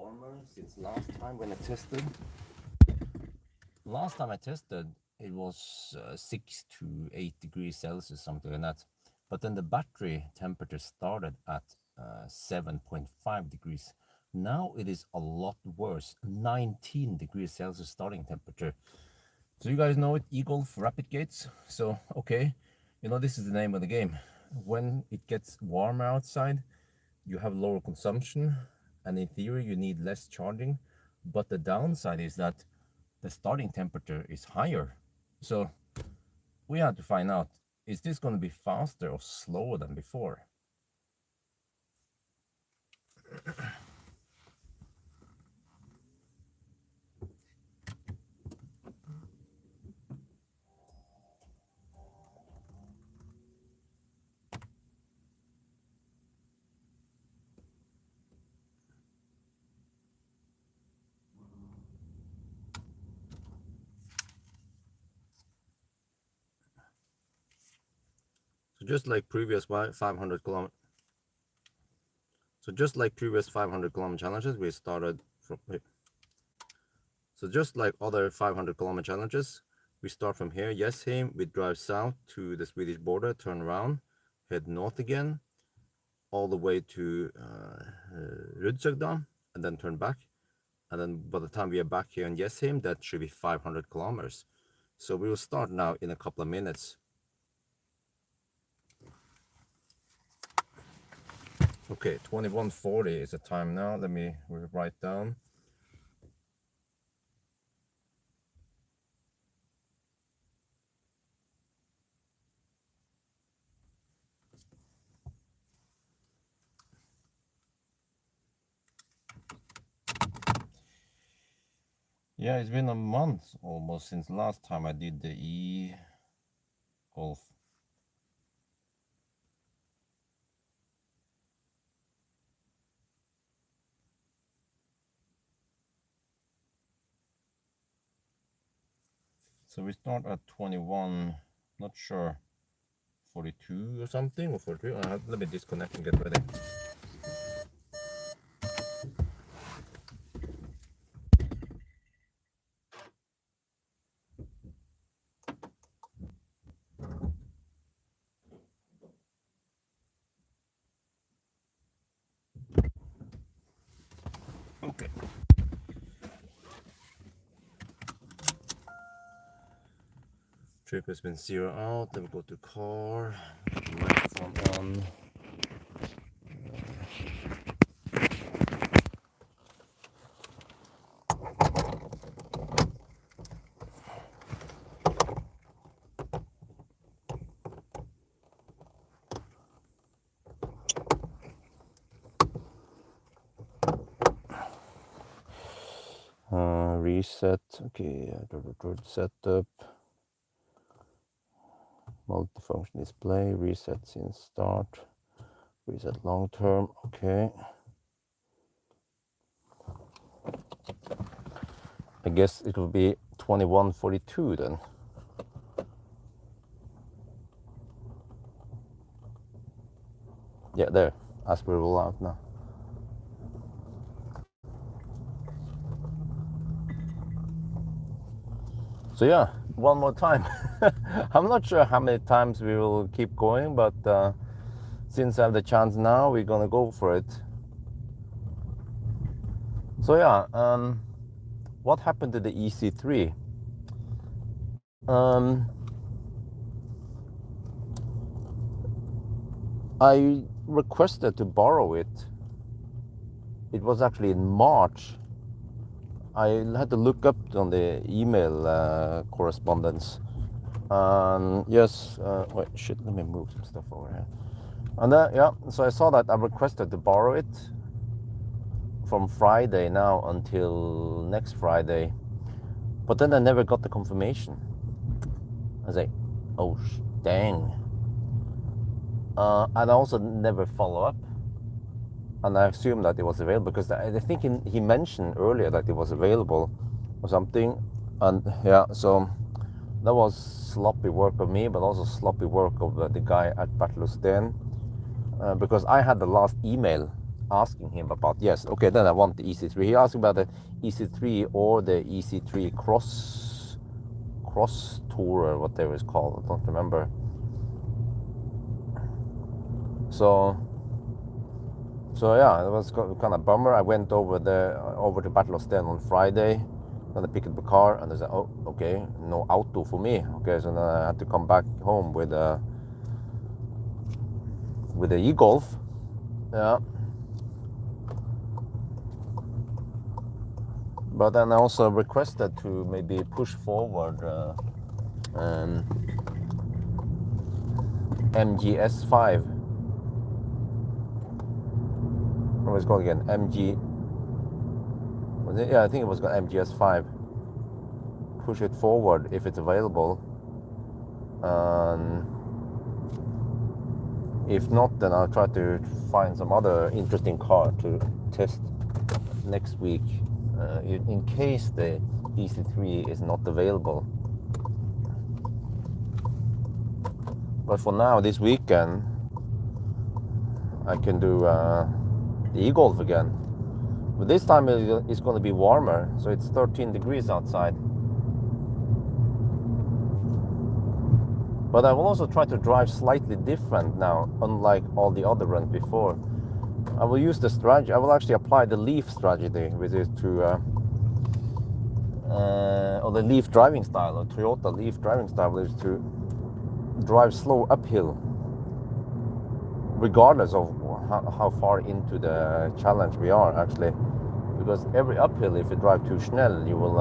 warmer since last time when I tested. Last time I tested, it was 6 to 8 degrees Celsius, something like that. But then the battery temperature started at 7.5 degrees. Now it is a lot worse, 19 degrees Celsius starting temperature. So you guys know it, e-golf rapid gates. So, okay, you know, this is the name of the game. When it gets warmer outside, you have lower consumption, and in theory you need less charging. But the downside is that the starting temperature is higher. So we had to find out, is this going to be faster or slower than before? So just like previous 500 kilometer. So just like previous 500 kilometer challenges, we started from here. So just like other 500 kilometer challenges, we start from here, Jessheim, we drive south to the Swedish border, turn around, head north again, all the way to Rudshögda, and then turn back. And then by the time we are back here in Jessheim, that should be 500 kilometers. So we will start now in a couple of minutes. Okay, 21:40 is the time now. Let me write down. Yeah, it's been a month almost since last time I did the e-golf. So we start at 21, not sure, 42 or something, or 43. Let me disconnect and get ready. Okay. Trip has been 0 out. Let me go to car. Put the microphone on. Reset. Okay, setup. Multifunction display. Reset since start. Reset long term. Okay. I guess it will be 21:42 then. Yeah, there. As we roll out now. So yeah, one more time. I'm not sure how many times we will keep going, but since I have the chance now, we're gonna go for it. So yeah, what happened to the EC3? I requested to borrow it. It was actually in March. I had to look up on the email correspondence. Yes, wait, shit, let me move some stuff over here. And yeah, so I saw that I requested to borrow it from Friday now until next Friday. But then I never got the confirmation. I was like, oh, dang. And I also never follow up. And I assumed that it was available because I think he mentioned earlier that it was available or something. And yeah, so that was sloppy work of me, but also sloppy work of the guy at Bertelsen, because I had the last email asking him about, yes, okay, then I want the EC3. He asked about the EC3 or the EC3 cross tour, or whatever it's called. I don't remember. So yeah, it was kind of bummer. I went over to Battle of Sten on Friday. Then I picked up the car, and they said, "Oh, okay, no auto for me." Okay, so then I had to come back home with the e-Golf. Yeah. But then I also requested to maybe push forward MGS5. What was it called again? Was it? Yeah, I think it was called MGS5. Push it forward if it's available. If not, then I'll try to find some other interesting car to test next week, in case the EC3 is not available. But for now, this weekend, I can do the e-Golf again. But this time it's going to be warmer, so it's 13 degrees outside. But I will also try to drive slightly different now, unlike all the other runs before. I will use the strategy. I will actually apply the Leaf strategy, which is to, or the Leaf driving style, or Toyota Leaf driving style, is to drive slow uphill, regardless of how far into the challenge we are, actually. Because every uphill, if you drive too schnell, you will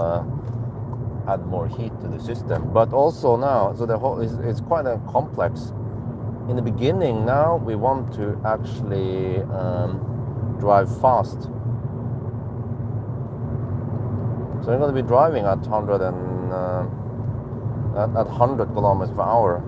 add more heat to the system. But also now, so the whole it's quite a complex. In the beginning, now we want to actually drive fast. So I'm going to be driving at 100 kilometers per hour.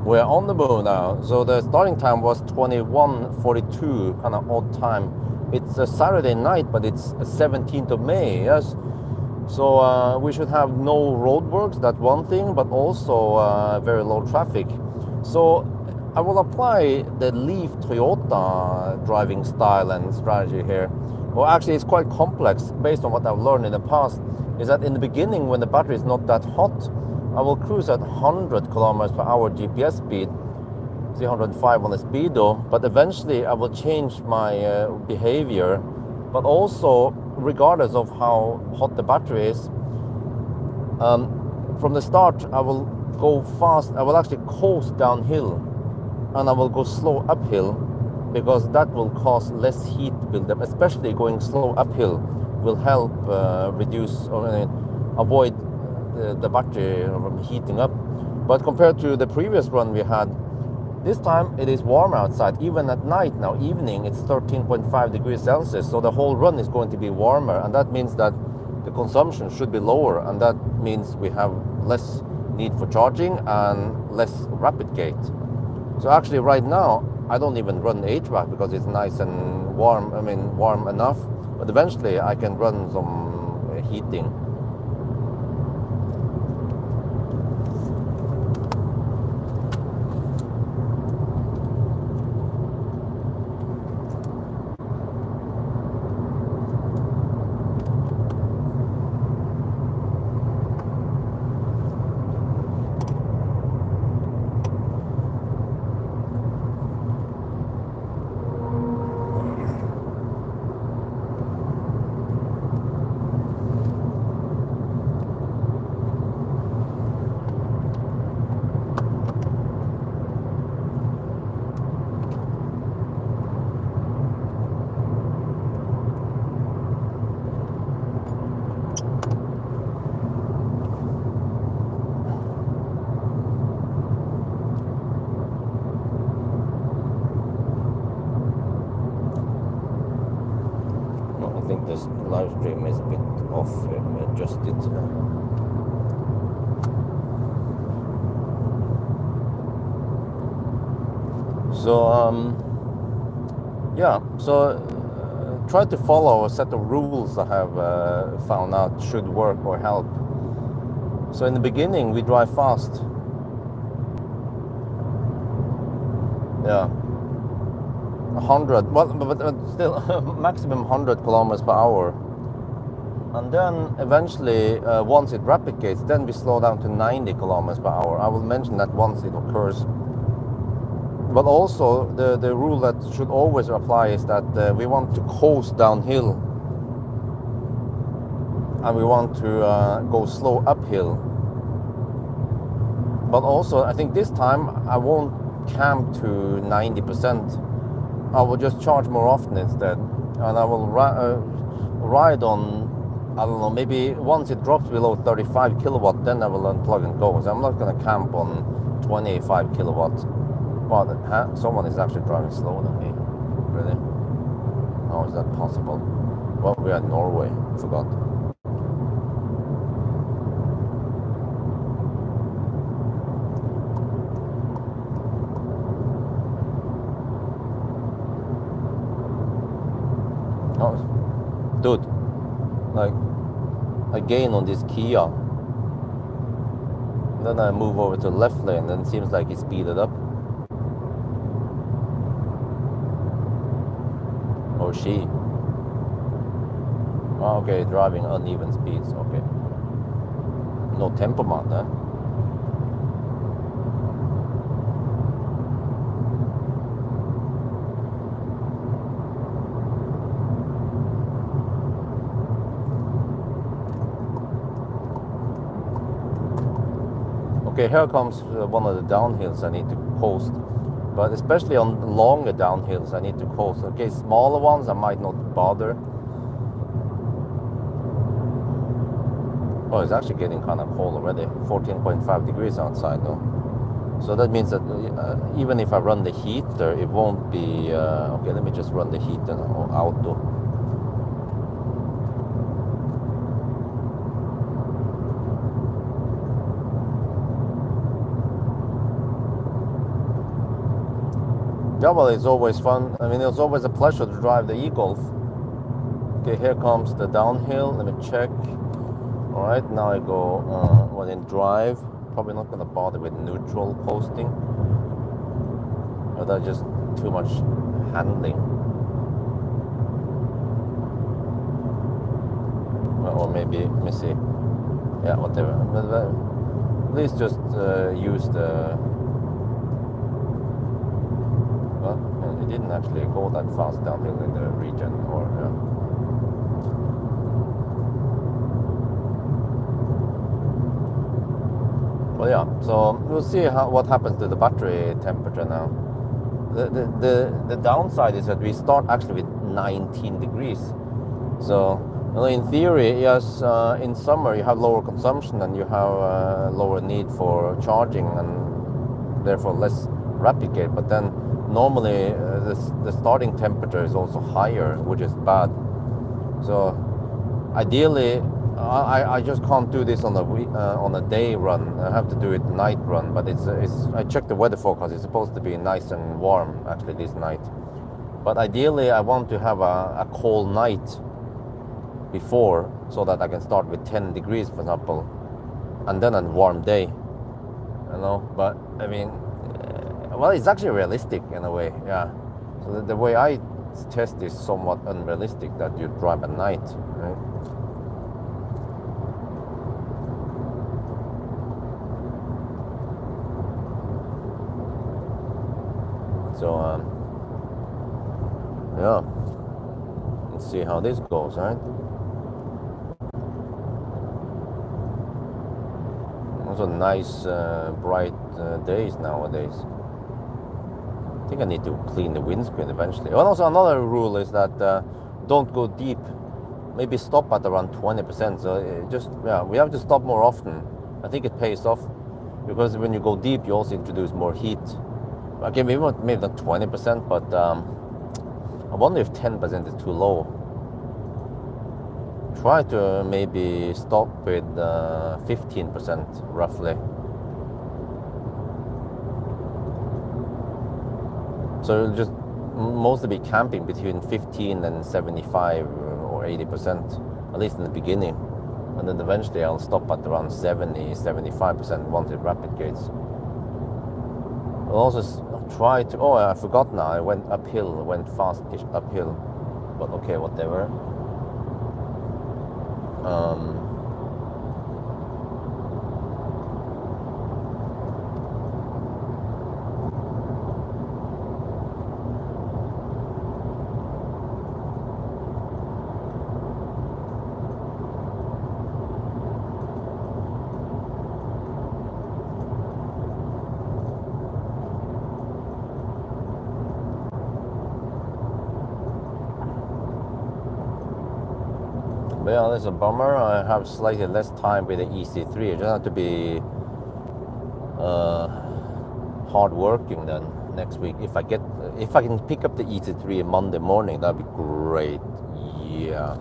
We're on the move now. So the starting time was 21:42, kind of odd time. It's a Saturday night, but it's 17th of May, yes. So we should have no roadworks, that's one thing, but also very low traffic. So I will apply the Leaf Toyota driving style and strategy here. Well, actually, it's quite complex based on what I've learned in the past, is that in the beginning, when the battery is not that hot, I will cruise at 100 kilometers per hour GPS speed, see 105 on the speedo, but eventually I will change my behavior, but also regardless of how hot the battery is, from the start I will go fast. I will actually coast downhill, and I will go slow uphill, because that will cause less heat buildup. Especially going slow uphill will help reduce or avoid the battery from heating up. But compared to the previous run we had, this time it is warmer outside. Even at night now, evening, it's 13.5 degrees Celsius. So the whole run is going to be warmer, and that means that the consumption should be lower, and that means we have less need for charging and less rapid gate. So actually right now I don't even run HVAC because it's nice and warm. I mean, warm enough, but eventually I can run some heating. I think this live stream is a bit off. Adjust it. So yeah, so try to follow a set of rules I have found out should work or help. So in the beginning we drive fast. Yeah, 100, well, but still maximum 100 kilometers per hour. And then eventually, once it replicates, then we slow down to 90 kilometers per hour. I will mention that once it occurs. But also, the rule that should always apply is that we want to coast downhill. And we want to go slow uphill. But also, I think this time I won't camp to 90%. I will just charge more often instead. And I will ride on, I don't know, maybe once it drops below 35 kilowatt, then I will unplug and go. So I'm not going to camp on 25 kilowatts. But someone is actually driving slower than me. Really? How is that possible? Well, we are in Norway. I forgot. Oh, dude. Like, again on this Kia. Then I move over to the left lane, and it seems like he speeded up. Or she. Oh, okay, driving uneven speeds, okay. No tempomat, huh? Okay, here comes one of the downhills I need to coast. But especially on longer downhills, I need to coast. Okay, smaller ones, I might not bother. Oh, it's actually getting kind of cold already. 14.5 degrees outside though. So that means that even if I run the heater, it won't be... okay, let me just run the heater out though. Yeah, well, it's always fun. I mean, it's always a pleasure to drive the e-Golf. Okay, here comes the downhill. Let me check. All right, now I go when in drive. Probably not going to bother with neutral coasting. Or that's just too much handling. Or maybe, let me see. Yeah, whatever. But, at least just use the... Well, it didn't actually go that fast downhill in the region, or well, yeah. So we'll see what happens to the battery temperature now. The downside is that we start actually with 19 degrees. So in theory, yes, in summer you have lower consumption and you have lower need for charging and therefore less replicate. But then normally the starting temperature is also higher, which is bad. So ideally, I just can't do this on a day run. I have to do it night run. But it's I checked the weather forecast. It's supposed to be nice and warm actually this night. But ideally, I want to have a cold night before, so that I can start with 10 degrees, for example, and then a warm day. You know, but I mean. Well, it's actually realistic in a way, yeah. So the way I test is somewhat unrealistic, that you drive at night, right? So, yeah. Let's see how this goes, right? Also nice, bright days nowadays. I think I need to clean the windscreen eventually. And also another rule is that don't go deep. Maybe stop at around 20%. So we have to stop more often. I think it pays off, because when you go deep, you also introduce more heat. Okay, maybe not 20%, but I wonder if 10% is too low. Try to maybe stop with 15% roughly. So it'll just mostly be camping between 15 and 75 or 80%, at least in the beginning. And then eventually I'll stop at around 70-75% once it rapid gates. I'll also try to, oh, I forgot now, I went uphill, went fast-ish uphill, but okay, whatever. But yeah, that's a bummer. I have slightly less time with the EC3. I just have to be hard working then next week. If I can pick up the EC3 Monday morning, that'd be great. Yeah.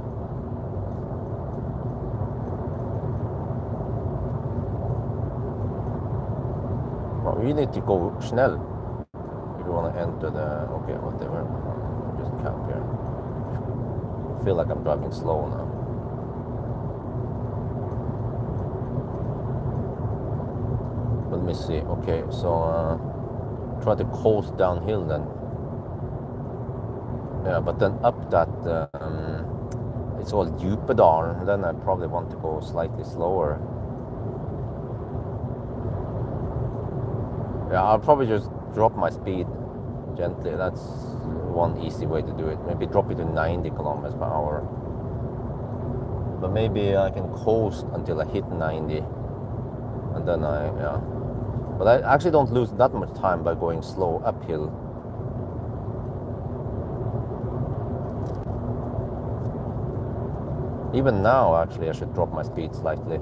Well, you need to go Schnell if you want to enter the. Okay, whatever. Just camp here. I feel like I'm driving slow now. Let me see. Okay, so try to coast downhill then. Yeah, but then up that it's all Djupadal. Then I probably want to go slightly slower. Yeah, I'll probably just drop my speed gently. That's one easy way to do it. Maybe drop it to 90 kilometers per hour. But maybe I can coast until I hit 90, and then yeah. But I actually don't lose that much time by going slow uphill. Even now, actually, I should drop my speed slightly.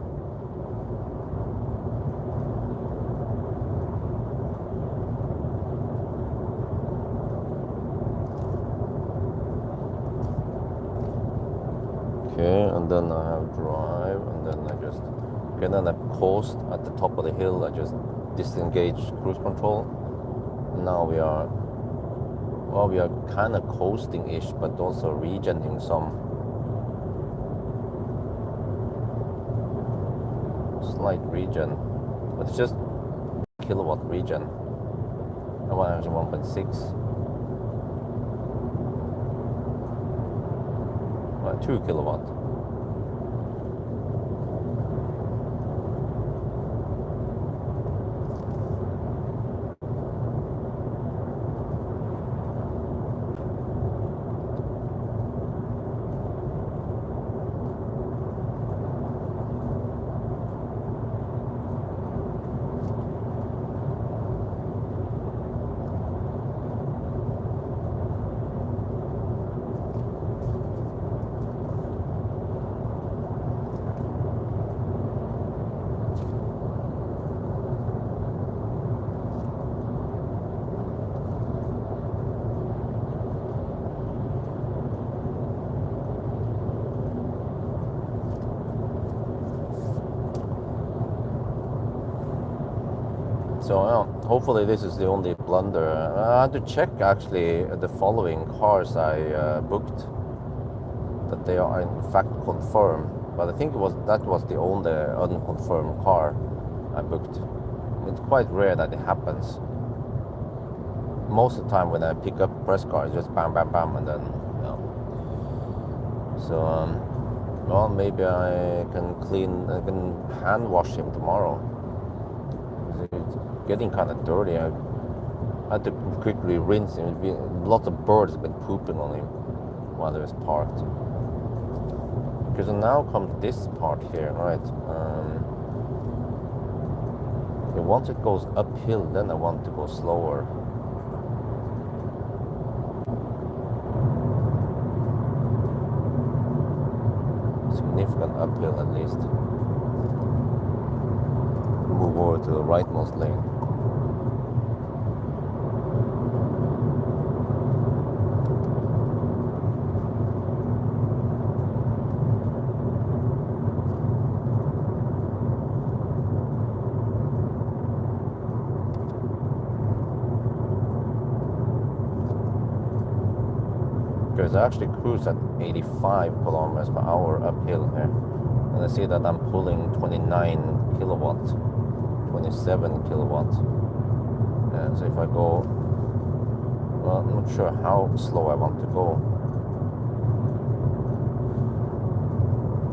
Okay, and then I have drive, and then I just, okay, then I coast at the top of the hill. I just disengage cruise control. And now we are kind of coasting-ish, but also regenerating some. Slight regen, but it's just kilowatt regen. I want actually 1.6. 2 kilowatt. So hopefully this is the only blunder. I had to check actually the following cars I booked, that they are in fact confirmed. But I think that was the only unconfirmed car I booked. It's quite rare that it happens. Most of the time when I pick up press cars, just bam, bam, bam, and then, you know. So, well, maybe I can hand wash him tomorrow. It's getting kind of dirty. I had to quickly rinse him. Lots of birds have been pooping on him while he was parked. Because now comes this part here, right? Once it goes uphill, then I want to go slower. Significant uphill at least. Move over to the rightmost lane. temperatures, I actually cruise at 85 kilometers per hour uphill here. And I see that I'm pulling 29 kilowatt, 27 kilowatt. And so if I go, well, I'm not sure how slow I want to go.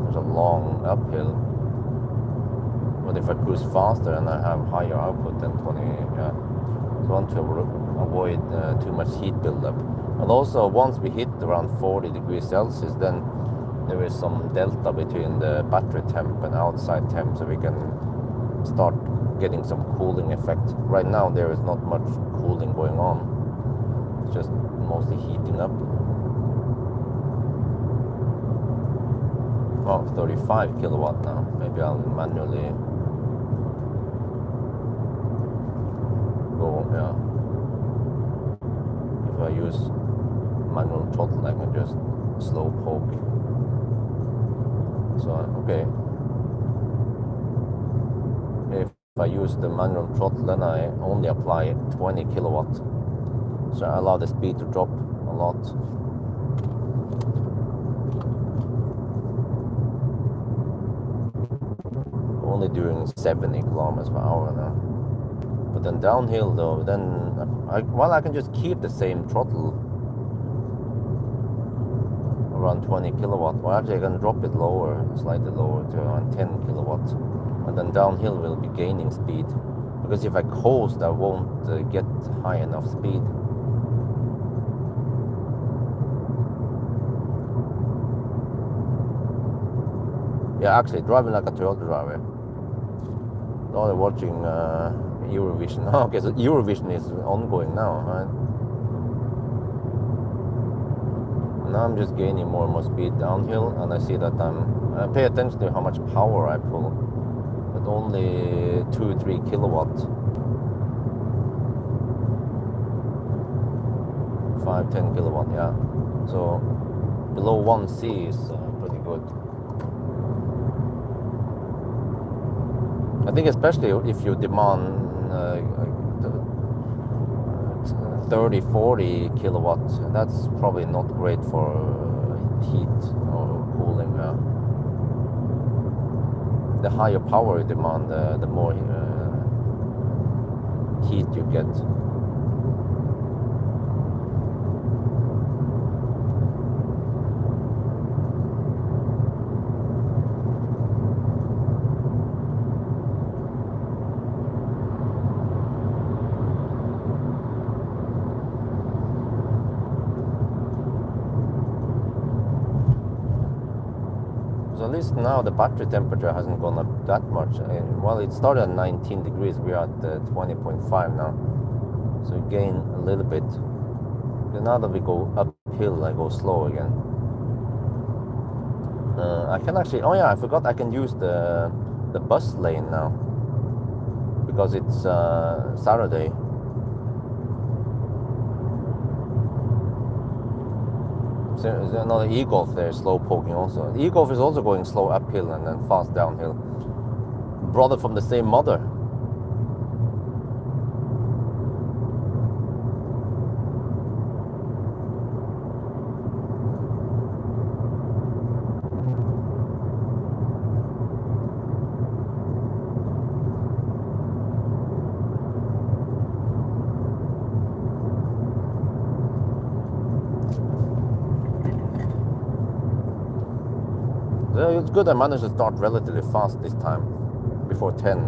There's a long uphill. But if I cruise faster and I have higher output than 20, yeah. So I want to avoid too much heat buildup. And also, once we hit around 40 degrees Celsius, then there is some delta between the battery temp and outside temp, so we can start getting some cooling effect. Right now, there is not much cooling going on. It's just mostly heating up. Oh, 35 kilowatt now. Maybe I'll manually go, yeah. If I use manual throttle, I can just slow poke. So, okay. If I use the manual throttle, then I only apply 20 kilowatt. So I allow the speed to drop a lot. Only doing 70 kilometers per hour now. But then downhill though, then I can just keep the same throttle around 20 kilowatt, or actually I can drop it lower, slightly lower to around 10 kilowatt. And then downhill will be gaining speed, because if I coast, I won't get high enough speed. Yeah, actually driving like a Toyota driver. Now they're watching Eurovision. Okay, so Eurovision is ongoing now, right? Now I'm just gaining more and more speed downhill, and I see that I pay attention to how much power I pull, but only 2-3 kilowatt, 5-10 kilowatt, yeah. So below 1C is pretty good. I think especially if you demand 30-40 kilowatt, that's probably not great for heat or cooling. The higher power you demand, the more heat you get. So at least now the battery temperature hasn't gone up that much. Well, it started at 19 degrees. We're at 20.5 now. So you gain a little bit. But now that we go uphill, I go slow again. I can actually, oh yeah, I forgot I can use the bus lane now, because it's Saturday. So there's another e-Golf there, slow poking also. The e-Golf is also going slow uphill and then fast downhill. Brother from the same mother. It's good I managed to start relatively fast this time, before 10.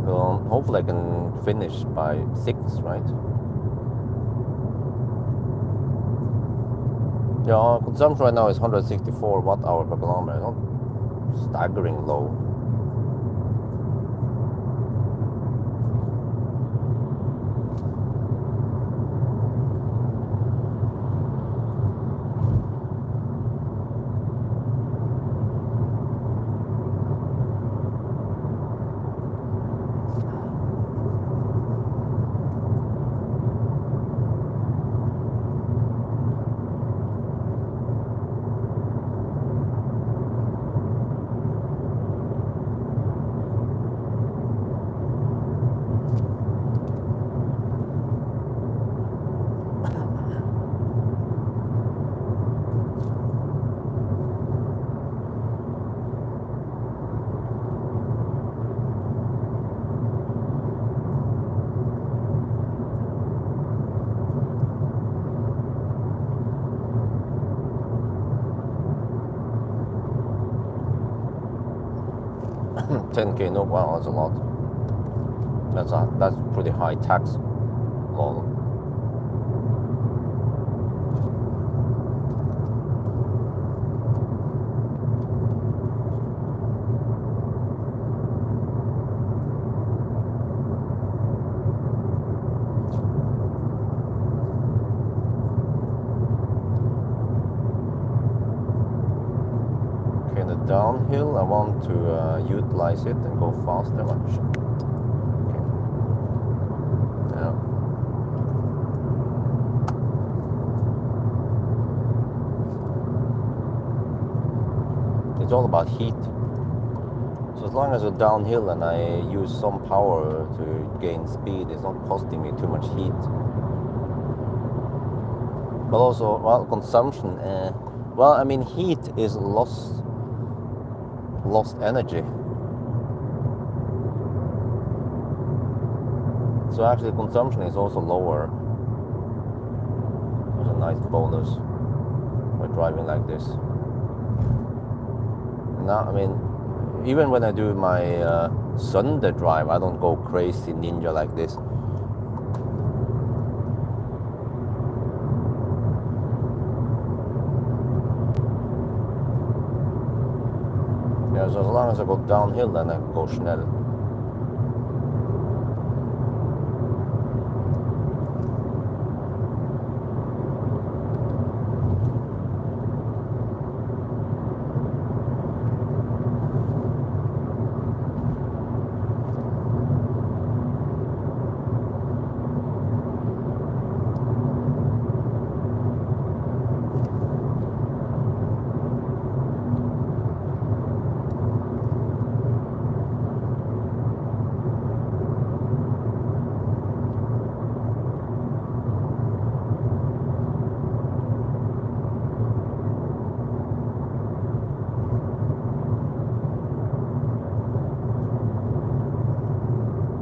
So hopefully I can finish by 6, right? Yeah, consumption right now is 164 watt hour per kilometer. Not staggering low. 10k, no, wow, that's a lot. That's pretty high tax law. Okay, the downhill, I want to utilize it and go faster much. Okay. Yeah. It's all about heat. So as long as it's downhill and I use some power to gain speed, it's not costing me too much heat. But also, well, consumption, well, I mean, heat is lost energy. So actually consumption is also lower. It's a nice bonus by driving like this. Now, I mean, even when I do my Sunday drive, I don't go crazy ninja like this. Yeah, so as long as I go downhill, then I go schnell.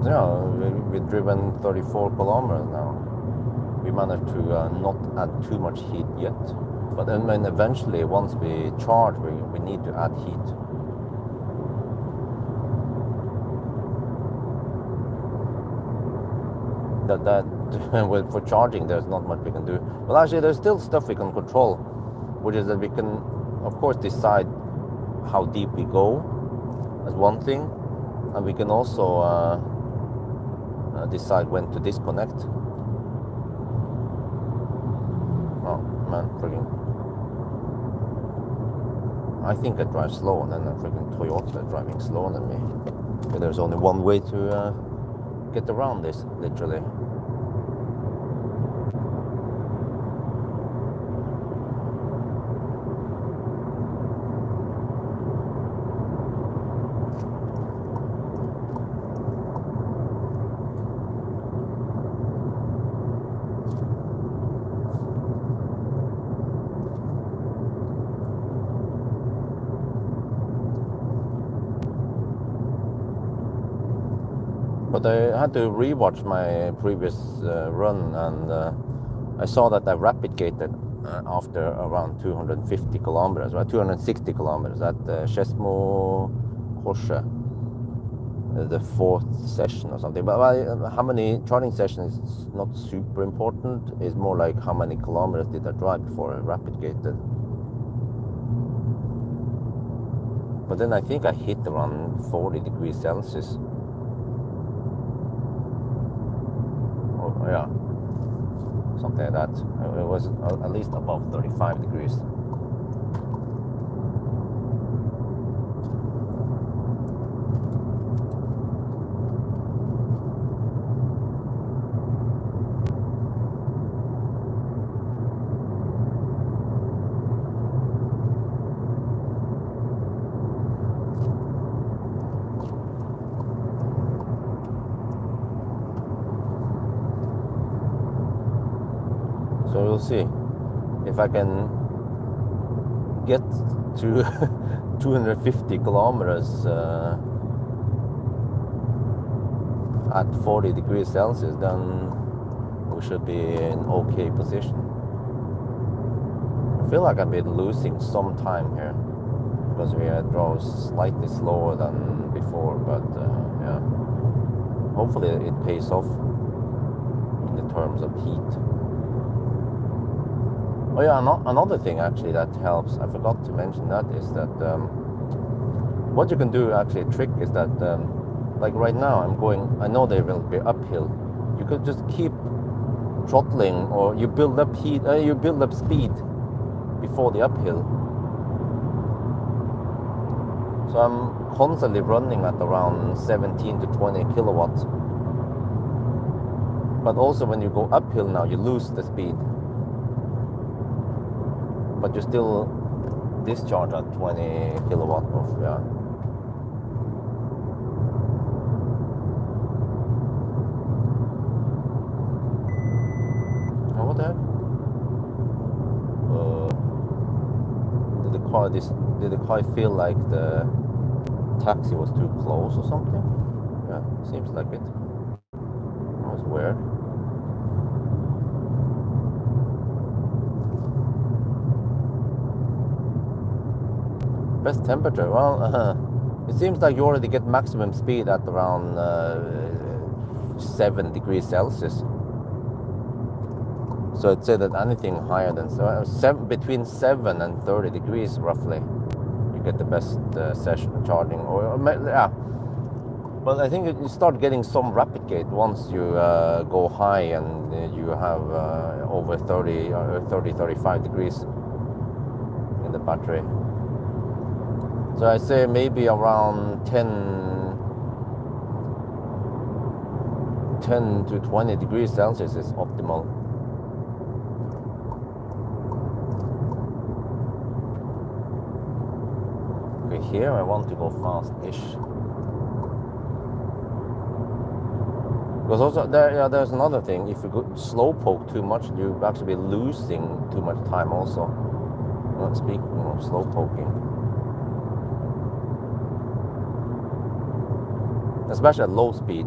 Yeah, we've driven 34 kilometers now. We managed to not add too much heat yet. But then eventually, once we charge, we need to add heat. That for charging, there's not much we can do. Well, actually, there's still stuff we can control, which is that we can, of course, decide how deep we go as one thing, and we can also decide when to disconnect. Oh man, freaking! I think I drive slow, and then a freaking Toyota driving slower than me. But there's only one way to get around this, literally. But I had to rewatch my previous run, and I saw that I rapid gated after around 250 kilometers, right? 260 kilometers at Skedsmo Korset, the fourth session or something. But how many charging sessions is not super important. It's more like how many kilometers did I drive before I rapid gated. But then I think I hit around 40 degrees Celsius. Yeah, something like that. It was at least above 35 degrees. So we'll see if I can get to 250 kilometers at 40 degrees Celsius, then we should be in okay position. I feel like I've been losing some time here. because we drove slightly slower than before, but yeah, hopefully it pays off in the terms of heat. Oh yeah, another thing actually that helps, I forgot to mention that, is that what you can do, actually a trick, is that like right now I know they will be uphill. You could just keep throttling, or you build up heat, you build up speed before the uphill. So I'm constantly running at around 17 to 20 kilowatts. But also when you go uphill now, you lose the speed. But you still discharge at 20 kilowatt of, yeah. Oh, what the heck? Did the car feel like the taxi was too close or something? Yeah, seems like it. That was weird. Best temperature? Well, it seems like you already get maximum speed at around 7 degrees Celsius. So I'd say that anything higher than between 7 and 30 degrees roughly, you get the best session charging. Yeah, but I think you start getting some rapid gate once you go high and you have over 35 degrees in the battery. So I say maybe around 10 to 20 degrees Celsius is optimal. Okay, here I want to go fast-ish. Because also there's another thing. If you go slow poke too much, you actually be losing too much time also. Not speaking of slow poking. Especially at low speed.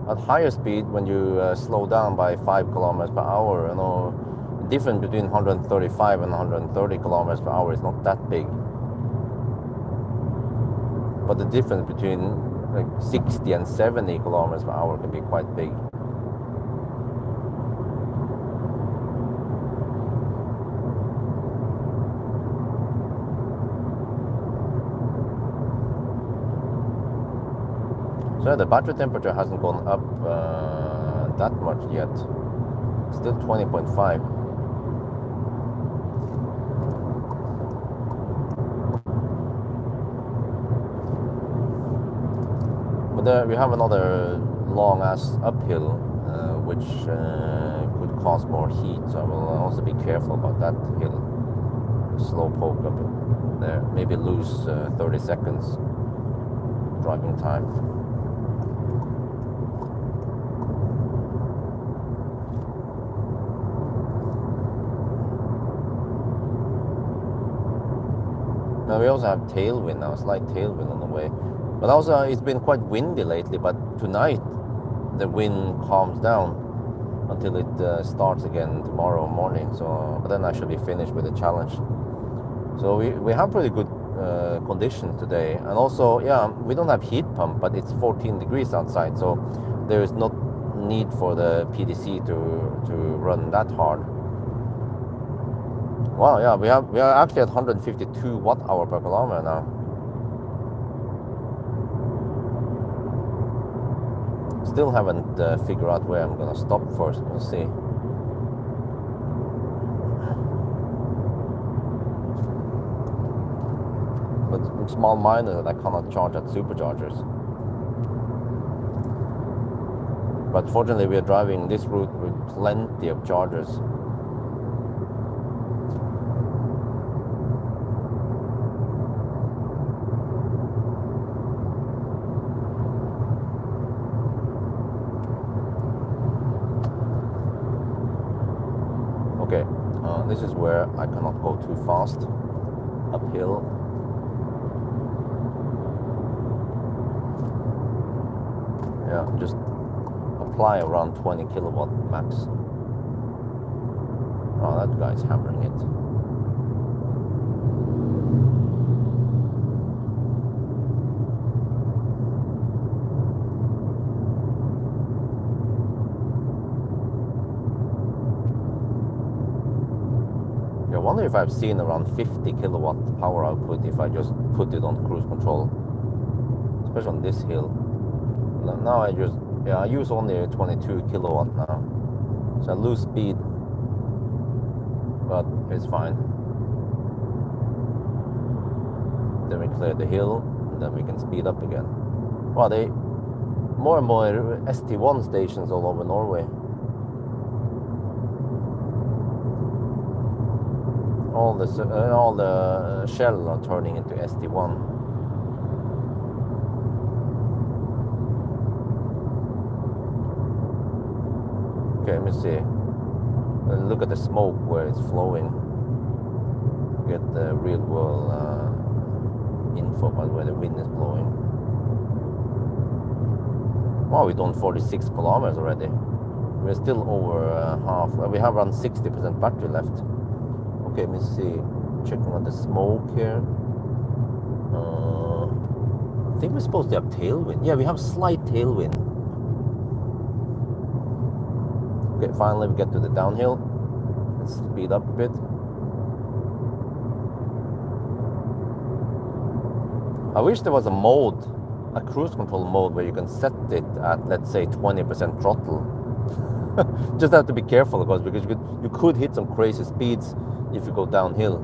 At higher speed, when you slow down by 5 kilometers per hour, you know, the difference between 135 and 130 kilometers per hour is not that big. But the difference between like 60 and 70 kilometers per hour can be quite big. So the battery temperature hasn't gone up that much yet. Still 20.5. But we have another long ass uphill, which could cause more heat. So I will also be careful about that hill. Slow poke up there. Maybe lose 30 seconds driving time. Now we also have tailwind now, slight tailwind on the way. But also it's been quite windy lately, but tonight the wind calms down until it starts again tomorrow morning. So, but then I should be finished with the challenge. So we have pretty good conditions today. And also, yeah, we don't have heat pump, but it's 14 degrees outside. So there is no need for the PDC to run that hard. Wow, yeah, we are actually at 152 watt-hour per kilometer now. Still haven't figured out where I'm gonna stop first. We'll see. But small minor that I cannot charge at superchargers. But fortunately, we are driving this route with plenty of chargers. Okay, this is where I cannot go too fast. Uphill. Yeah, just apply around 20 kilowatt max. Oh, that guy's hammering it. wonder if I've seen around 50 kilowatt power output if I just put it on cruise control, especially on this hill. Now I use only 22 kilowatt now, so I lose speed, but it's fine. Then we clear the hill, and then we can speed up again. Well, more and more ST1 stations all over Norway. All the Shell are turning into ST1. Okay, let me see. Look at the smoke where it's flowing. Get the real world info about where the wind is blowing. Wow, we've done 46 kilometers already. We're still over half. We have around 60% battery left. Okay, let me see. Checking on the smoke here. I think we're supposed to have tailwind. Yeah, we have slight tailwind. Okay, finally we get to the downhill. Let's speed up a bit. I wish there was a mode, a cruise control mode, where you can set it at, let's say, 20% throttle. Just have to be careful, because you could hit some crazy speeds if you go downhill.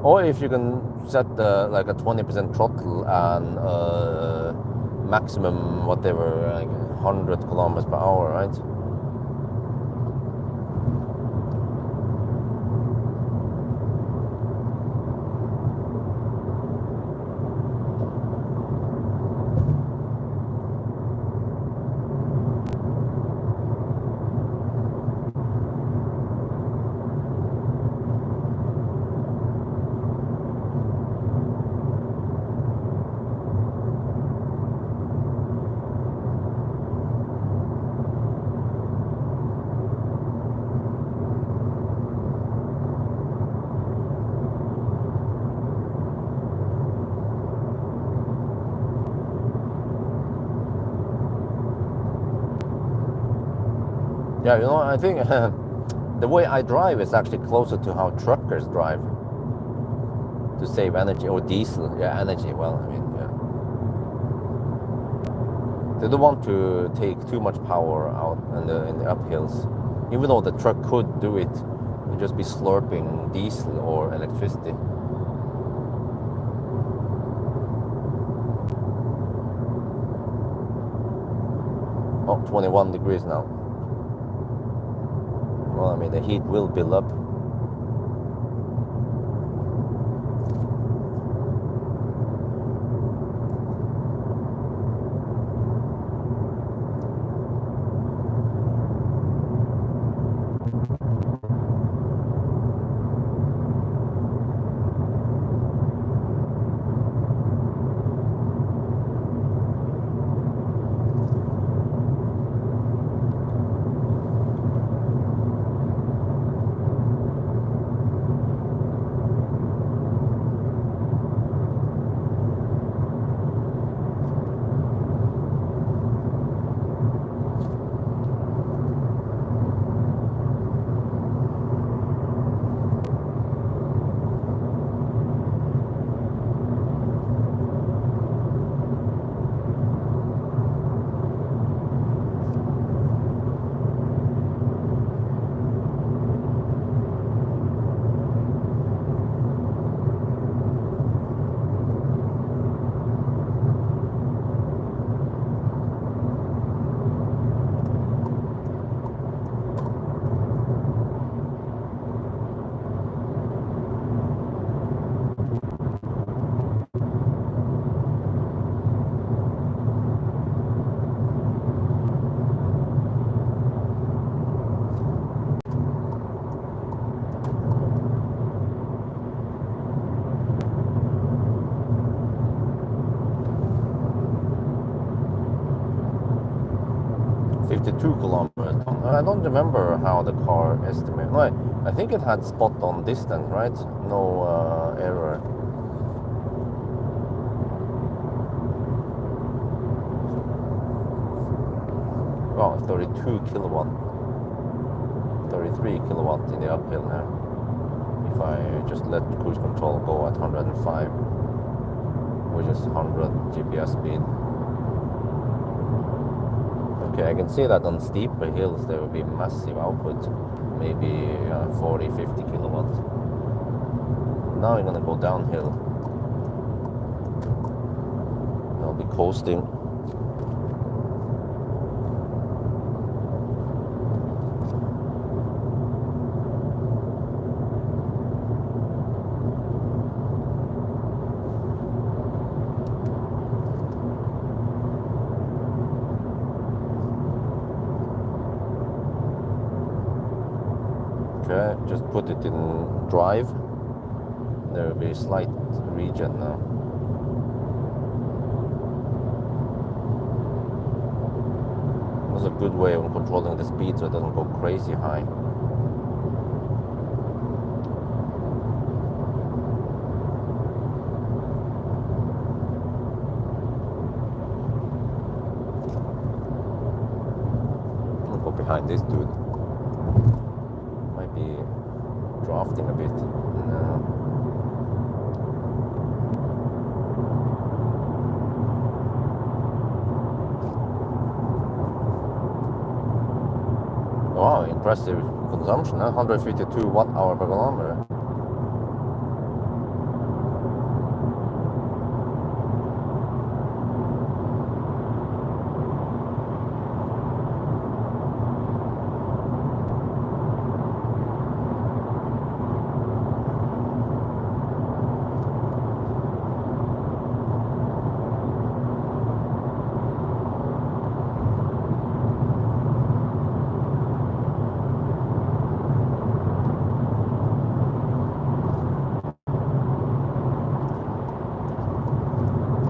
Or if you can set like a 20% throttle and maximum whatever, like 100 kilometers per hour, right? Yeah, you know, I think the way I drive is actually closer to how truckers drive to save energy, or diesel. Yeah, energy. Well, I mean, yeah. They don't want to take too much power out in the uphills, even though the truck could do it and just be slurping diesel or electricity. Oh, 21 degrees now. Well, I mean, the heat will build up. Kilometers. I don't remember how the car estimated. No, I think it had spot on distance, right? No error. Oh, 32 kilowatt. 33 kilowatt in the uphill now. if I just let cruise control go at 105, which is 100 GPS speed. Okay, I can see that on steeper hills there will be massive output, maybe 40, 50 kilowatts. Now I'm gonna go downhill. I'll be coasting. Okay, just put it in drive. There will be a slight regen now. That's a good way of controlling the speed so it doesn't go crazy high. I'm gonna go behind this dude. Might be drafting a bit. No. Wow, impressive consumption, huh? 152 watt-hour per kilometer.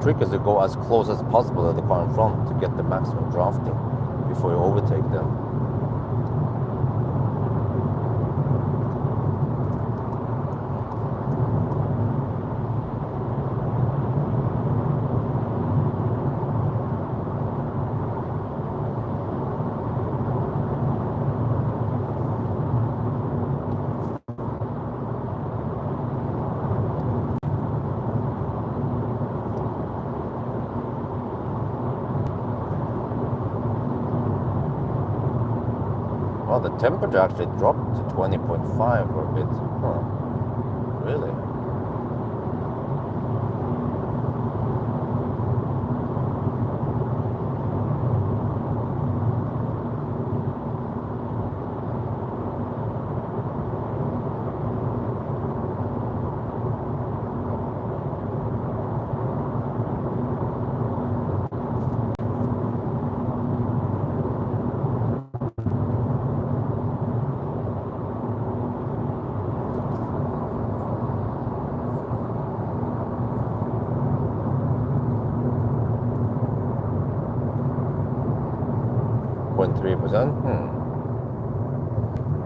Trick is to go as close as possible to the car in front to get the maximum drafting before you overtake them. Well, the temperature actually dropped to 20.5 for a bit. Huh. Really?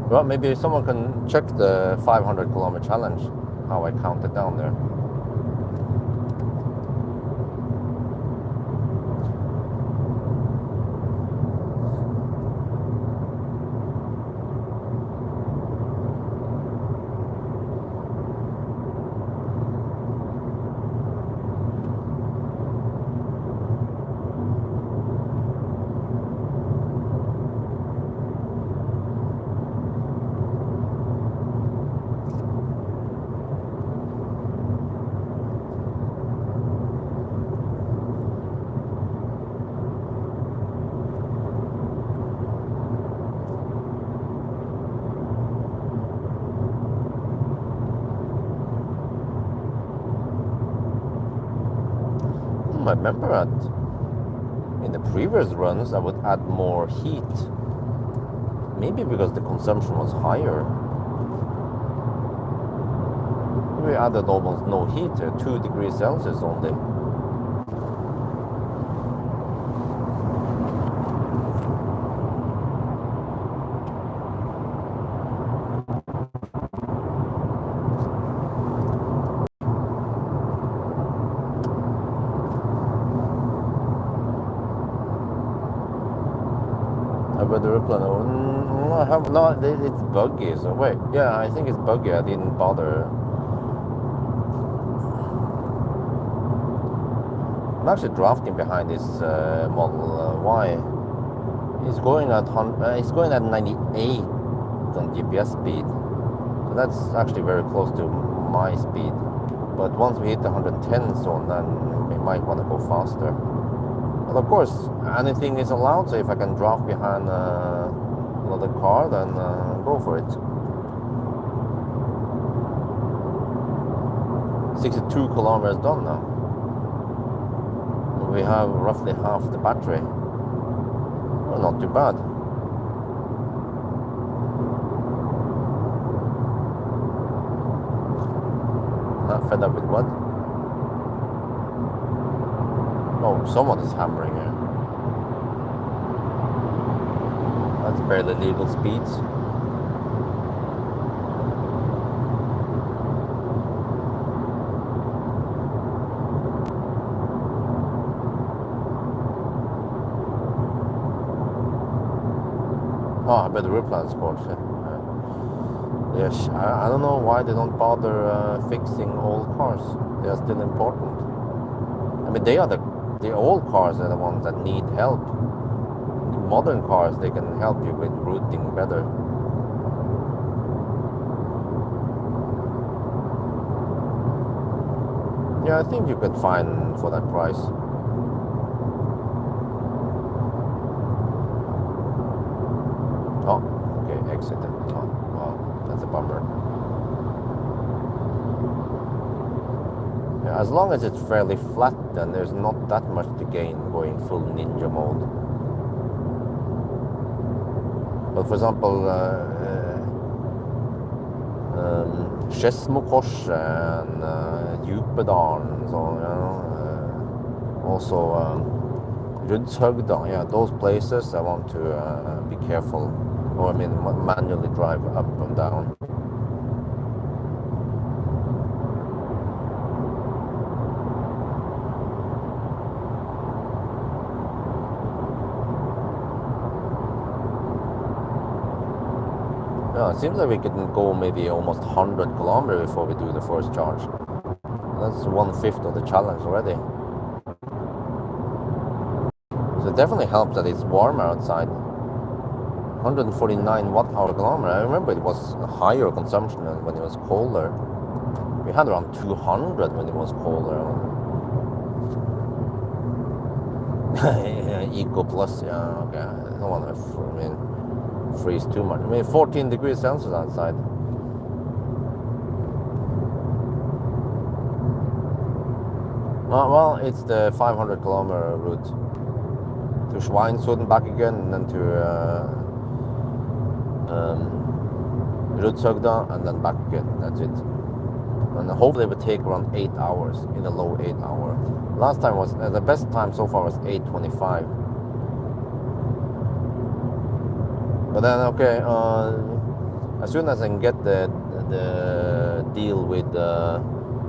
Well, maybe someone can check the 500 kilometer challenge, how I counted down there. I remember that in the previous runs I would add more heat. Maybe because the consumption was higher. We added almost no heat, 2 degrees Celsius only. I bet the airplane. No, it's buggy. So wait, yeah, I think it's buggy. I didn't bother. I'm actually drafting behind this Model Y. It's going at 98 on GPS speed. So that's actually very close to my speed. But once we hit the 110 zone, then we might want to go faster. But of course, anything is allowed. So if I can draft behind another car, then go for it. 62 kilometers done now. We have roughly half the battery. Well, not too bad. Not fed up with what? Oh, someone is hammering here. That's barely legal speeds. Oh, I bet the replan scores. Yes, I don't know why they don't bother fixing old cars. They are still important. I mean, the old cars are the ones that need help. Modern cars, they can help you with routing better. Yeah, I think you could find for that price. Oh, okay, exited. Oh, wow, that's a bummer. Yeah, as long as it's fairly flat, then there's not that much to gain going full ninja mode. But for example, Skedsmokorset and Djupedalen, so also Rudshøgda, yeah, those places I want to be careful, or I mean manually drive up and down. Yeah, it seems like we can go maybe almost 100 kilometers before we do the first charge. That's 1/5 of the challenge already. So it definitely helps that it's warmer outside. 149 watt-hour kilometer. I remember it was a higher consumption than when it was colder. We had around 200 when it was colder. Eco Plus, yeah, okay. I don't want to, freeze too much. 14 degrees Celsius outside. Well, it's the 500 kilometer route to Schweinshoden, back again, and then to Rudshøgda, and then back again. That's it. And hopefully it will take around 8 hours, in a low 8 hour. Last time was the best time so far was 8:25. But then okay, as soon as I can get the deal with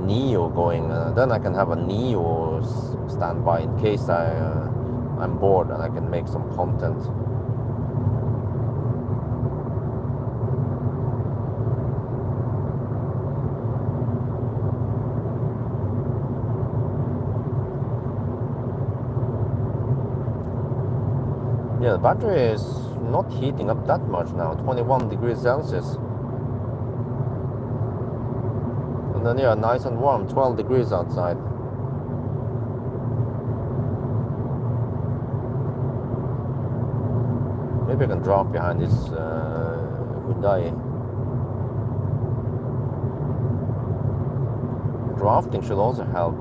Neo going, then I can have a Neo standby in case I'm bored and I can make some content. Yeah, the battery is not heating up that much now, 21 degrees Celsius. And then yeah, nice and warm, 12 degrees outside. Maybe I can drop behind this Hyundai. Drafting should also help.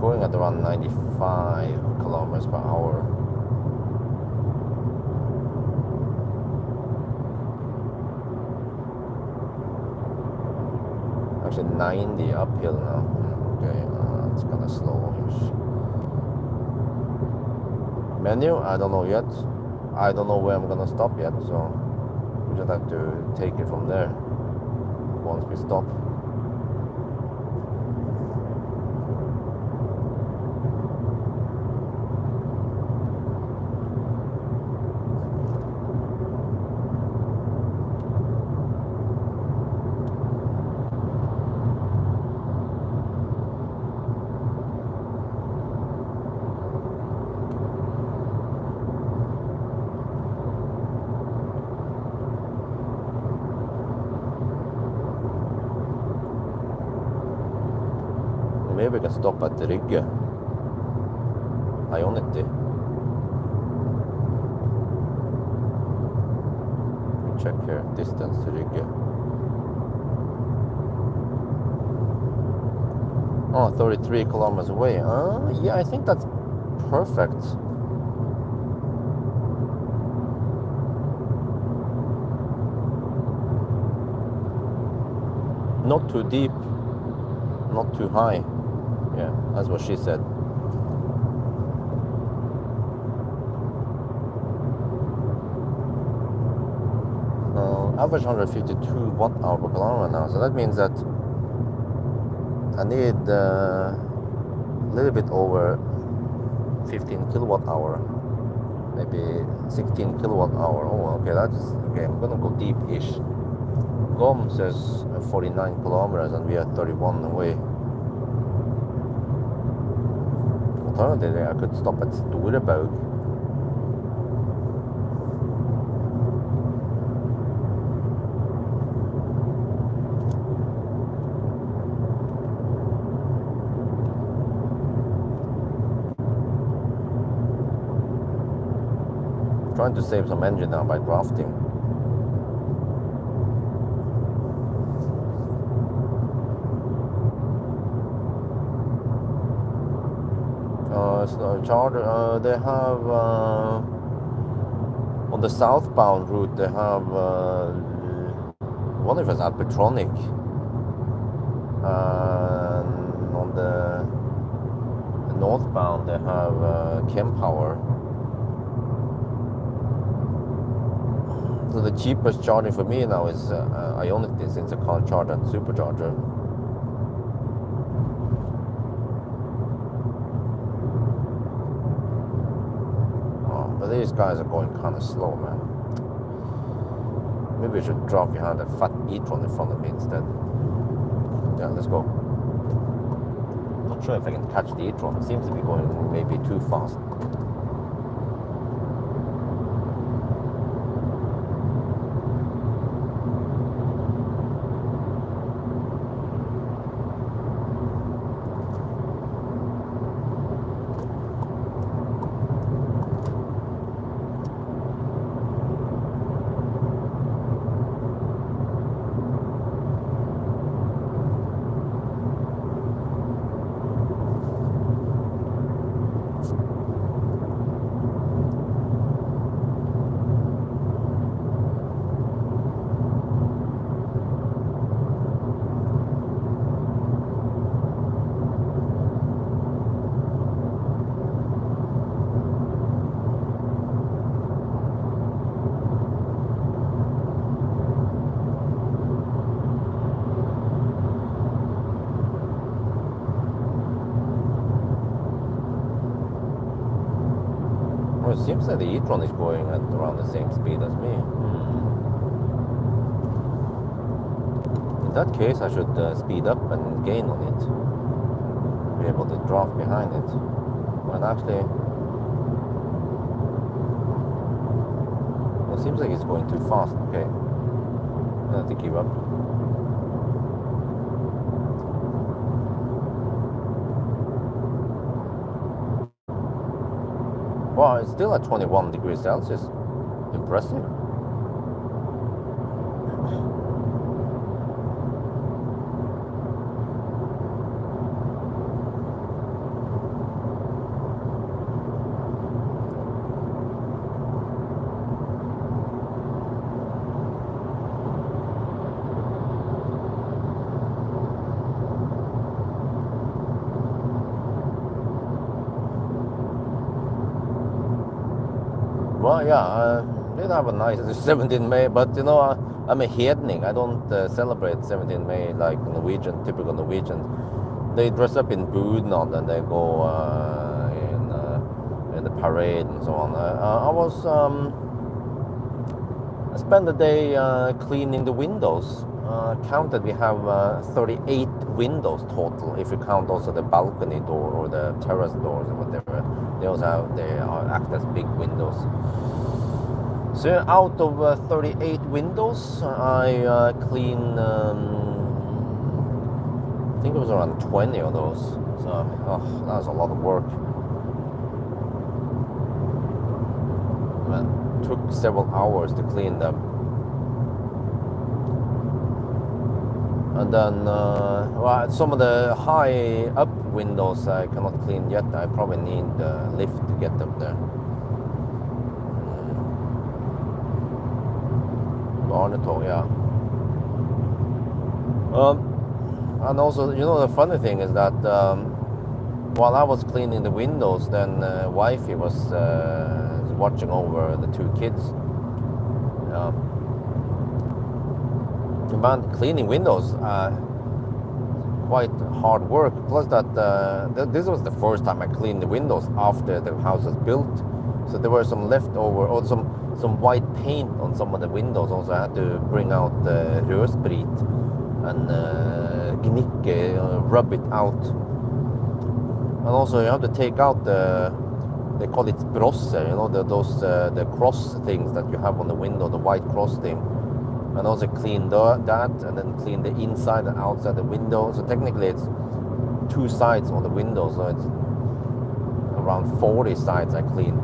Going at around 95 kilometers per hour. Actually 90 uphill now. Okay, it's kind of slow-ish. Menu, I don't know yet. I don't know where I'm gonna stop yet, so we just have to take it from there once we stop. maybe we can stop at Rygge. Ionity. Check here, distance to Rygge. Oh, 33 kilometers away. Yeah, I think that's perfect. Not too deep, not too high. Yeah, that's what she said. Average 152 watt-hour per kilometer now. So that means that I need a little bit over 15 kilowatt-hour, maybe 16 kilowatt-hour. Oh, okay, that's okay. I'm gonna go deep-ish. GOM says 49 kilometers and we are 31 away. Alternatively, I could stop at Storebaug. Trying to save some engine now by drafting. Charger, they have on the southbound route they have one of us at Petronic, and on the northbound they have kWh. So the cheapest charging for me now is Ionity, since I can't charge at supercharger. But these guys are going kind of slow, man. Maybe I should drop behind a fat e-tron in front of me instead. Yeah, let's go. Not sure if I can catch the e-tron. It seems to be going maybe too fast. It seems like the e-tron is going at around the same speed as me. In that case, I should speed up and gain on it. Be able to draft behind it. But actually, well, it seems like it's going too fast. Okay, I have to keep up. Wow, it's still at 21 degrees Celsius. Impressive. Well, yeah, I did have a nice 17 May, but you know, I'm a hedning. I don't celebrate 17 May like Norwegian, typical Norwegian. They dress up in bunad and they go in the parade and so on. I spent the day cleaning the windows. Counted, we have 38 windows total, if you count also the balcony door or the terrace doors or whatever. They act as big windows. So out of 38 windows, I clean think it was around 20 of those. So, that was a lot of work. It took several hours to clean them. And then, well, some of the high up windows I cannot clean yet. I probably need a lift to get up there. Barnetog, yeah. And also, you know, the funny thing is that while I was cleaning the windows, then wifey was watching over the two kids. Man, cleaning windows, quite hard work. Plus that this was the first time I cleaned the windows after the house was built. So there were some leftover, or some white paint on some of the windows. Also, I had to bring out the rødsprit and gnikke, rub it out. And also you have to take out they call it brosse, you know, the cross things that you have on the window, the white cross thing. And also clean that, and then clean the inside and outside the window. So technically it's 2 sides on the window, so it's around 40 sides I clean.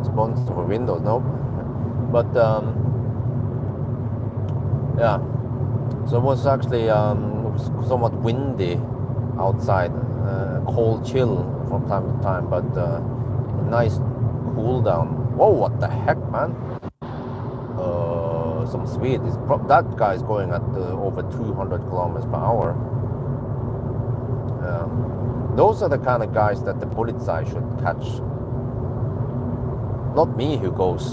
Sponge for windows, no. But yeah, so it was actually somewhat windy outside, cold chill from time to time, but nice cool down. Whoa, what the heck, man? Some Swede. That guy's going at over 200 kilometers per hour. Those are the kind of guys that the Polizei should catch. Not me, who goes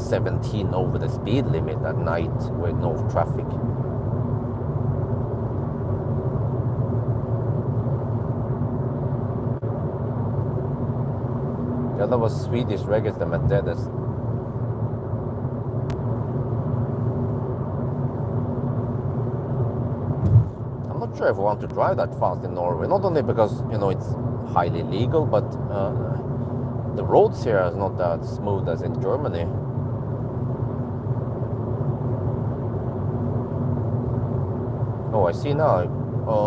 17 over the speed limit at night with no traffic. The other was Swedish register Mercedes. I'm not sure if I want to drive that fast in Norway. Not only because, you know, it's highly legal, but the roads here are not that smooth as in Germany. Oh, I see now.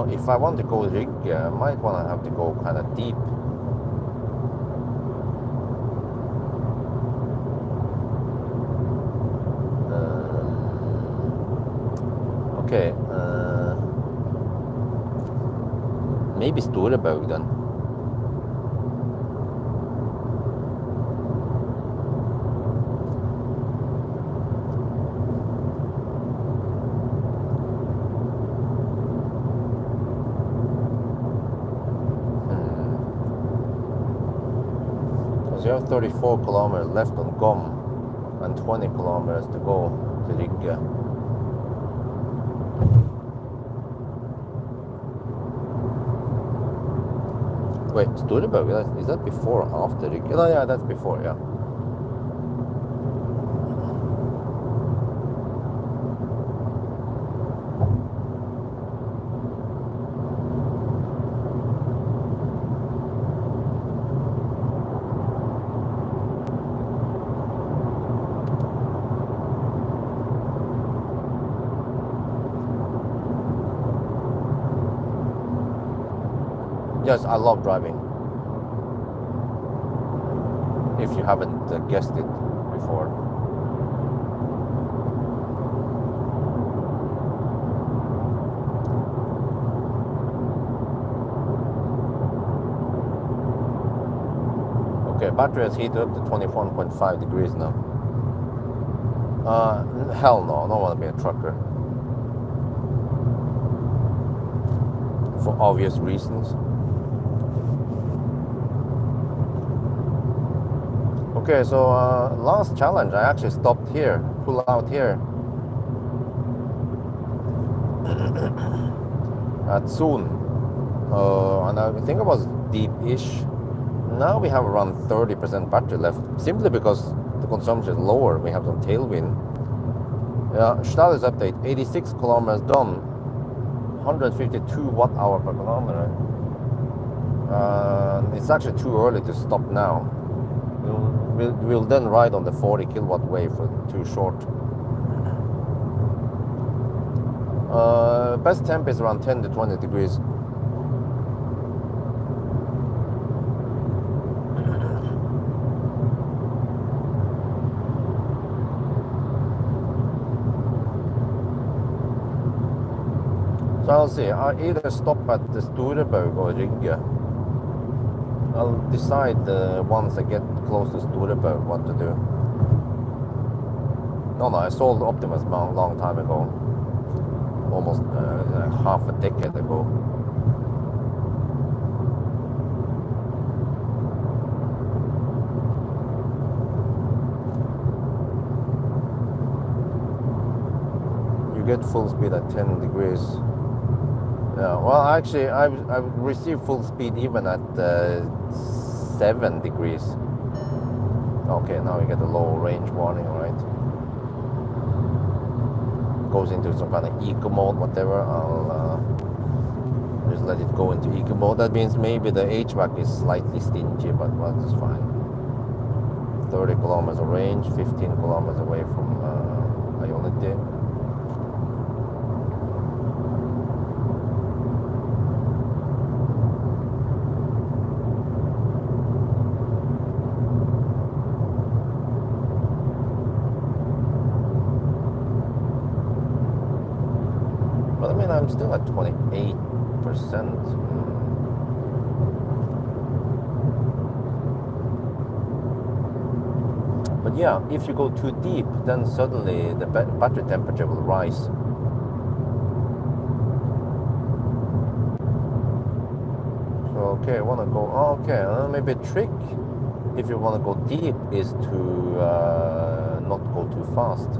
If I want to go Rygge, I might want to have to go kind of deep. Okay, maybe Storebø then. Because you have 34 kilometers left on Gom and 20 kilometers to go to Rygge. Wait, Storebø, is that before or after Rygge? No, yeah, that's before, yeah. Yes, I love driving. If you haven't guessed it before. Okay, battery has heated up to 21.5 degrees now. Hell no, I don't want to be a trucker. For obvious reasons. Okay, so last challenge, I actually stopped here, pull out here at Zon, and I think it was deep-ish. Now we have around 30% battery left, simply because the consumption is lower. We have some tailwind. Yeah, status update, 86 kilometers done, 152 watt-hour per kilometer. It's actually too early to stop now. We'll then ride on the 40 kilowatt wave for too short. Best temp is around 10 to 20 degrees. So I'll see. I'll either stop at the Storebø or Rygge. I'll decide once I get close to Storebø what to do. No, I sold Optimus a long time ago. Almost half a decade ago. You get full speed at 10 degrees. Yeah, well, actually, I've received full speed even at 7 degrees. Okay, now you get a low range warning, right? Goes into some kind of eco mode, whatever. I'll just let it go into eco mode. That means maybe the HVAC is slightly stingy, but that's fine. 30 kilometers of range, 15 kilometers away from Ionity. I'm still at 28%. But yeah, if you go too deep, then suddenly the battery temperature will rise. So okay, I want to go. Okay, maybe a trick if you want to go deep is to not go too fast.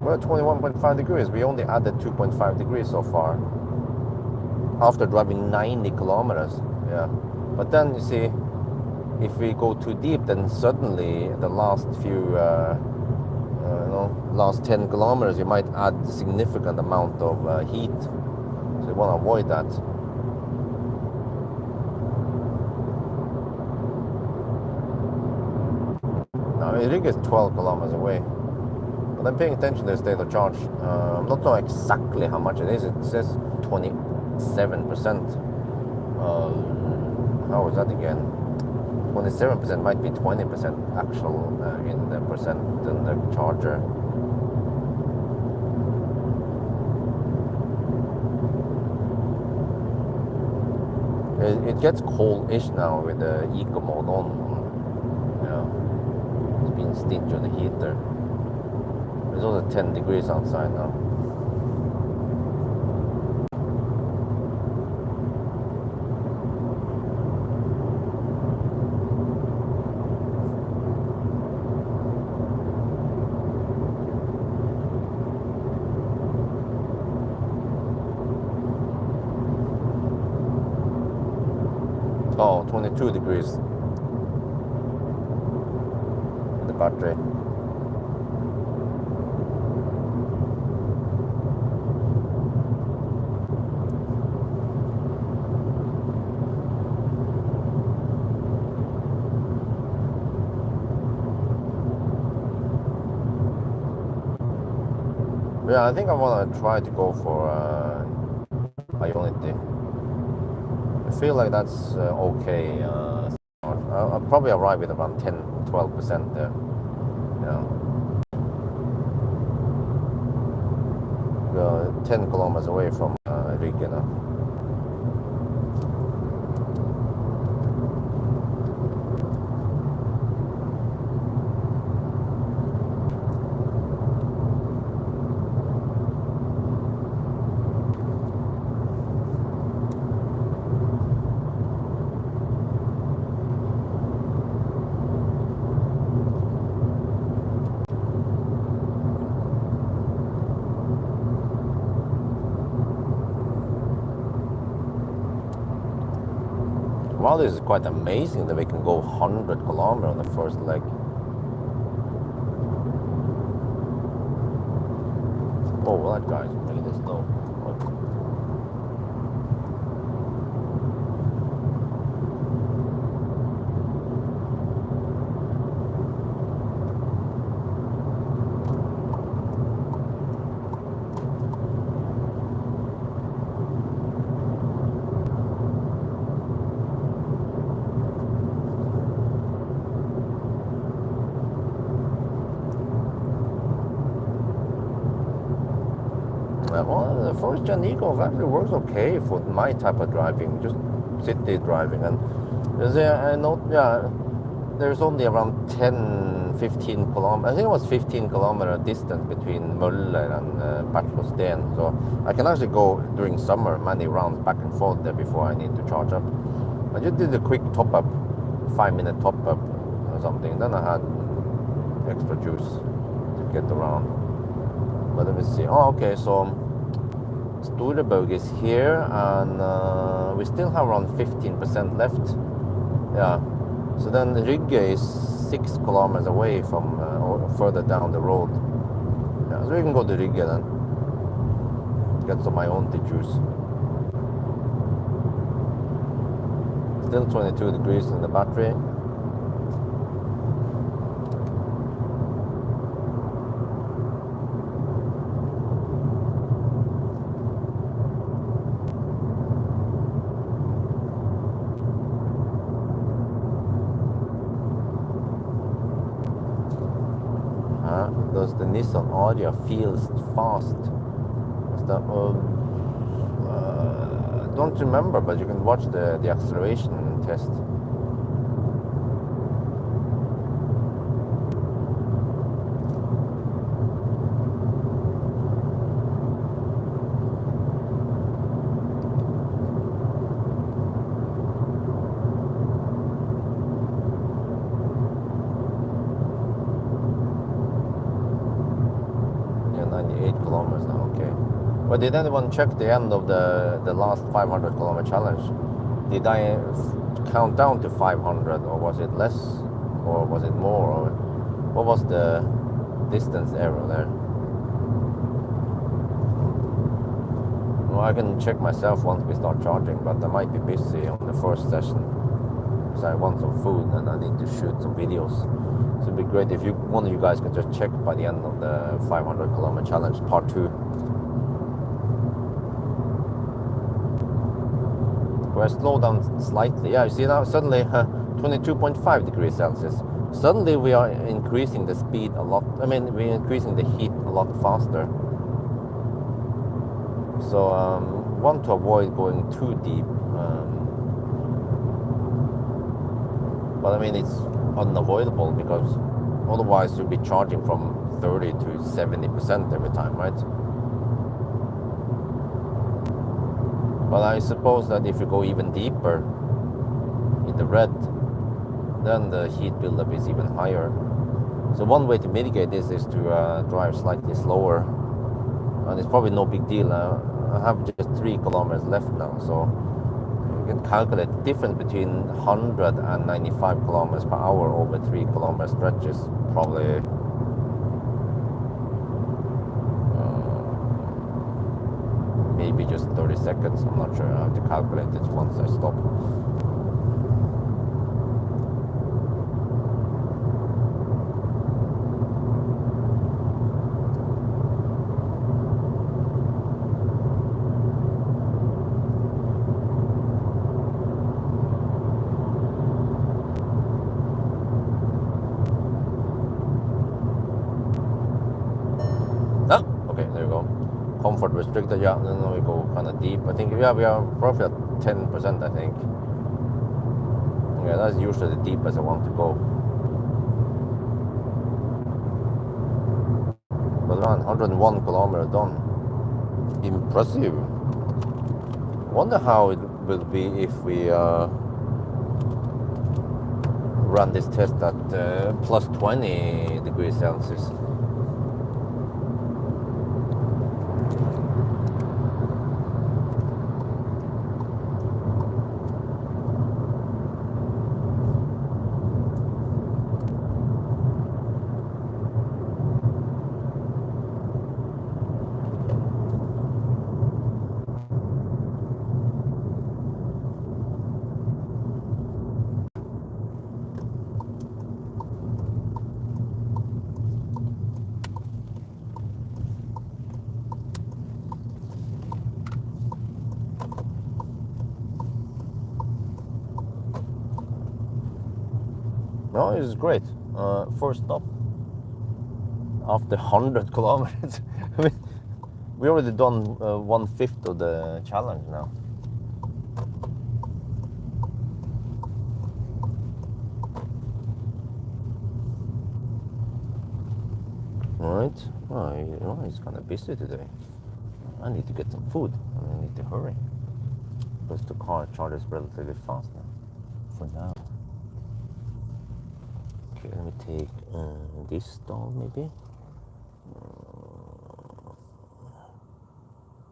We're at 21.5 degrees. We only added 2.5 degrees so far. After driving 90 kilometers. Yeah. But then you see, if we go too deep, then suddenly the last few, last 10 kilometers, you might add a significant amount of heat. So you want to avoid that. Now, Rygge is 12 kilometers away. But I'm paying attention to the state of charge. I'm not knowing exactly how much it is. It says 27%. How is that again? 27% might be 20% actual in the percent in the charger. It gets cold-ish now with the eco mode on. Yeah, it's been stingy on the heater. It's also 10 degrees outside now. Oh, 22 degrees with the battery. Yeah, I think I want to try to go for Ionity. I feel like that's okay. I'll probably arrive with around 10-12% there. Yeah. 10 kilometers away from Rygge now. Wow, this is quite amazing that we can go 100 kilometers on the first leg. Oh, well, that guy's really slow. Well, the first gen Eco actually works okay for my type of driving, just city driving. And I know, yeah, there's only around 10, 15 kilometers. I think it was 15-kilometer distance between Møller and Bertlåsten. So I can actually go during summer many rounds back and forth there before I need to charge up. I just did a quick top up, 5-minute top up or something. Then I had extra juice to get around. But let me see. Oh, okay. So Storebø is here, and we still have around 15% left. Yeah. So then Rygge is 6 kilometers away from, or further down the road. Yeah, so we can go to Rygge then. Get some of my own juice. Still 22 degrees in the battery. Does the Nissan Ariya feels fast? Is that, don't remember, but you can watch the acceleration test. Yeah, 98 kilometers now, okay. But did anyone check the end of the last 500 kilometer challenge? Did I count down to 500, or was it less, or was it more, or what was the distance error there? Well, I can check myself once we start charging, but I might be busy on the first session because I want some food and I need to shoot some videos. So it'd be great if one of you guys can just check by the end of the 500 kilometer challenge, part 2. I slow down slightly. Yeah, you see now suddenly 22.5 degrees Celsius. Suddenly we are increasing the speed a lot. I mean, we're increasing the heat a lot faster. So want to avoid going too deep. But I mean, it's unavoidable because otherwise you'll be charging from 30 to 70% every time, right? But I suppose that if you go even deeper in the red, then the heat buildup is even higher. So one way to mitigate this is to drive slightly slower, and it's probably no big deal. I have just 3 kilometers left now, so you can calculate the difference between 100 and 95 kilometers per hour over 3 kilometer stretch is probably maybe just 30 seconds. I'm not sure. I have to calculate it once I stop. Okay, there you go. Comfort restricted, yeah, then we go kind of deep. I think, yeah, we are roughly at 10%, I think. Yeah, that's usually the deepest I want to go. But around 101 kilometers done. Impressive. Wonder how it will be if we run this test at plus 20 degrees Celsius. No, it's great. First stop after 100 kilometers. I mean, We already done 1/5 of the challenge now. Right. Oh, he's kind of busy today. I need to get some food. I need to hurry. Because the car charges relatively fast now. For now. Okay, let me take this stall maybe.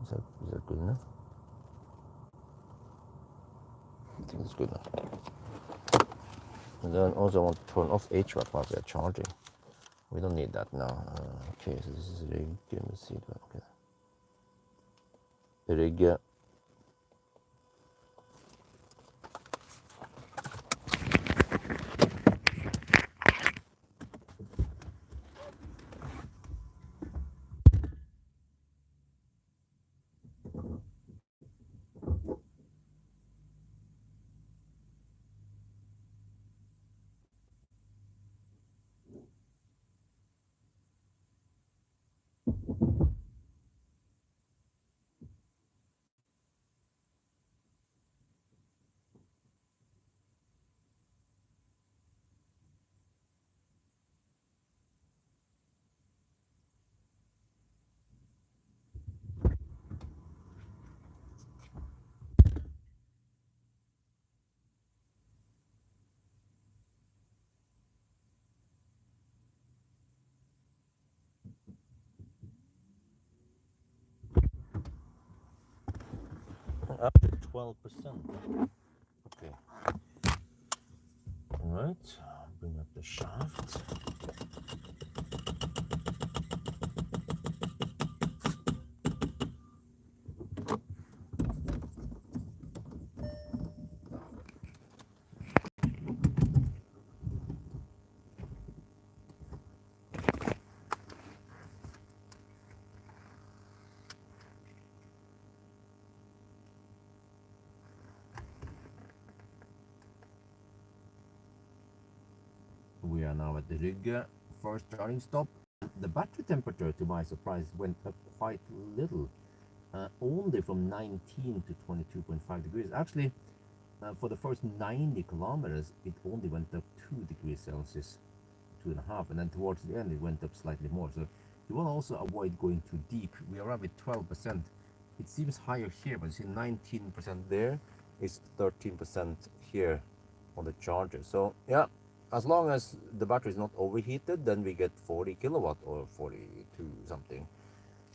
Is that good enough? I think it's good enough. And then also I want to turn off HVAC while we are charging. We don't need that now. Okay, so this is rig. Let me see. Okay. Rig. Up to 12%. Okay. All right. Bring up the shaft. We are now at the rig. First charging stop. The battery temperature, to my surprise, went up quite little. Only from 19 to 22.5 degrees. Actually, for the first 90 kilometers, it only went up 2 degrees Celsius, 2.5, and then towards the end, it went up slightly more. So you want to also avoid going too deep. We are at 12%. It seems higher here, but you see 19% there is 13% here on the charger. So yeah, as long as the battery is not overheated, then we get 40 kilowatt or 42 something.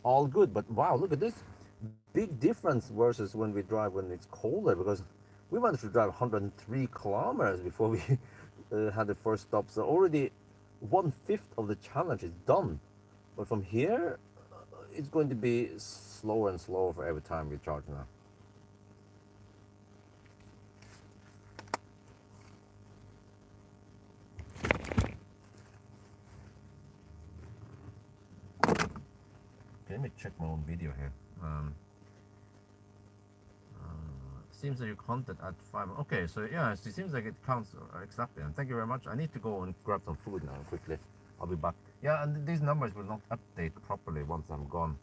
All good. But wow, look at this big difference versus when we drive when it's colder, because we managed to drive 103 kilometers before we had the first stop. So already 1/5 of the challenge is done. But from here, it's going to be slower and slower for every time we charge now. Okay, let me check my own video here. Seems that you counted at 5. Okay, so yeah, it seems like it counts exactly. And thank you very much. I need to go and grab some food now quickly. I'll be back. Yeah, and these numbers will not update properly once I'm gone.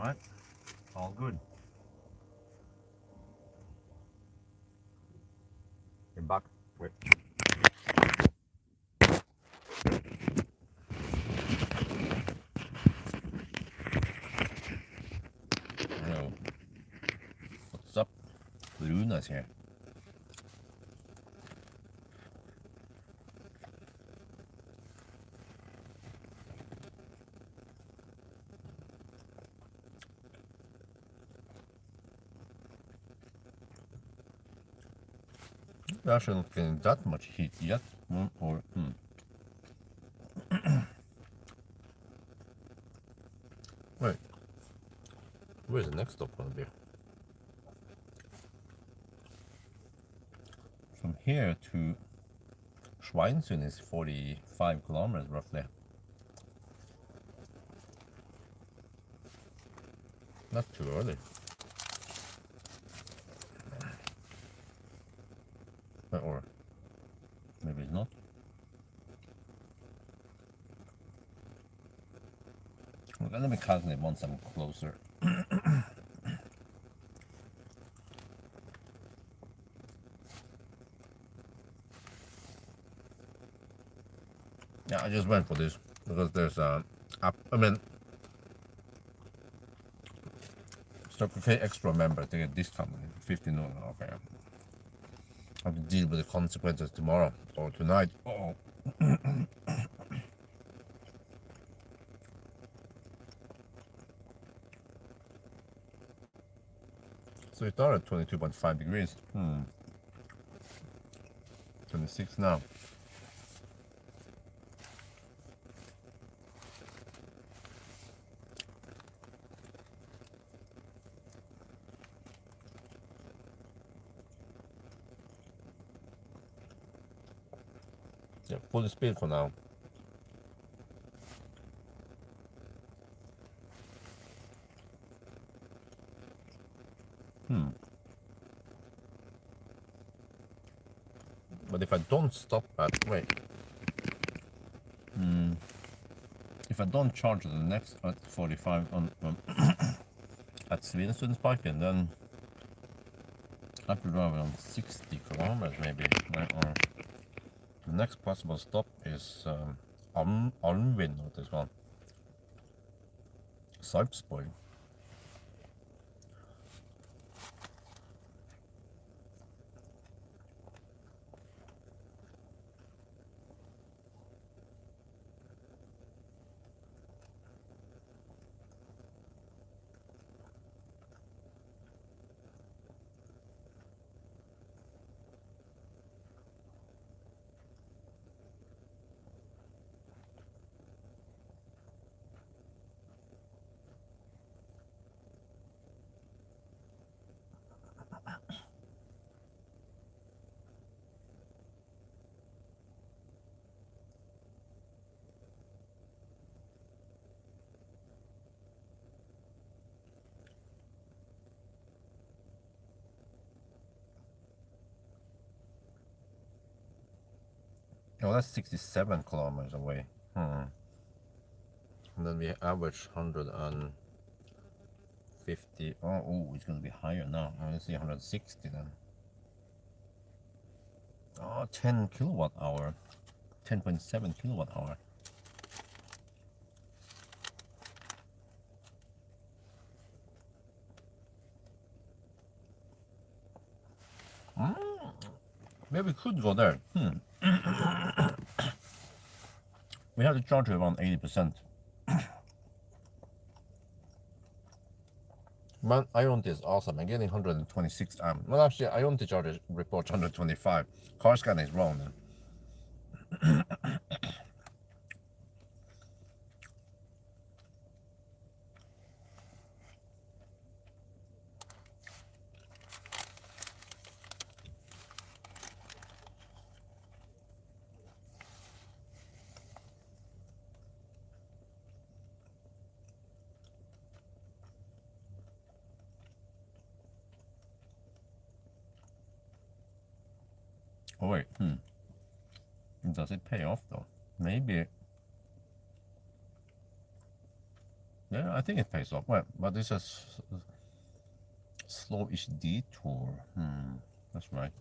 Alright, all good. You're back. Wait. Hello. What's up? Luna's here. We're actually not getting that much heat yet. Wait, where's the next stop gonna be? From here to Schweinsund is 45 kilometers roughly. Not too early. Or maybe it's not. Okay, let me calculate once I'm closer. Yeah, I just went for this because there's a app. I mean, Circle K Extra member to get discount 15. Okay. I have to deal with the consequences tomorrow or tonight. Oh. So it started at 22.5 degrees. 26 now. Yeah, full speed for now. But if I don't stop at, wait. If I don't charge the next at 45 on at Svinesundparken, then I have to drive around 60 kilometers maybe. Or the next possible stop is Almvin, what is called. Sarpsborg. Oh, that's 67 kilometers away. And then we average 150. Oh, it's going to be higher now. Let's see, 160 then. Oh, 10 kilowatt hour. 10.7 kilowatt hour. Maybe we could go there. We have to charge around 80%. Man, Ionity is awesome. I'm getting 126 amp. Well, actually, Ionity charger reports 125. Car scan is wrong then. Oh wait, does it pay off though? Maybe. Yeah, I think it pays off. Well, but this is slowish detour. That's right.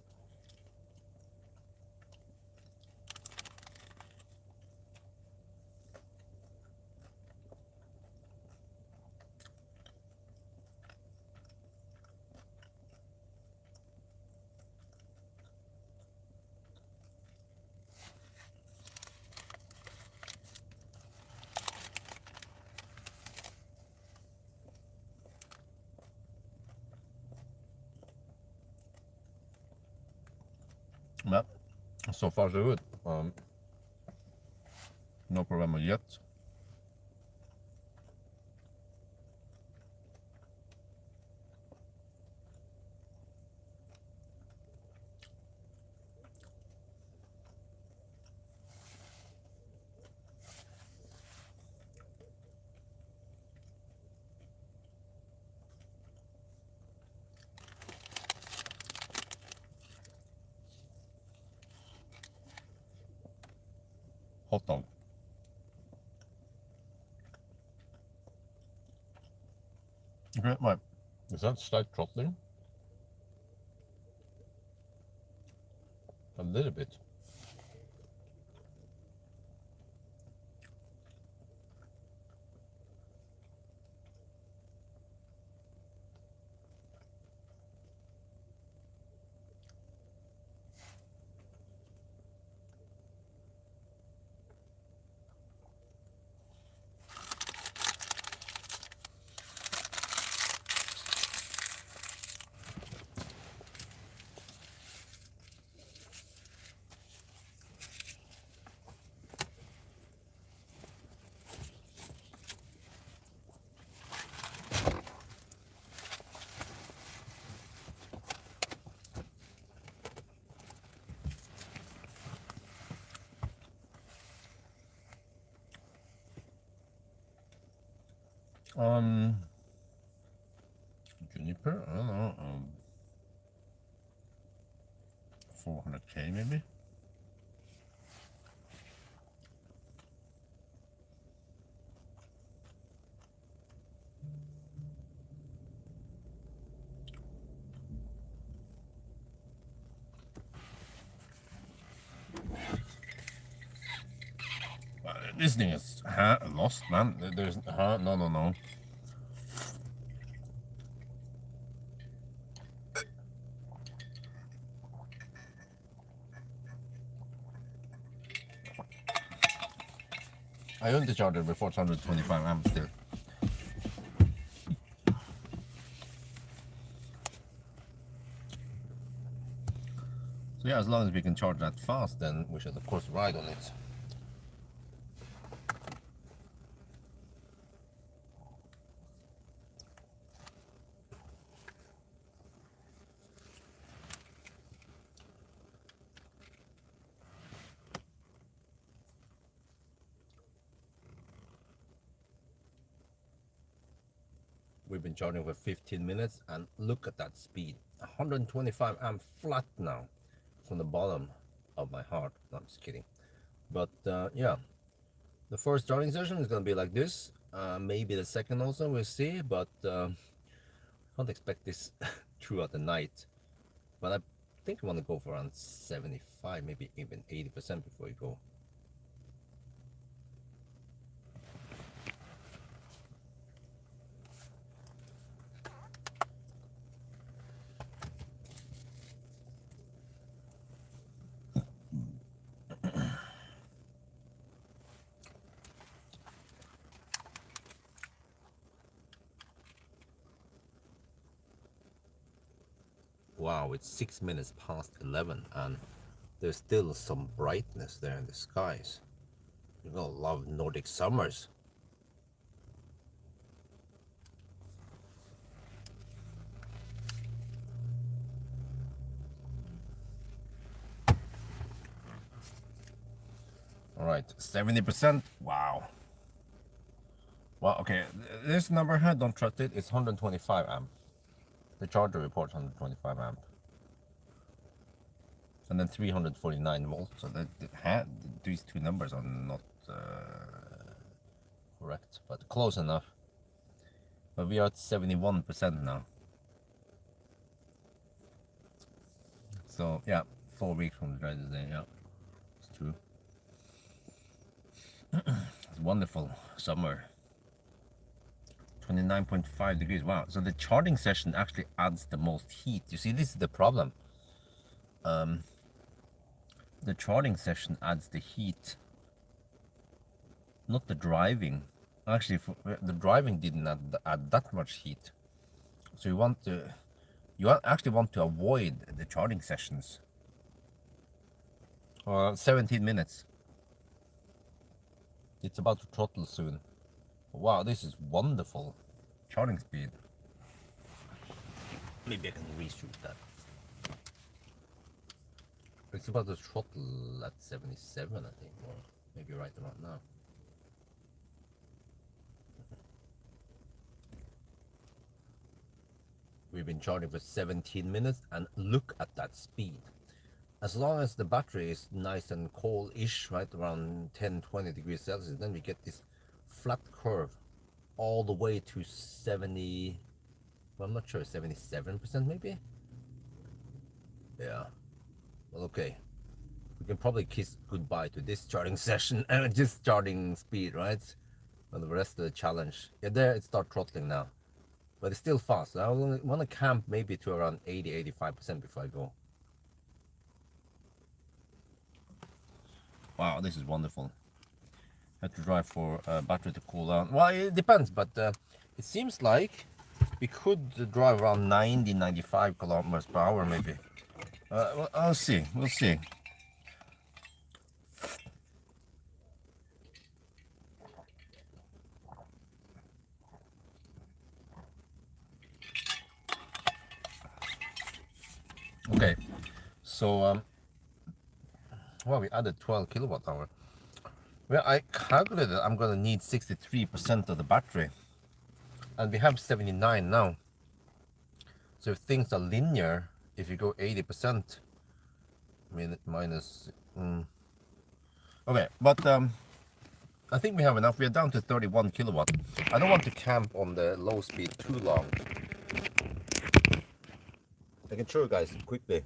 Well, so far so good. No problem yet. Hot dog. Okay, right. Is that slight throttling? A little bit. Juniper, I don't know, 400k maybe. This thing is lost, man. There's no. I own the charger with 425 amps still. So yeah, as long as we can charge that fast, then we should of course ride on it. We've been charging for 15 minutes and look at that speed. 125 amp flat now from the bottom of my heart. No, I'm just kidding. But yeah, the first charging session is gonna be like this. Maybe the second also, we'll see, but can't expect this throughout the night. But I think I want to go for around 75, maybe even 80% before you go. Wow, it's 6 minutes past 11 and there's still some brightness there in the skies. You're gonna love Nordic summers. All right, 70%. Wow. Well, okay, this number here, don't trust it. It's 125 amp. The charger reports 125 amp. And then 349 volts. So these two numbers are not correct, but close enough. But we are at 71% now. So yeah, 4 weeks from the dry day. Yeah, it's true. It's wonderful summer. 29.5 degrees. Wow. So the charging session actually adds the most heat. You see, this is the problem. The charging session adds the heat, not the driving. Actually, the driving didn't add that much heat. So you actually want to avoid the charging sessions. 17 minutes. It's about to throttle soon. Wow, this is wonderful charging speed. Maybe I can reshoot that. It's about to throttle at 77, I think, or maybe right about now. We've been charging for 17 minutes, and look at that speed. As long as the battery is nice and cold-ish, right, around 10-20 degrees Celsius, then we get this flat curve all the way to 70, well, I'm not sure, 77% maybe? Yeah. Well, okay. We can probably kiss goodbye to this charging session and just charging speed, right? And the rest of the challenge. Yeah, there it starts throttling now. But it's still fast. I want to camp maybe to around 80-85% before I go. Wow, this is wonderful. Have to drive for battery to cool down. Well, it depends, but it seems like we could drive around 90-95 kilometers per hour maybe. Well, I'll see. We'll see. Okay, so well, we added 12 kilowatt hour. Well, I calculated I'm gonna need 63% of the battery, and we have 79 now. So if things are linear, if you go 80%, minus. Okay, but I think we have enough. We are down to 31 kilowatt. I don't want to camp on the low speed too long. I can show you guys quickly.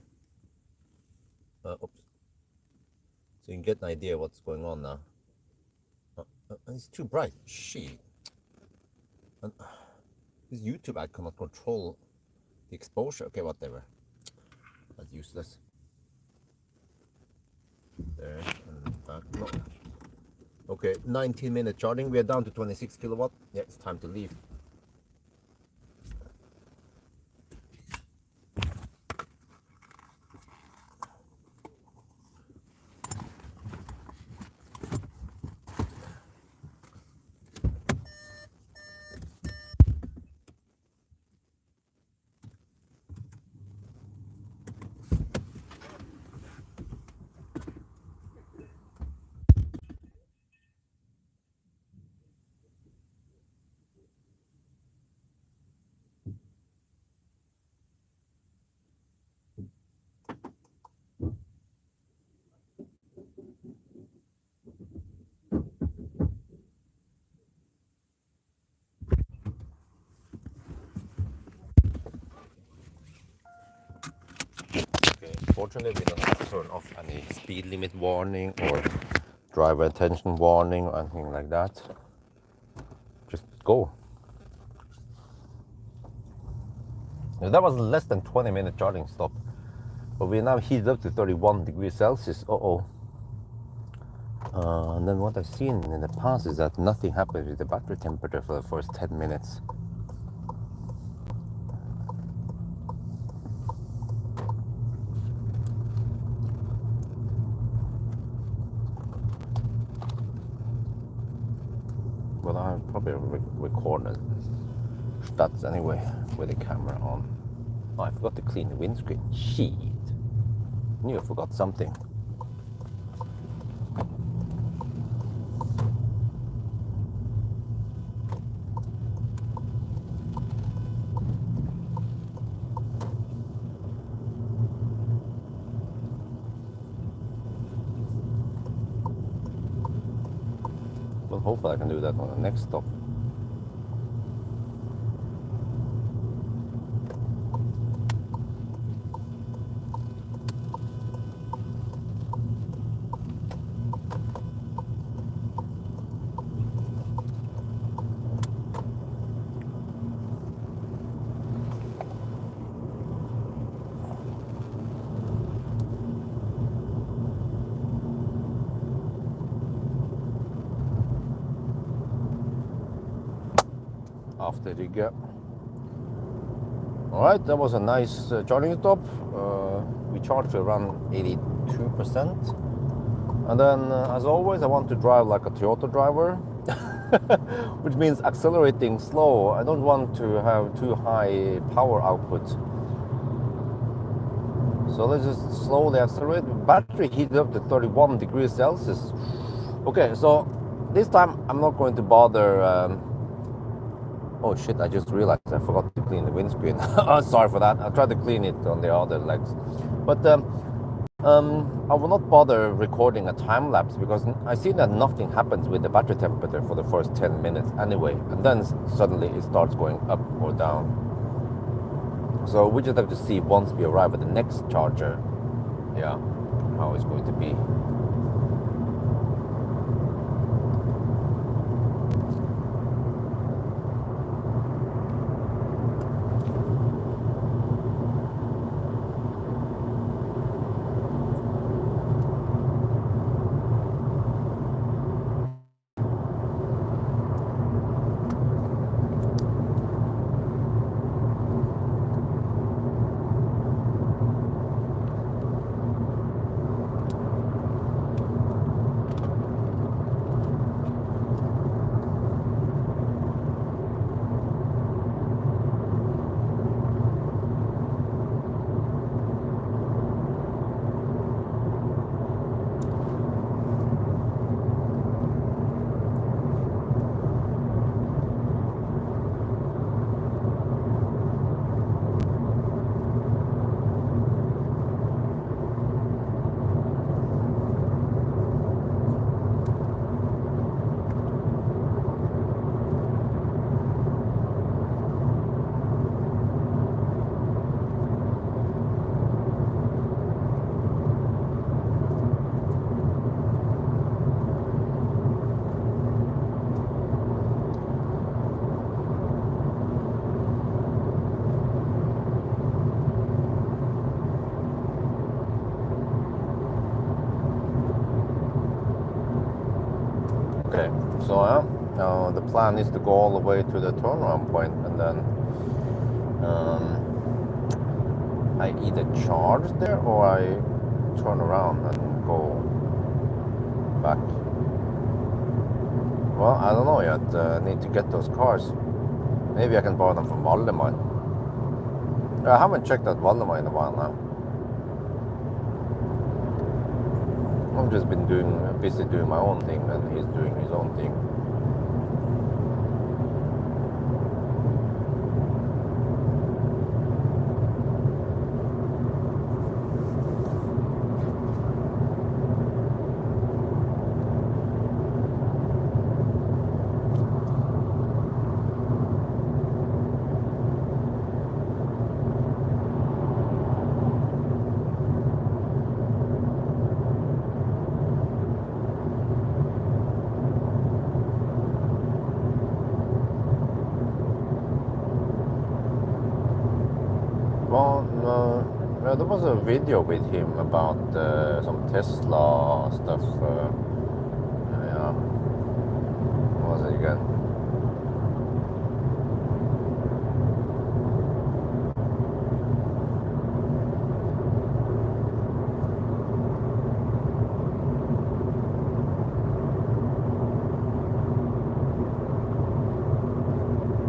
Oops. So you can get an idea what's going on now. It's too bright. Shit. This YouTube I cannot control the exposure. Okay, whatever. That's useless. There and back. No. Okay, 19-minute charging. We are down to 26 kilowatt. Yeah, it's time to leave. Fortunately, we don't have to turn off any speed limit warning or driver attention warning or anything like that. Just go. Now, that was less than 20-minute charging stop, but we now heated up to 31 degrees Celsius. And then what I've seen in the past is that nothing happens with the battery temperature for the first 10 minutes. But I'll probably record the stats anyway with the camera on. Oh, I forgot to clean the windscreen. Shit. Knew I forgot something. Well, hopefully I can do that on the next stop. the Rygge. Alright, that was a nice charging stop. We charged around 82%. And then, as always, I want to drive like a Toyota driver, which means accelerating slow. I don't want to have too high power output. So let's just slowly accelerate. Battery heated up to 31 degrees Celsius. Okay, so this time I'm not going to bother. Oh shit, I just realized I forgot to clean the windscreen. Oh, sorry for that. I'll try to clean it on the other legs. But I will not bother recording a time lapse because I see that nothing happens with the battery temperature for the first 10 minutes anyway. And then suddenly it starts going up or down. So we just have to see once we arrive at the next charger, yeah, how it's going to be. Okay, so the plan is to go all the way to the turnaround point and then I either charge there or I turn around and go back. Well, I don't know yet. I need to get those cars. Maybe I can borrow them from Valdemar. I haven't checked out Valdemar in a while now. I've just been busy doing my own thing, and he's doing his own thing. Well, there was a video with him about some Tesla stuff. Yeah, what was it again?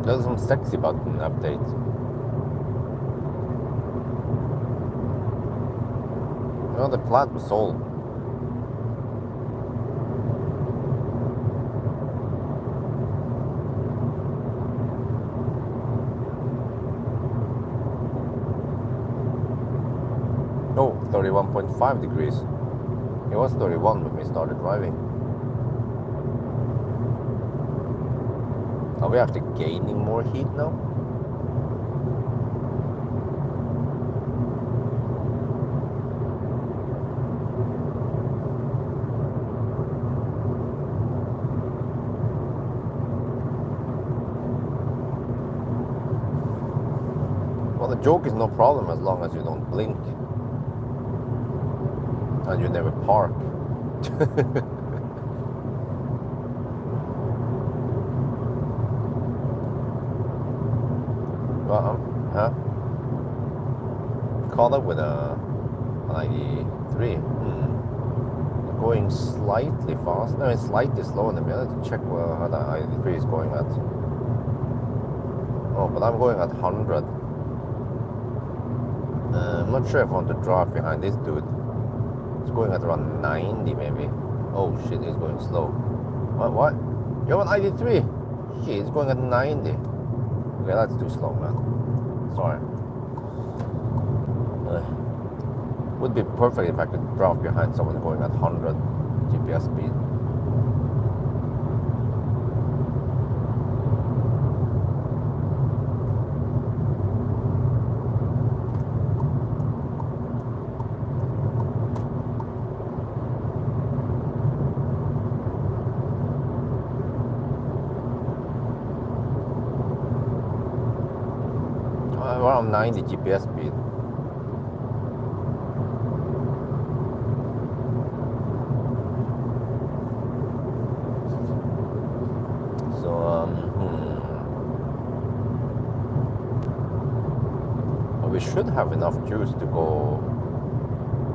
There's some sexy button update. No, the plant was sold. Oh, 31.5 degrees. It was 31 when we started driving. Are we actually gaining more heat now? Well, the joke is no problem as long as you don't blink and you never park. Well, huh? Caught up with a 93. Going slightly fast. I mean, slightly slow in the minute. Check how the 93 is going at. Oh, but I'm going at 100. I'm not sure if I want to drop behind this dude. It's going at around 90 maybe. Oh shit, he's going slow. What? You're on 93? Shit, he's going at 90. Okay, that's too slow, man. Sorry. Would be perfect if I could drop behind someone going at 100 GPS speed. Around 90 GPS speed. We should have enough juice to go.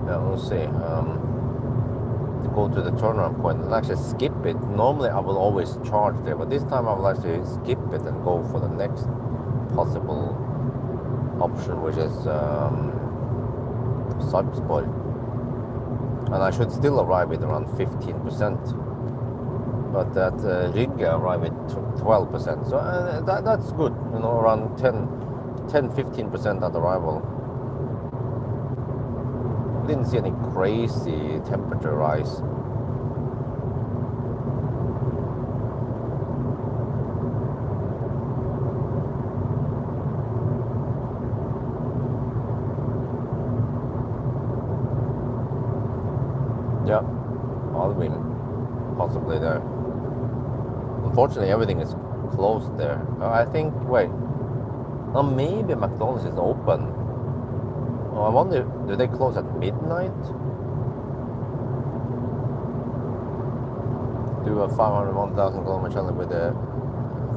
Let's see. To go to the turnaround point and actually skip it. Normally, I will always charge there, but this time I will actually skip it and go for the next possible option, which is Subspoil. And I should still arrive with around 15%. But that rig arrived with 12%. So that's good, you know, around 10-15% at arrival. Didn't see any crazy temperature rise. Yeah, Alvin, possibly there. Unfortunately, everything is closed there. I think, wait. Now maybe McDonald's is open. Oh, I wonder, do they close at midnight? Do a 500 1,000 kilometer challenge with a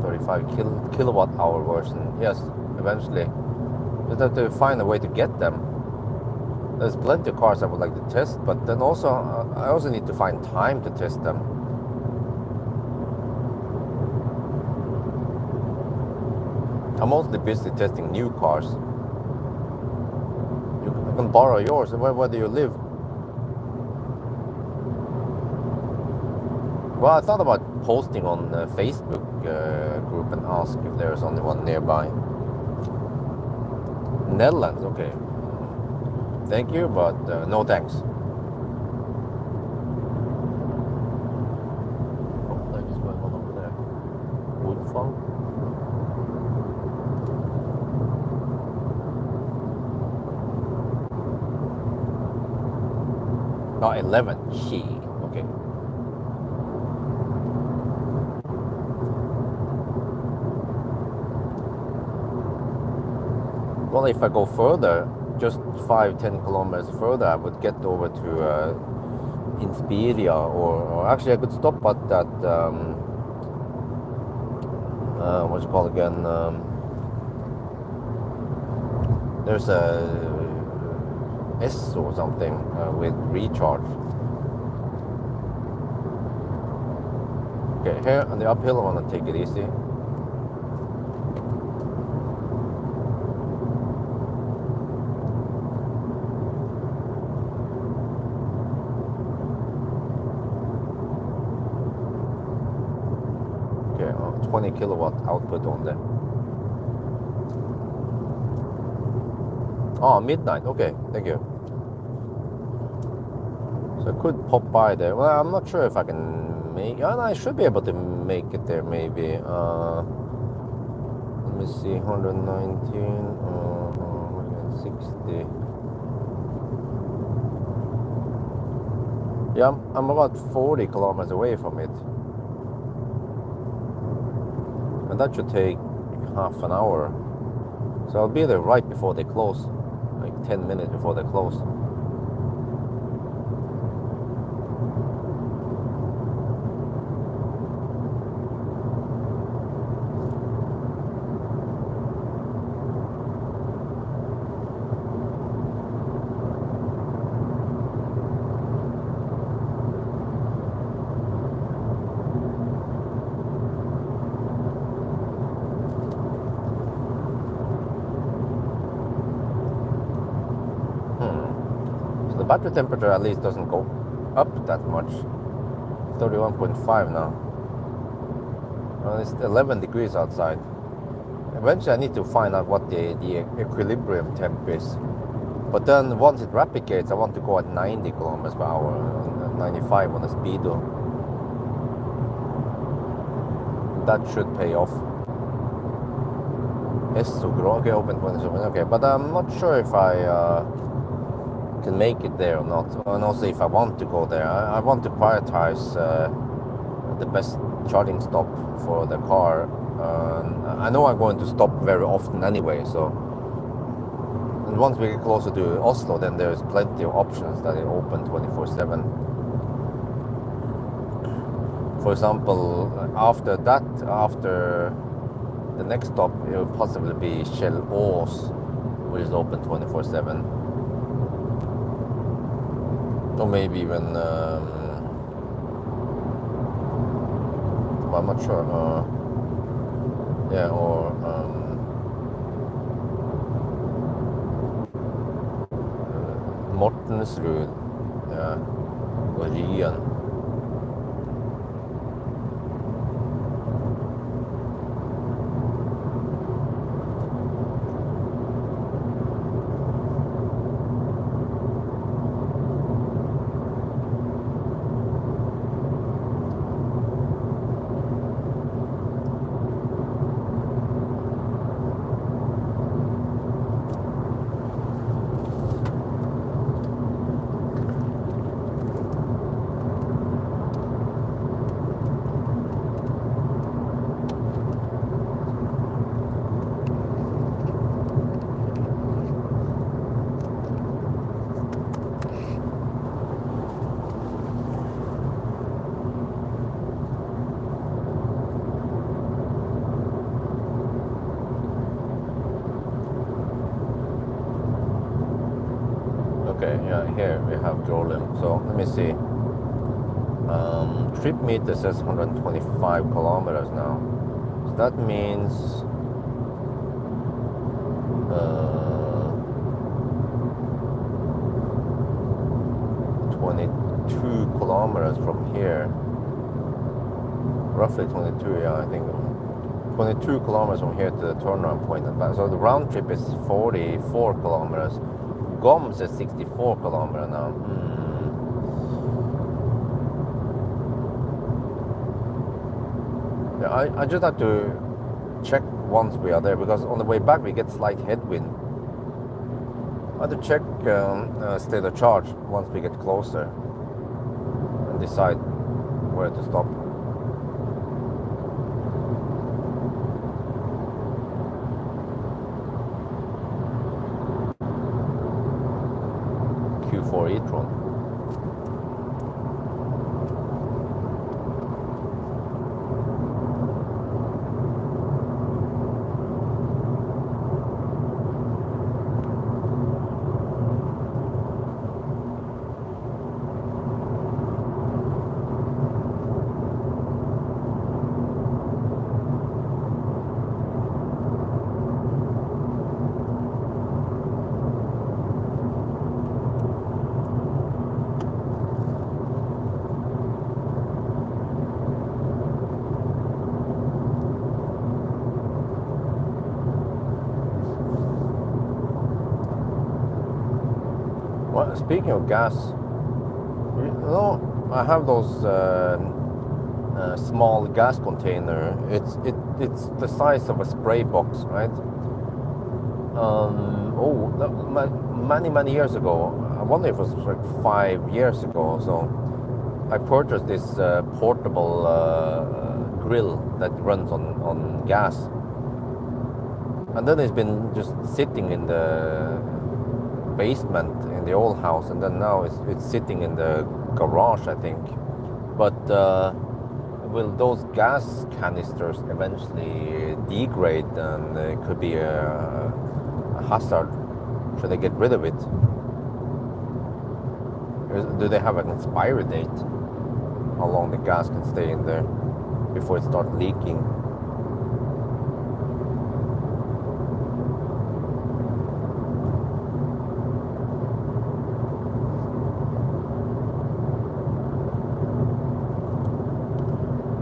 35 kilowatt hour version. Yes, eventually. Just have to find a way to get them. There's plenty of cars I would like to test, but then also I also need to find time to test them. I'm mostly busy testing new cars. You can borrow yours. Where do you live? Well, I thought about posting on Facebook group and ask if there's only one nearby. Netherlands, okay. Thank you, but no thanks. Oh, there is one over there. Woodfall. Oh, 11. She. Okay. Well, if I go further, just 5-10 kilometers further, I would get over to Inspiria, or actually I could stop at that, what's it called again? There's a S or something with recharge. Okay, here on the uphill I want to take it easy. Okay, 20 kilowatt output on there. Oh, midnight. Okay, thank you. So I could pop by there. Well, I'm not sure if I can make. I should be able to make it there. Maybe. Let me see. 119. 160. Yeah, I'm about 40 kilometers away from it, and that should take half an hour. So I'll be there right before they close. Like 10 minutes before they close. The battery temperature at least doesn't go up that much. 31.5 now. It's 11 degrees outside. Eventually I need to find out what the equilibrium temp is. But then once it replicates, I want to go at 90 kilometers per hour, 95 on the speedo. That should pay off. Okay, open 27. Okay, but I'm not sure if I can make it there or not. And also if I want to go there. I want to prioritize the best charging stop for the car. I know I'm going to stop very often anyway, so. And once we get closer to Oslo, then there's plenty of options that are open 24/7. For example, after the next stop, it will possibly be Shell Ås, which is open 24/7. Or maybe even, I'm not sure. Yeah, or Mortensrud, yeah, or Ryen. Okay, yeah, here we have Jorlim. So let me see. Trip meter says 125 kilometers now. So that means 22 kilometers from here. Roughly 22, yeah, I think. 22 kilometers from here to the turnaround point and back. So the round trip is 44 kilometers. GOM says 64 kilometers now. Yeah, I just have to check once we are there, because on the way back we get slight headwind. I have to check state of charge once we get closer and decide where to stop. Q4 e-tron. Well, speaking of gas, you know, I have those small gas container. It's the size of a spray box, right? Many years ago. I wonder if it was like 5 years ago. So I purchased this portable grill that runs on gas, and then it's been just sitting in the basement in the old house, and then now it's sitting in the garage, I think. But will those gas canisters eventually degrade, and it could be a hazard? Should they get rid of it? Do they have an expiry date? How long the gas can stay in there before it starts leaking?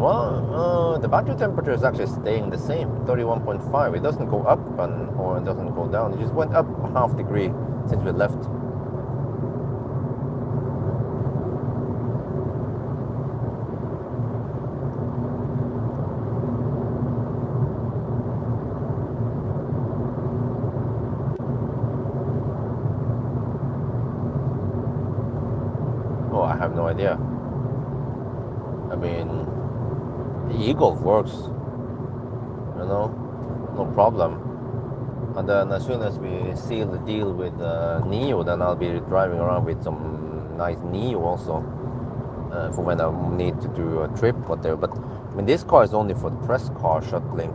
Well, the battery temperature is actually staying the same, 31.5. It doesn't go up or it doesn't go down. It just went up half degree since we left. Oh, I have no idea. I mean, e-Golf works, no problem. And then as soon as we seal the deal with Neo, then I'll be driving around with some nice Neo also for when I need to do a trip, whatever. But I mean, this car is only for the press car shuttling,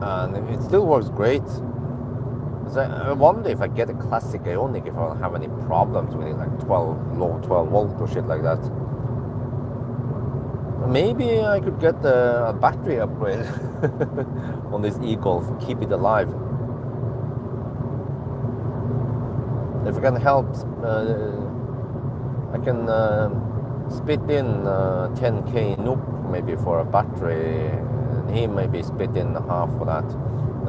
and it still works great. So I wonder if I get a classic Ioniq, if I don't have any problems with it, like low 12 volt or shit like that. Maybe I could get a battery upgrade on this e-Golf, keep it alive. If I can help, I can spit in 10k NOK maybe for a battery, and he maybe spit in half for that,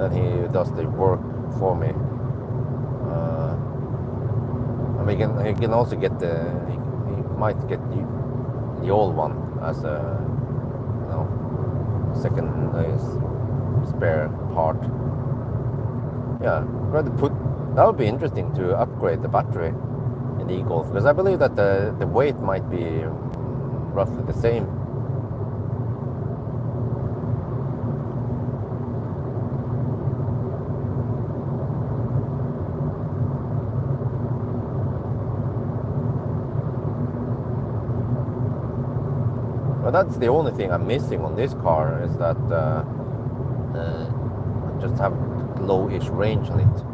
and he does the work for me. And he can also get he might get the old one as a second spare part. Yeah, that would be interesting to upgrade the battery in the e-Golf, because I believe that the weight might be roughly the same. But that's the only thing I'm missing on this car, is that I just have low-ish range on it.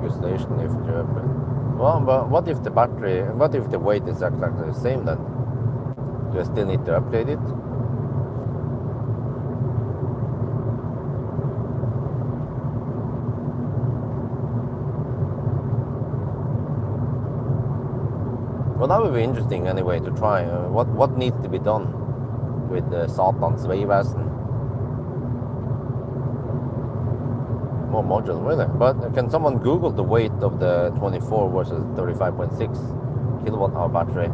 Station if you well, but what if the weight is exactly the same then? Do I still need to update it? Well, that would be interesting anyway to try. What needs to be done with the Satans Veiväsen? More module, really. But can someone Google the weight of the 24 versus 35.6 kilowatt hour battery?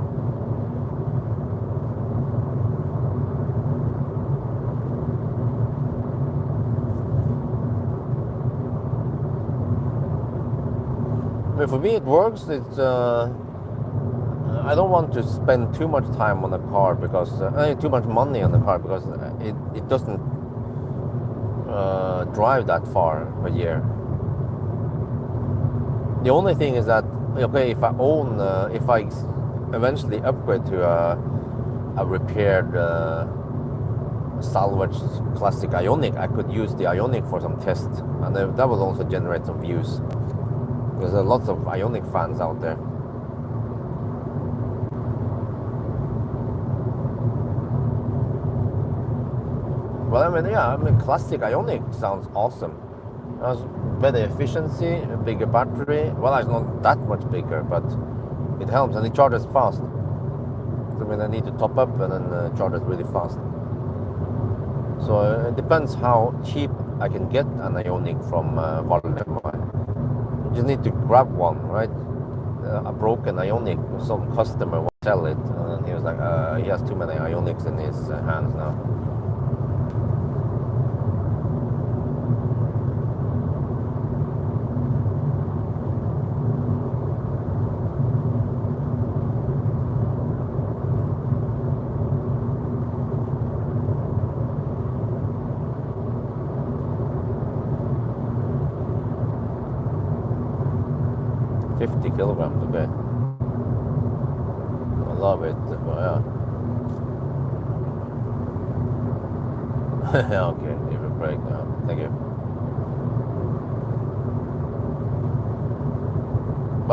I mean, for me it works. It's I don't want to spend too much time on the car, because too much money on the car, because it doesn't drive that far per year. The only thing is that, okay, if I eventually upgrade to a repaired salvage classic Ioniq, I could use the Ioniq for some tests, and that will also generate some views, because there are lots of Ioniq fans out there. Well, I mean, classic Ioniq sounds awesome. It has better efficiency, a bigger battery. Well, it's not that much bigger, but it helps, and it charges fast. So, I mean, I need to top up and then charge it really fast. So it depends how cheap I can get an Ioniq from Valdemar. You just need to grab one, right? A broken Ioniq, some customer will sell it, and he was like, he has too many Ioniqs in his hands now. Kilograms, okay. I love it, but yeah. Okay, give a break now. Thank you.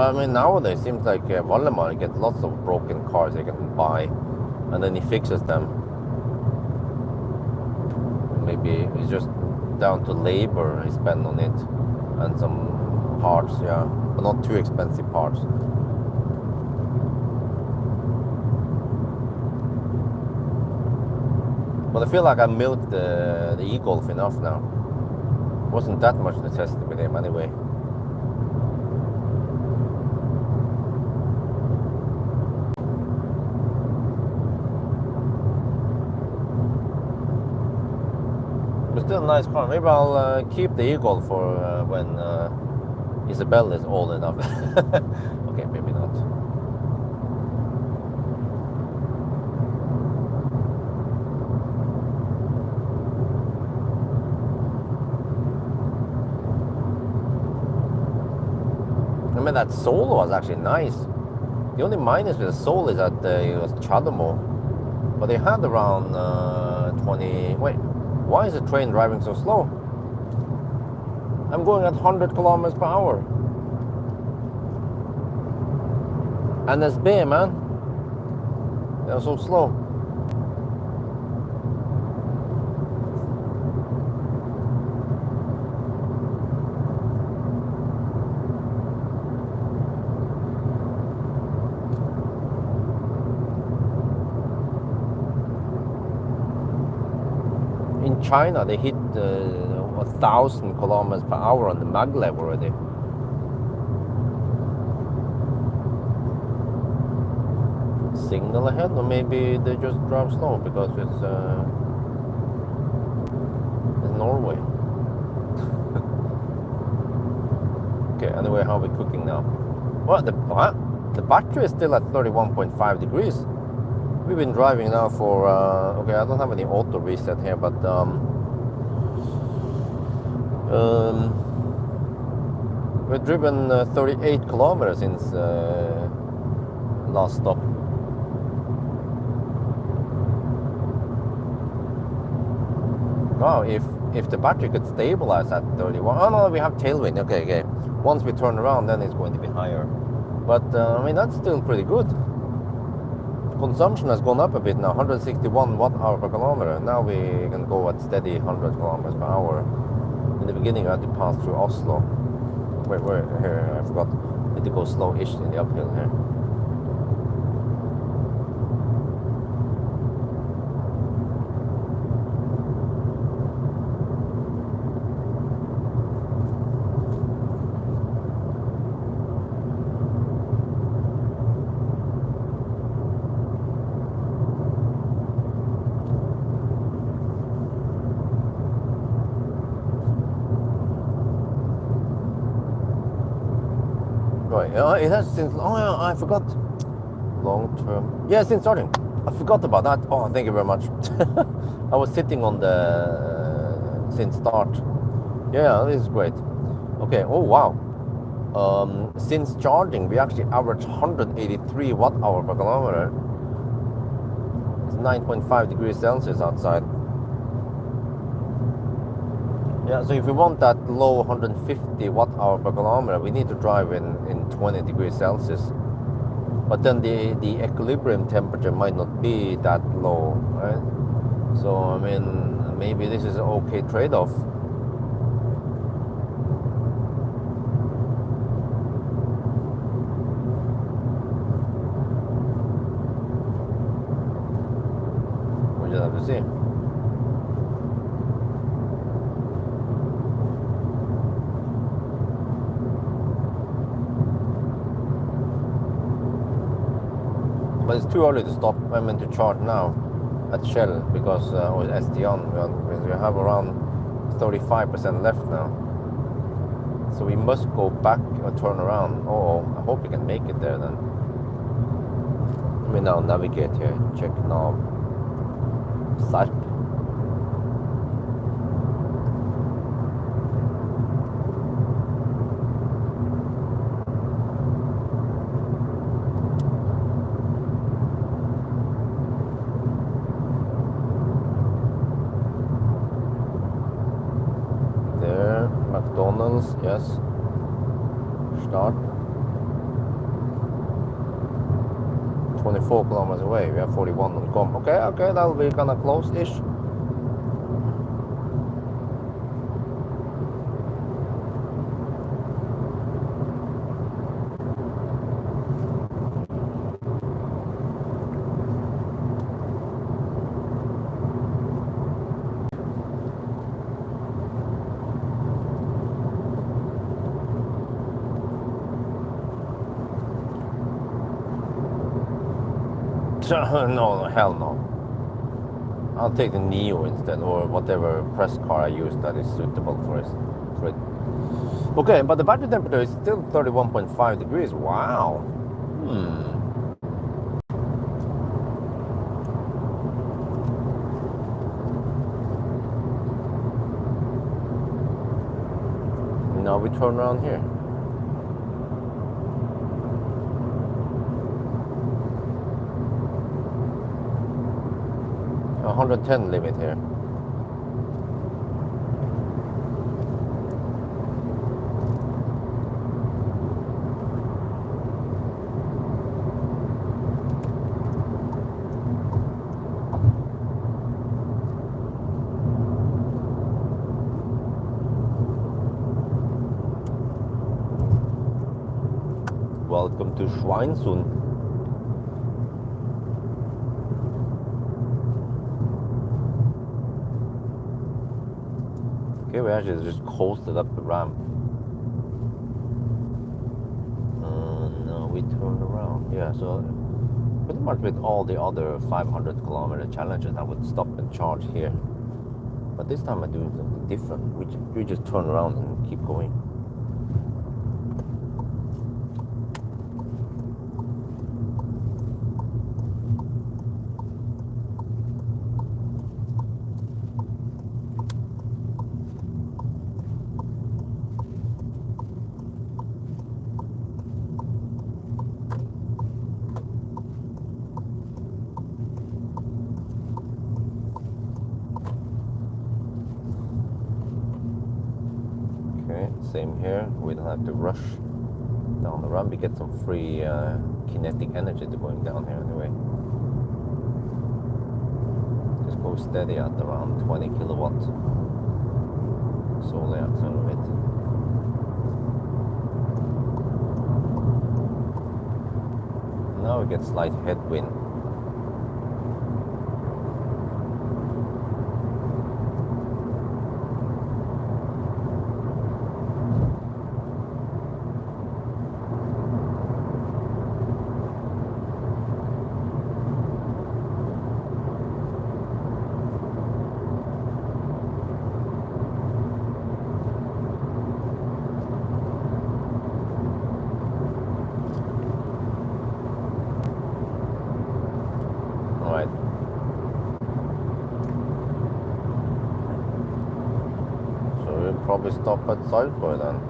But I mean, nowadays it seems like Valdemar gets lots of broken cars he can buy, and then he fixes them. Maybe it's just down to labor he spent on it, and some parts, yeah, but not too expensive parts. But I feel like I milked the e-Golf enough now. Wasn't that much to test with him anyway. But still a nice car. Maybe I'll keep the e-Golf for when Isabel is old enough. Okay, maybe not. I mean, that Soul was actually nice. The only minus with the Soul is that it was Chademo. But they had around 20... Wait, why is the train driving so slow? I'm going at 100 kilometers per hour. NSB, man. They're so slow. In China, they hit 1,000 kilometers per hour on the maglev already. Signal ahead, or maybe they just drive slow because it's Norway. Okay, anyway, how are we cooking now? Well, the battery is still at 31.5 degrees. We've been driving now for, okay, I don't have any auto reset here, but we've driven 38 kilometers since last stop. Wow, if the battery could stabilize at 31, oh no, we have tailwind, okay. Once we turn around, then it's going to be higher. But, I mean, that's still pretty good. Consumption has gone up a bit now, 161 watt-hour per kilometer. Now we can go at steady 100 kilometers per hour. In the beginning, I had to pass through Oslo. Wait, here, I forgot. I need to go slow-ish in the uphill here. Right, it has since, oh yeah, I forgot. Long term. Yeah, since starting. I forgot about that. Oh, thank you very much. I was sitting on the, since start. Yeah, this is great. Okay, oh wow. Since charging, we actually average 183 watt-hour per kilometer. It's 9.5 degrees Celsius outside. Yeah, so if we want that low 150 watt-hour per kilometer, we need to drive in 20 degrees Celsius. But then the equilibrium temperature might not be that low, right? So, I mean, maybe this is an okay trade-off. We just have to see. But it's too early to stop. I mean to charge now at Shell because or Estion because we have around 35% left now. So we must go back or turn around. Oh, I hope we can make it there then. Let me now navigate here. Check now. Sarp. McDonald's, yes. Start. 24 kilometers away. We have 41 on com. Okay, that'll be kind of close-ish. No, hell no. I'll take the Neo instead, or whatever press car I use that is suitable for it. Okay, but the battery temperature is still 31.5 degrees. Wow. Now we turn around here. 110 limit here. Welcome to Schweinsund. Okay, we actually just coasted up the ramp. No, we turned around. Yeah, so pretty much with all the other 500-kilometer challenges, I would stop and charge here. But this time I do something different. We just turn around and keep going. Same here, we don't have to rush down the ramp. We get some free kinetic energy to going down here anyway. Just go steady at around 20 kilowatt slowly accelerate. Now we get slight headwind. Probably stop at Saltburg then.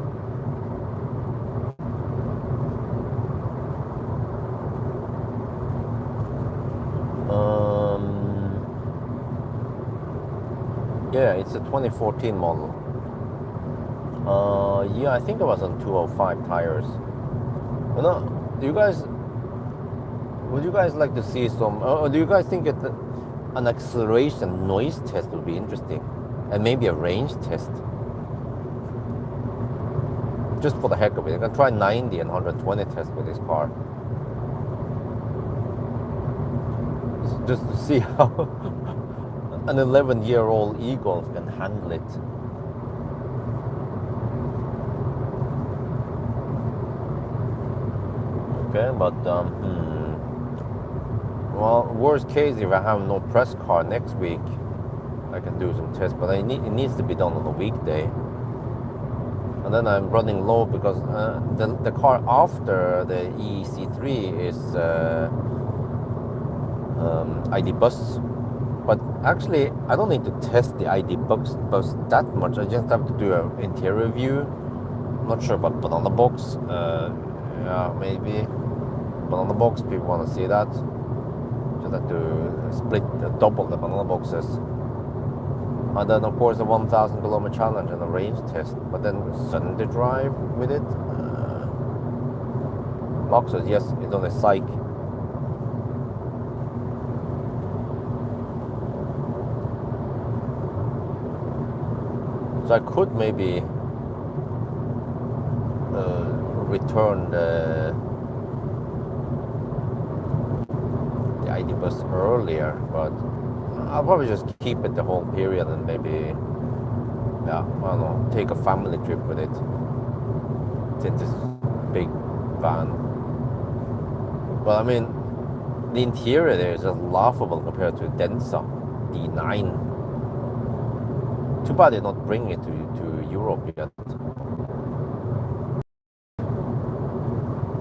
Yeah, it's a 2014 model. Yeah, I think it was on 205 tires. You know, would you guys like to see some, or do you guys think that an acceleration noise test would be interesting? And maybe a range test? Just for the heck of it. I can try 90 and 120 test with this car. Just to see how an 11-year-old e-Golf can handle it. Okay, but well, worst case, if I have no press car next week, I can do some tests, but it needs to be done on a weekday. And then I'm running low because the car after the EC3 is ID bus. But actually, I don't need to test the ID bus that much. I just have to do an interior view. I'm not sure about banana box. Yeah, maybe banana box. People want to see that. Just have to double the banana boxes. And then, of course, a 1,000 kilometer challenge and a range test. But then Sunday drive with it. Mark says, yes, it's on a cycle. So I could maybe return the ID bus earlier, but I'll probably just keep it the whole period and maybe, yeah, I don't know, take a family trip with it. Since it's big van. But I mean, the interior there is just laughable compared to Denza D9. Too bad they don't bring it to Europe yet.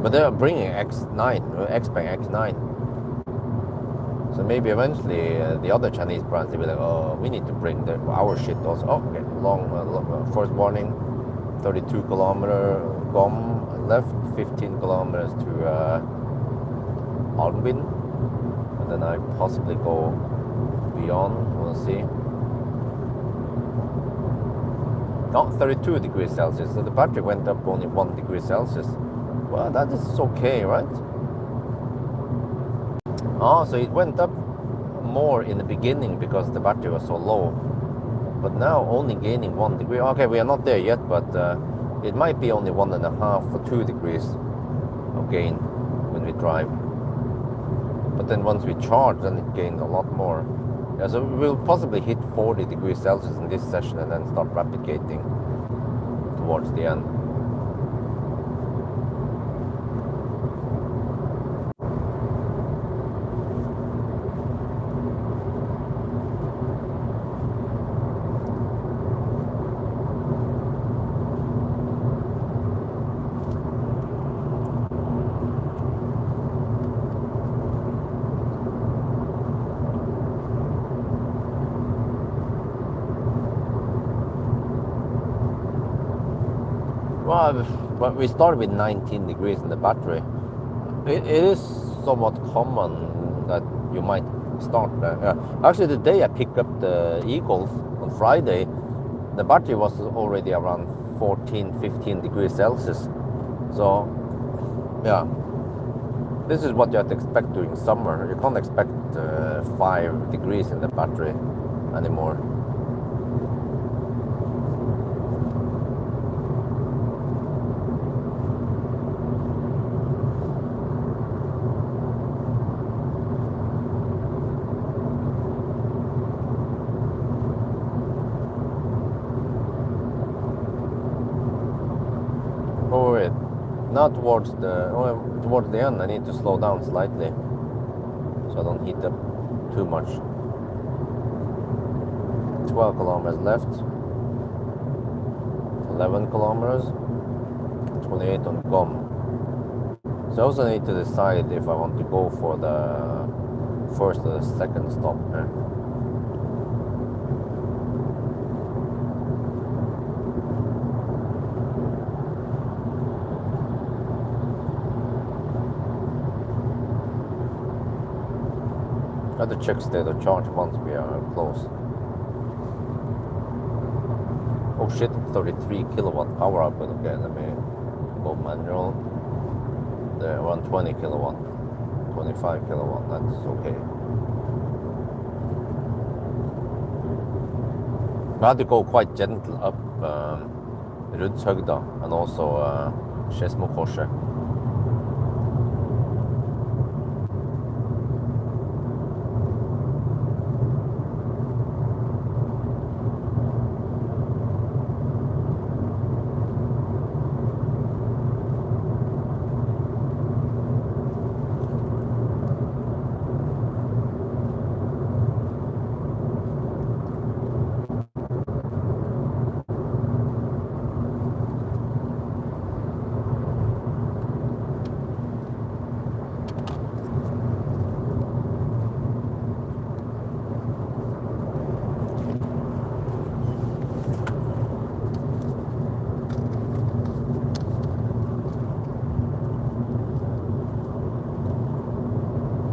But they're bringing X9, Xpeng X9. So maybe eventually the other Chinese brands, they'll be like, oh, we need to bring our shit also. Oh, okay, first warning, 32 kilometer GOM left, 15 kilometers to Albin. And then I possibly go beyond, we'll see. Oh, 32 degrees Celsius, so the battery went up only 1 degree Celsius. Well, that is okay, right? Oh, so it went up more in the beginning because the battery was so low. But now only gaining 1 degree. Okay, we are not there yet, but it might be only 1.5 or 2 degrees of gain when we drive. But then once we charge, then it gains a lot more. Yeah, so we'll possibly hit 40 degrees Celsius in this session and then start replicating towards the end. Well, we started with 19 degrees in the battery. It is somewhat common that you might start. Actually, the day I picked up the e-Golf on Friday, the battery was already around 14-15 degrees Celsius. So, yeah, this is what you have to expect during summer. You can't expect 5 degrees in the battery anymore. Now towards the end, I need to slow down slightly so I don't heat up too much. 12 kilometers left, 11 kilometers, 28 on GOM. So I also need to decide if I want to go for the first or the second stop here. I have to check state of charge once we are close. Oh shit, 33 kilowatt power output. Okay, let me go manual. There, around 20 kilowatt, 25 kilowatt, that's okay. I had to go quite gentle up Rudshøgda and also Skedsmokorset.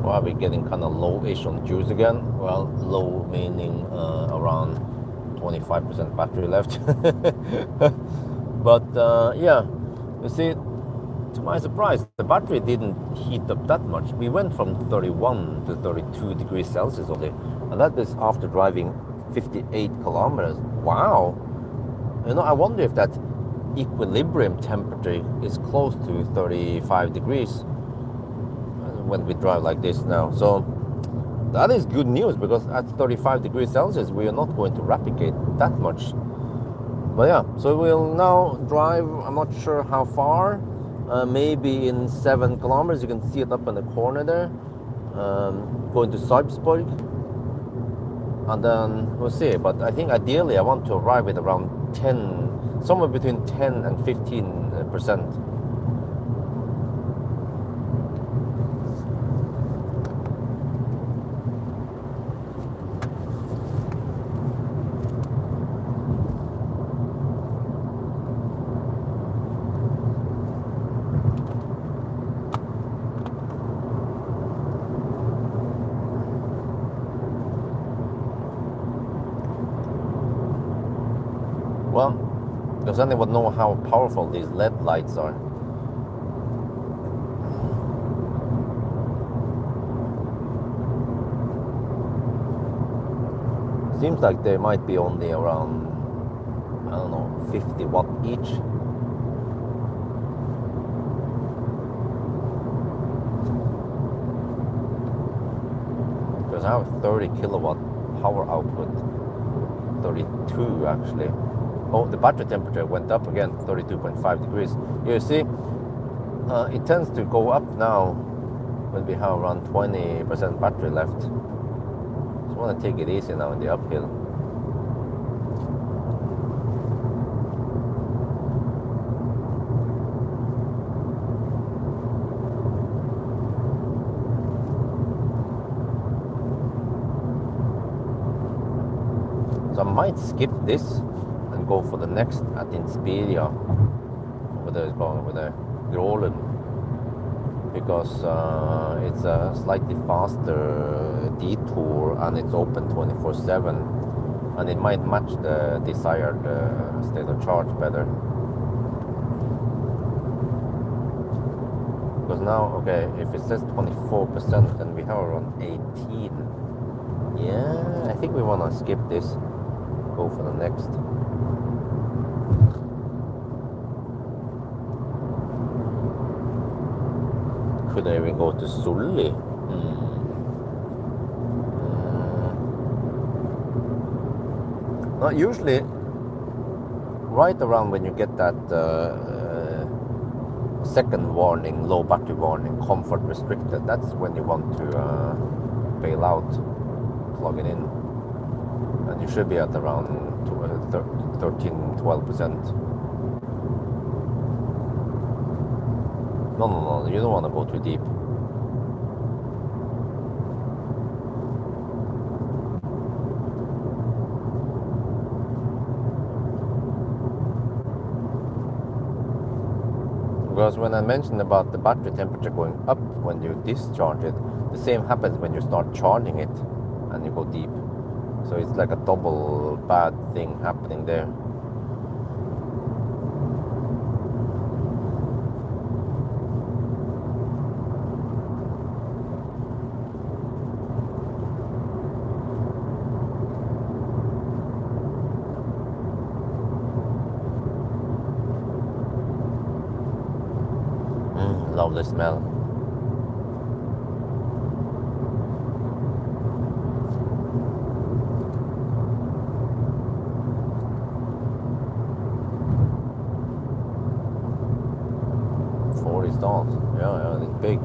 Are we getting kind of low-ish on juice again? Well, low meaning around 25% battery left. But yeah, you see, to my surprise, the battery didn't heat up that much. We went from 31 to 32 degrees Celsius only, and that is after driving 58 kilometers. Wow! You know, I wonder if that equilibrium temperature is close to 35 degrees when we drive like this now. So that is good news, because at 35 degrees Celsius we are not going to replicate that much. But yeah, so we'll now drive, I'm not sure how far, maybe in 7 kilometers. You can see it up in the corner there, going to Sarpsborg, and then we'll see. But I think ideally I want to arrive with around 10, somewhere between 10 and 15%. Well, because then they would know how powerful these LED lights are. Seems like they might be only around, I don't know, 50 watt each. Because I have 30 kilowatt power output, 32 actually. Oh, the battery temperature went up again, 32.5 degrees. You see, it tends to go up now when we have around 20% battery left. So I want to take it easy now in the uphill. So I might skip this and go for the next at Inspiria, over there, over there, Grålund, because it's a slightly faster detour and it's open 24/7, and it might match the desired state of charge better. Because now, okay, if it says 24%, then we have around 18. Yeah, I think we want to skip this, go for the next. Could I even go to Sully? Now, usually, right around when you get that second warning, low battery warning, comfort restricted, that's when you want to bail out, plug it in. And you should be at around 13-12%. No, you don't want to go too deep. Because when I mentioned about the battery temperature going up when you discharge it, the same happens when you start charging it and you go deep. So it's like a double bad thing happening there. Love the smell. Stalls. Yeah, it's big.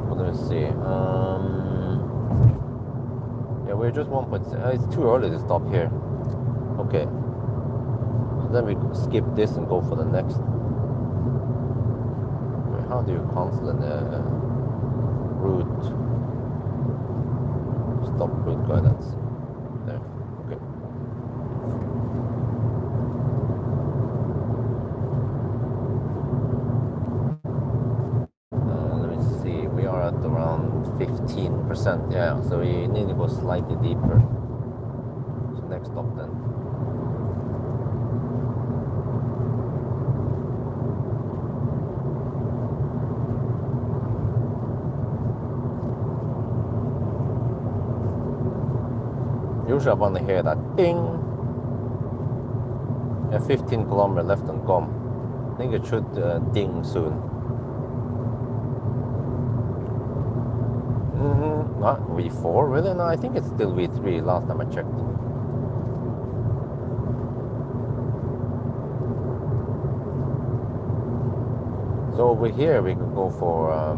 What do I see? Yeah, we're just 1.6. It's too early to stop here. Okay. So then we skip this and go for the next. How do you cancel the route? Stop route guidance. There. Okay. Let me see. We are at around 15%. Yeah, so we need to go slightly deeper. So next stop then. Usually I want to hear that ding. Yeah, 15 kilometers left and gone. I think it should ding soon. Not V4 really? No, I think it's still V3 last time I checked. So over here we could go for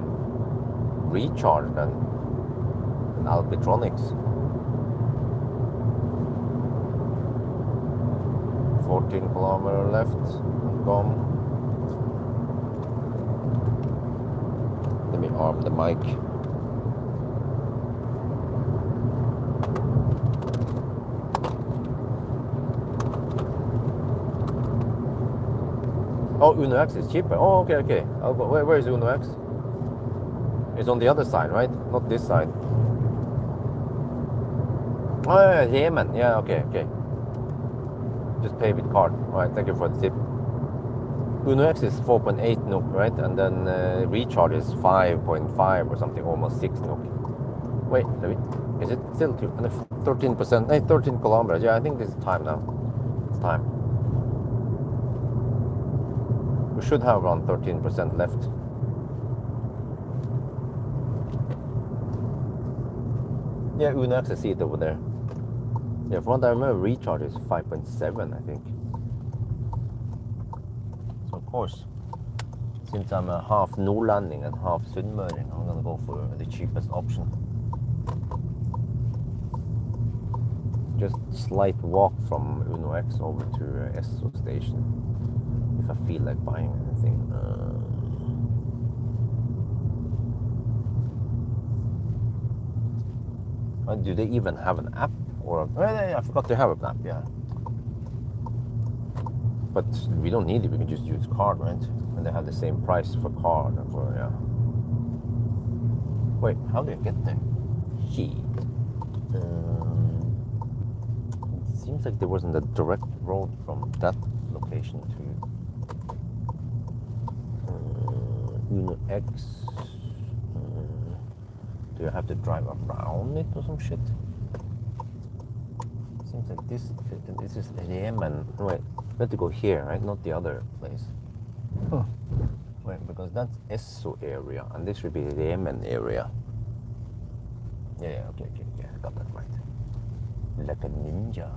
recharge then, and Alpitronics. 14 kilometers left and gone. Let me arm the mic. Oh, Uno X is cheaper. Oh, okay. I'll go. Where is Uno X? It's on the other side, right? Not this side. Oh, yeah, Yemen. Yeah, okay. Just pay with card. All right, thank you for the tip. Uno X is 4.8 NOK, right? And then recharge is 5.5 or something, almost 6 NOK. Wait, is it still 13%? 13 kilometers. Yeah, I think this is time now. It's time. We should have around 13% left. Yeah, Uno X, I see it over there. Yeah, from what I remember, recharge is 5.7, I think. So of course, since I'm a half Nordlanding and half Sunnmøring, I'm gonna go for the cheapest option. Just slight walk from Uno X over to Esso station if I feel like buying anything. Do they even have an app? Or I forgot they have an app, yeah. But we don't need it, we can just use card, right? And they have the same price for card and for, yeah. Wait, how do I get there? Gee. It seems like there wasn't a direct road from that location to Uno X. Do I have to drive around it or some shit? Seems like this is Yemen. Wait, we have to go here, right? Not the other place. Huh. Wait, because that's Esso area, and this should be the Yemen area. Yeah, okay, I got that right. Like a ninja.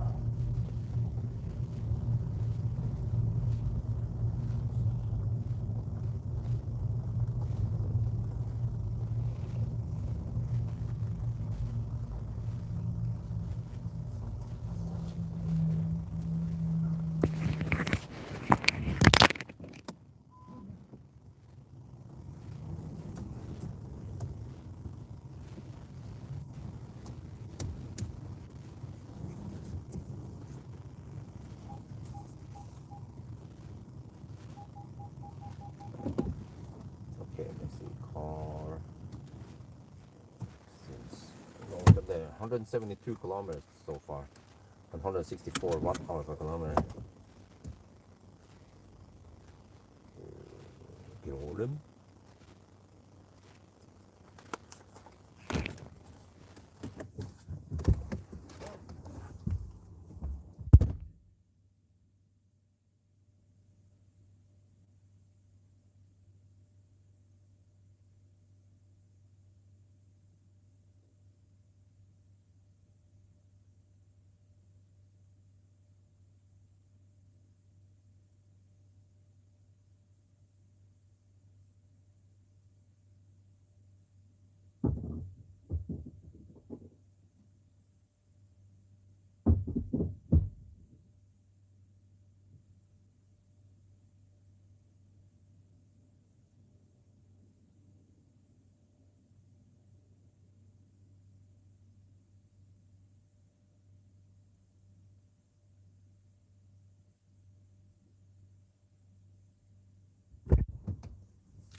Let's see, car. Since 172 kilometers so far, and 164 watt-hours per kilometer. Grålum.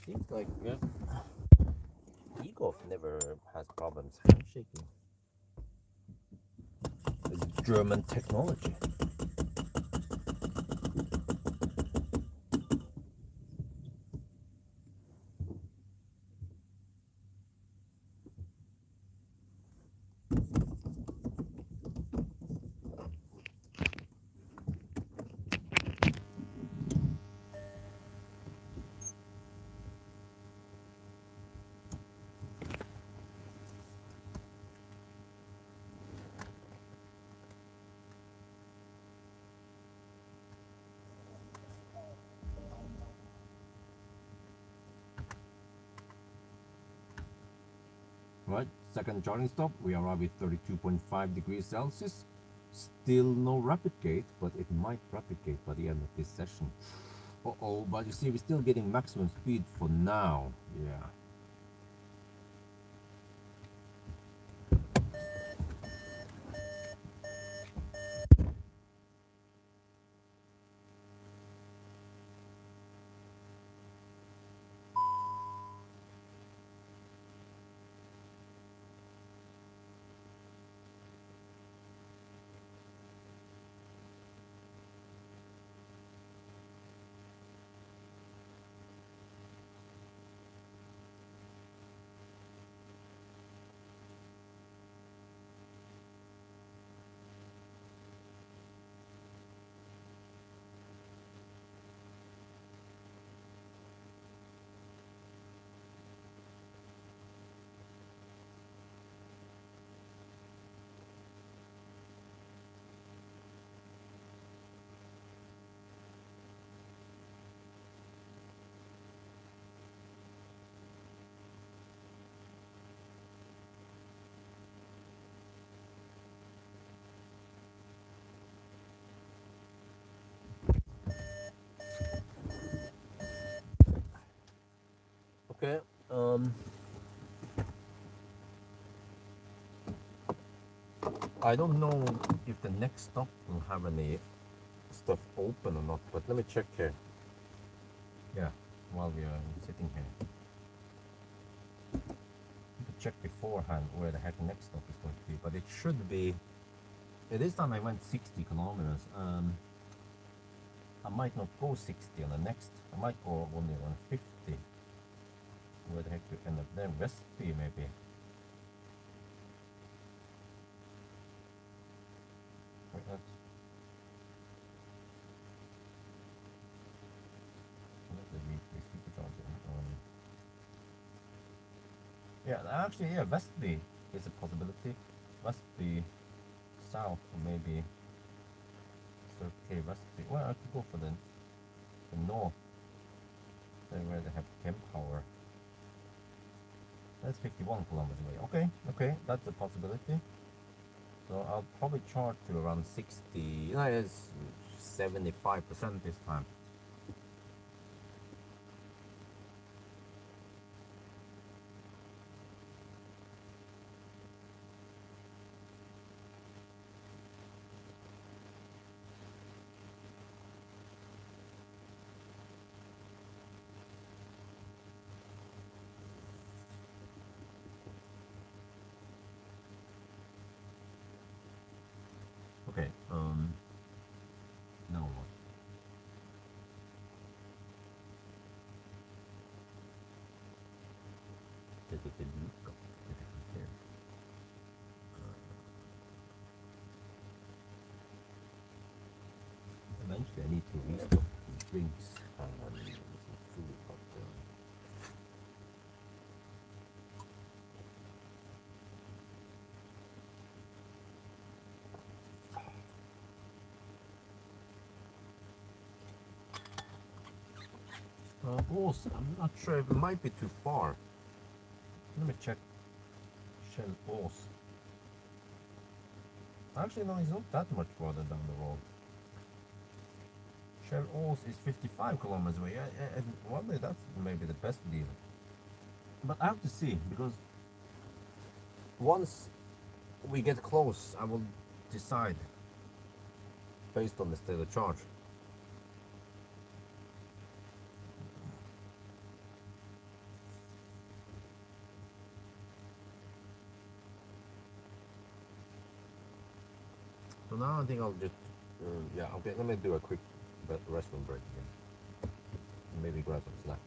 Seems like Egolf never has problems handshaking. It's German technology. Right, second charging stop, we arrive at 32.5 degrees Celsius. Still no rapid gate, but it might replicate by the end of this session. Uh-oh, but you see, we're still getting maximum speed for now. Yeah. Okay. I don't know if the next stop will have any stuff open or not, but let me check here. Yeah, while we are sitting here. To check beforehand where the heck next stop is going to be, but it should be. This time I went 60 kilometers. I might not go 60 on the next. I might go only on 50. Where the heck you end up there? Westby maybe. Wait, that's the weekly supercharger. Yeah, actually, yeah, Westby is a possibility. Westby South, or maybe okay, Westby. Well, I could go for the north, there where they have kWh. That's 51 kilometers away. Okay, okay, that's a possibility. So I'll probably charge to around 60. No, it's 75% this time. Okay, now what? Take a look up. Here. Eventually I need to restock the drinks. It's not fully hot. Also, I'm not sure, it might be too far. Let me check Shell Ås. Actually, no, it's not that much farther down the road. Shell Ås is 55 kilometers away. One day that's maybe the best deal. But I have to see, because once we get close, I will decide based on the state of charge. So now I think I'll just, yeah, okay, let me do a quick restroom break again. Maybe grab some snack.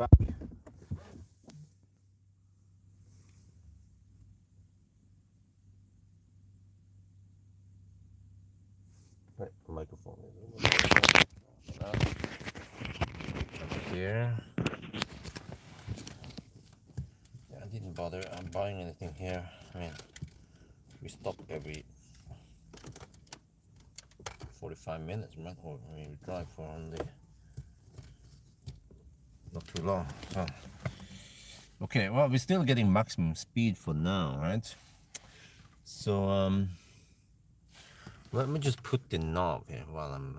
back. Right, microphone here. Yeah, I didn't bother buying anything here. I mean, we stop every 45 minutes, man. Or we drive for only not too long. So, okay, well, we're still getting maximum speed for now, right? So let me just put the knob here while I'm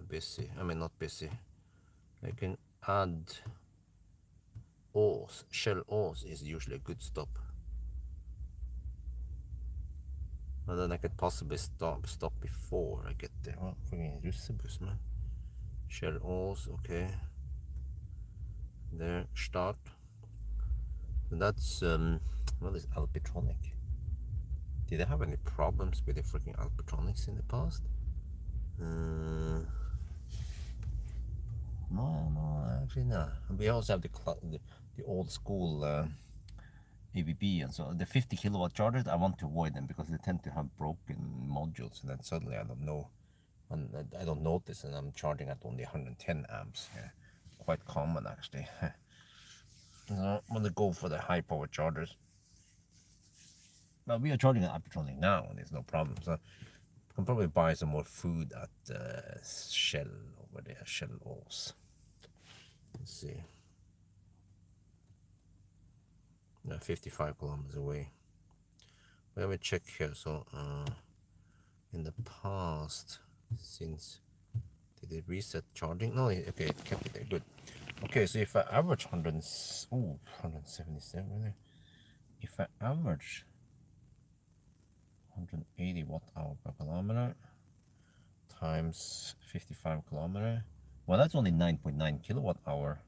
busy. I mean, not busy. I can add oars. Shell oars is usually a good stop. And then I could possibly stop before I get there. Well, freaking russebus, man. Shell oars, okay. There, start. And that's what is Alpitronic? Did I have any problems with the freaking Alpitronics in the past? No, actually no. We also have the old school ABB, and so the 50 kilowatt chargers, I want to avoid them because they tend to have broken modules, and then suddenly I don't know, and I don't notice, and I'm charging at only 110 amps. Yeah, quite common actually. I want to go for the high power chargers. Well, we are charging an Alpitronic now, and there's no problem. So I can probably buy some more food at Shell over there, Shell Oils. Let's see. 55 kilometers away. Let me check here. So in the past, since did it reset charging? No, okay, it kept it there. Good. Okay, so if I average 177, if I average 180 watt hour per kilometer times 55 kilometer, well, that's only 9.9 kilowatt hour.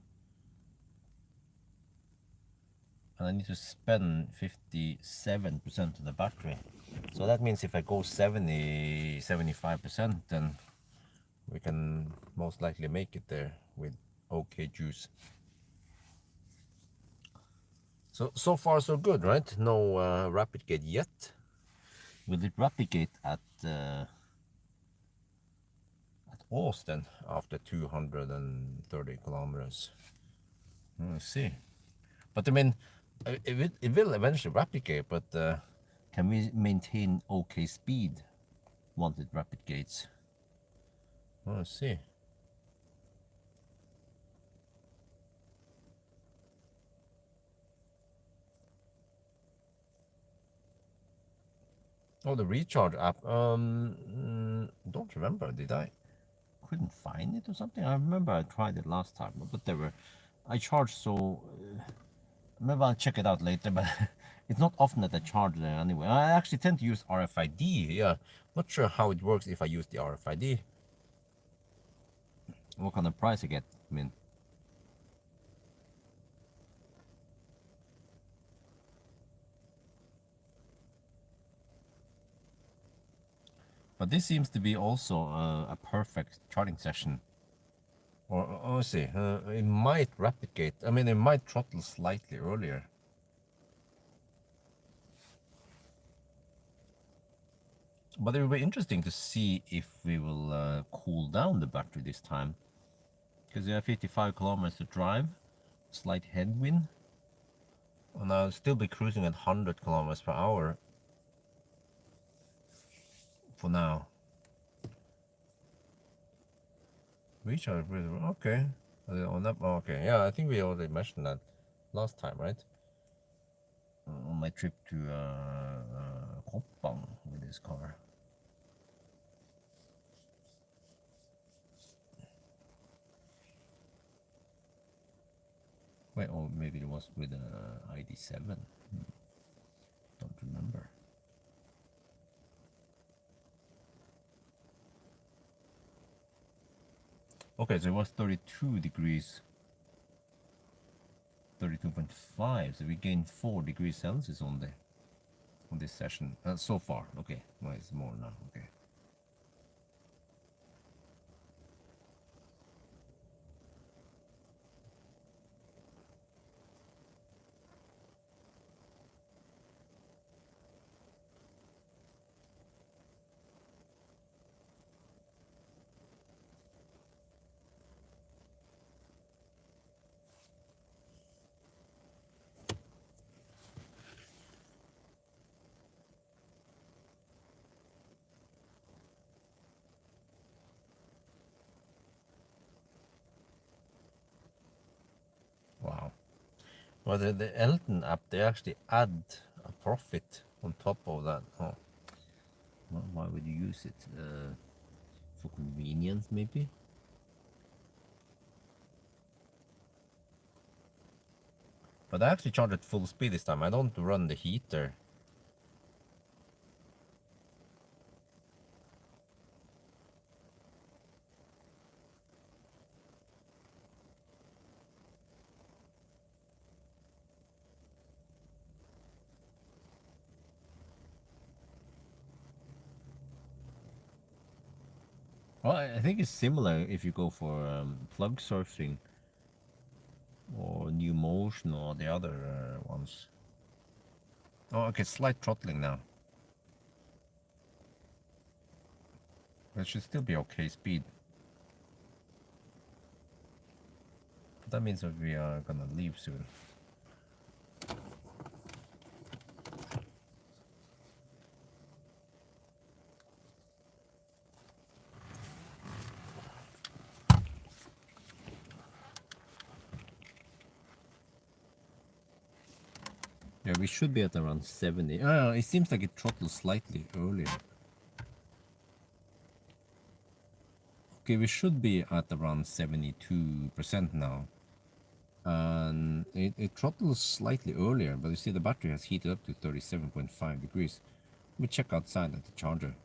And I need to spend 57% of the battery. So that means if I go 75%, then we can most likely make it there with okay juice. So far so good, right? No rapid gate yet. Will it replicate at Austin after 230 kilometers? Let's see. But I mean, it will eventually replicate, but can we maintain okay speed once it replicates? Let's see. Oh, the recharge app. Don't remember. Did I? Couldn't find it or something. I remember I tried it last time, but there were. I charged so. Maybe I'll check it out later, but it's not often that I charge there anyway. I actually tend to use RFID. Yeah, not sure how it works if I use the RFID. What kind of price I get? I mean. But this seems to be also a perfect charging session. Or let's see, it might replicate. I mean, it might throttle slightly earlier. But it will be interesting to see if we will cool down the battery this time. Because you have 55 kilometers to drive, slight headwind. And I'll still be cruising at 100 kilometers per hour for now. Recharge, okay. Okay, yeah, I think we already mentioned that last time, right? On my trip to Koppang with this car. Wait, or maybe it was with ID7. Don't remember. Okay, so it was 32 degrees. 32.5, so we gained 4 degrees Celsius on this session so far. Okay, well, it's more now. Okay. Well, the Elton app, they actually add a profit on top of that. Oh, well, why would you use it? For convenience, maybe? But I actually charge at full speed this time. I don't run the heater. Well, I think it's similar if you go for plug surfing or new motion or the other ones. Oh, okay, slight throttling now. It should still be okay speed. That means that we are gonna leave soon. Yeah, we should be at around 70. It seems like it throttles slightly earlier. Okay, we should be at around 72% now. And it throttles slightly earlier, but you see the battery has heated up to 37.5 degrees. Let me check outside at the charger.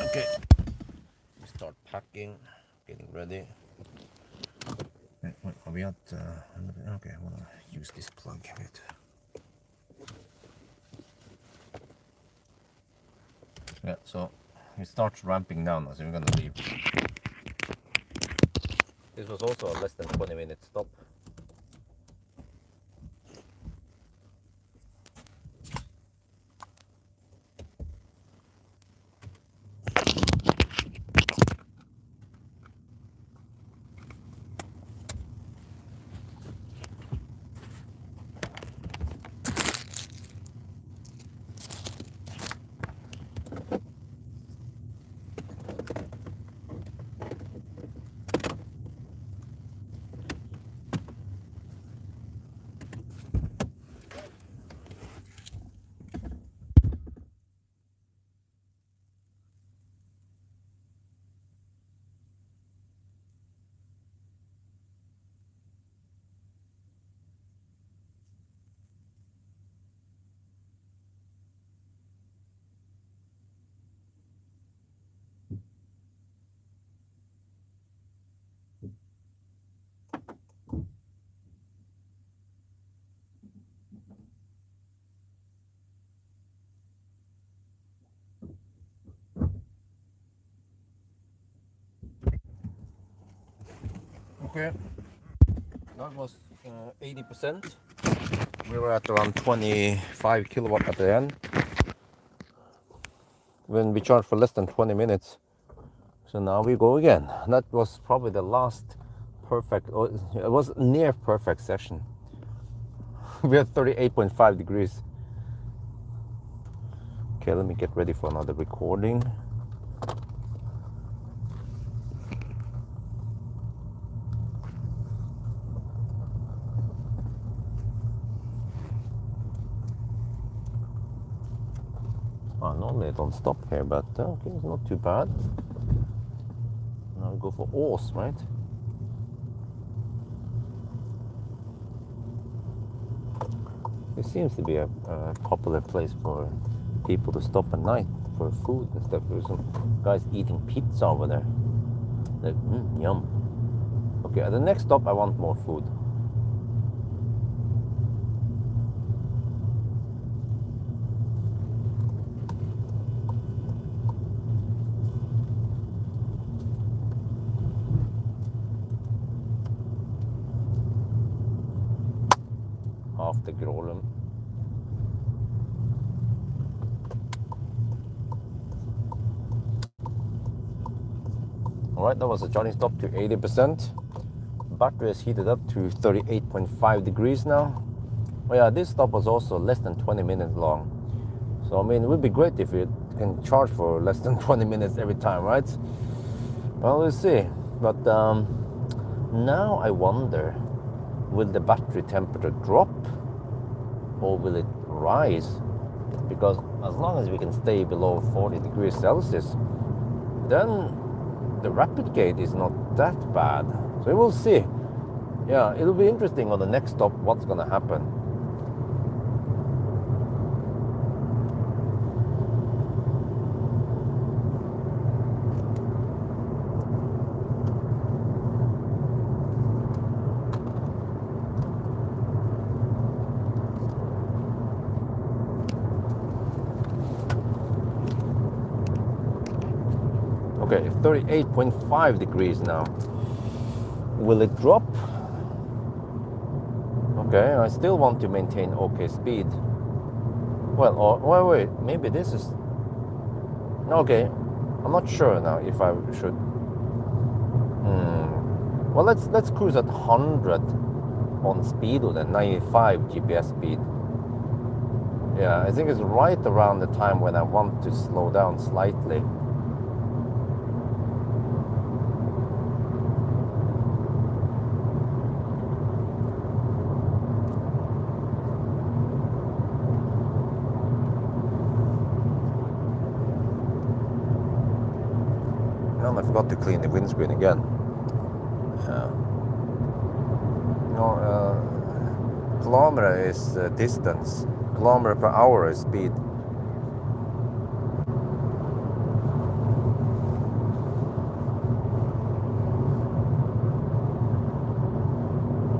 Okay, we start packing, getting ready. Wait, are we at? Okay, I want to use this plug. Wait. Yeah, so it starts ramping down, so we're gonna leave. This was also a less than 20-minute stop. Okay, that was 80%. We were at around 25 kilowatt at the end when we charged for less than 20 minutes. So now we go again. That was probably the last perfect, it was near perfect session. We had 38.5 degrees. Okay, let me get ready for another recording. Normally I don't stop here, but okay, it's not too bad. Now we go for Ås, right? It seems to be a popular place for people to stop at night for food and stuff. There's some guys eating pizza over there. Like, yum. Okay, at the next stop I want more food. After Grålum. Alright, that was a charging stop to 80%. Battery is heated up to 38.5 degrees now. Oh yeah, this stop was also less than 20 minutes long. So I mean, it would be great if it can charge for less than 20 minutes every time, right? Well, we'll see. But now I wonder, will the battery temperature drop or will it rise? Because as long as we can stay below 40 degrees Celsius, then the rapid gate is not that bad. So we'll see. Yeah, it'll be interesting on the next stop what's gonna happen. Okay, 38.5 degrees now. Will it drop? Okay, I still want to maintain okay speed. Well, wait, maybe this is... Okay, I'm not sure now if I should... Well, let's cruise at 100 on speedo then, 95 GPS speed. Yeah, I think it's right around the time when I want to slow down slightly. I forgot to clean the windscreen again. Kilometer is distance. Kilometer per hour is speed.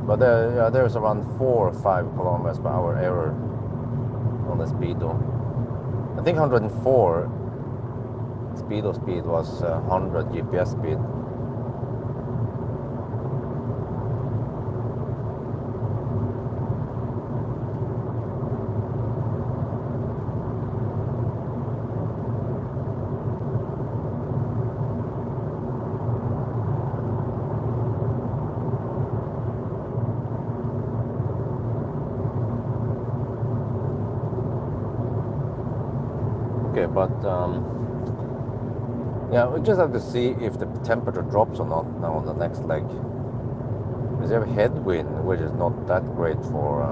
But there's around 4 or 5 kilometers per hour error on the speedo. I think 104 speedo speed was 100 GPS speed. Okay, but yeah, we just have to see if the temperature drops or not now on the next leg. Because you have headwind, which is not that great for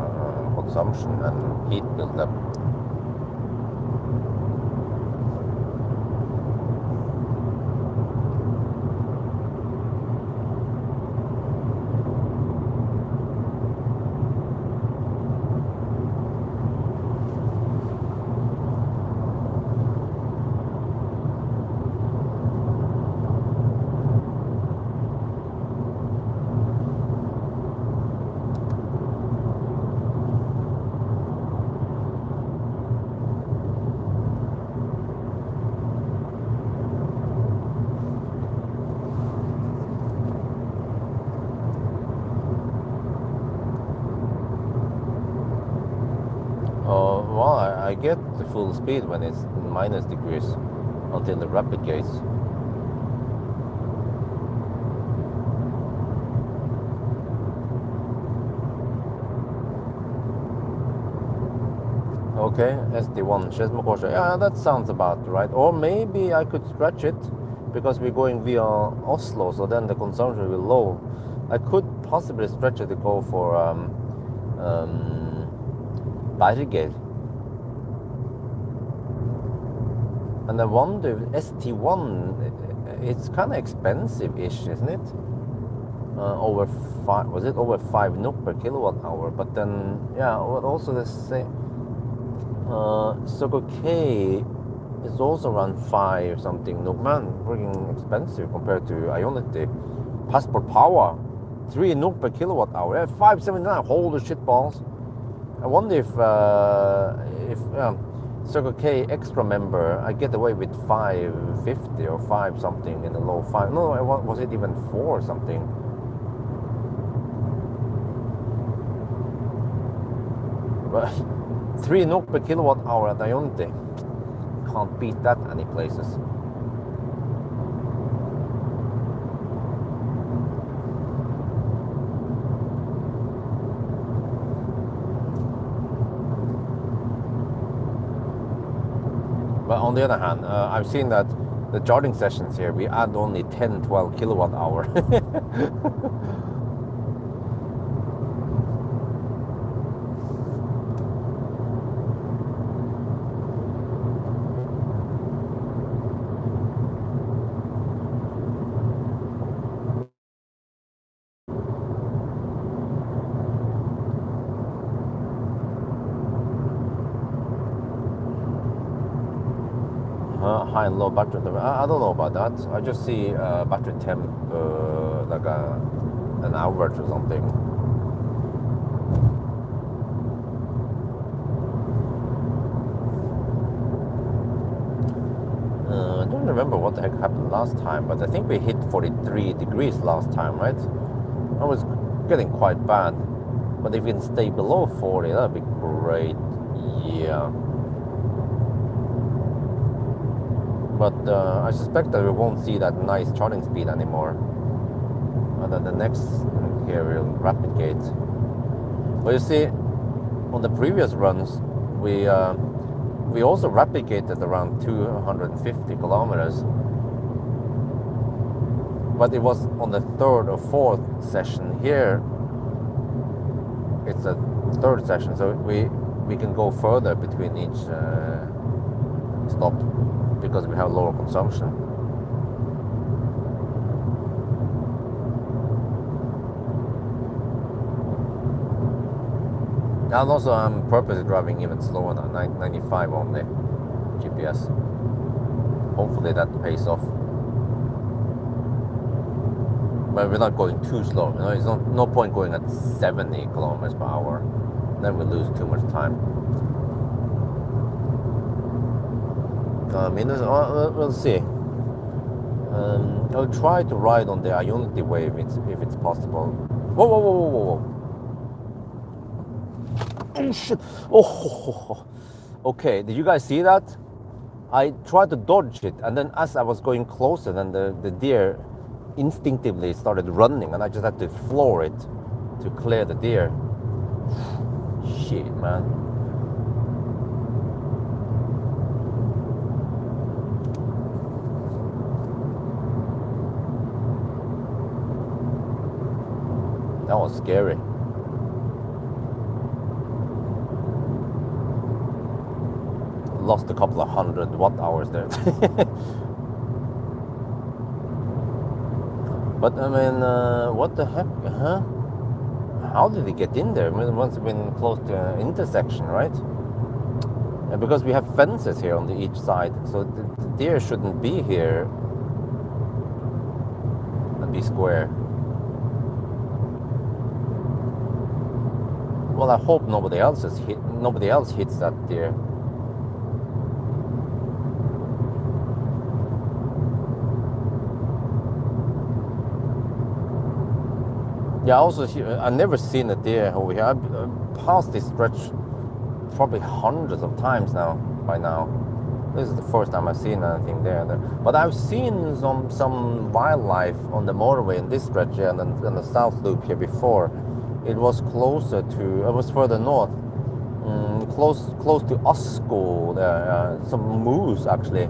consumption and heat buildup. Well, I get the full speed when it's minus degrees until the rapid gates. Okay, SD1 Skedsmo. Yeah, that sounds about right. Or maybe I could stretch it because we're going via Oslo, so then the consumption will be low. I could possibly stretch it to go for Berger. And I wonder, ST1, it's kind of expensive-ish, isn't it? Over 5, was it over 5 NOK per kilowatt hour? But then, yeah, also the same. Circle K It's also around 5 something. No man, freaking expensive compared to Ionity. Passport Power, 3 NOK per kilowatt hour. Yeah, 579. Holy shit balls. I wonder if Circle K extra member, I get away with 550 or 5 something in the low 5. No, was it even 4 something? But 3 NOK per kilowatt hour at Ionity. Can't beat that any places. But on the other hand, I've seen that the charging sessions here, we add only 10, 12 kilowatt hour. High and low battery. I don't know about that. I just see battery temp like an average or something. I don't remember what the heck happened last time, but I think we hit 43 degrees last time, right? I was getting quite bad. But if we can stay below 40, that'd be great. Yeah. But I suspect that we won't see that nice charging speed anymore. And then the next here will rapid gate. But you see, on the previous runs, we also rapid gated around 250 kilometers. But it was on the 3rd or 4th session. Here, it's a 3rd session, so we can go further between each stop, because we have lower consumption. And also I'm purposely driving even slower now, 95 on the GPS. Hopefully that pays off. But we're not going too slow, you know, it's no point going at 70 kilometers per hour. Then we lose too much time. We'll see. I'll try to ride on the Ionity wave if it's possible. Whoa, whoa, whoa, whoa, whoa, whoa. Oh, shit. Oh, okay. Did you guys see that? I tried to dodge it, and then as I was going closer, then the deer instinctively started running, and I just had to floor it to clear the deer. Shit, man. That was scary. Lost a couple of 100 watt hours there. But I mean, what the heck, huh? How did he get in there? I mean, once we've been close to an intersection, right? And because we have fences here on each side, so the deer shouldn't be here and be square. Well, I hope nobody else hits that deer. Yeah, I've never seen a deer over here. I've passed this stretch probably hundreds of times now. By now, this is the first time I've seen anything there. But I've seen some wildlife on the motorway in this stretch here, and then the south loop here before. It was closer to, it was further north, close to Asko there, some moose actually.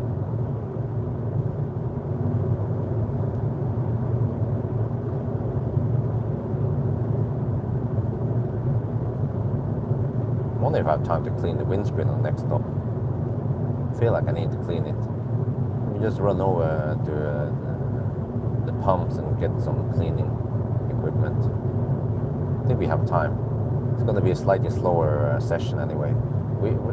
I wonder if I have time to clean the windscreen on the next stop. I feel like I need to clean it. We just run over to the pumps and get some cleaning equipment. I think we have time. It's going to be a slightly slower session anyway.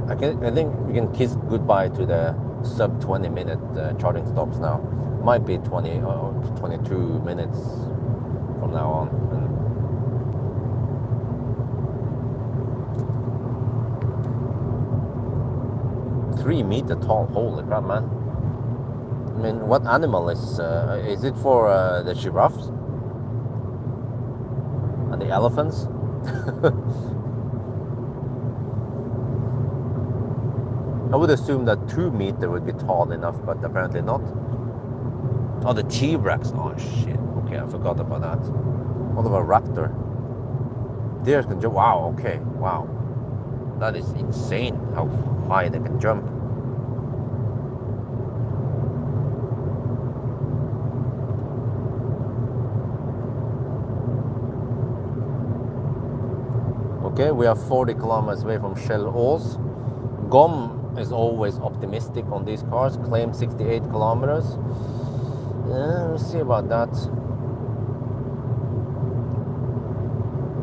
I think we can kiss goodbye to the sub 20-minute charging stops now. Might be 20 or 22 minutes from now on. And 3 meter tall, holy crap, man. I mean, what animal is it for the giraffes? And the elephants? I would assume that 2 meter would be tall enough, but apparently not. Oh, the T-Rex. Oh, shit. Okay, I forgot about that. What about a raptor? Deer can jump. Wow, okay. Wow. That is insane how high they can jump. Okay, we are 40 kilometers away from Shell Ås. GOM is always optimistic on these cars, claim 68 kilometers. We'll see about that.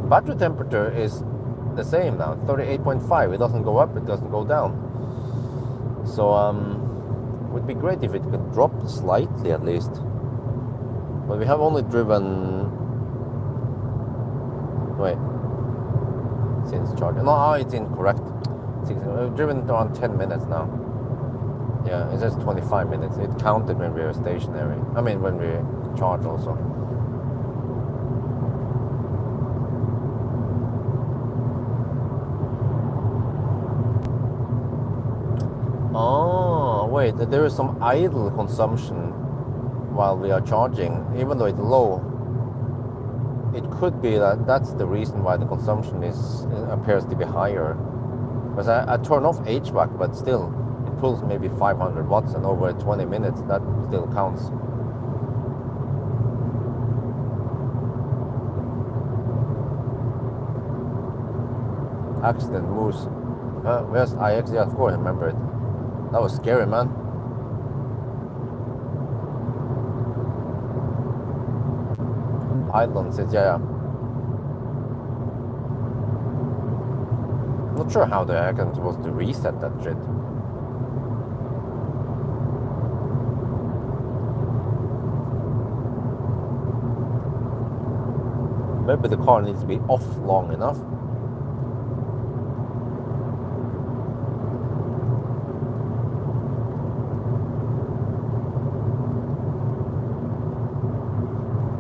Battery temperature is the same now, 38.5. It doesn't go up, it doesn't go down. So it would be great if it could drop slightly at least. But we have only driven... Wait. Since charging. No, it's incorrect. We've driven around 10 minutes now. Yeah, it says 25 minutes. It counted when we were stationary. I mean, when we charged also. Oh, wait, there is some idle consumption while we are charging, even though it's low. It could be that that's the reason why the consumption appears to be higher. Because I turn off HVAC, but still, it pulls maybe 500 watts, and over 20 minutes, that still counts. Accident moves. Where's IX? Yeah, of course, I remember it. That was scary, man. Island says, yeah. Not sure how the heck I'm supposed to reset that shit. Maybe the car needs to be off long enough.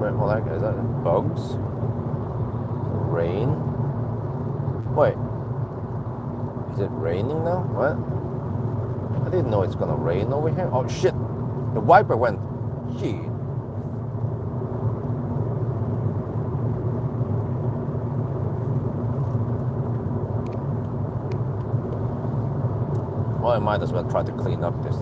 Wait, what the heck is that? Bugs? Rain? Wait. Is it raining now? What? I didn't know it's gonna rain over here. Oh shit! The wiper went. Shit. Well, I might as well try to clean up this.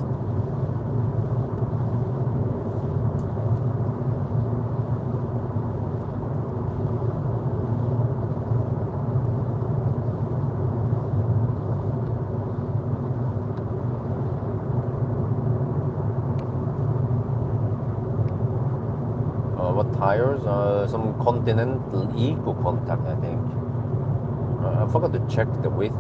What tires? Some Continental Eco Contact, I think. I forgot to check the width.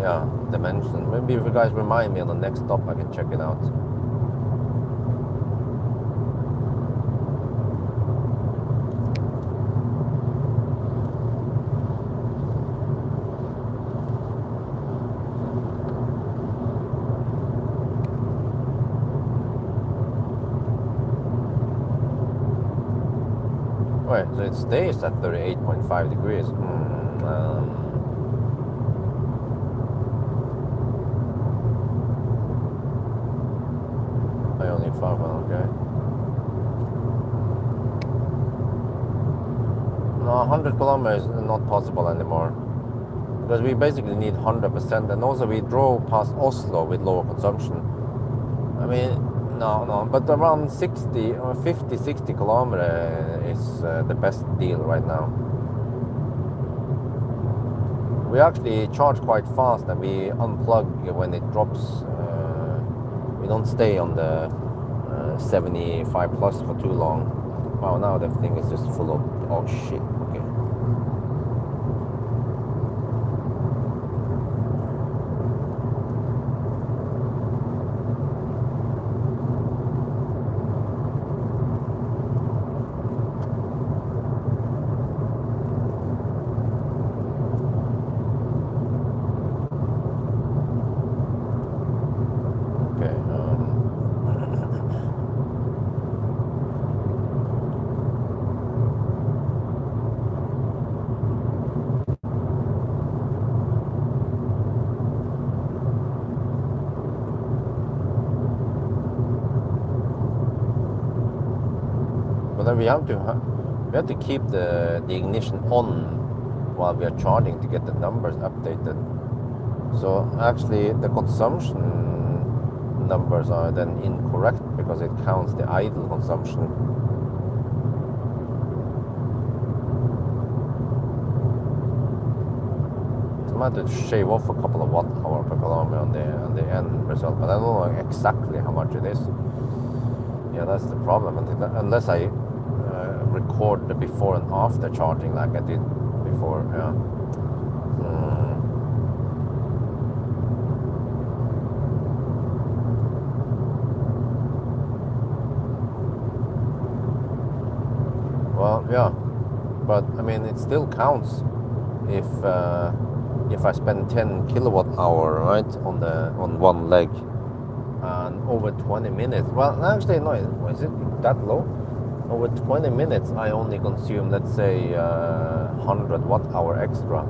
Yeah, dimension. Maybe if you guys remind me on the next stop, I can check it out. Right, so it stays at 38.5 degrees. I only found one, okay. No, 100 kilometers is not possible anymore. Because we basically need 100%, and also we drove past Oslo with lower consumption. I mean, no, but around 60 or 50, 60 kilometers is the best deal right now. We actually charge quite fast, and we unplug when it drops. We don't stay on the 75 plus for too long. Wow, now the thing is just full of, oh shit, okay. But then we have to keep the ignition on while we are charging to get the numbers updated. So actually the consumption numbers are then incorrect because it counts the idle consumption. So I might have to shave off a couple of watt-hour per kilometer on the end result, but I don't know exactly how much it is. Yeah, that's the problem. Unless I record the before and after charging like I did before. Yeah. Well, yeah, but I mean it still counts if I spend 10 kilowatt hour, right, on one leg, and over 20 minutes. Well, actually, no, is it that low? Over 20 minutes, I only consume, let's say, 100 watt-hour extra.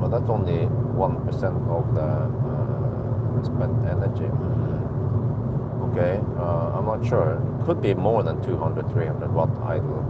Well, that's only 1% of the spent energy. Okay, I'm not sure. It could be more than 200, 300 watt idle.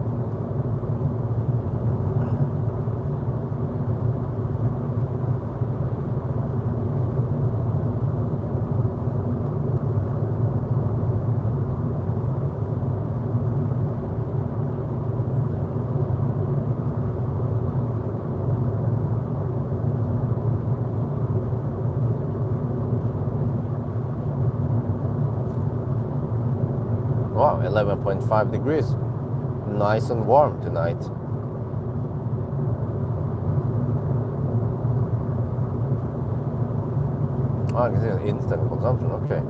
Wow, 11.5 degrees. Nice and warm tonight. Oh, I can see an instant consumption, okay.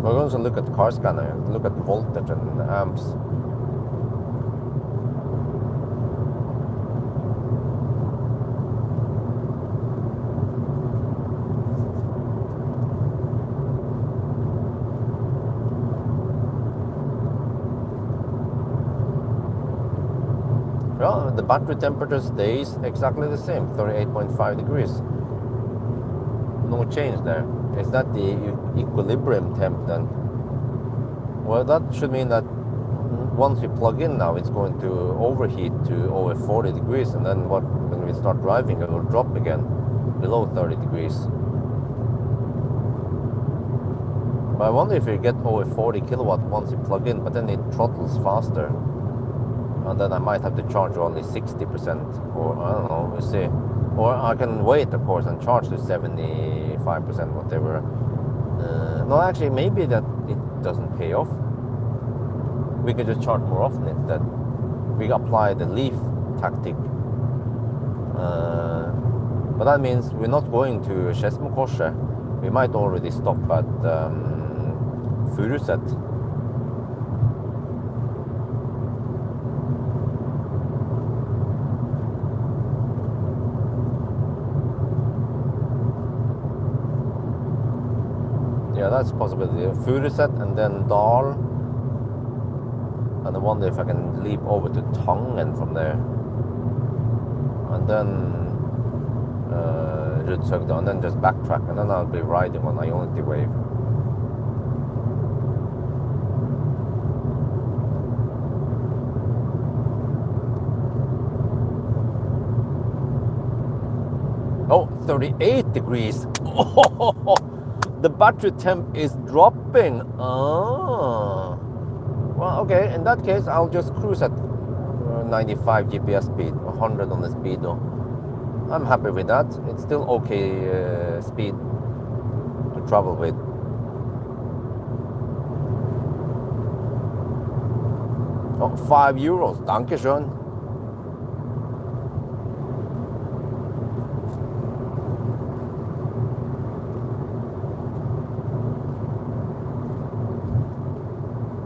We're going to look at the car scanner, look at voltage and amps. Well, the battery temperature stays exactly the same, 38.5 degrees. No change there. Is that the equilibrium temp then? Well, that should mean that once we plug in now, it's going to overheat to over 40 degrees, and then when we start driving, it will drop again below 30 degrees. But I wonder if you get over 40 kilowatt once you plug in, but then it throttles faster. And then I might have to charge only 60%, or I don't know, we'll see. Or I can wait, of course, and charge to 75%, whatever. No, actually, maybe that it doesn't pay off. We could just charge more often instead. We apply the leaf tactic. But that means we're not going to Skedsmokorset. We might already stop at Furuset. Yeah, that's a possibility. Furuset and then Dal. And I wonder if I can leap over to Tangen from there. And then Rudshøgda, and then just backtrack. And then I'll be riding on Ionity Wave. Oh, 38 degrees. Oh, the battery temp is dropping. Oh. Well, okay, in that case, I'll just cruise at 95 GPS speed, 100 on the speedo. I'm happy with that. It's still okay speed to travel with. Oh, €5. Dankeschön.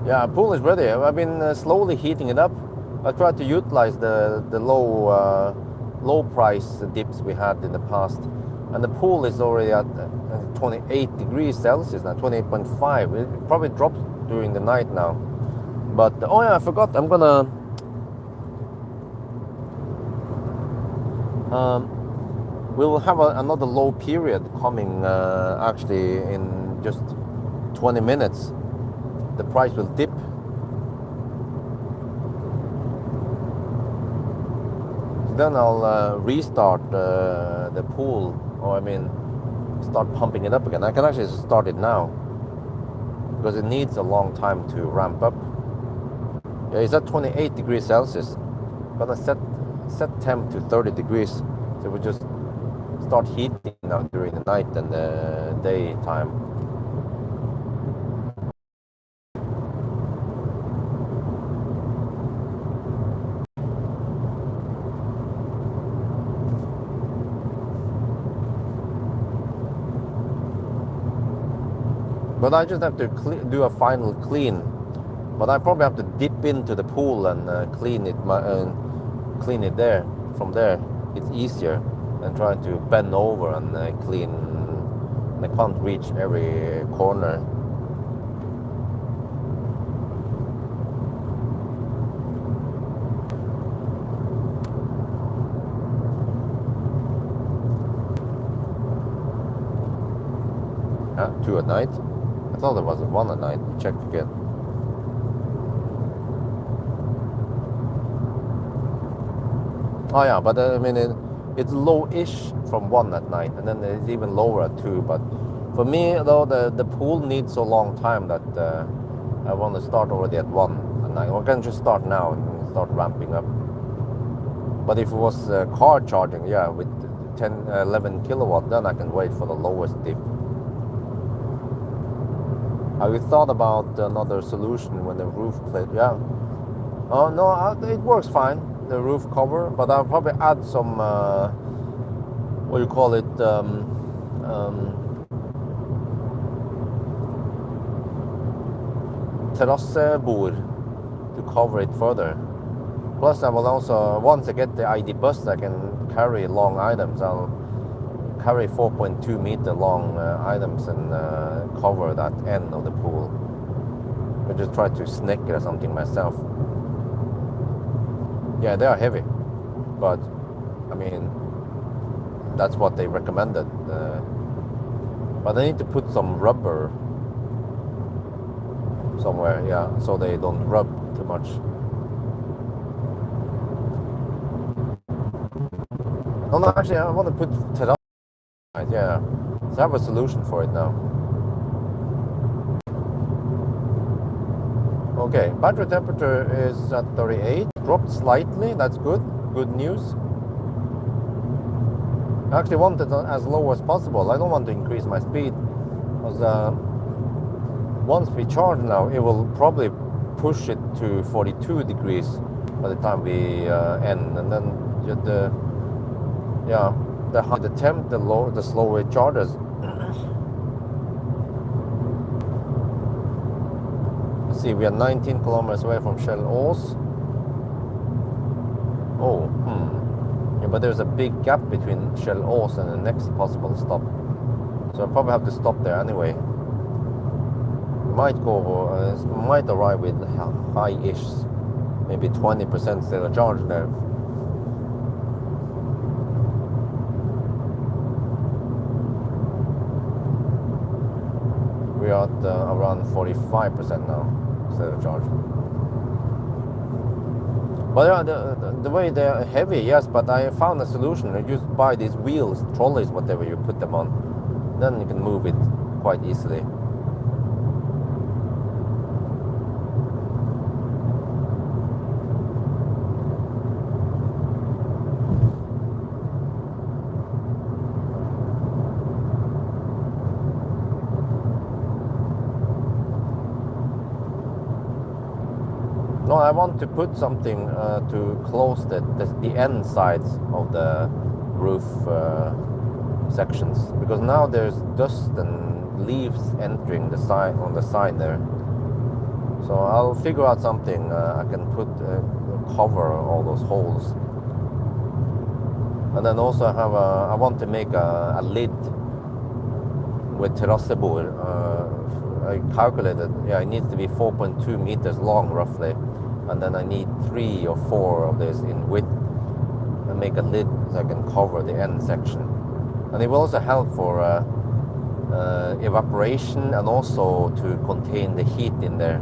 Yeah, pool is ready. I've been slowly heating it up. I tried to utilize the low price dips we had in the past, and the pool is already at 28 degrees Celsius now, 28.5. It probably drops during the night now. But oh yeah, I forgot. I'm gonna We'll have another low period coming actually in just 20 minutes. The price will dip. Then I'll restart the pool, or I mean start pumping it up again. I can actually start it now because it needs a long time to ramp up. Yeah, it's at 28 degrees Celsius. I'm gonna set temp to 30 degrees, so we just start heating now during the night and the daytime. But I just have to do a final clean. But I probably have to dip into the pool and clean it there. From there, it's easier than trying to bend over and clean. And I can't reach every corner. Two at night. I thought there was one at night. Check again. Oh yeah, but I mean it's low-ish from 1 at night, and then it's even lower at 2. But for me though, the pool needs a long time that I want to start already at 1 at night. I can just start now and start ramping up. But if it was car charging, yeah, with 11 kilowatt, then I can wait for the lowest dip. Have you thought about another solution when the roof plate? Yeah. Oh no, it works fine. The roof cover, but I'll probably add some what do you call it, terrassebord to cover it further. Plus I will also, once I get the ID bus, I can carry long items. I'll carry 4.2 meter long items and cover that end of the pool. I just try to snake it or something myself. Yeah, they are heavy, but I mean that's what they recommended. But I need to put some rubber somewhere, yeah, so they don't rub too much. Oh no, actually I want to put terrace. Yeah, so I have a solution for it now. Okay, battery temperature is at 38. Dropped slightly, that's good. Good news. I actually want it as low as possible. I don't want to increase my speed, because once we charge now, it will probably push it to 42 degrees by the time we end. And then the higher the temp, the slower it charges. See, we are 19 kilometers away from Shell Ås. Oh, yeah, but there's a big gap between Shell Ås and the next possible stop. So I probably have to stop there anyway. Might arrive with high-ish, maybe 20% still a charge there. We are at around 45% now. Charge. But yeah, the way they're heavy, yes, but I found a solution. You just buy these wheels, trolleys, whatever, you put them on, then you can move it quite easily. No, I want to put something to close the end sides of the roof sections, because now there's dust and leaves entering the side on the side there. So I'll figure out something I can put cover all those holes. And then also I want to make a lid with terrassebord. I calculated, yeah, it needs to be 4.2 meters long roughly, and then I need 3 or 4 of this in width, and make a lid so I can cover the end section. And it will also help for evaporation and also to contain the heat in there.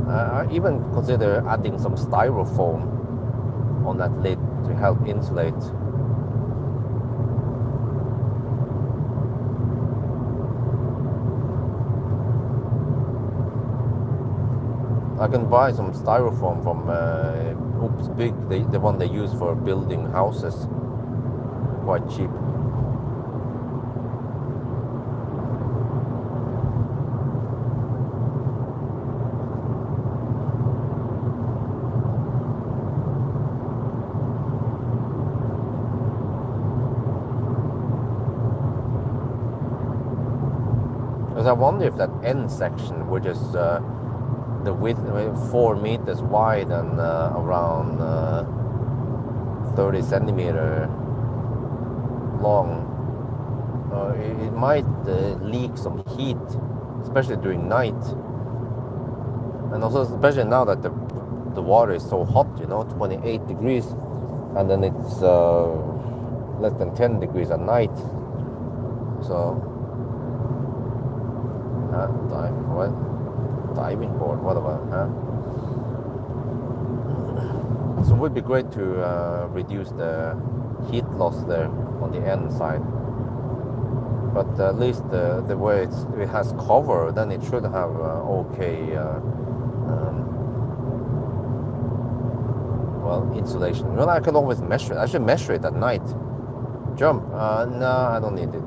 I even consider adding some styrofoam on that lid to help insulate. I can buy some styrofoam from Oops Big, the one they use for building houses, quite cheap. Because I wonder if that end section, which is the width 4 meters wide and around 30 centimeter long, it might leak some heat, especially during night. And also especially now that the water is so hot, 28 degrees, and then it's less than 10 degrees at night. So diving board, whatever. So it would be great to reduce the heat loss there on the end side. But at least the way it has cover, then it should have okay insulation. Well, I can always measure it. I should measure it at night. Jump. No, I don't need it.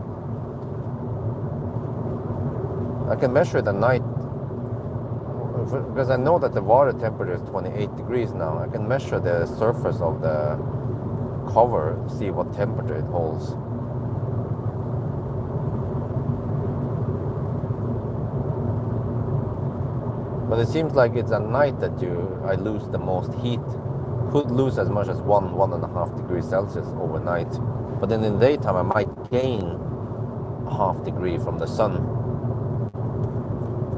I can measure it at night because I know that the water temperature is 28 degrees now. I can measure the surface of the cover, see what temperature it holds. But it seems like it's at night that I lose the most heat. Could lose as much as 1.5 degrees Celsius overnight. But then in the daytime I might gain a half degree from the sun.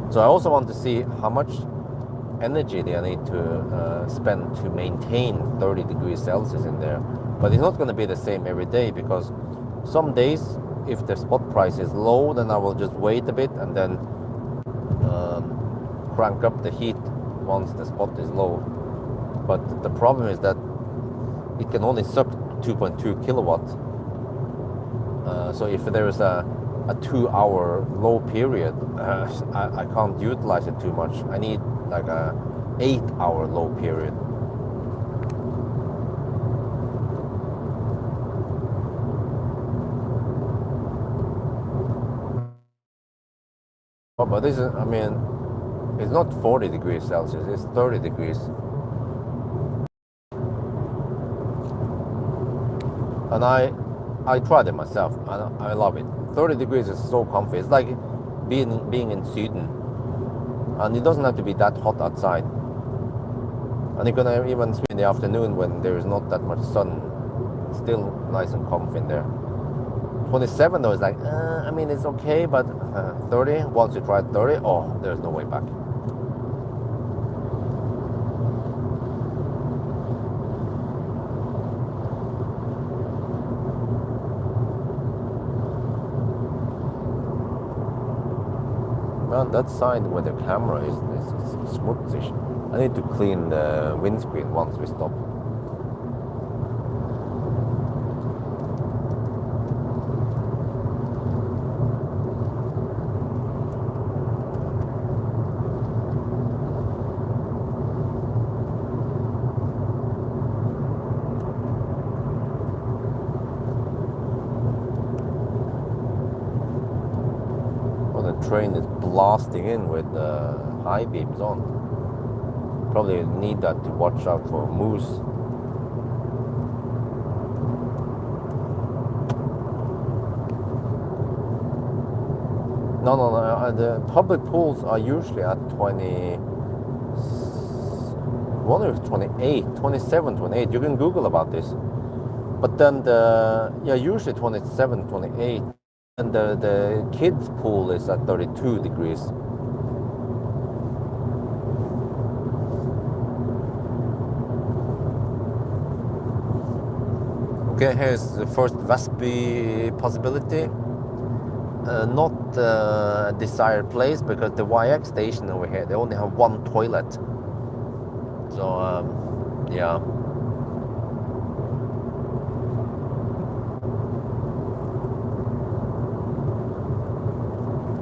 So I also want to see how much energy they need to spend to maintain 30 degrees Celsius in there. But it's not going to be the same every day, because some days, if the spot price is low, then I will just wait a bit and then crank up the heat once the spot is low. But the problem is that it can only suck 2.2 kilowatts. So if there is a 2-hour low period, I can't utilize it too much. I need like a 8-hour low period. But this is, it's not 40 degrees Celsius, it's 30 degrees. And I tried it myself, and I love it. 30 degrees is so comfy. It's like being in Sweden. And it doesn't have to be that hot outside. And you can even swim in the afternoon when there is not that much sun. It's still nice and comfy in there. 27 though is like, it's okay, but 30, once you try 30, oh, there's no way back. On that side where the camera is smutsy. I need to clean the windscreen once we stop. Train is blasting in with high beams on. Probably need that to watch out for moose. No. The public pools are usually at 20. One is 28, 27, 28. You can Google about this. But then usually 27, 28. And the kids' pool is at 32 degrees. Okay, here's the first Vaspy possibility. Not a desired place because the YX station over here, they only have one toilet. So, yeah.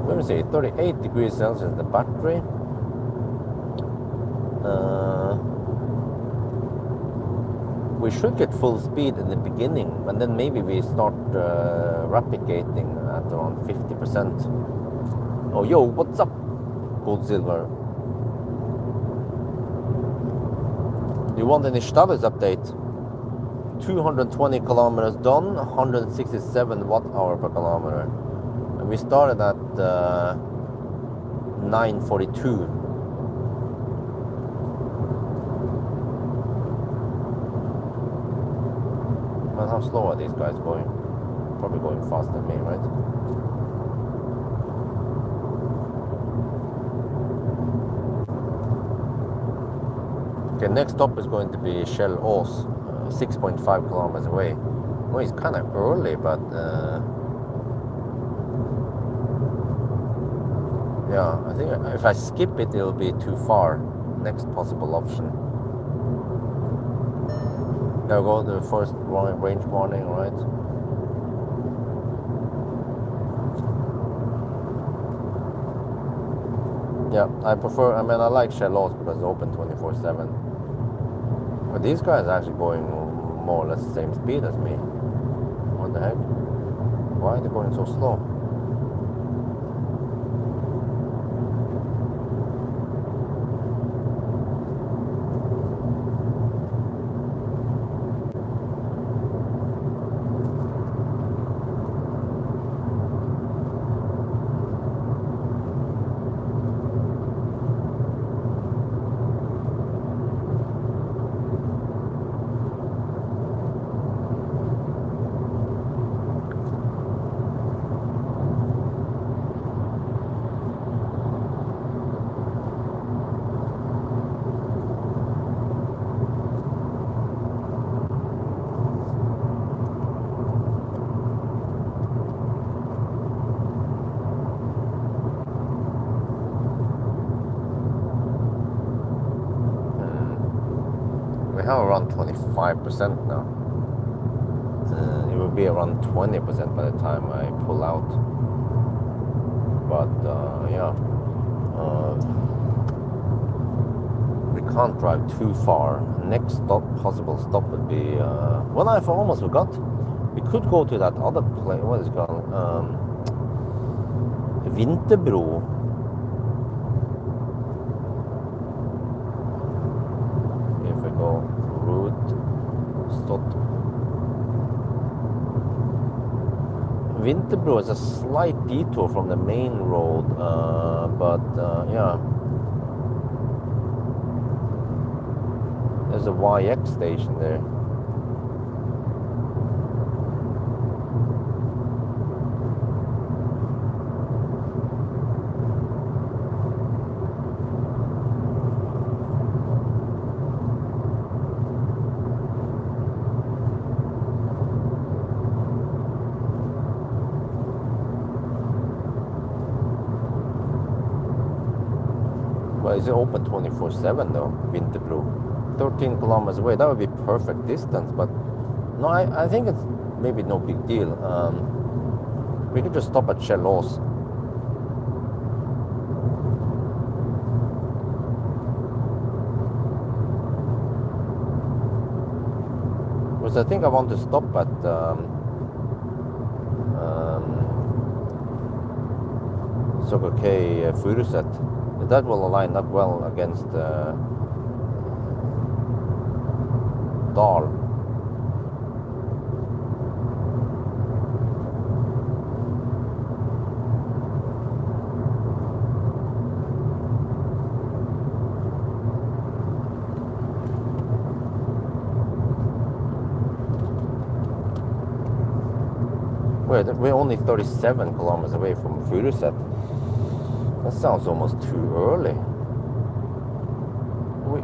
Let me see, 38 degrees Celsius the battery. We should get full speed in the beginning, and then maybe we start replicating at around 50%. Oh, yo, what's up, Gold Silver? You want any status update? 220 kilometers done, 167 watt-hour per kilometer. And we started at 942. Well, how slow are these guys going? Probably going faster than me, right? Okay, next stop is going to be Shell Ås, 6.5 kilometers away. Well, it's kind of early, but yeah, I think if I skip it, it'll be too far. Next possible option. Now go to the first range warning, right? Yeah, I like Shell Ås because it's open 24/7. But these guys are actually going more or less the same speed as me. What the heck? Why are they going so slow? We have around 25% now. It will be around 20% by the time I pull out. But yeah, we can't drive too far. Next possible stop would be. Well, I almost forgot. We could go to that other place. What is it called? Vinterbro. Vinterbro is a slight detour from the main road, but yeah. There's a YX station there. Well, is it open 24/7 though, Vinterbro? 13 kilometers away, that would be perfect distance, but no, I think it's maybe no big deal. We could just stop at Shell Ås. Because I think I want to stop at Circle K Furuset. That will align up well against Dal. Wait, we're only 37 kilometers away from Furuset. That sounds almost too early.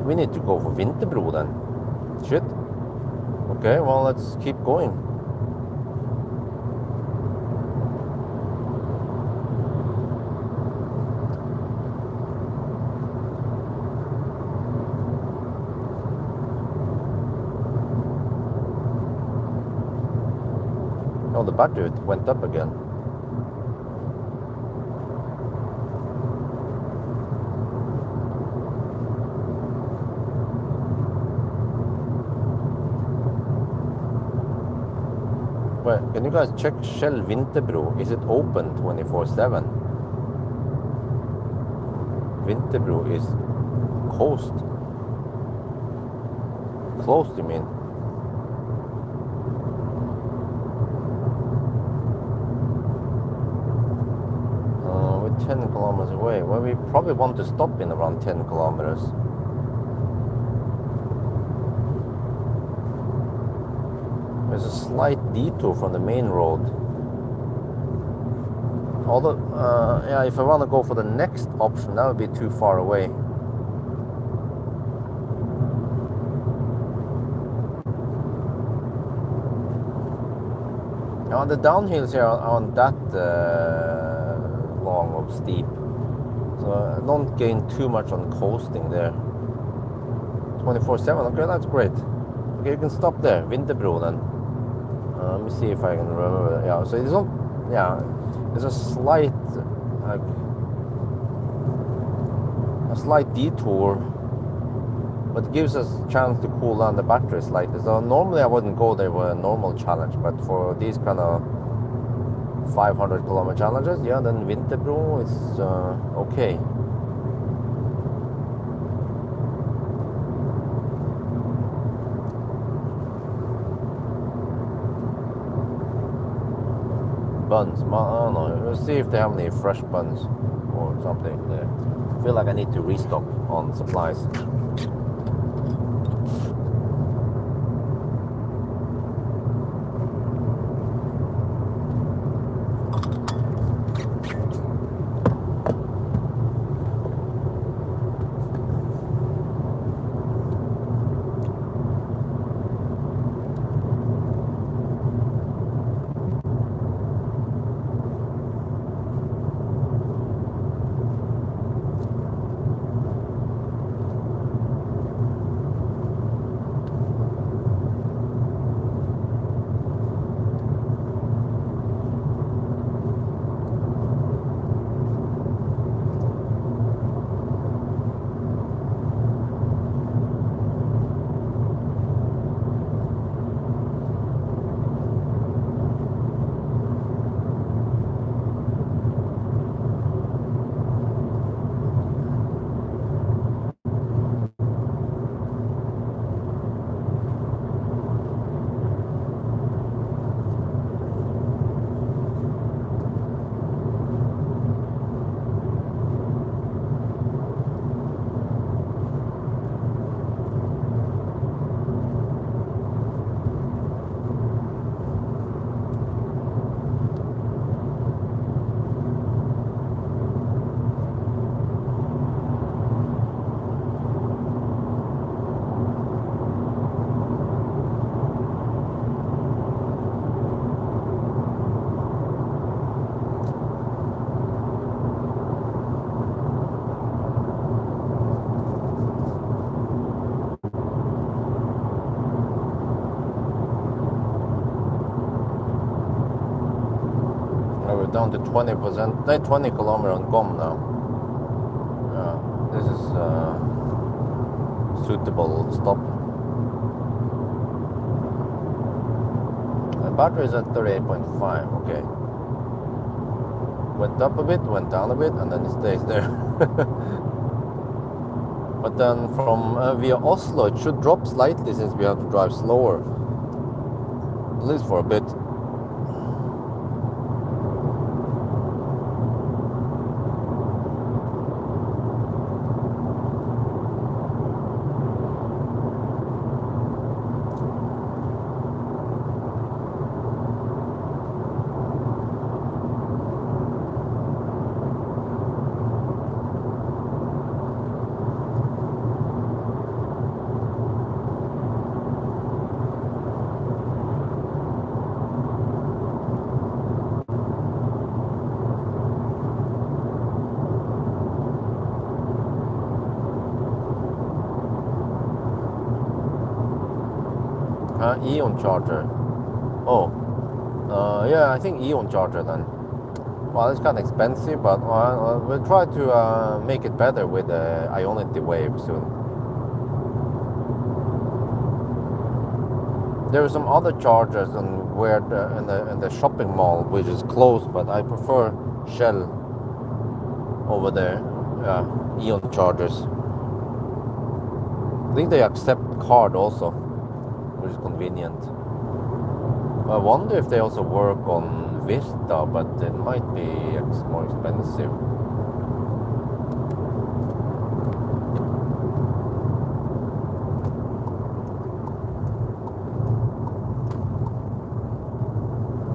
We need to go for Vinterbro then. Shit. Okay, well, let's keep going. Oh, the battery went up again. Well, can you guys check Shell Vinterbro? Is it open 24/7? Vinterbro is closed. Closed, you mean? We're 10 kilometers away. Well, we probably want to stop in around 10 kilometers. There's a slight detour from the main road. Although, yeah, if I want to go for the next option, that would be too far away. Now, the downhills here aren't that long or steep, so I don't gain too much on coasting there. 24/7, okay, that's great. Okay, you can stop there, Vinterbro then. Let me see if I can remember. Yeah, so it's not, yeah, there's a slight detour, but it gives us a chance to cool down the battery slightly. So normally I wouldn't go there with a normal challenge, but for these kind of 500 kilometer challenges, yeah, then Vinterbro is okay. Buns, I don't know. Let's see if they have any fresh buns or something there. I feel like I need to restock on supplies. We're down to 20%, 20 kilometers on GOM now. This is suitable stop. The battery is at 38.5, okay. Went up a bit, went down a bit, and then it stays there. But then from via Oslo, it should drop slightly since we have to drive slower. At least for a bit. Eon charger. Oh, yeah, I think Eon charger then. Well, it's kind of expensive, but we'll try to make it better with the Ionity Wave soon. There are some other chargers in the shopping mall, which is closed, but I prefer Shell over there. Eon chargers. I think they accept card also, which is convenient. I wonder if they also work on Vista, but it might be more expensive.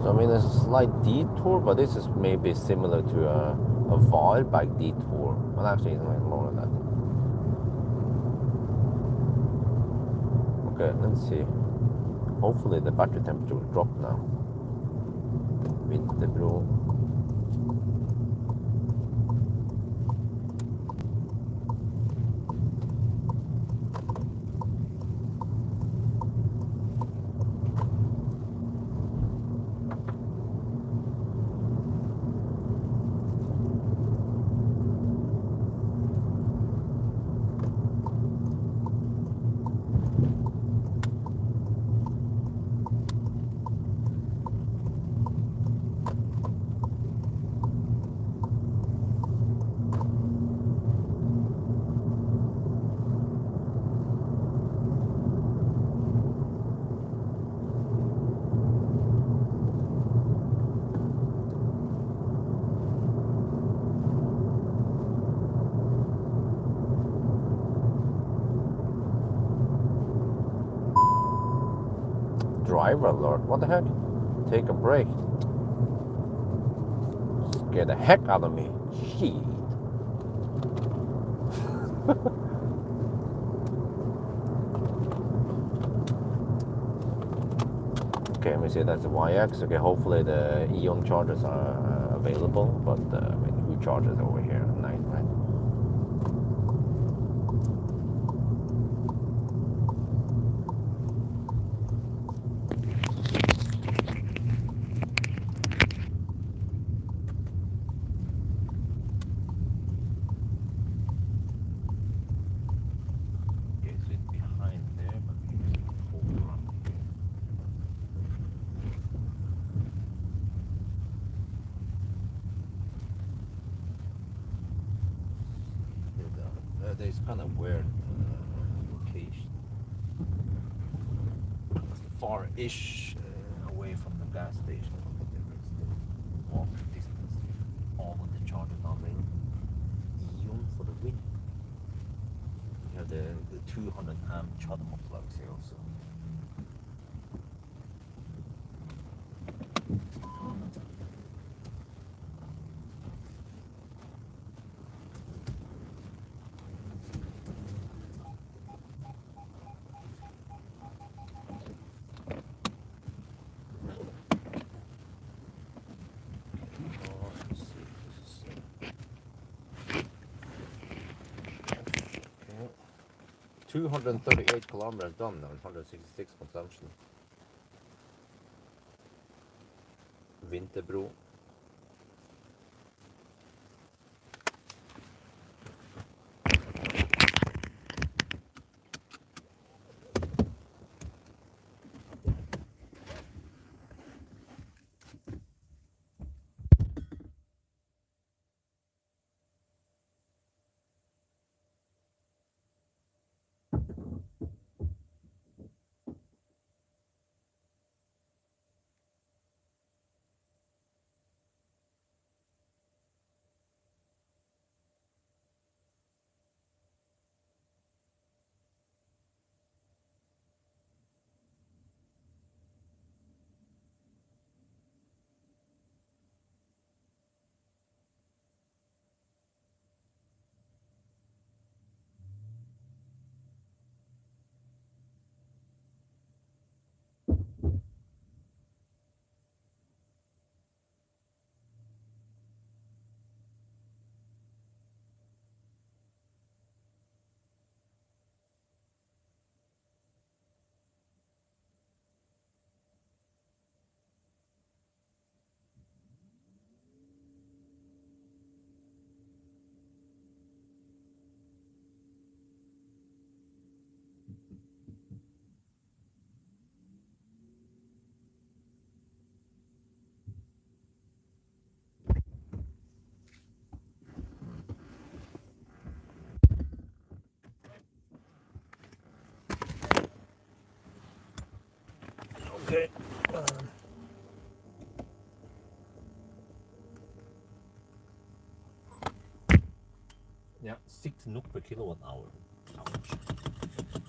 So I mean, it's a slight detour, but this is maybe similar to a Valbike detour. Well, actually, it's more than that. Okay, let's see. Hopefully the battery temperature will drop now. Vinterbro. Driver alert. What the heck? Take a break. Scare the heck out of me. Shit. Okay, let me see. That's a YX. Okay, hopefully the Eon chargers are available, but I mean, who charges over here at night, right? There's kind of weird location. Far-ish away from the gas station. It's the walk distance. All of the chargers are available. Eon for the win. You have the 200 amp charger plugs here also. Let's see. 238 kilometers done and 166 consumption. Vinterbro. Okay. Yeah, 6 NOK per kilowatt hour. Ouch.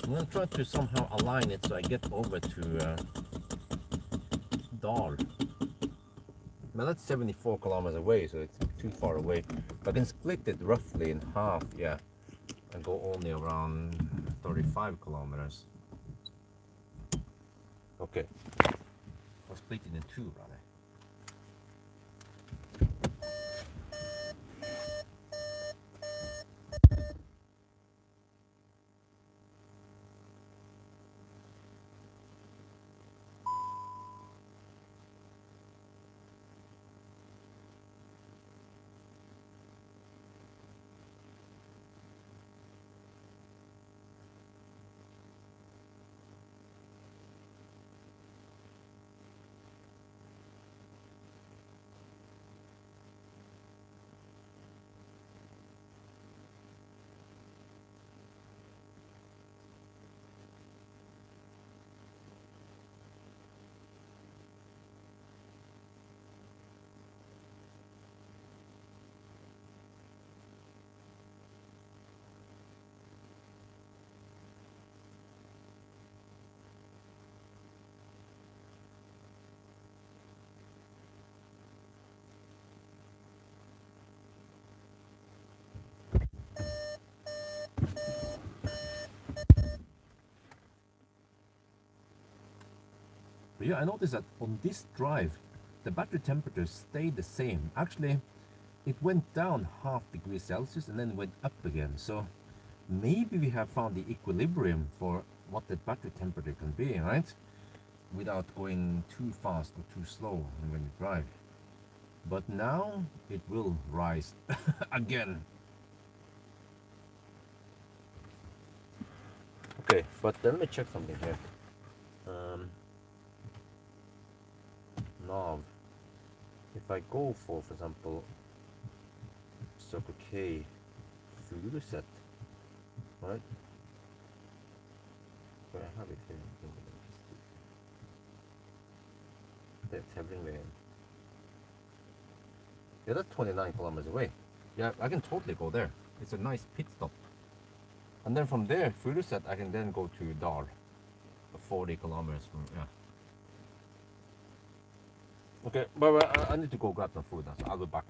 I'm gonna try to somehow align it so I get over to Dal. Now that's 74 kilometers away, so it's too far away. But I can split it roughly in half, yeah, and go only around 35 kilometers. Okay, I'll split it in two rather. But yeah, I noticed that on this drive, the battery temperature stayed the same. Actually, it went down half degree Celsius and then went up again. So maybe we have found the equilibrium for what the battery temperature can be, right? Without going too fast or too slow when you drive. But now it will rise again. Okay, but then let me check something here. Nav. If I go for example, Circle K fuel reset, right? Where I have it here. They're telling me. Yeah, that's 29 kilometers away. Yeah, I can totally go there. It's a nice pit stop. And then from there, fuel reset, I can then go to Dal. 40 kilometers from, yeah. Okay, but I need to go grab some food now, so I'll be back.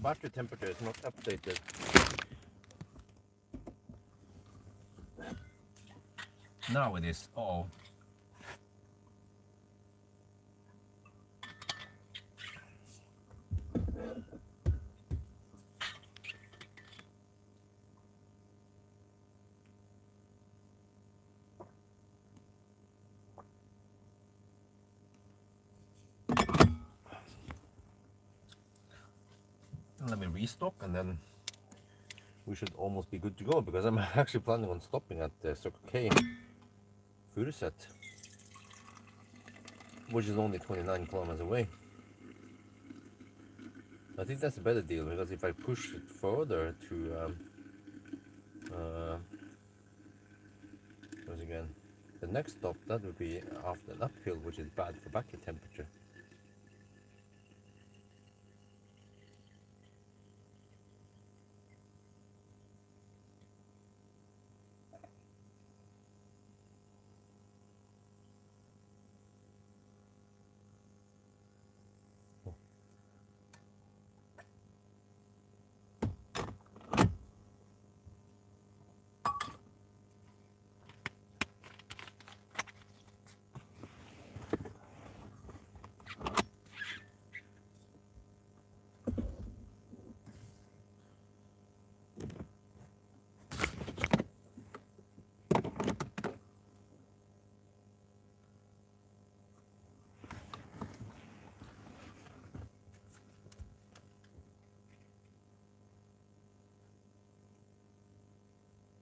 battery temperature is not updated. Now it is. Oh. Let me restock and then we should almost be good to go, because I'm actually planning on stopping at the Circle K Furuset, which is only 29 kilometers away. I think that's a better deal, because if I push it further to once again, the next stop, that would be after an uphill, which is bad for battery temperature.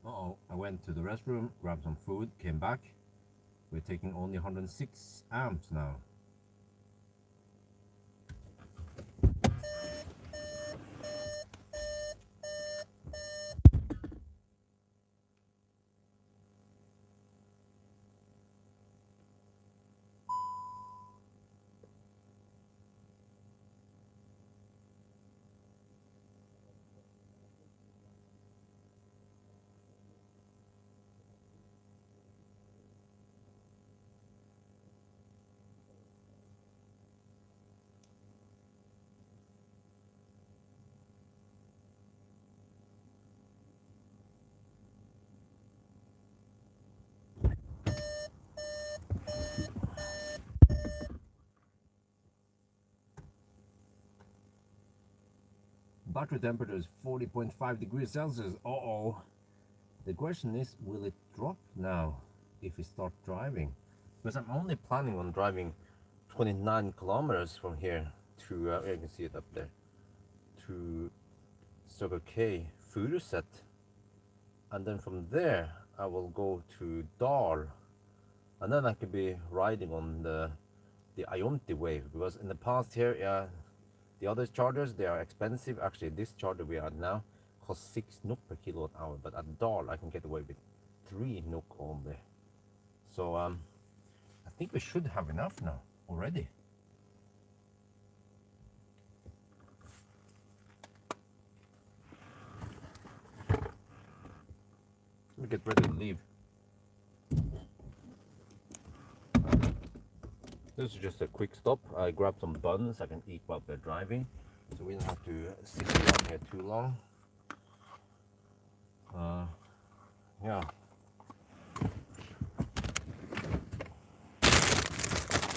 Uh-oh, I went to the restroom, grabbed some food, came back. We're taking only 106 amps now. Battery temperature is 40.5 degrees Celsius. Uh-oh. The question is, will it drop now if we start driving? Because I'm only planning on driving 29 kilometers from here to, you can see it up there, to Circle K Furuset. And then from there, I will go to Dal. And then I could be riding on the Ionti wave, because in the past here, yeah, the other chargers, they are expensive. Actually, this charger we are at now costs 6 NOK per kilowatt hour, but at Dal I can get away with 3 NOK only. So I think we should have enough now already. Let me get ready to leave. This is just a quick stop. I grabbed some buns I can eat while we're driving, so we don't have to sit around here too long. Yeah.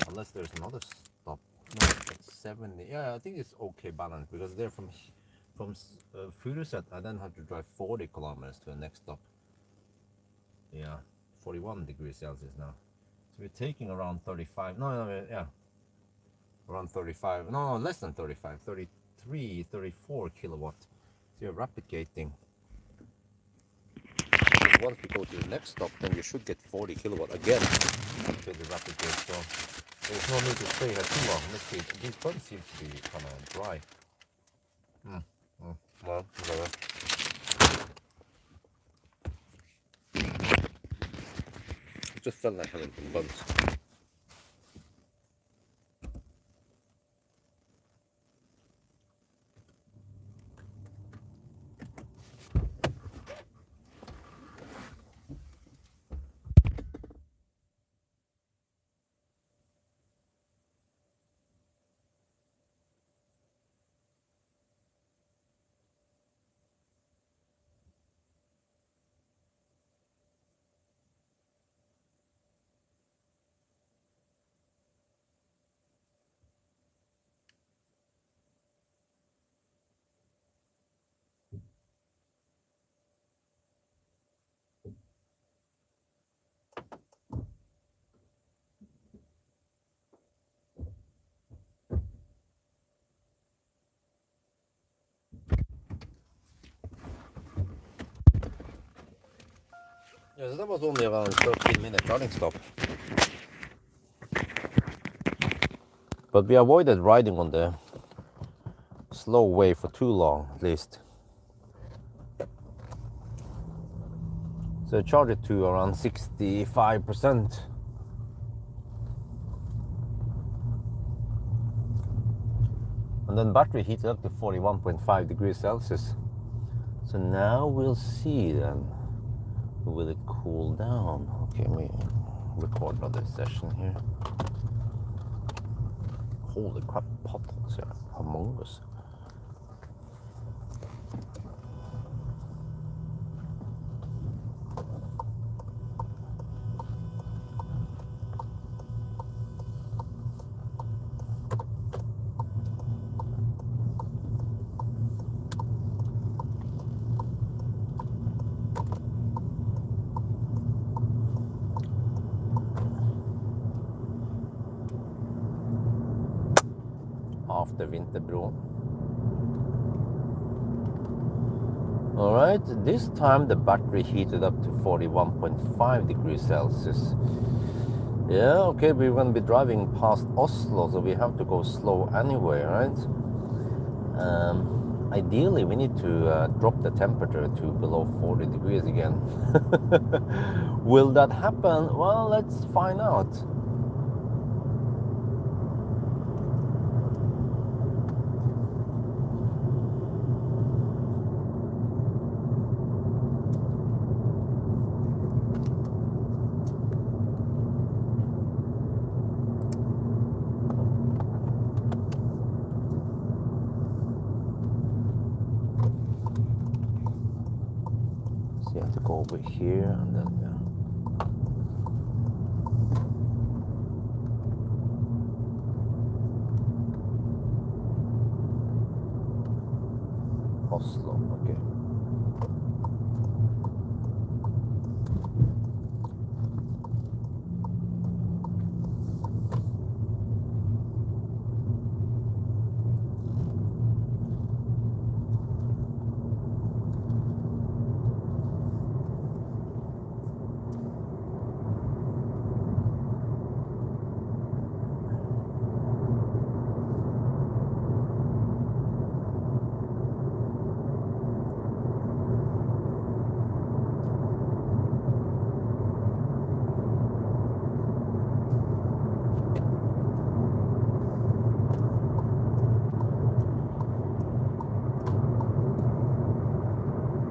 Unless there's another stop. No, it's 70. Yeah, I think it's okay balanced, because they're from Furuset. I then have to drive 40 kilometers to the next stop. Yeah, 41 degrees Celsius now. So we're taking around 35. No, yeah. Around 35. No, less than 35. 33, 34 kilowatt. So you're rapid gating. Once we go to the next stop, then you should get 40 kilowatt again with the rapid gate. So there's no need to stay here too long. Let's see. These buns seem to be kind of dry. Well, whatever. It just felt like having some buns. Yes, that was only around 13-minute charging stop. But we avoided riding on the slow way for too long, at least. So I charged it to around 65%. And then battery heated up to 41.5 degrees Celsius. So now we'll see then, will it cool down? Okay, let me record another session here. Holy crap, potholes here, humongous. After Vinterbro. Alright, this time the battery heated up to 41.5 degrees Celsius. Yeah, okay, we're going to be driving past Oslo, so we have to go slow anyway, right? Ideally, we need to drop the temperature to below 40 degrees again. Will that happen? Well, let's find out. So you have to go over here and then, yeah. Oslo, okay.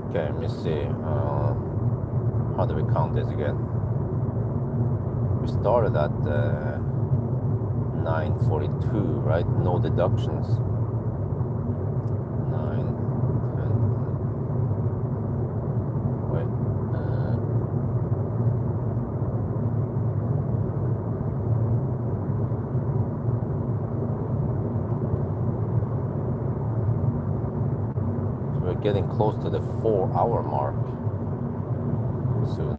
Okay, let me see. How do we count this again? We started at 9:42, right? No deductions. 9, 10. Wait. So we're getting close to the 4-hour mark soon.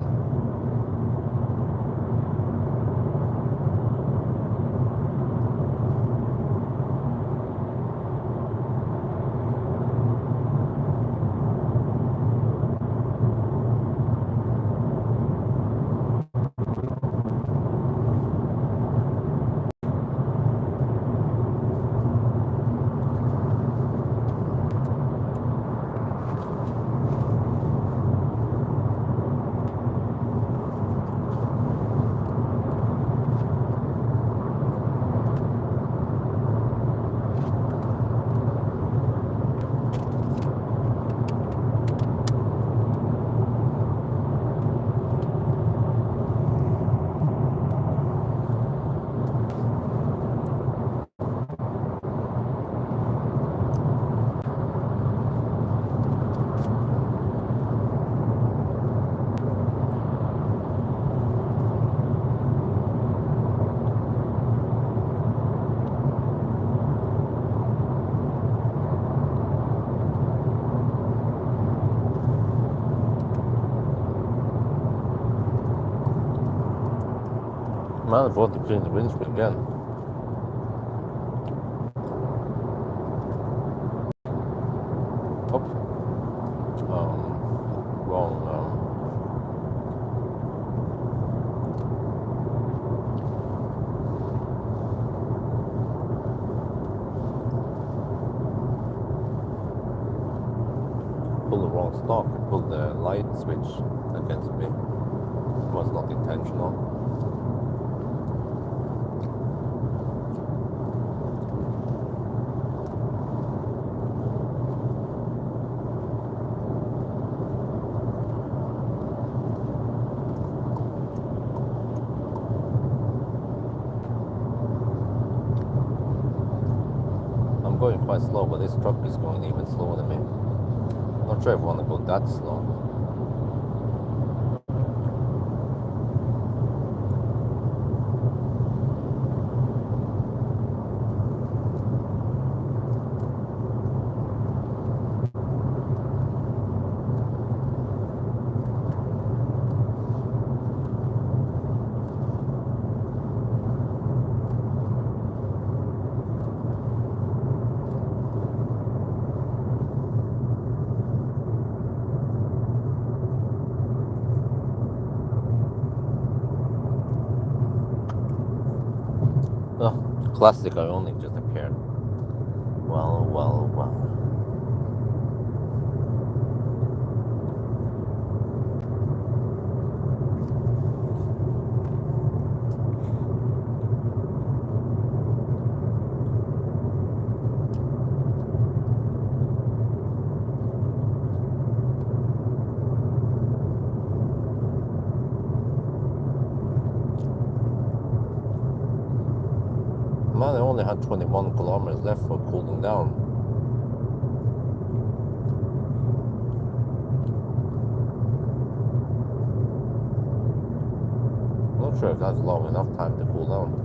Might as well to clean the windscreen again. Oops. Wrong. pulled the wrong stop. I pulled the light switch against me. It was not intentional. I'm going quite slow, but this truck is going even slower than me. I'm not sure if I want to go that slow. Oh, classic Ionic just appeared. Well, well, well. Man, I only had 21 kilometers left for cooling down. I'm not sure if that's long enough time to cool down.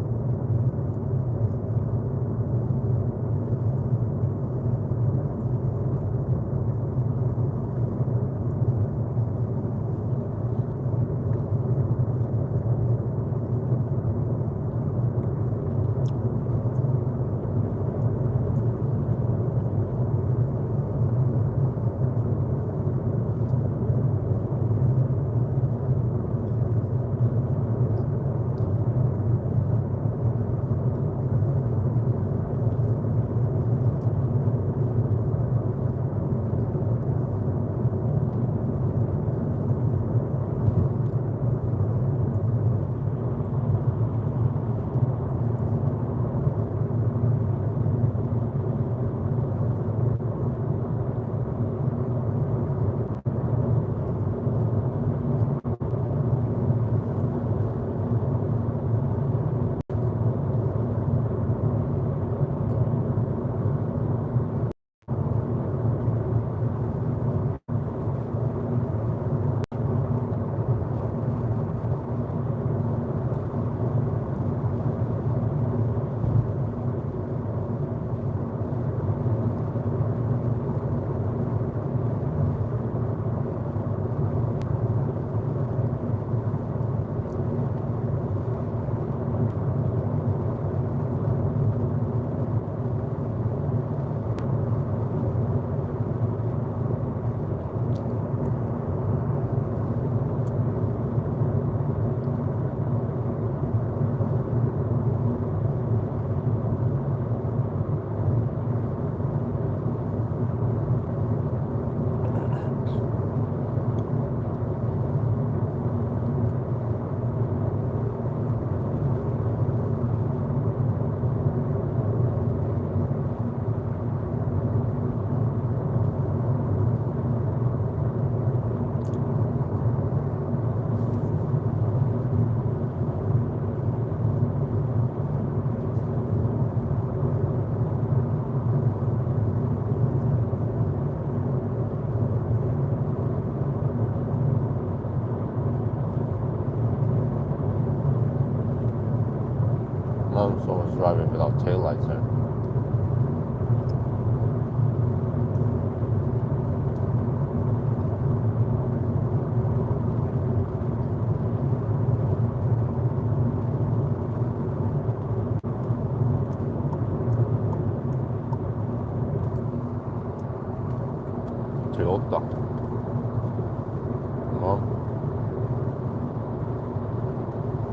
Now someone's driving without taillights here. Toyota. No.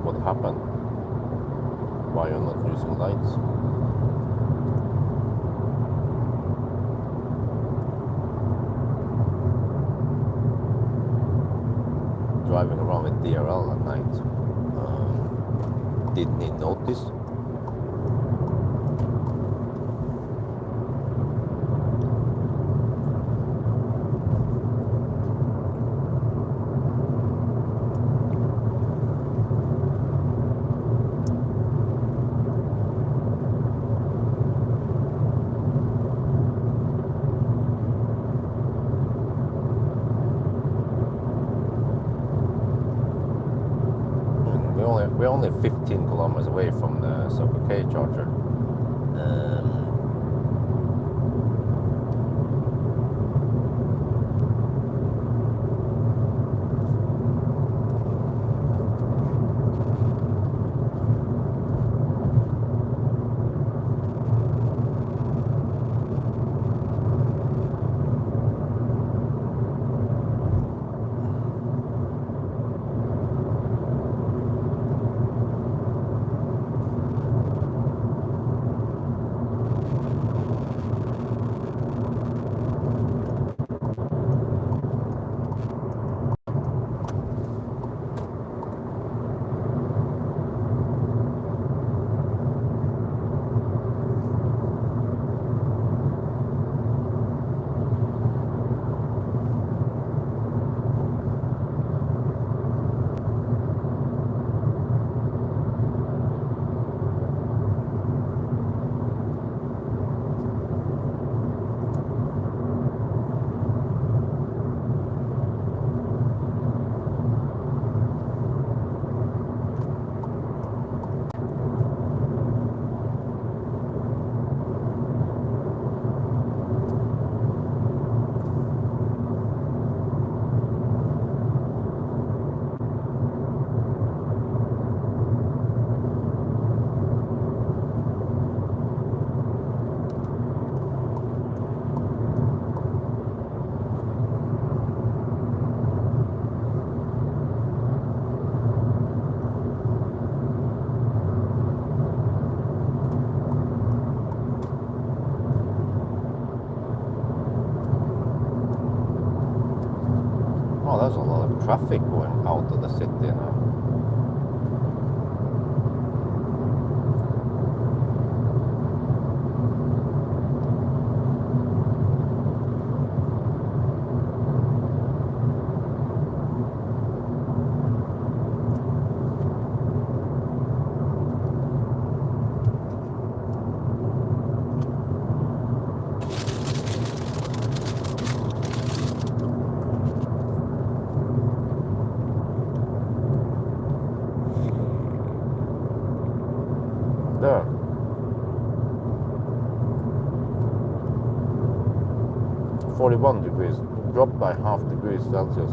What happened? Why you're not using lights? DRL at night. Didn't he notice? We're only 15 kilometers away from the Circle K charger. Oh, there's a lot of traffic going out of the city now. There. 41 degrees, dropped by half degrees Celsius.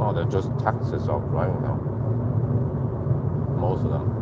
Oh, they're just taxis out driving now. Most of them.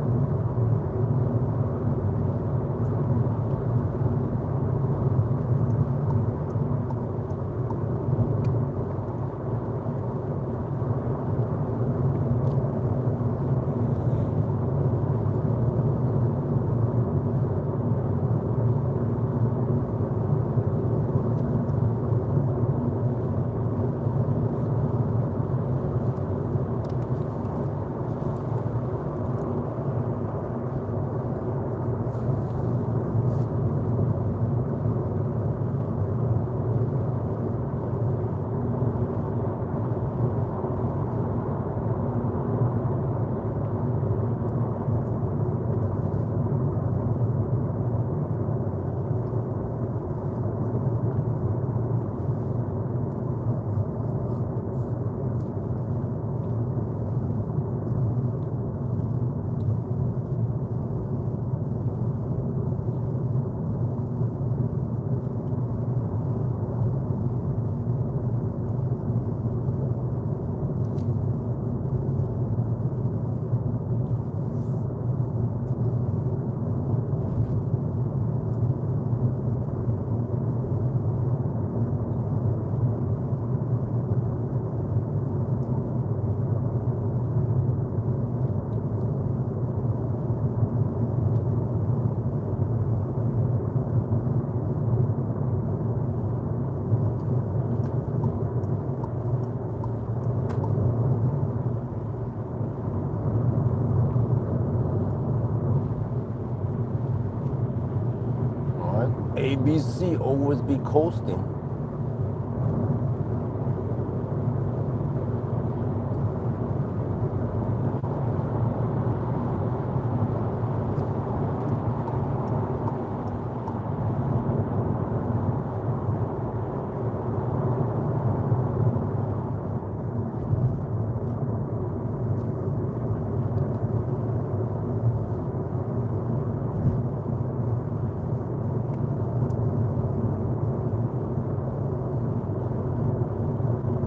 ABC always be coasting.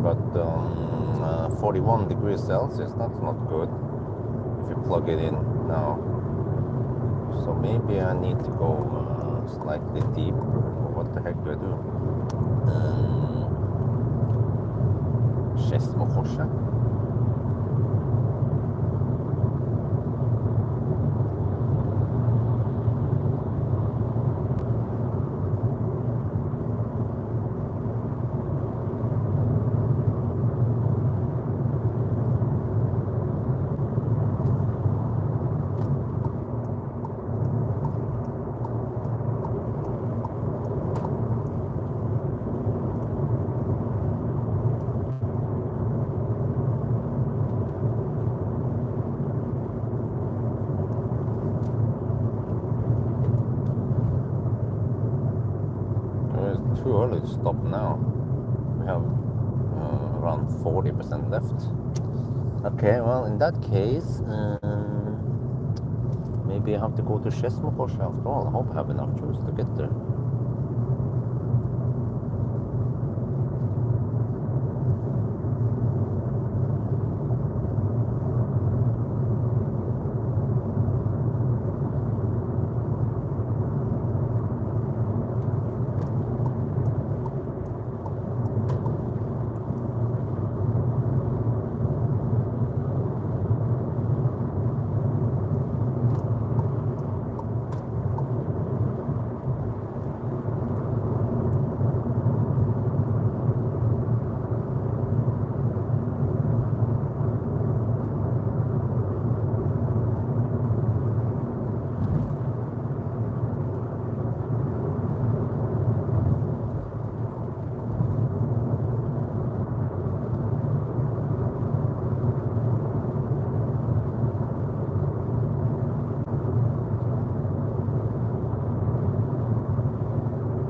But 41 degrees Celsius, that's not good if you plug it in now. So maybe I need to go slightly deeper. What the heck do I do? Skedsmokorset. It's too early to stop now. We have around 40% left. Okay, well, in that case, maybe I have to go to Skedsmokorset after all. I hope I have enough juice to get there.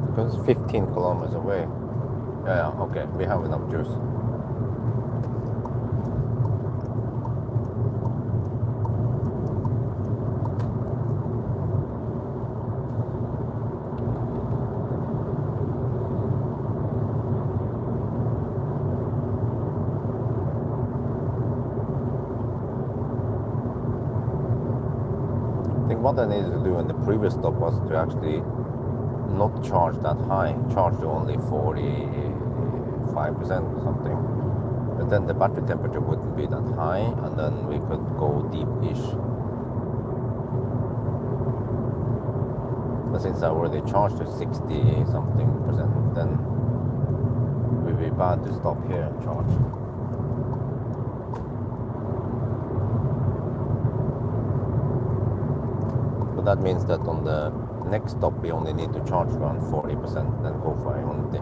Because it's 15 kilometers away. Yeah, okay, we have enough juice. I think what I needed to do in the previous stop was to actually not charge that high, charge to only 45% or something. But then the battery temperature wouldn't be that high, and then we could go deep-ish. But since I already charged to 60 something percent, then it would be bad to stop here and charge. But that means that on the next stop we only need to charge around 40%, then go for Ionity.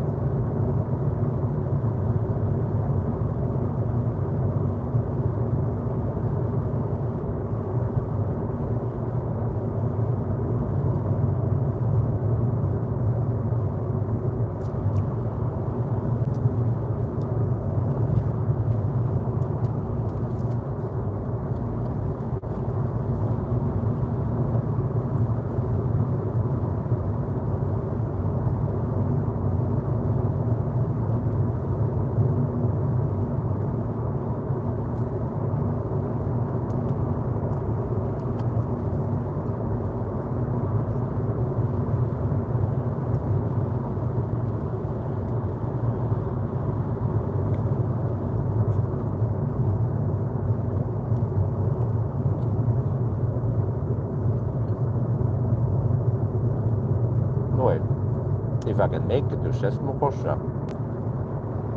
If I can make it to Skedsmokorset,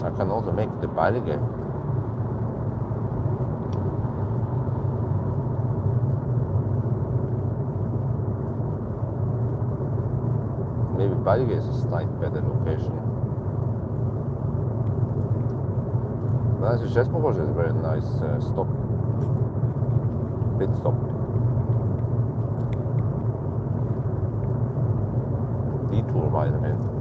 I can also make it to Berge. Maybe Berge is a slight better location. But actually, Skedsmokorset is a very nice stop. Pit stop. Detour ride, I mean.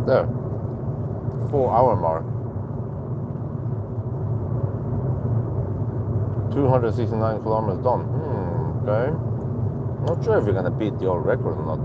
There. 4-hour mark. 269 kilometers done. Okay. Not sure if you're gonna beat the old record or not.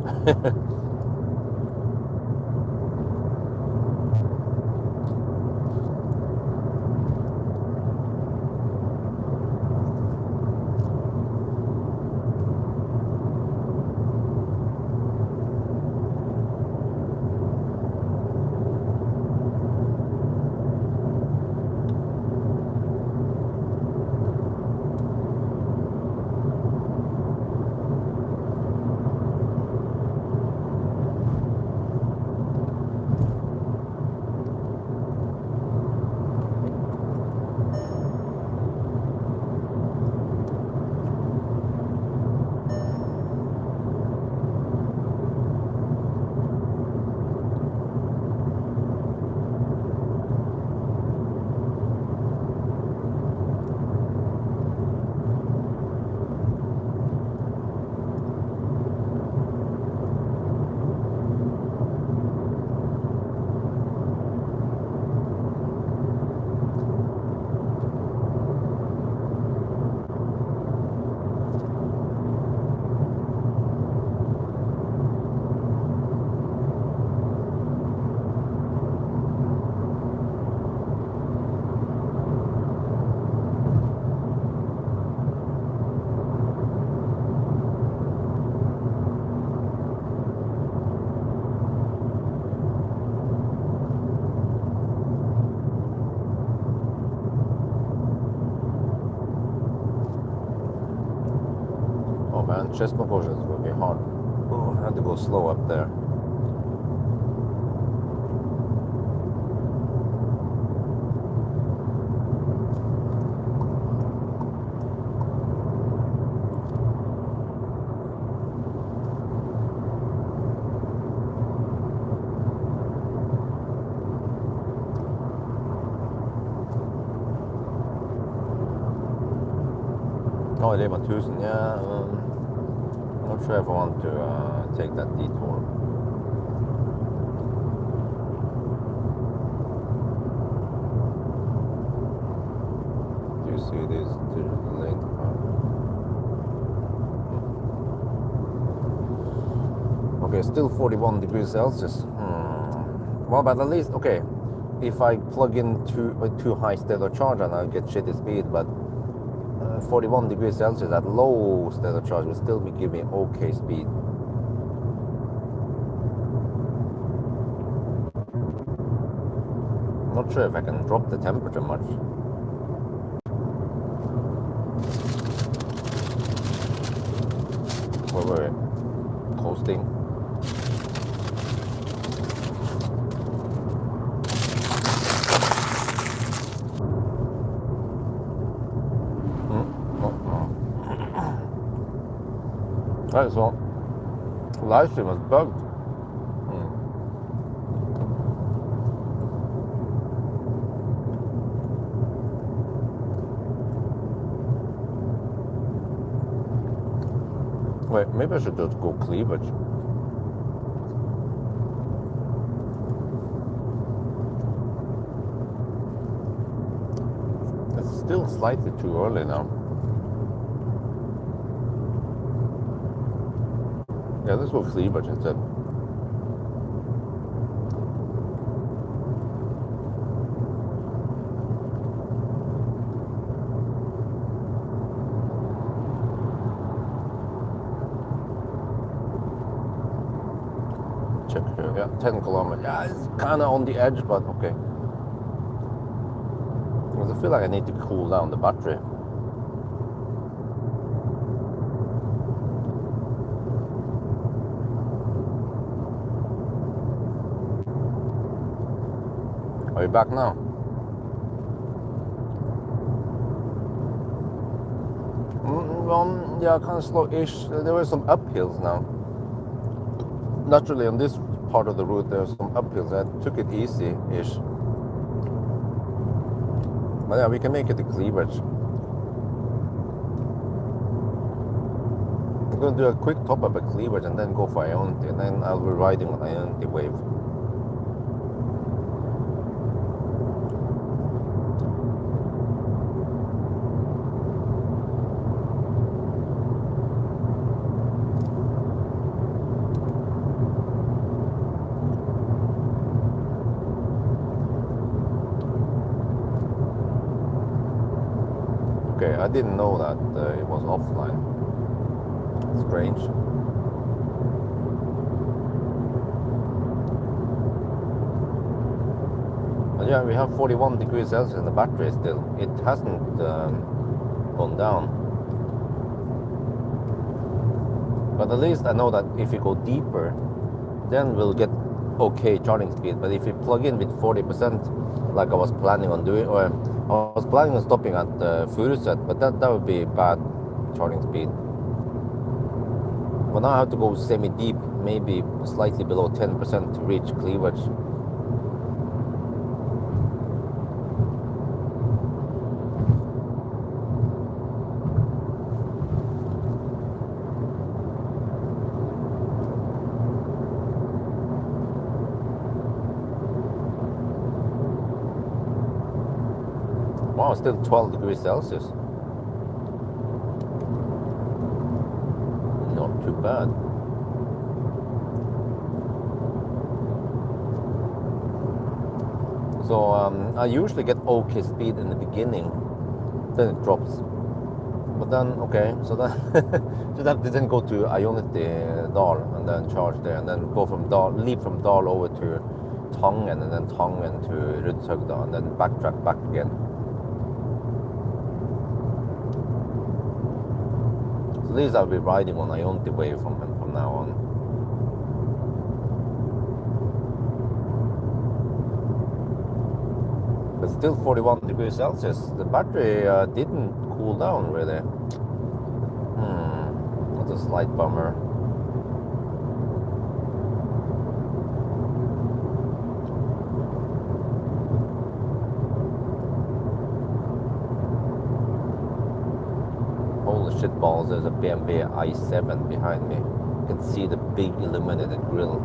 Man, Skedsmokorset is going to be hard. Oh, I had to go slow up there. Oh, det var 1000, yeah. Not sure if I want to take that detour. Do you see this to the lane? Okay, still 41 degrees Celsius. Well, but at least, okay, if I plug in too high state of charge and I'll get shitty speed, but 41 degrees Celsius at low state of charge will still give me okay speed. Not sure if I can drop the temperature much. Where were we? Coasting. Right, so live stream was bugged. Wait, maybe I should just go cleavage. It's still slightly too early now. Yeah, let's go cleavage instead. 10 kilometers. Yeah, it's kind of on the edge, but okay. Because I feel like I need to cool down the battery. Are you back now? Yeah, kind of slow-ish. There were some uphills now. Naturally, on this part of the route, there are some uphills. I took it easy-ish. But yeah, we can make it to cleavage. I'm going to do a quick top-up at cleavage and then go for Ionity. And then I'll be riding on Ionity wave. Okay, I didn't know that it was offline. Strange. But yeah, we have 41 degrees Celsius in the battery still. It hasn't gone down. But at least I know that if you go deeper, then we'll get okay charging speed. But if you plug in with 40%, like I was planning on doing, or I was planning on stopping at Furuset, but that would be bad charging speed. But now I have to go semi-deep, maybe slightly below 10% to reach cleavage. Wow, still 12 degrees Celsius. Not too bad. So I usually get okay speed in the beginning, then it drops. But then, okay, so then just have to then go to Ionity Dal and then charge there, and then go from Dal, leap from Dal over to Tangen, and then Tangen to Rudshøgda, and then backtrack back again. So these I'll be riding on Ionity wave from now on. But still 41 degrees Celsius. The battery didn't cool down really. That's a slight bummer. Holy shit balls, there's a BMW i7 behind me. You can see the big illuminated grille.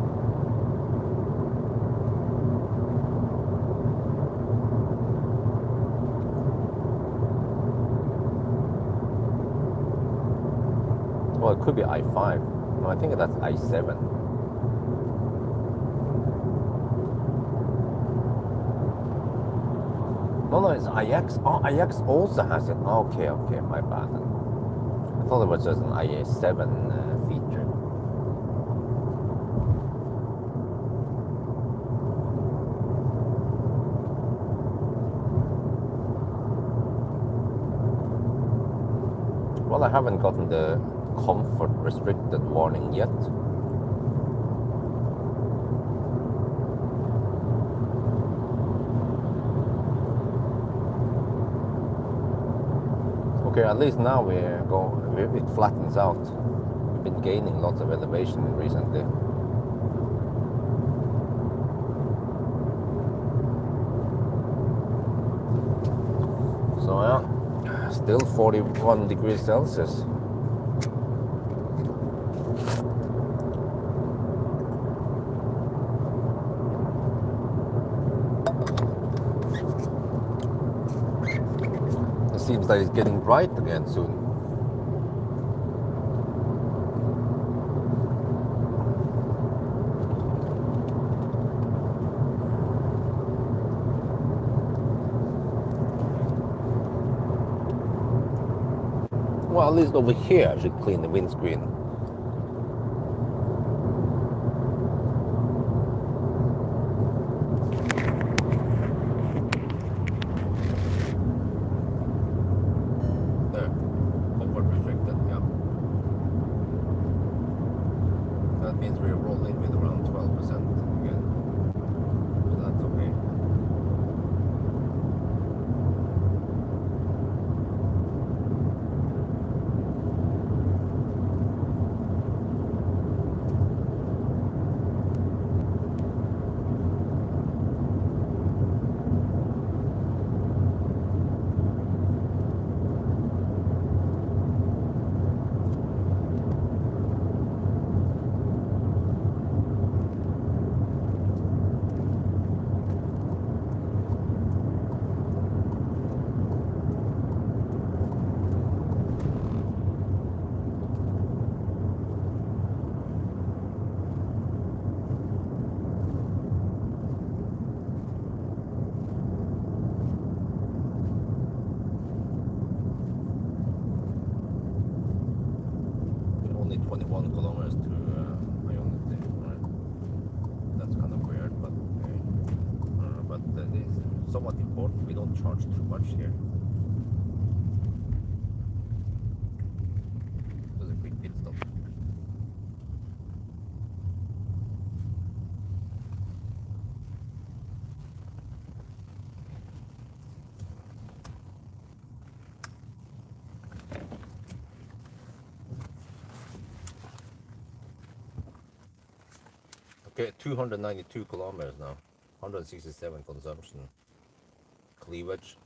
Well, it could be i5. No, I think that's i7. No, it's iX. Oh, iX also has it. Okay, my bad. I thought it was just an i7 feature. Well, I haven't gotten the comfort restricted warning yet. Okay, at least now it flattens out. We've been gaining lots of elevation recently. So yeah, still 41 degrees Celsius. Seems like it's getting bright again soon. Well, at least over here I should clean the windscreen. somewhat important we don't charge too much here. Just a quick pit stop. Okay, 292 kilometers now, 167 consumption, kWh.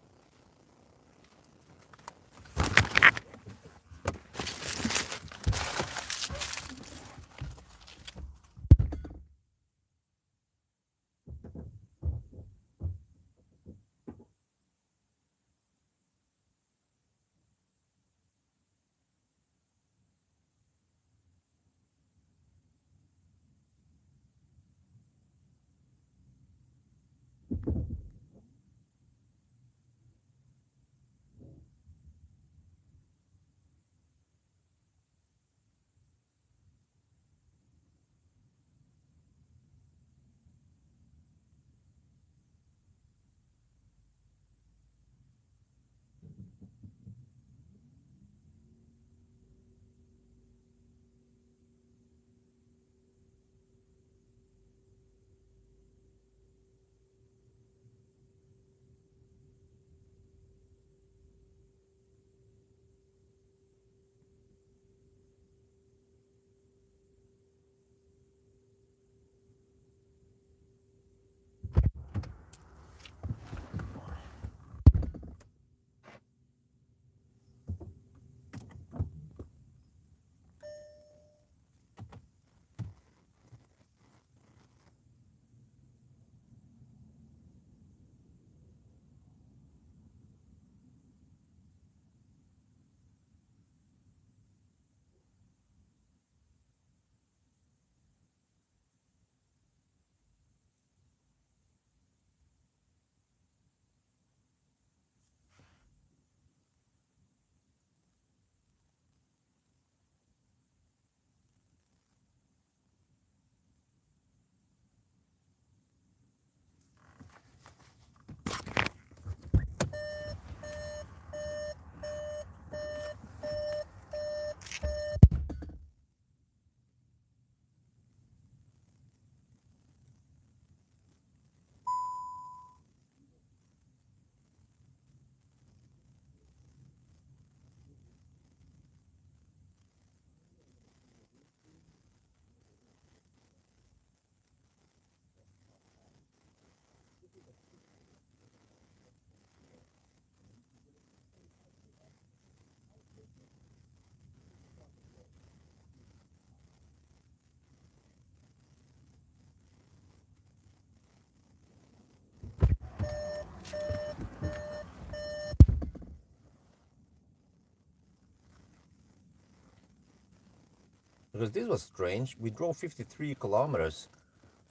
Because this was strange. We drove 53 kilometers.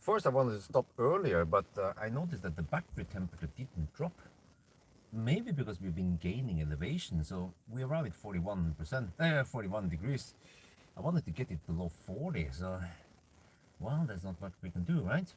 First I wanted to stop earlier, but I noticed that the battery temperature didn't drop. Maybe because we've been gaining elevation, so we arrived at 41 degrees. I wanted to get it below 40, so well, there's not much we can do, right?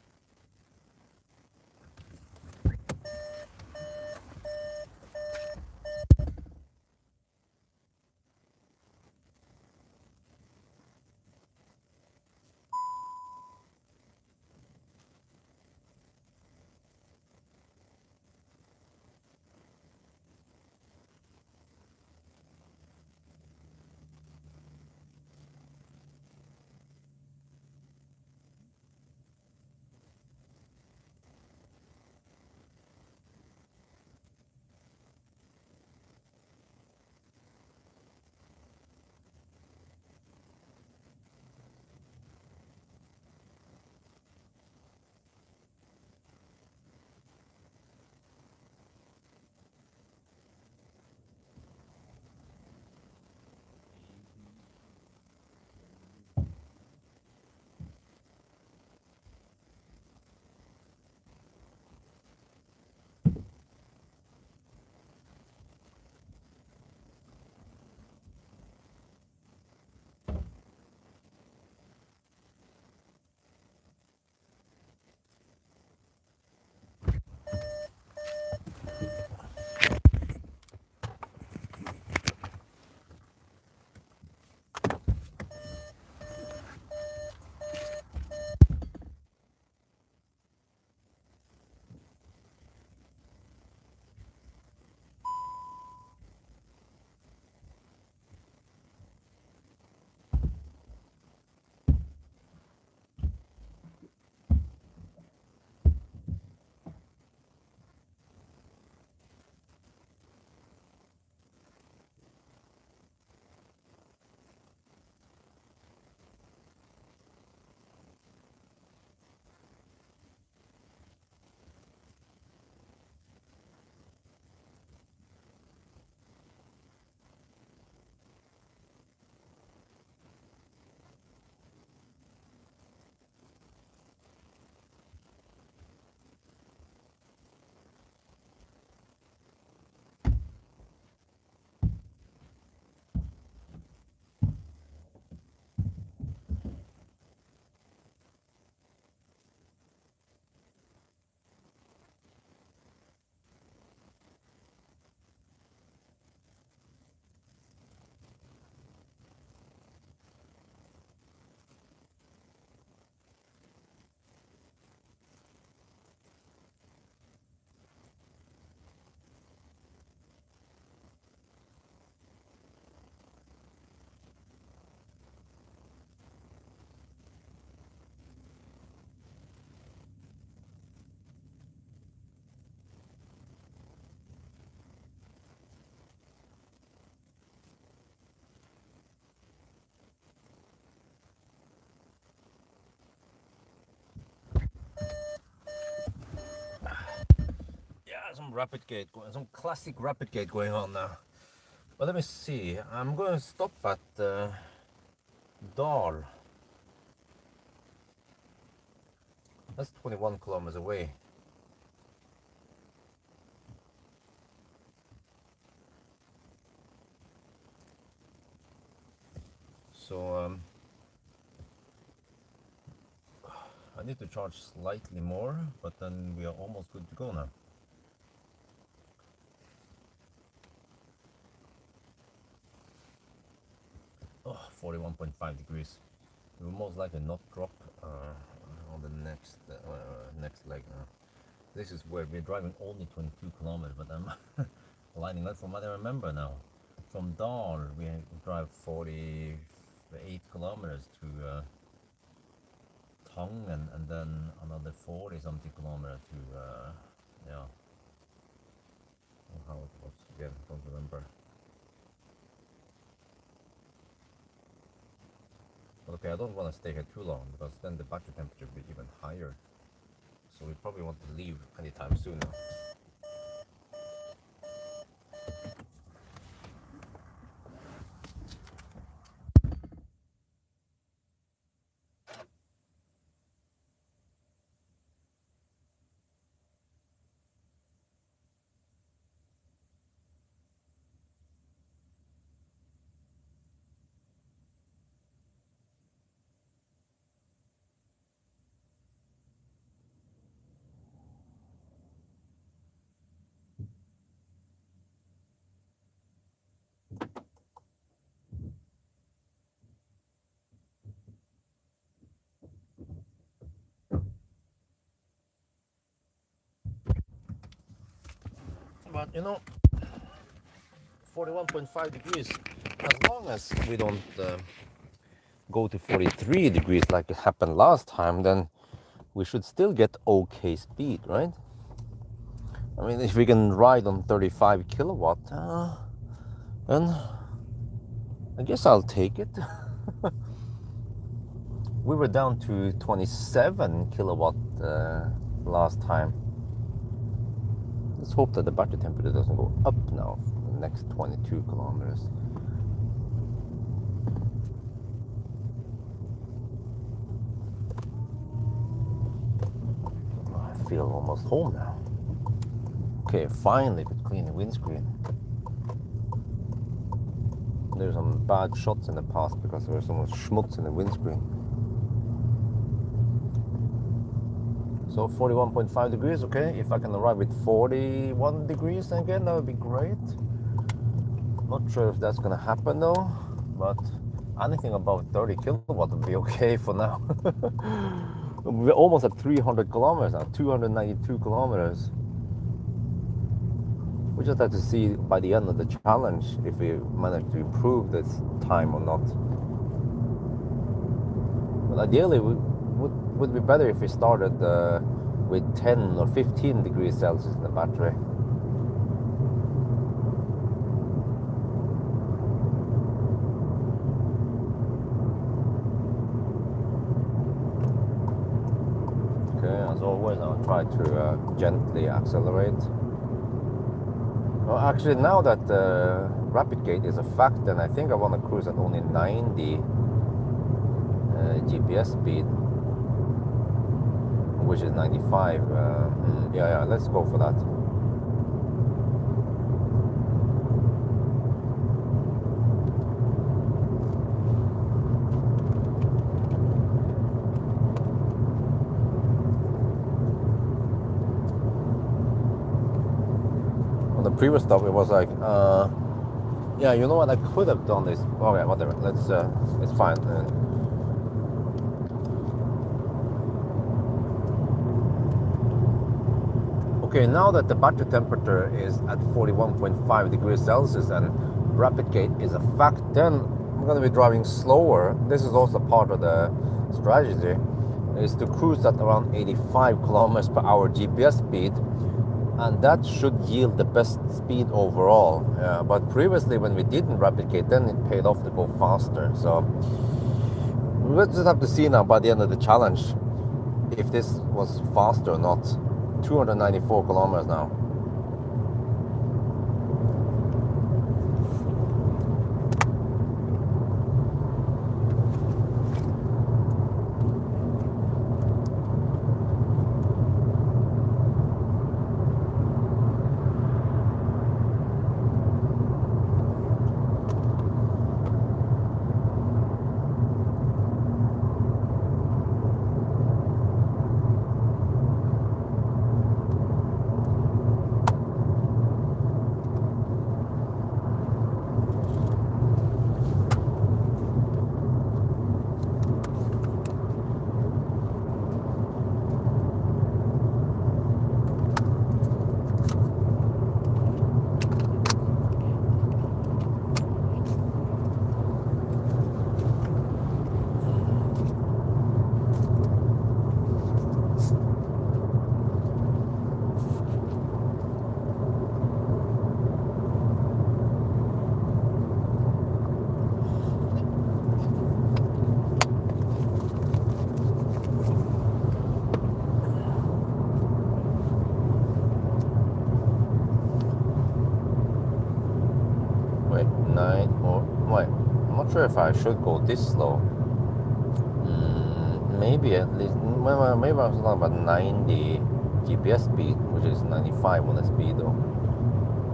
some rapid gate going, some classic rapid gate going on now. But let me see. I'm going to stop at Dal. That's 21 kilometers away. So I need to charge slightly more, but then we are almost good to go now. Oh, 41.5 degrees. We will most likely not drop on the next leg now. This is where we're driving only 22 kilometers, but I'm lining up from what I remember now. From Dal, we drive 48 kilometers to Tong, and then another 40 something kilometers to yeah. How it was again, don't remember. But okay, I don't want to stay here too long because then the battery temperature will be even higher. So we probably want to leave anytime soon now. But you know, 41.5 degrees, as long as we don't go to 43 degrees like it happened last time, then we should still get okay speed, right? I mean, if we can ride on 35 kilowatt, then I guess I'll take it. We were down to 27 kilowatt last time. Let's hope that the battery temperature doesn't go up now for the next 22 kilometers. I feel almost home now. Okay, finally could clean the windscreen. There's some bad shots in the past because there was so much schmutz in the windscreen. So 41.5 degrees, okay. If I can arrive with 41 degrees again, that would be great. Not sure if that's gonna happen though, but anything above 30 kilowatt would be okay for now. We're almost at 300 kilometers now, 292 kilometers. We just have to see by the end of the challenge if we manage to improve this time or not. But ideally, would be better if we started with 10 or 15 degrees Celsius in the battery. Okay, as always, I'll try to gently accelerate. Well, actually, now that rapid gate is a fact, then I think I want to cruise at only 90 GPS speed, which is 95. Yeah, let's go for that. On the previous stop, it was like, yeah, you know what? I could have done this. Okay, whatever. It's fine. Okay, now that the battery temperature is at 41.5 degrees Celsius and rapid gate is a fact, then I'm going to be driving slower. This is also part of the strategy, is to cruise at around 85 kilometers per hour GPS speed, and that should yield the best speed overall. But previously when we didn't rapid gate, then it paid off to go faster. So we'll just have to see now by the end of the challenge if this was faster or not. 294 kilometers now. sure if I should go this slow. Maybe at least, maybe I was talking about 90 GPS speed, which is 95 on the speedo.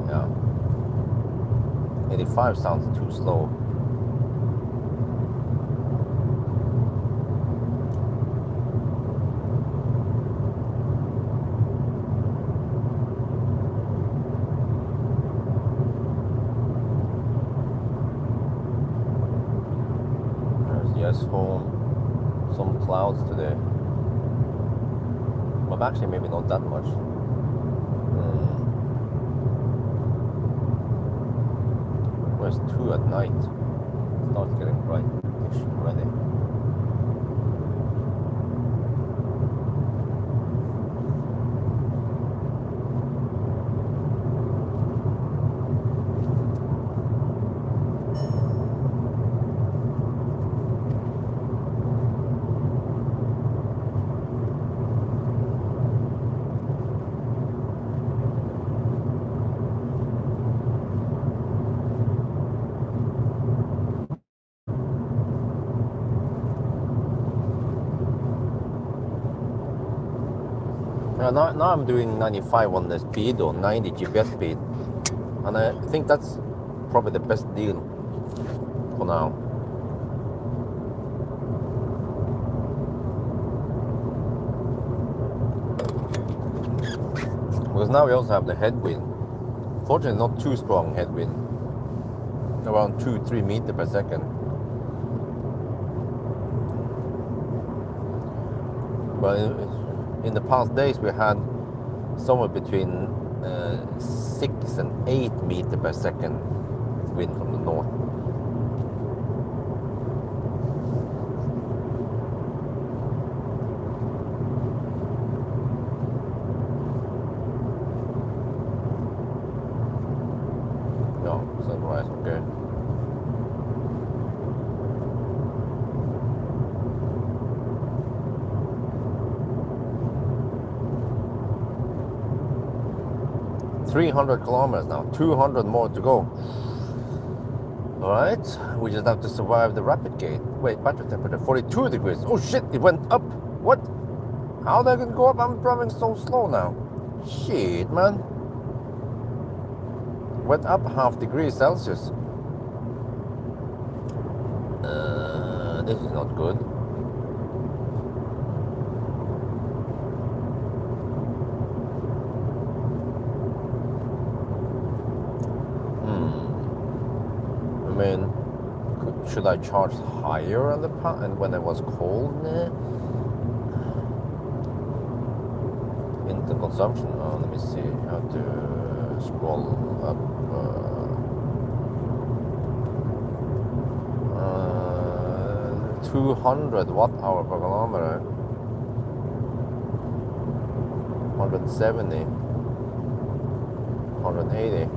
Yeah. 85 sounds too slow. There's yes home. Some clouds today. But actually maybe not that much. Where's 2 at night? It starts getting bright-ish already. Now I'm doing 95 on the speed or 90 GPS speed, and I think that's probably the best deal for now. Because now we also have the headwind. Fortunately, not too strong headwind, around 2-3 meters per second. But in the past days we had somewhere between 6 and 8 meters per second wind from the north. No, sunrise, okay. .300 kilometers now, 200 more to go. Alright, we just have to survive the rapid gate. Wait, battery temperature 42 degrees. Oh shit, it went up. What? How they can go up? I'm driving so slow now. Shit, man. Went up half degree Celsius. This is not good. I mean, should I charge higher on the and when it was cold? Into consumption. Oh, let me see how to scroll up. 200 watt-hour per kilometer. 170. 180.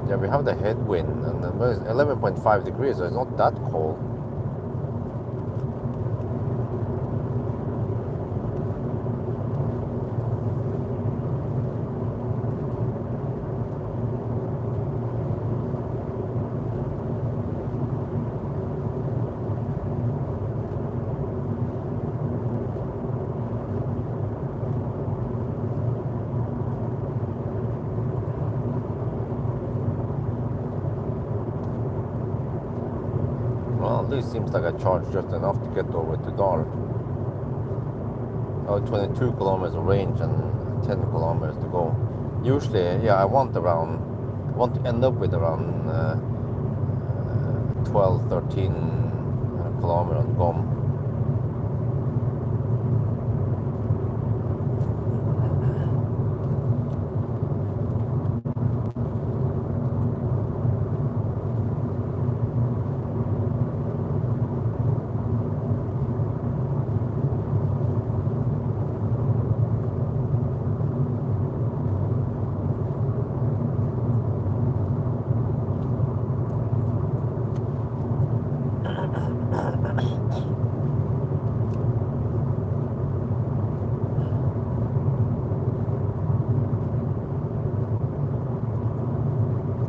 Yeah, we have the headwind, and it's 11.5 degrees, so it's not that cold. Well, at least seems like I charged just enough to get over to Dar. Oh, 22 kilometers of range and 10 kilometers to go. Usually, yeah, I want to end up with around 12, 13 kilometers on GOM.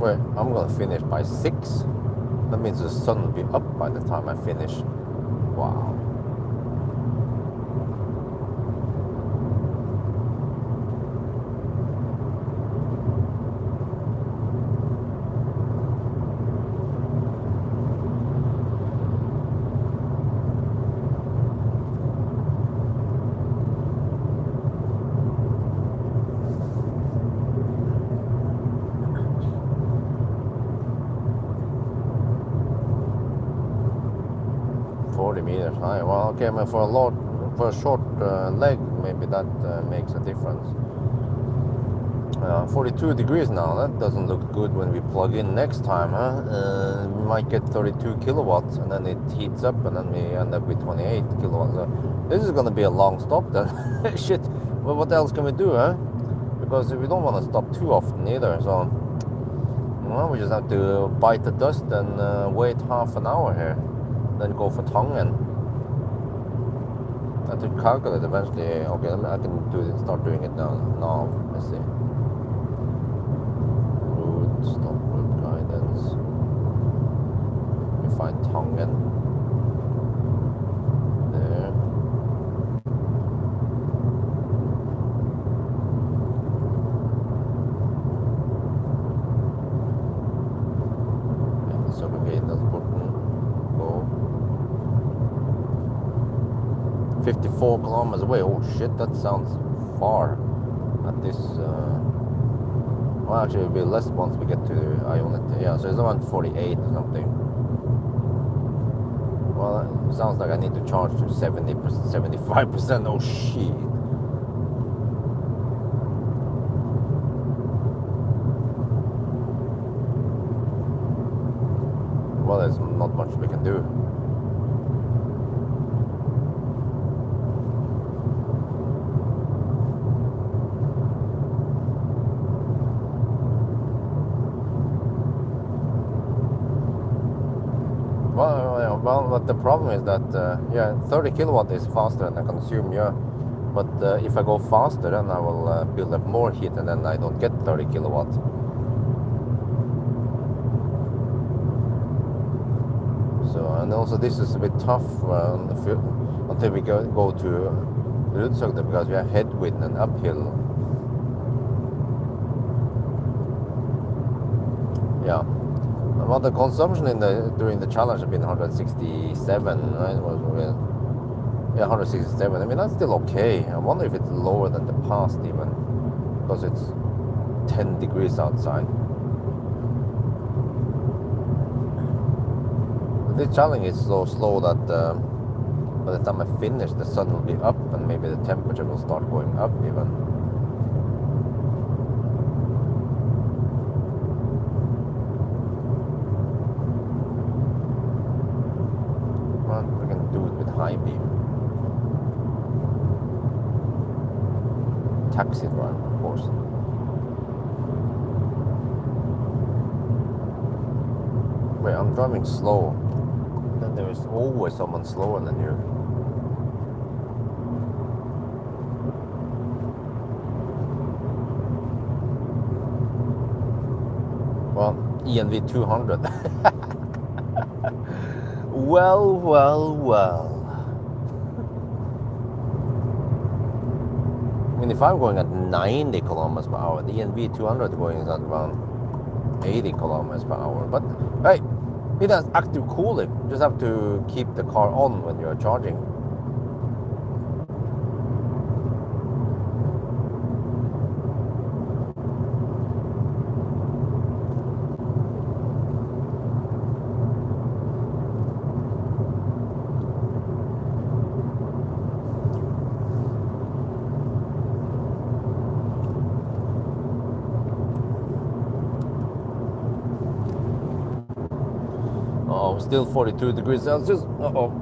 Well, I'm gonna finish by 6. That means the sun will be up by the time I finish. Wow. Meters high. Well, okay, but for a short leg, maybe that makes a difference. 42 degrees now. That doesn't look good when we plug in next time, huh? We might get 32 kilowatts, and then it heats up, and then we end up with 28 kilowatts. So this is going to be a long stop then. Shit. Well, what else can we do, huh? Because we don't want to stop too often either. So well, we just have to bite the dust and wait half an hour here. Then go for Tongen. I have to calculate eventually. Okay, I can do it, start doing it now. Let's see. Route, stop route guidance. We find Tongen. There. Okay, so we get that button. Go. 54 kilometers away. Oh shit, that sounds far at this. Well, actually, it'll be less once we get to Ionity. Yeah, so it's around 48 or something. Well, it sounds like I need to charge to 70%, 75%. Oh shit. Well, there's not much we can do. Well, but the problem is that, 30 kilowatt is faster than I consume, yeah. But if I go faster, then I will build up more heat, and then I don't get 30 kilowatt. So, and also this is a bit tough until we go to Rudshøgda, because we have headwind and uphill. Yeah. Well, the consumption during the challenge has been 167, right? Yeah, 167. I mean, that's still okay. I wonder if it's lower than the past even, because it's 10 degrees outside. This challenge is so slow that by the time I finish, the sun will be up, and maybe the temperature will start going up even. High beam. Taxi drive, of course. Wait, I'm driving slow. Then there is always someone slower than you. Well, ENV 200. Well. I mean, if I'm going at 90 kilometers per hour, the ENV 200 going at around 80 kilometers per hour. But hey, it has active cooling. You just have to keep the car on when you're charging. Still 42 degrees Celsius. Uh-oh.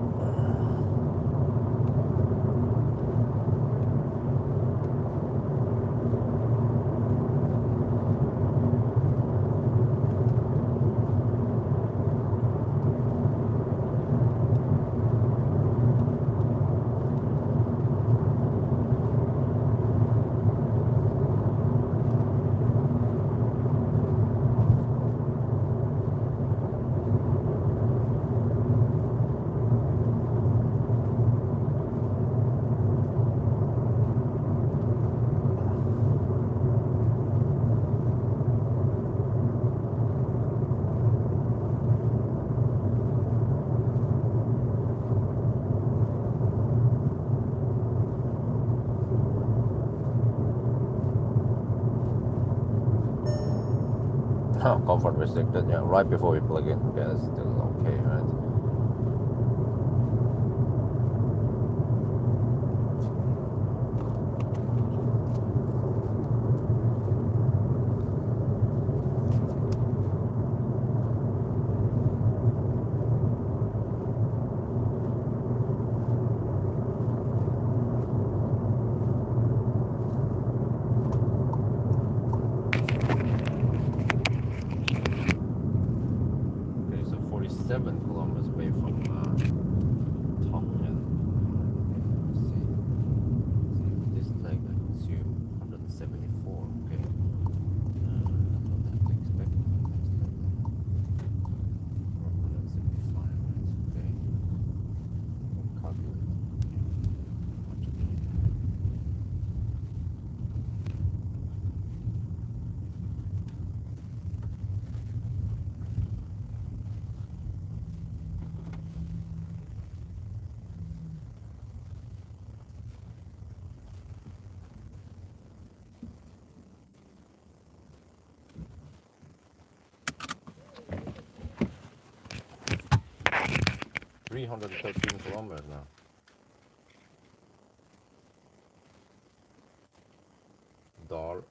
Oh, comfort restricted, yeah, right before you plug in. Okay, that's still okay, right? Okay, so 47 kilometers away from Tongan. Let's see. This leg I consume 174. Okay. Don't have to expect the next leg. 175, right? Okay. Calculate. Much of it. 313 kilometers now. Dar.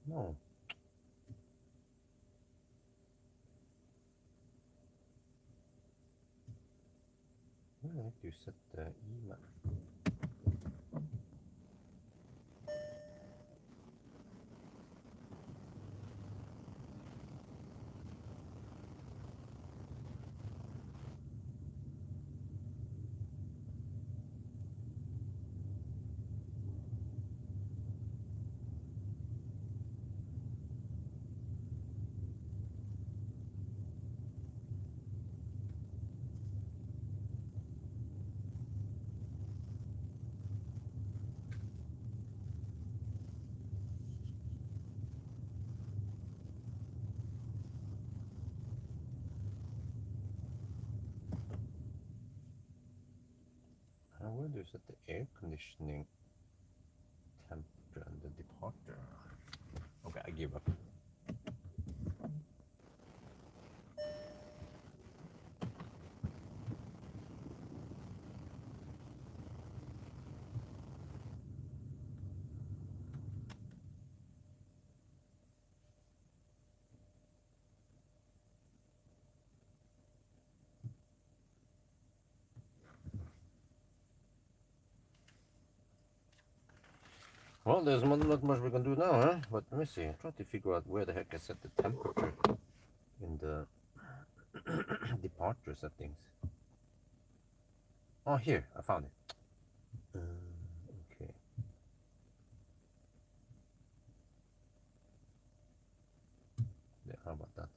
No. Where did you set the email? Where do you set the air conditioning temperature and the departure? Okay, I give up. Well, there's not much we can do now, huh? But let me see. I'm trying to figure out where the heck I set the temperature in the departure settings. Oh, here. I found it. Okay. Yeah, how about that?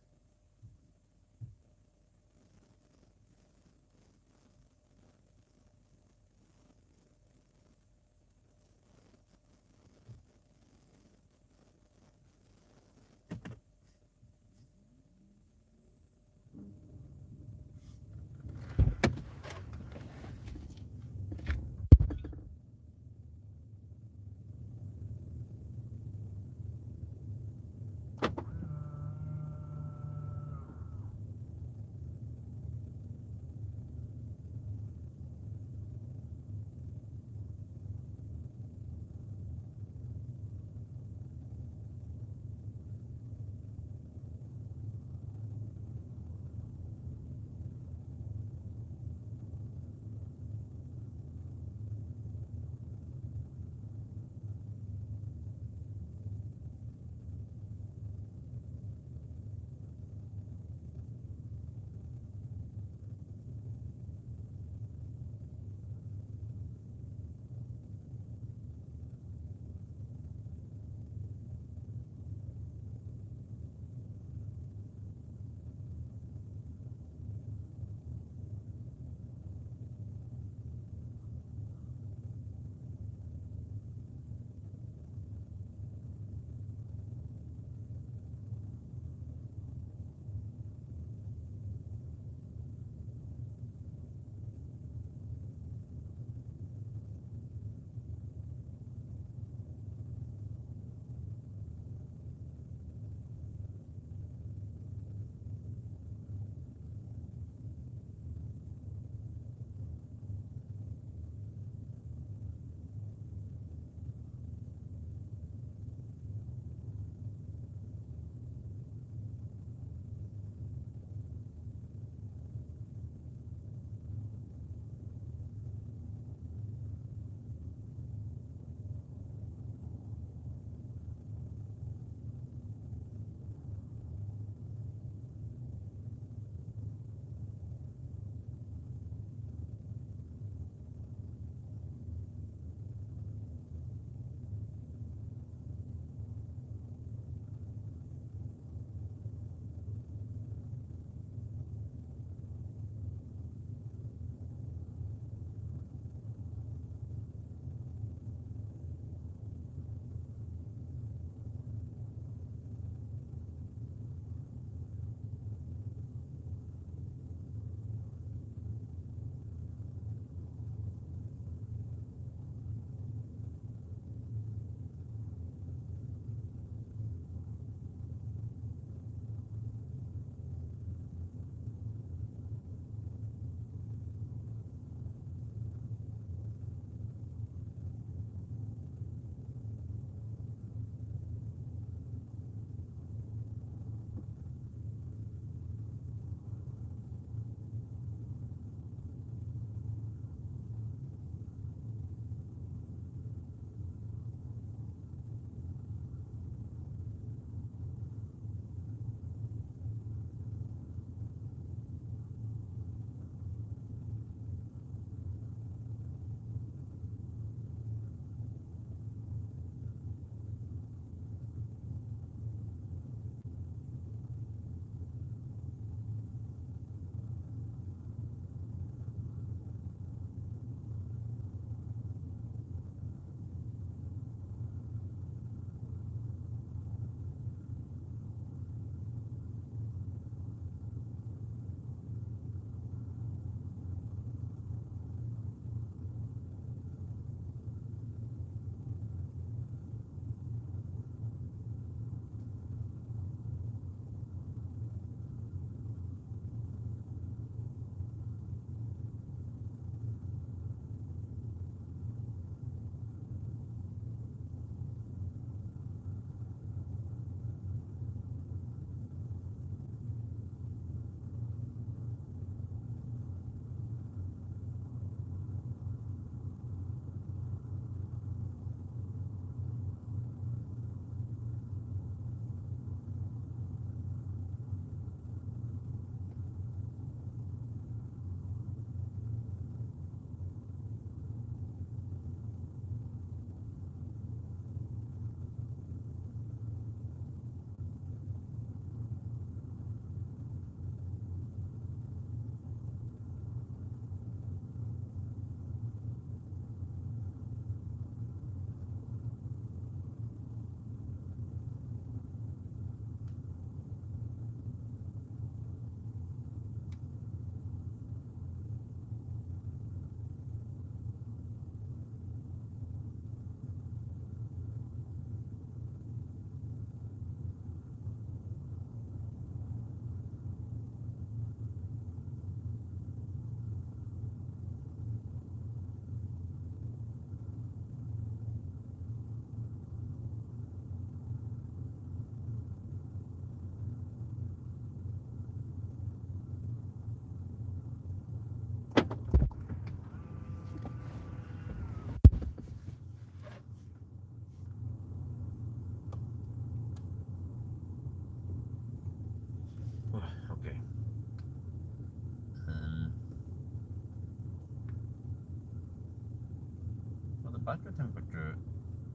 battery temperature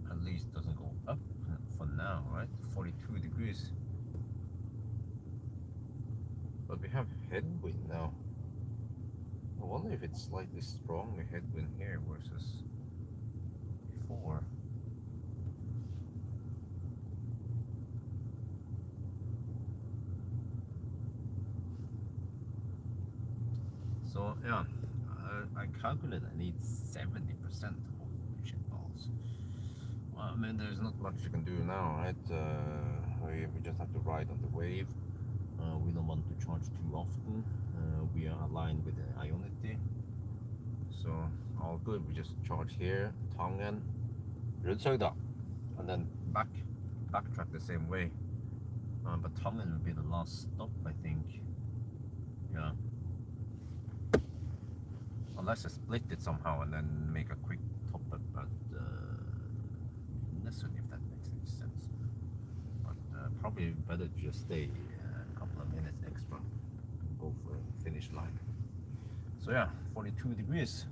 at least doesn't go up for now, right? 42 degrees. But we have headwind now. I wonder if it's slightly stronger headwind here versus before. So yeah, I calculate I need 70% of shit balls. Well, I mean, there's not much you can do now, right? We just have to ride on the wave. We don't want to charge too often. We are aligned with the Ionity, so all good. We just charge here, Tangen, Rødsøyda, and then backtrack the same way. But Tangen will be the last stop, I think. Yeah. Unless I split it somehow and then make a quick top up at Nessun, if that makes any sense. But probably better to just stay a couple of minutes extra and go for a finish line. So yeah, 42 degrees.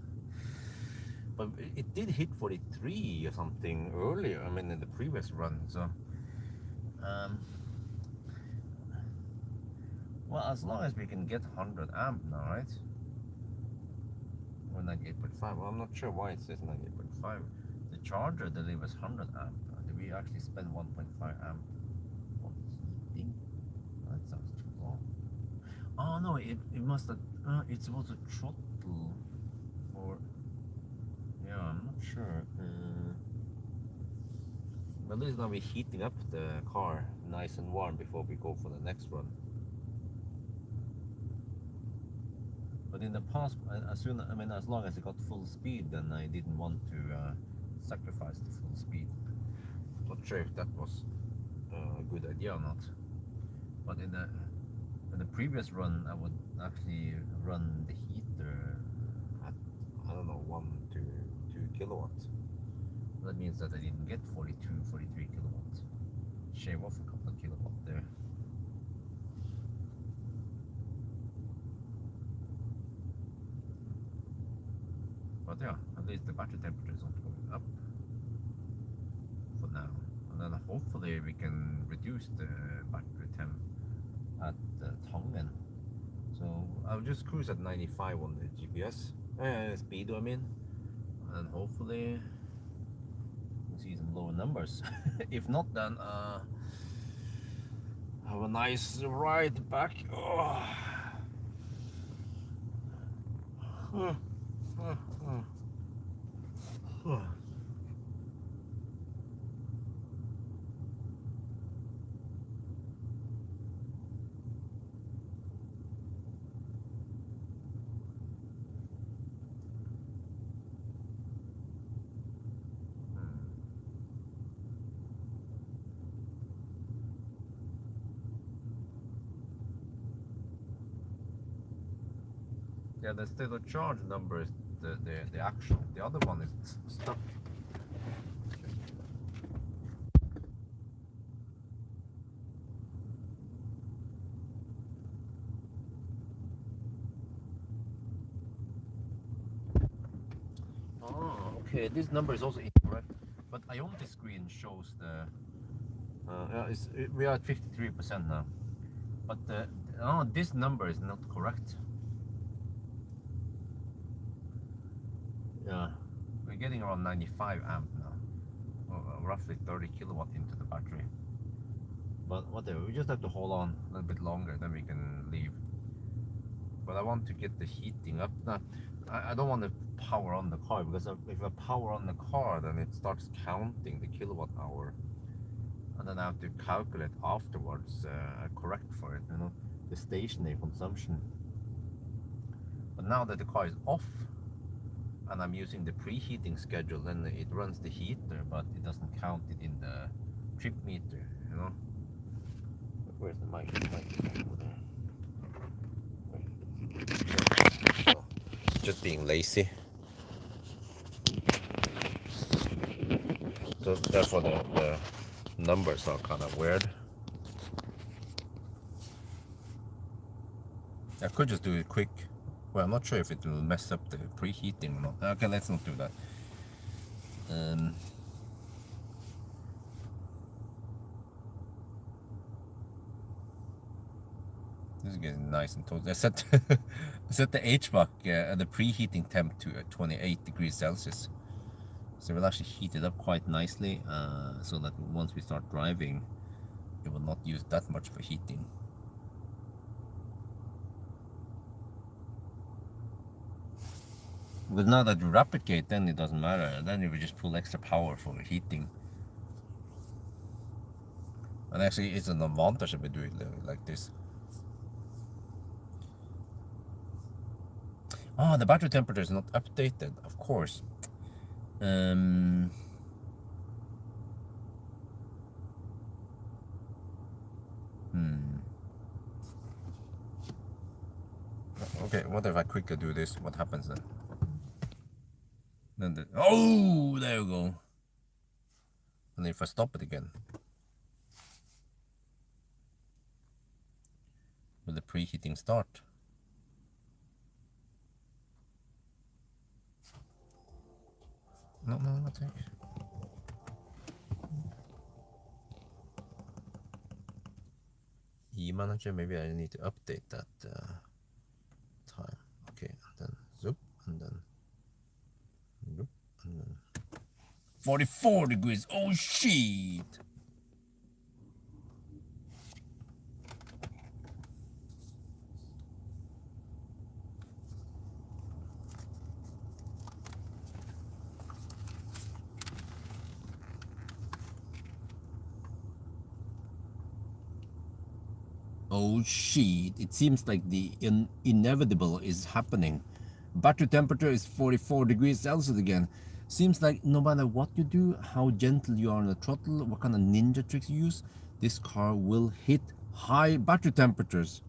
But it did hit 43 or something earlier, I mean in the previous run, so well, as long as we can get 100 amp now, right? Or 98.5. Well, I'm not sure why it says 98.5. The charger delivers 100 amp. Did we actually spend 1.5 amp on heating? That sounds too long. Oh no, it must have. It's supposed to throttle for. Yeah, I'm not sure. But at least now we're heating up the car nice and warm before we go for the next run. But in the past, as long as it got full speed, then I didn't want to sacrifice the full speed. Not sure if that was a good idea or not. But in the previous run, I would actually run the heater at, I don't know, 1 to 2 kilowatts. That means that I didn't get 42, 43 kilowatts. Shave off a couple of kilowatts there. But yeah, at least the battery temperature is not going up for now. And then hopefully we can reduce the battery temp at Tangen. So I'll just cruise at 95 on the GPS speed, I mean, and hopefully we'll see some lower numbers. If not, then have a nice ride back. Oh. Yeah, the state of charge number is the actual. The other one is stuck. Oh, okay. This number is also incorrect, but Ionity screen shows the. We are at 53% now, but this number is not correct. Yeah, we're getting around 95 amp now, roughly 30 kilowatt into the battery. But whatever, we just have to hold on a little bit longer, then we can leave. But I want to get the heating up. Now, I don't want to power on the car, because if I power on the car, then it starts counting the kilowatt hour, and then I have to calculate afterwards, correct for it, you know, the stationary consumption. But now that the car is off, and I'm using the preheating schedule, then it runs the heater, but it doesn't count it in the trip meter, you know. Where's the mic? So, just being lazy. So therefore the numbers are kind of weird. I could just do it quick. Well, I'm not sure if it will mess up the preheating or not. Okay, let's not do that. This is getting nice and toasty. I set the HVAC, the preheating temp to 28 degrees Celsius. So we'll actually heat it up quite nicely, so that once we start driving, it will not use that much for heating. But now that you replicate, then it doesn't matter. Then you will just pull extra power for heating. And actually, it's an advantage if we do it like this. Oh, the battery temperature is not updated, of course. Okay, what if I quickly do this? What happens then? Oh, there you go. And if I stop it again, will the preheating start? No, not there. E-manager, maybe I need to update that time. Okay, and then zoop, and then zoop, and then 44 degrees. Oh shit! Oh shit, it seems like the inevitable is happening. Battery temperature is 44 degrees Celsius again. Seems like no matter what you do, how gentle you are on the throttle, what kind of ninja tricks you use, this car will hit high battery temperatures.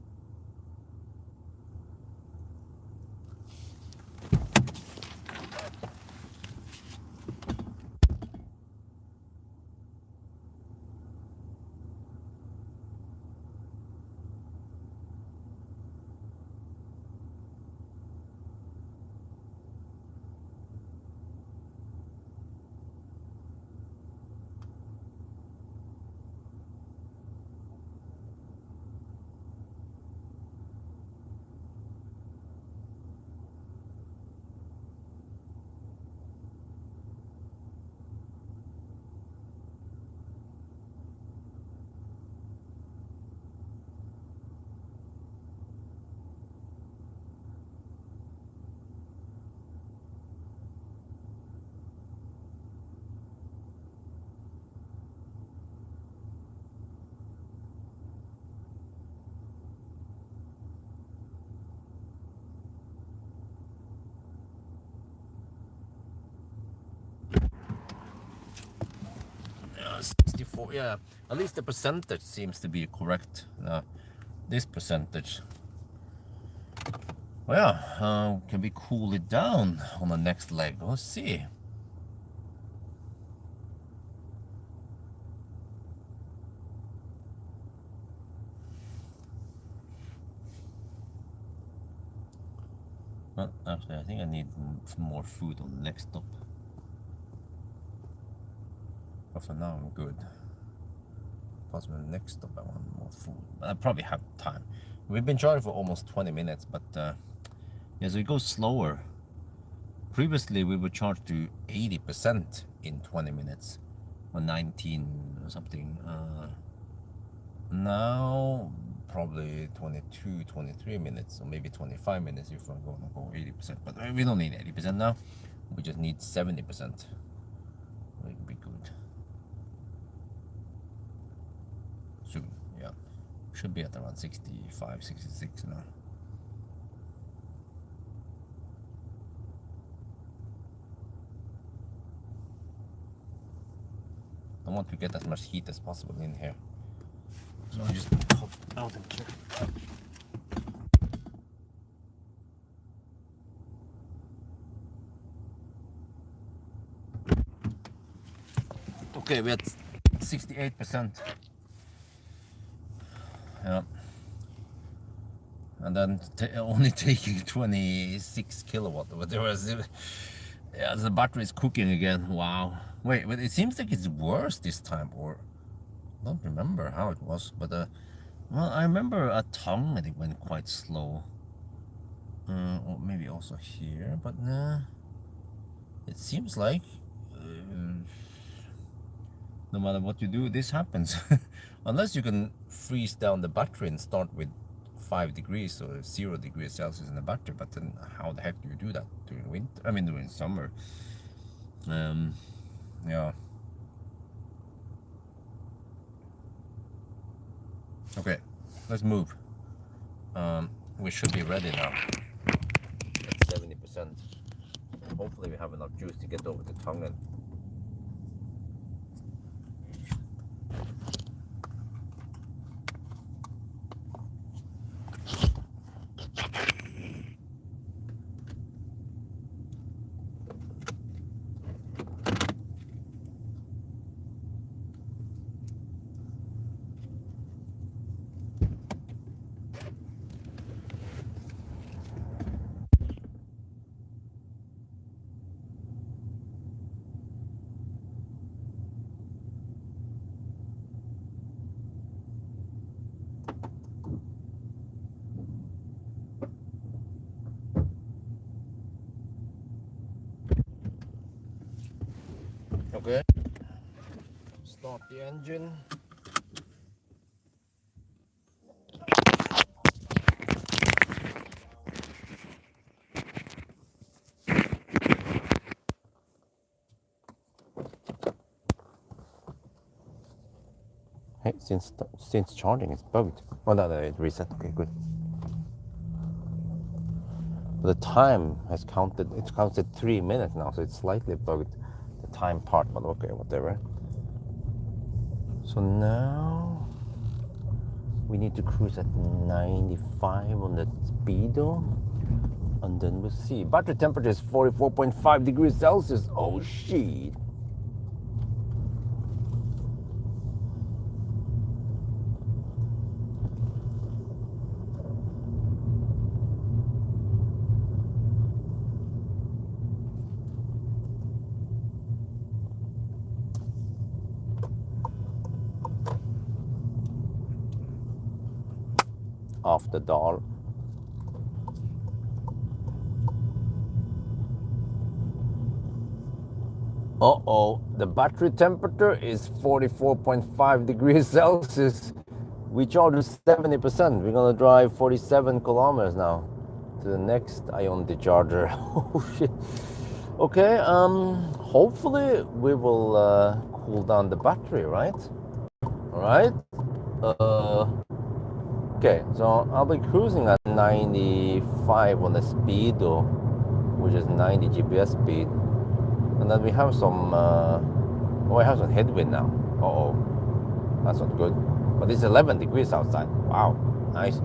Yeah, 64, yeah, at least the percentage seems to be correct. This percentage. Well, yeah, can we cool it down on the next leg? Let's see. Well, actually, I think I need more food on the next stop. But for now, I'm good. Possibly the next stop, I want more food. But I probably have time. We've been charging for almost 20 minutes, but yeah, so it goes slower. Previously, we were charged to 80% in 20 minutes, or 19 or something. Now, probably 22, 23 minutes, or maybe 25 minutes if I'm going to go 80%. But we don't need 80% now. We just need 70%. It'll be good. Soon, yeah. Should be at around 65, 66 now. I want to get as much heat as possible in here. So I'll just pop out and check. Okay, we're at 68%. Yeah. And then only taking 26 kilowatt. But there was, Yeah, the battery is cooking again. Wow. Wait, but it seems like it's worse this time, or I don't remember how it was, but well, I remember a tongue that it went quite slow. Or maybe also here, but nah. It seems like no matter what you do, this happens. Unless you can freeze down the battery and start with 5 degrees or 0 degrees Celsius in the battery, but then how the heck do you do that during winter? I mean, during summer. Yeah. Okay, let's move. We should be ready now. At 70%. Hopefully we have enough juice to get over the tongue. Okay. Start the engine. Hey, since charging it's bugged. Oh no, it reset. Okay, good. The time has counted. It's counted 3 minutes now, so it's slightly bugged. The time part, but okay, whatever. So now we need to cruise at 95 on the speedo, and then we'll see. Battery temperature is 44.5 degrees Celsius. Oh shit. Off the dial. Uh-oh, the battery temperature is 44.5 degrees Celsius. We charged 70%. We're gonna drive 47 kilometers now to the next Ionity charger. Oh shit. Okay, hopefully we will cool down the battery, right? All right. Okay, so I'll be cruising at 95 on the speedo, which is 90 GPS speed. And then we have some, oh, I have some headwind now. Uh-oh, that's not good. But it's 11 degrees outside. Wow, nice.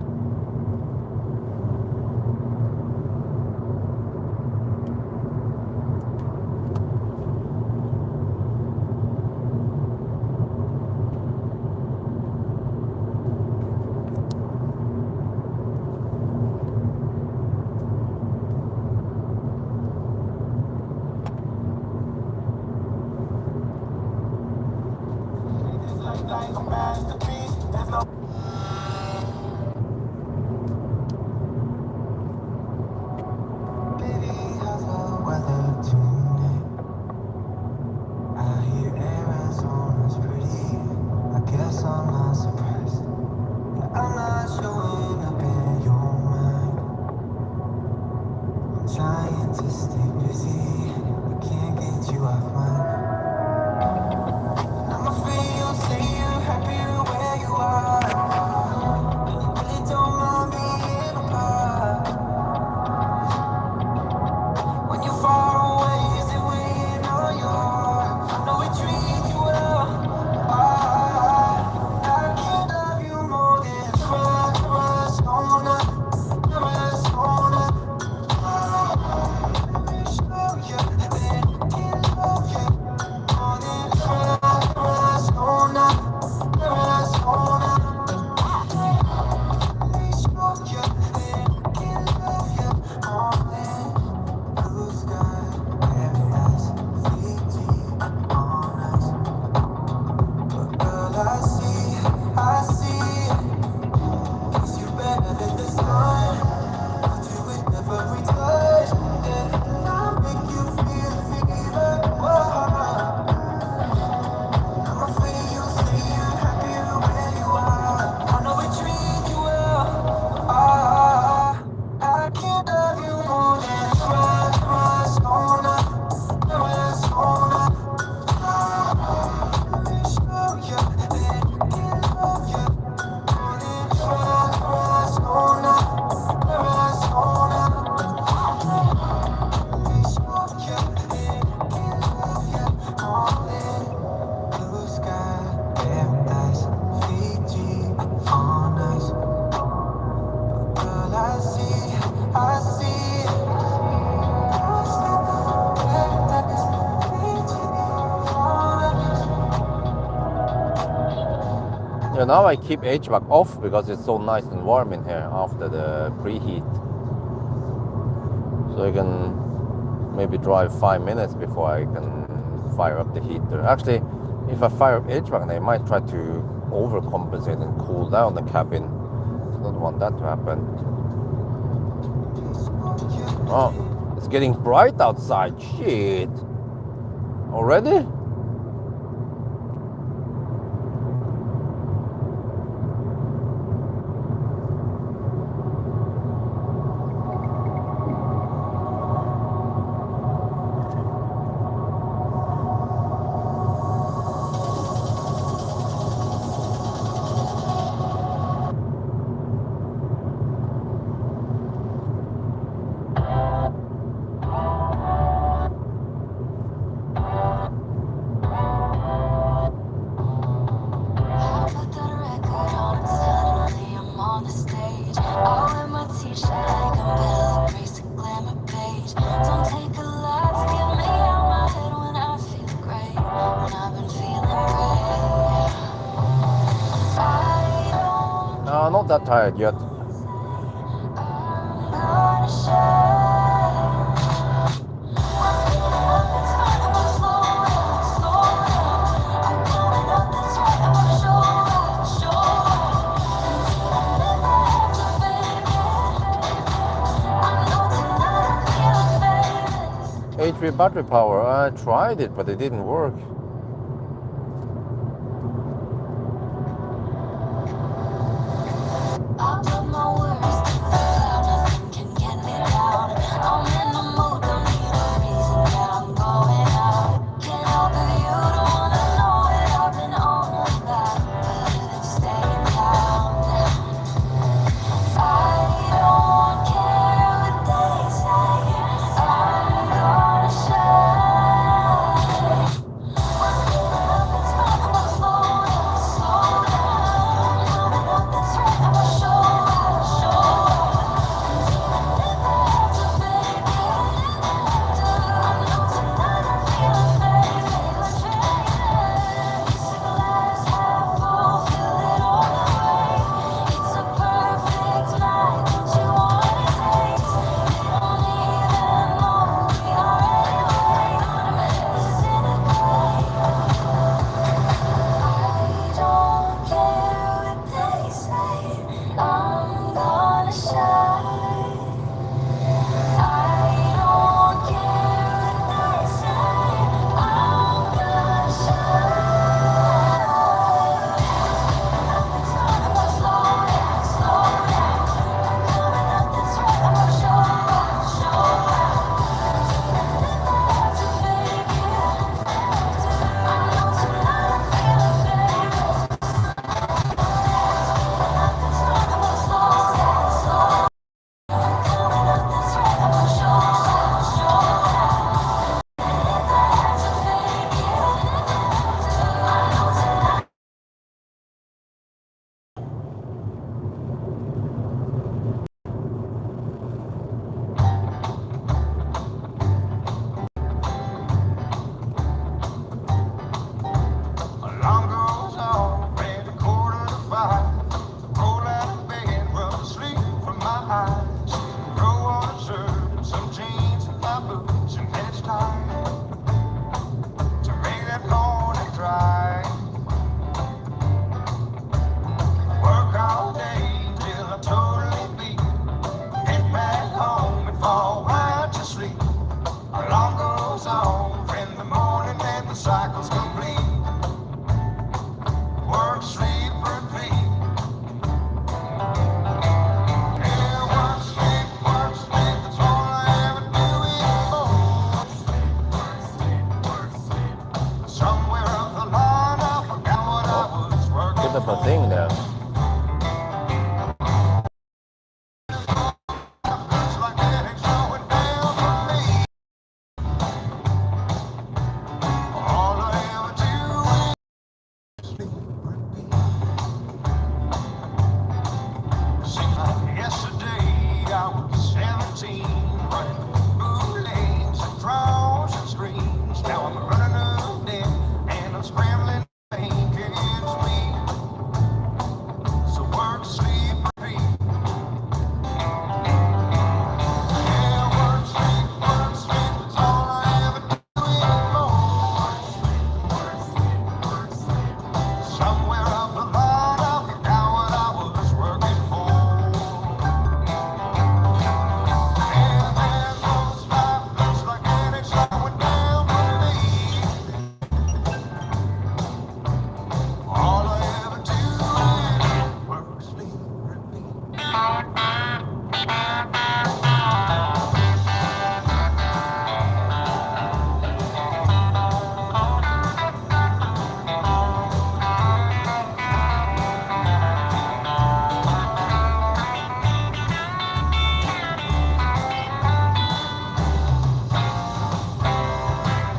Guess you better than the sun. I'll do it every touch. Yeah. I'll make you feel fever. Whoa. I'm afraid you'll say you're happier where you are. I know it treat you well. I can't love you more than Arizona. Arizona. Let me show you that I can love you more than Arizona. Arizona. Let me show you that I can love you more than blue sky, paradise, Fiji, on ice. Girl, I see, blue sky, paradise, Fiji, on ice. Yeah, now I keep HVAC off because it's so nice and warm in here after the preheat. So I can maybe drive 5 minutes before I can fire up the heater. Actually, if I fire up HVAC, I might try to overcompensate and cool down the cabin. I don't want that to happen. Oh, it's getting bright outside. Shit. Already? Not that tired yet. A3 battery power, I tried it, but it didn't work.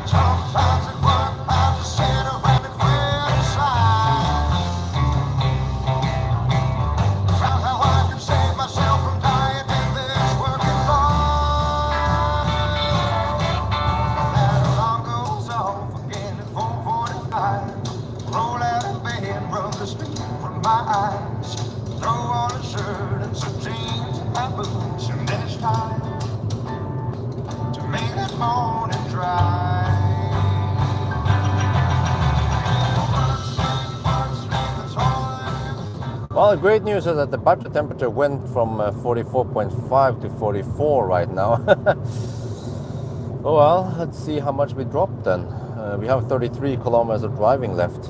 Sometimes at work I just sit around and criticize. Somehow I can save myself from dying in this working life. That alarm goes off again at 4:45. Roll out of bed, rub the sleep from my eyes. Throw on a shirt and some jeans and boots, and then it's time to make that morning drive. Well, the great news is that the battery temperature went from 44.5 to 44 right now. Oh well, let's see how much we dropped then. We have 33 kilometers of driving left.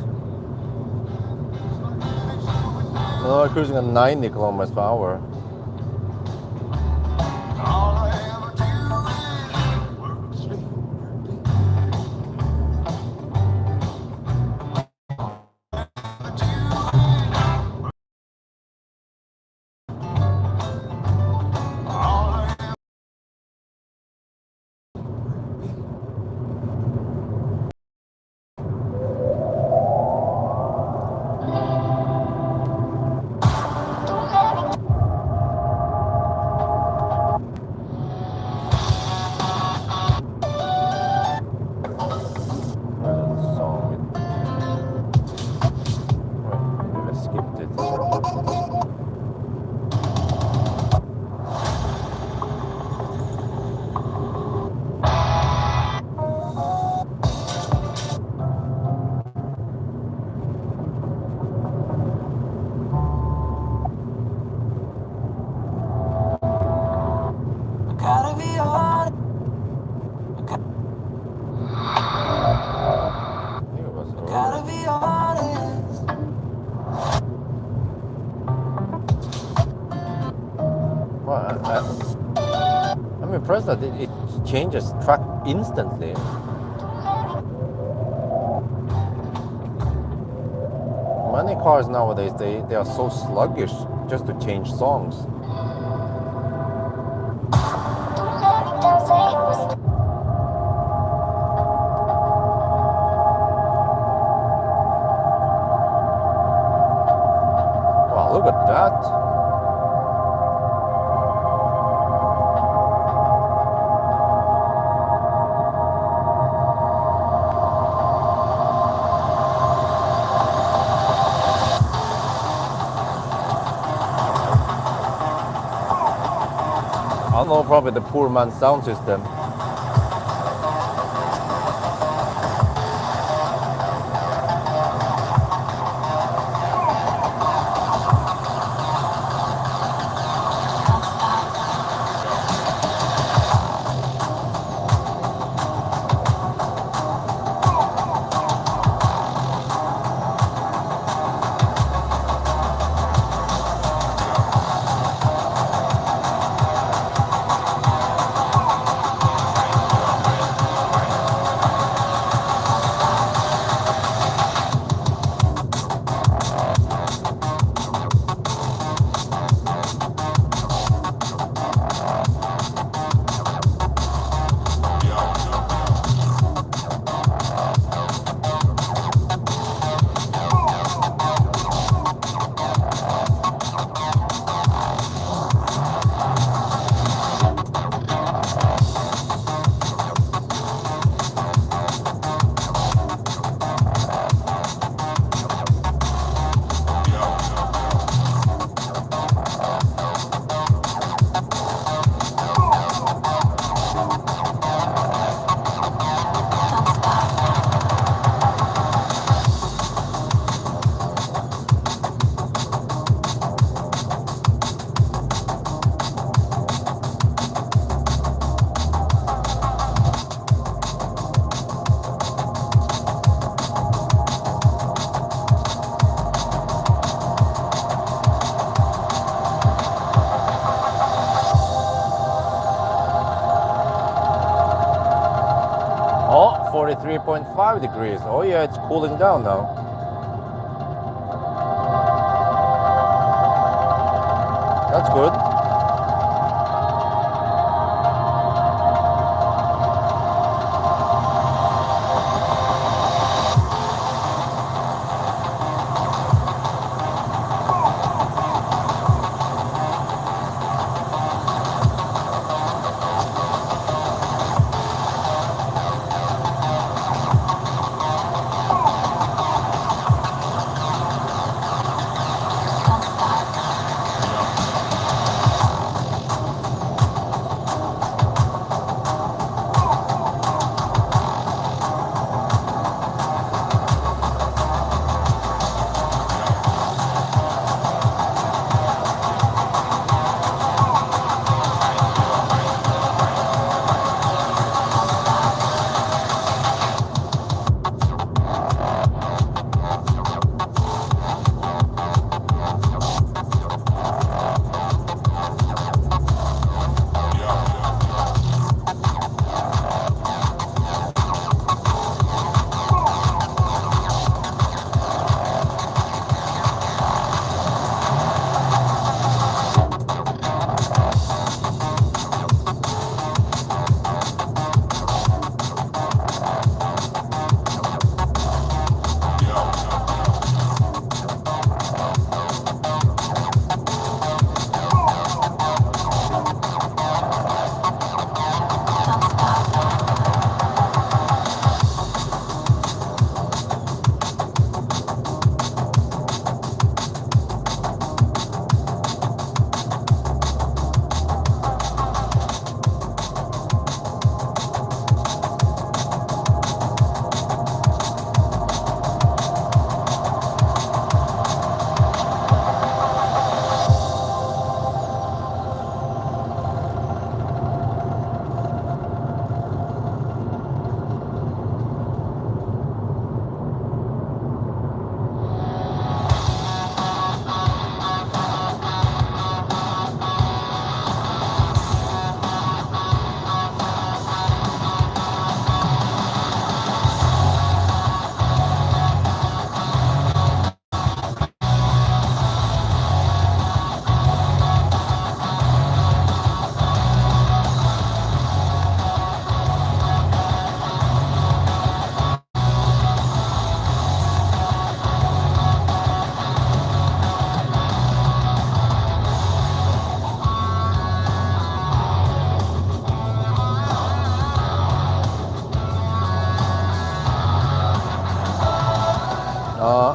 No, we're cruising at 90 kilometers per hour. All I ever do is work, sleep, repeat. All I ever Where's the song? Right, maybe I skipped it. gotta be honest. I think it was Gotta earlier. be honest. Well, I'm impressed that it changes track instantly. Many cars nowadays, they are so sluggish just to change songs. Wow, look at that. I don't know, probably the poor man's sound system. 3.5 degrees. Oh yeah, it's cooling down now. That's good.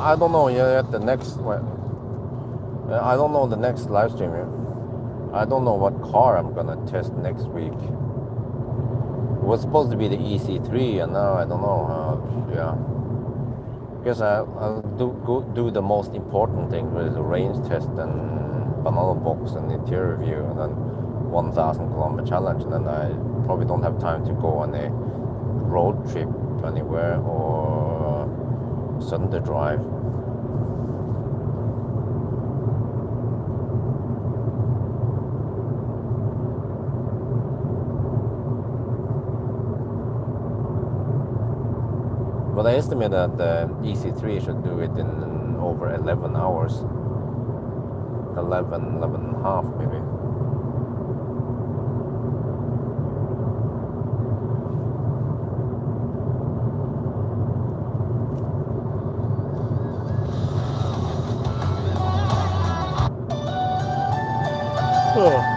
I don't know yet the next. I don't know the next live stream yet. I don't know what car I'm gonna test next week. It was supposed to be the EC3, and now I don't know. Yeah, because I'll do the most important thing, which is the range test and banana box and interior view, and then 1,000 kilometer challenge, and then I probably don't have time to go on a road trip anywhere or Sunday drive. But I estimate that the EC3 should do it in over 11 hours. 11 and a half maybe. Oh.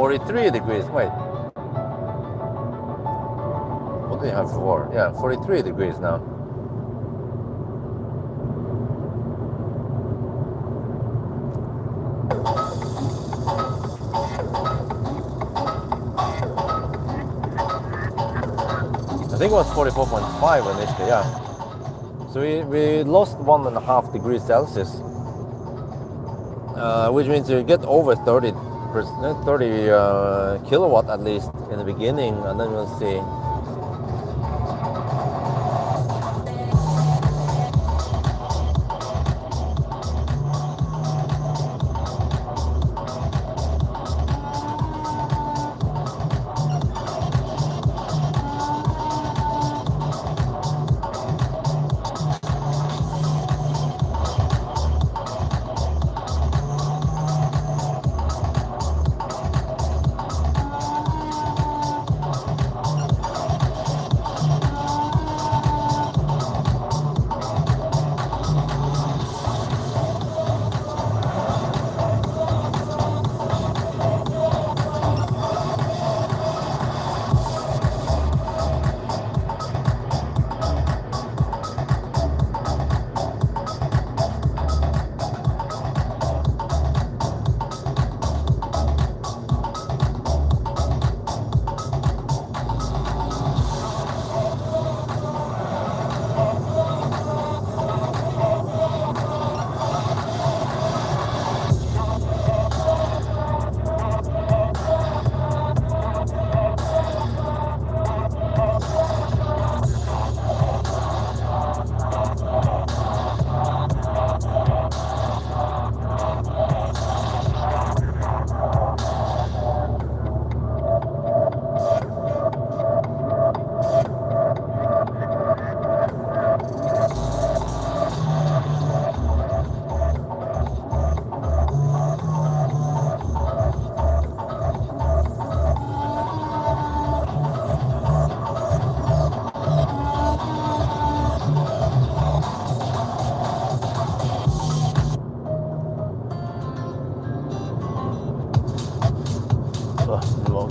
43 degrees. Wait. What do you have for? Yeah, 43 degrees now. I think it was 44.5 initially, yeah. So we lost 1.5 degrees Celsius, which means you get over 30 kilowatt at least in the beginning, and then we'll see.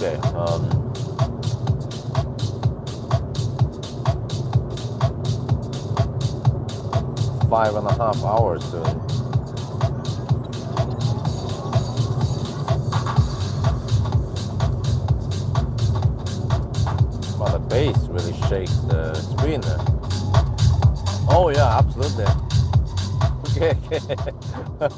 Okay. 5.5 hours soon. Well, the bass really shakes the screen there. Oh yeah, absolutely. Okay, okay.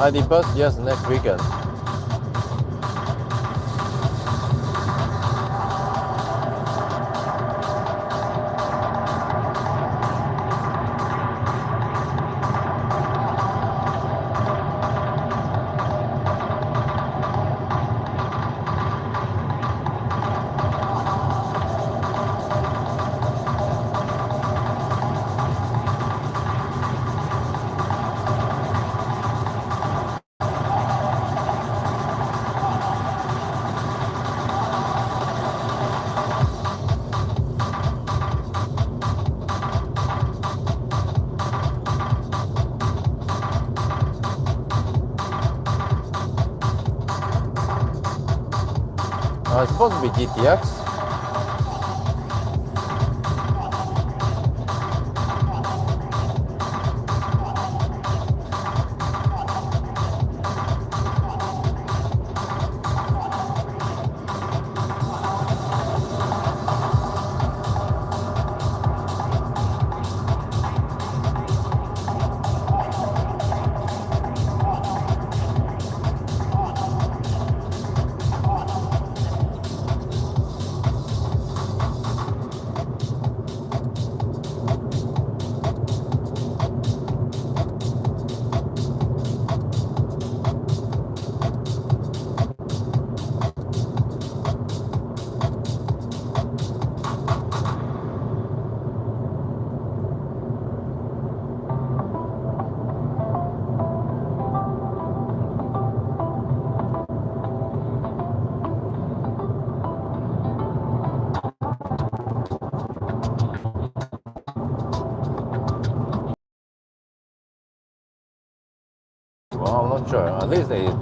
ID bus, yes, next weekend. It's supposed to be GTX. Sure, at least they.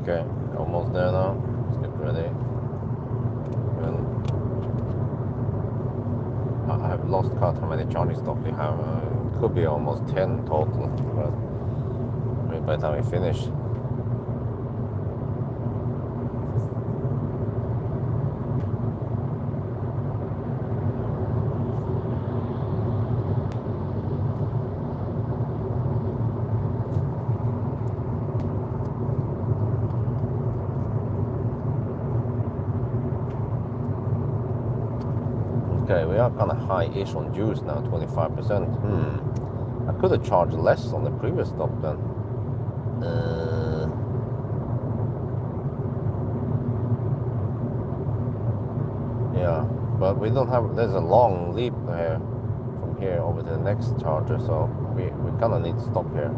Okay, almost there now. Let's get ready. And I have lost count how many charging stops we have. It could be almost 10 total, but maybe by the time we finish. Okay, we are kind of high-ish on juice now, 25%. I could have charged less on the previous stop then. Yeah, but we don't have, there's a long leap here from here over to the next charger, so we kind of need to stop here.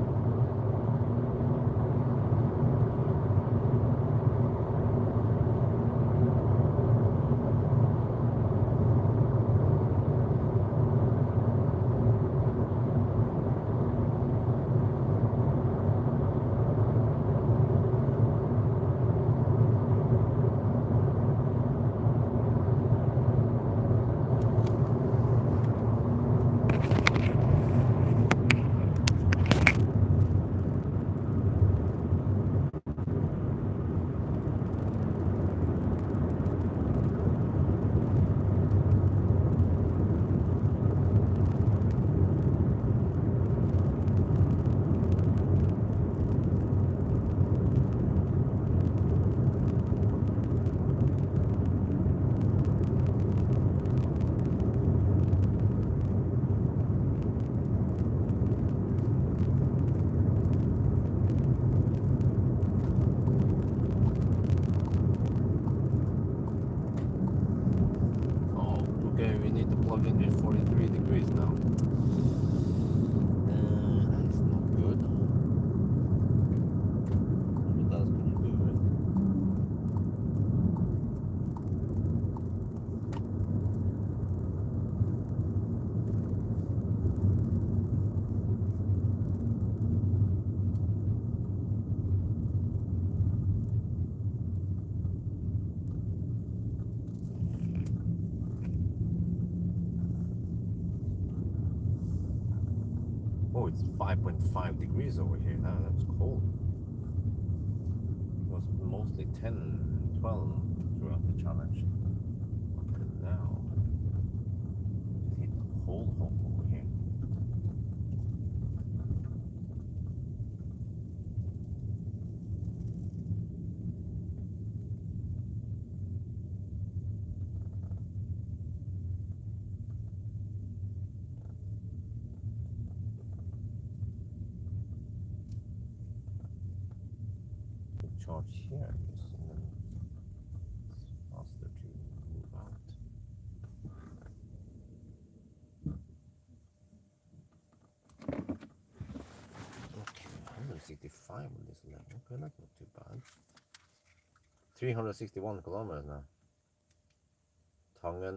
Plug in here 43 degrees now. That is not good. But that's gonna do it. Oh, it's 5.5 degrees over here now. That's cold. was mostly 10, 12 throughout the challenge. But now, just hit the whole hole over here. Charge here, and then it's faster to move out. Okay, 165 on this level. Okay, that's not too bad. 361 kilometers now. Tangen.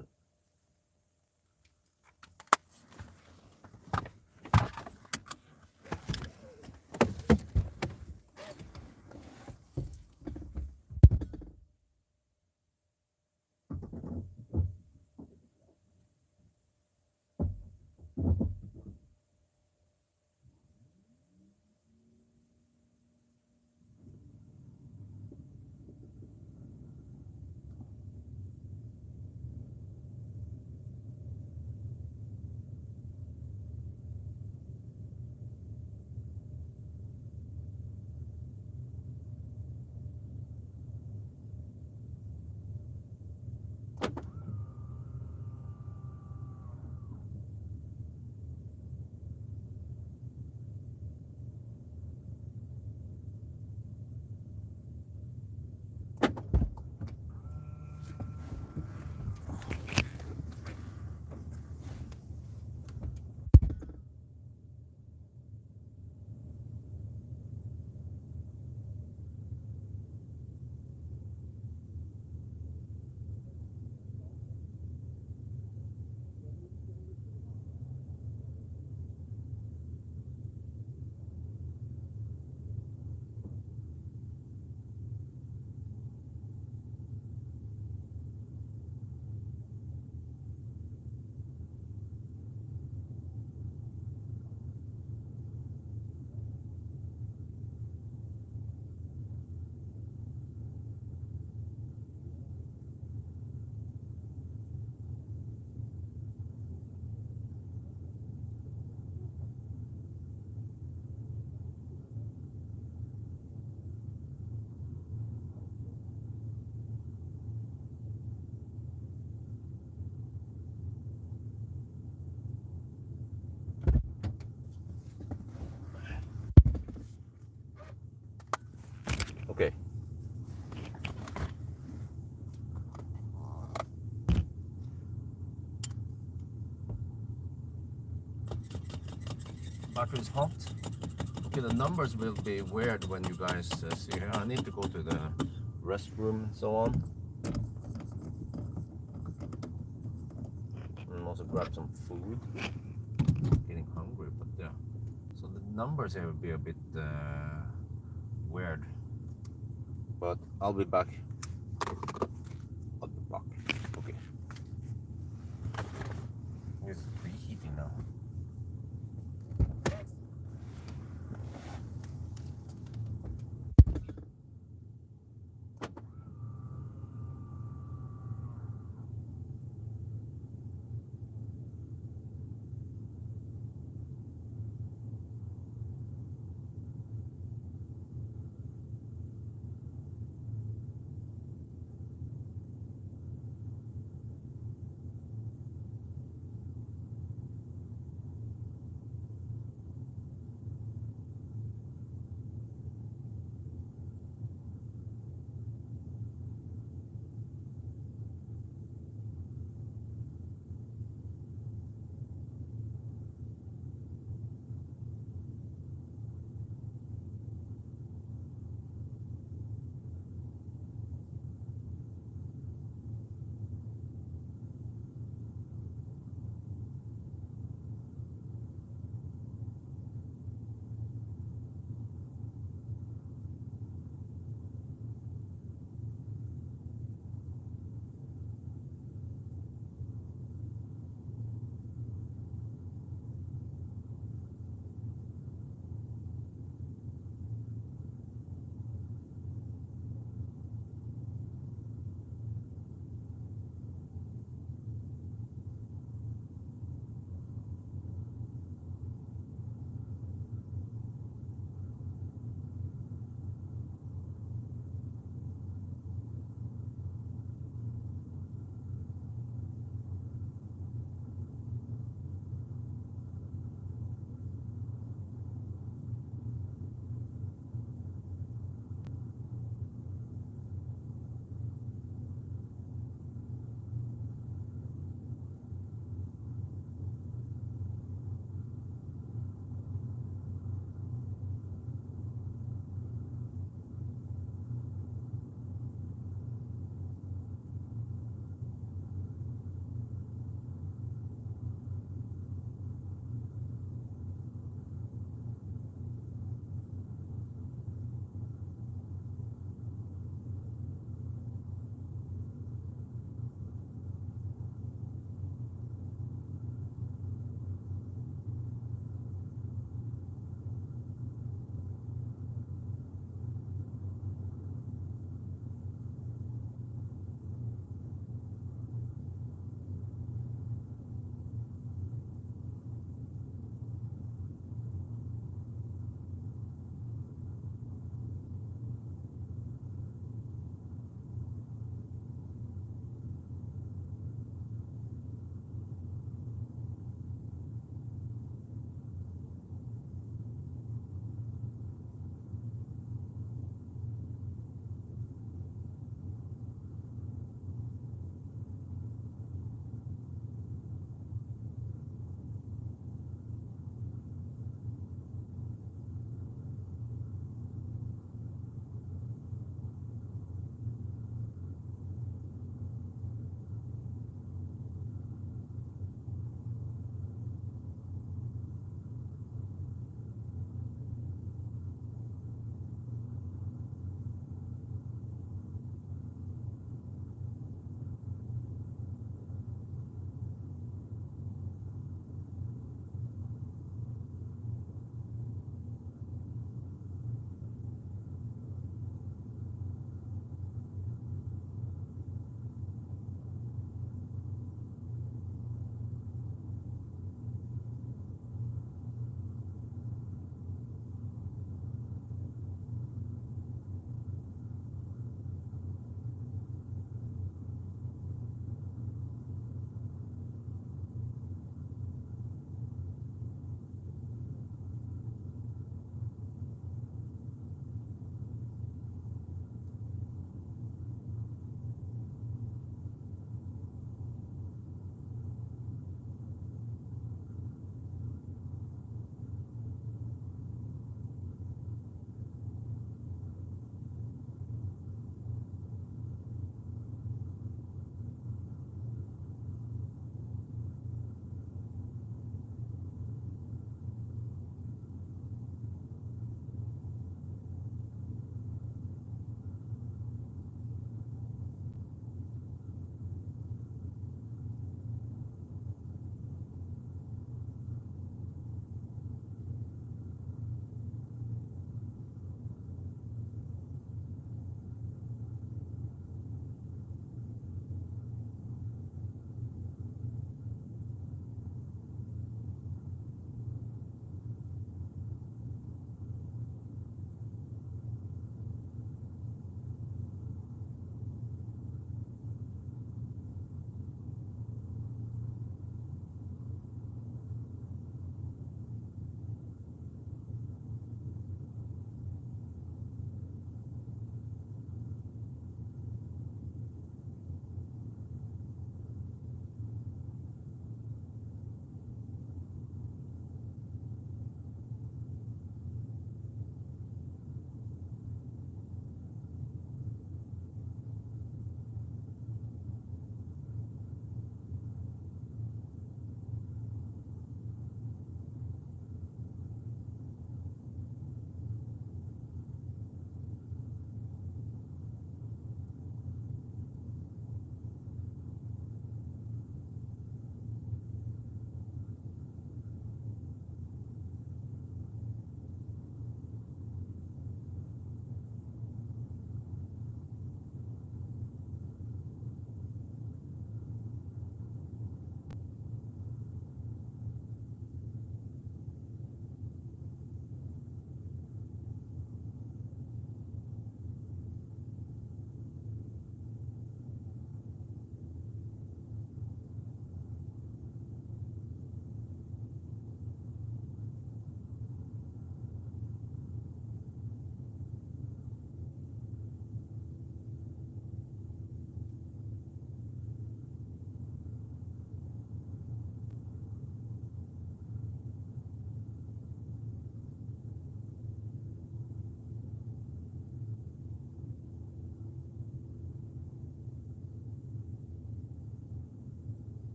Okay. Battery's hot. Okay, the numbers will be weird when you guys see here. I need to go to the restroom and so on. And also grab some food. Getting hungry, but yeah. So the numbers here will be a bit weird. But I'll be back at the back. Okay. It's preheating now.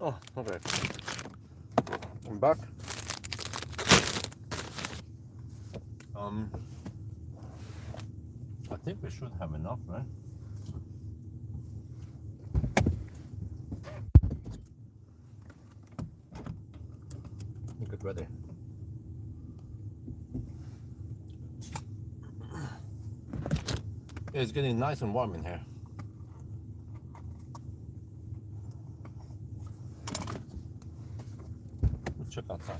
Oh, okay. I'm back. I think we should have enough, right? Get ready. It's getting nice and warm in here. Let's check outside.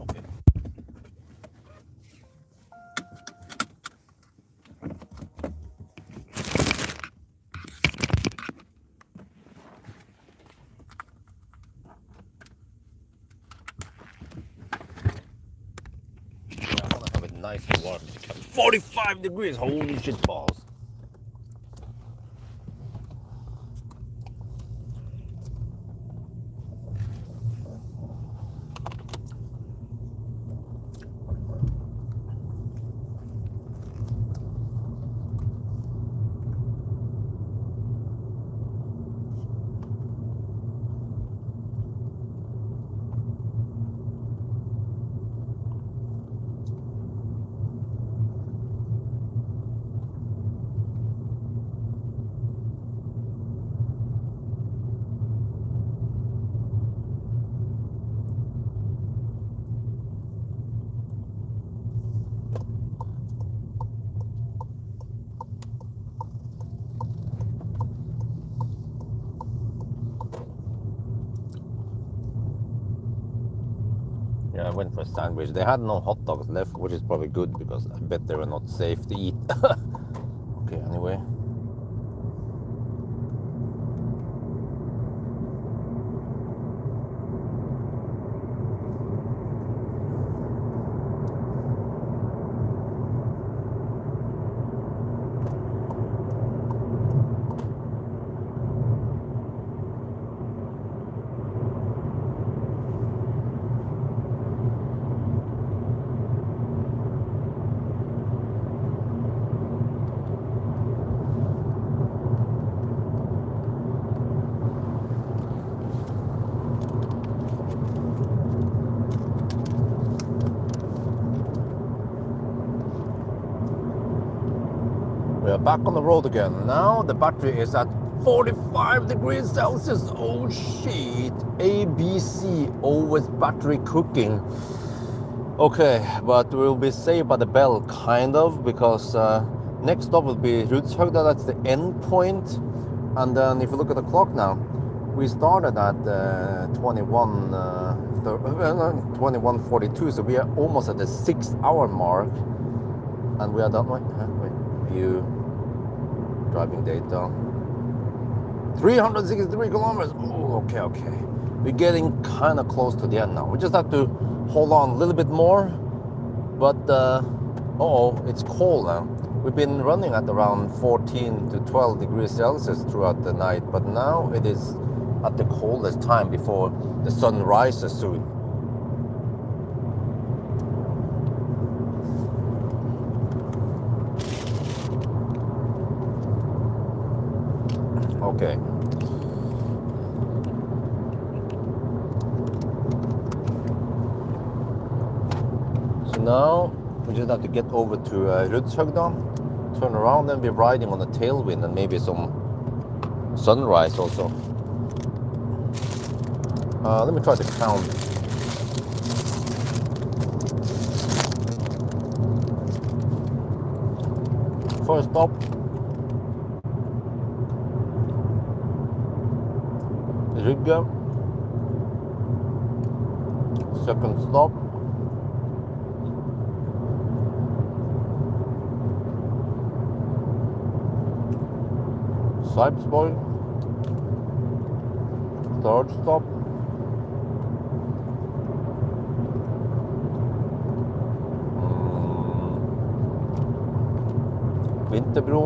Okay. I want to have it nice and warm. 45 degrees, holy shit balls. Yeah, I went for a sandwich. They had no hot dogs left, which is probably good because I bet they were not safe to eat. Okay, anyway. We are back on the road again. Now the battery is at 45 degrees Celsius. Oh shit. ABC, always battery cooking. Okay, but we'll be saved by the bell, kind of, because next stop will be Rudshögda. That's the end point. And then if you look at the clock now, we started at 21:42, so we are almost at the 6-hour mark. And we are done. Wait, view, driving data. 363 kilometers. Oh, okay. We're getting kind of close to the end now. We just have to hold on a little bit more. But, it's cold now. We've been running at around 14 to 12 degrees Celsius throughout the night. But now it is at the coldest time before the sun rises soon. Okay. So now we just have to get over to Rudshögda, turn around and be riding on the tailwind and maybe some sunrise also. Let me try to count. First stop. Rygge. Second stop. Sarpsborg. Third stop. Vinterbro.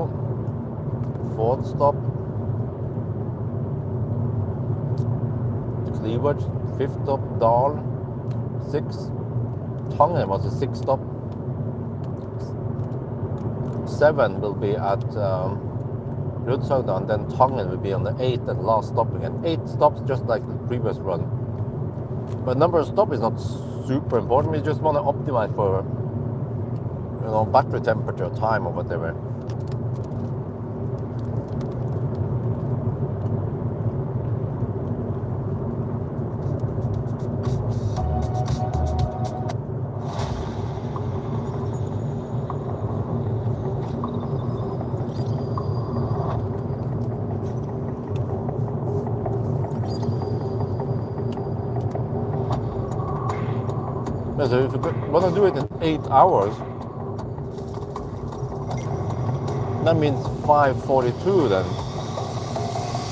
Fourth stop. Cleavage. Fifth stop. Dal. Six. Tangen was the sixth stop. 7 will be at Rudshøgda, and then Tangen will be on the 8th and last stop again. 8 stops just like the previous run. But number of stops is not super important. We just want to optimize for, you know, battery temperature, time, or whatever. So if you want to do it in 8 hours, that means 5:42 then.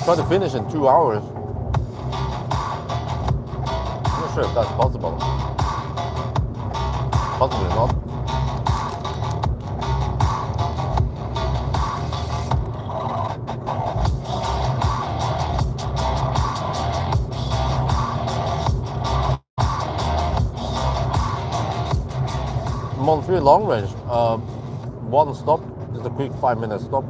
Try to finish in 2 hours. I'm not sure if that's possible. Possibly not. Montreal long range, one stop, just a quick 5-minute stop.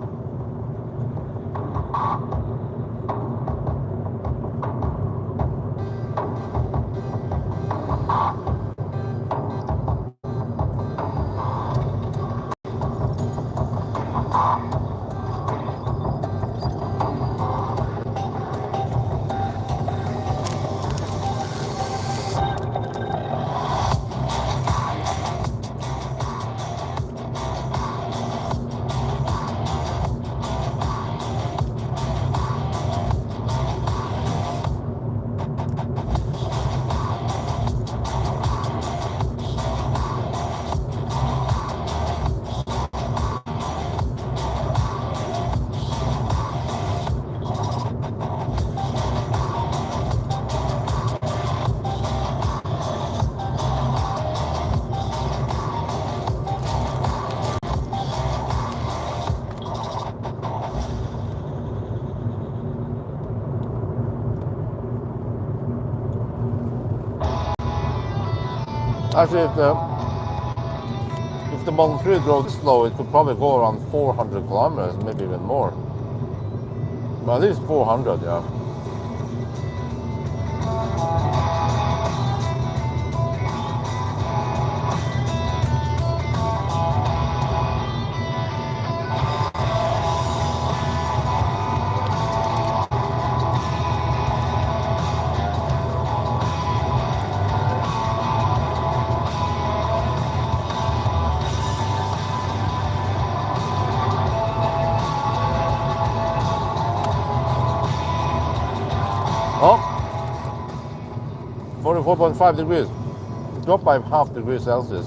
Actually, if the Montreal goes slow, it could probably go around 400 kilometers, maybe even more. But at least 400, yeah. Oh, 44.5 degrees. It dropped by half degree Celsius.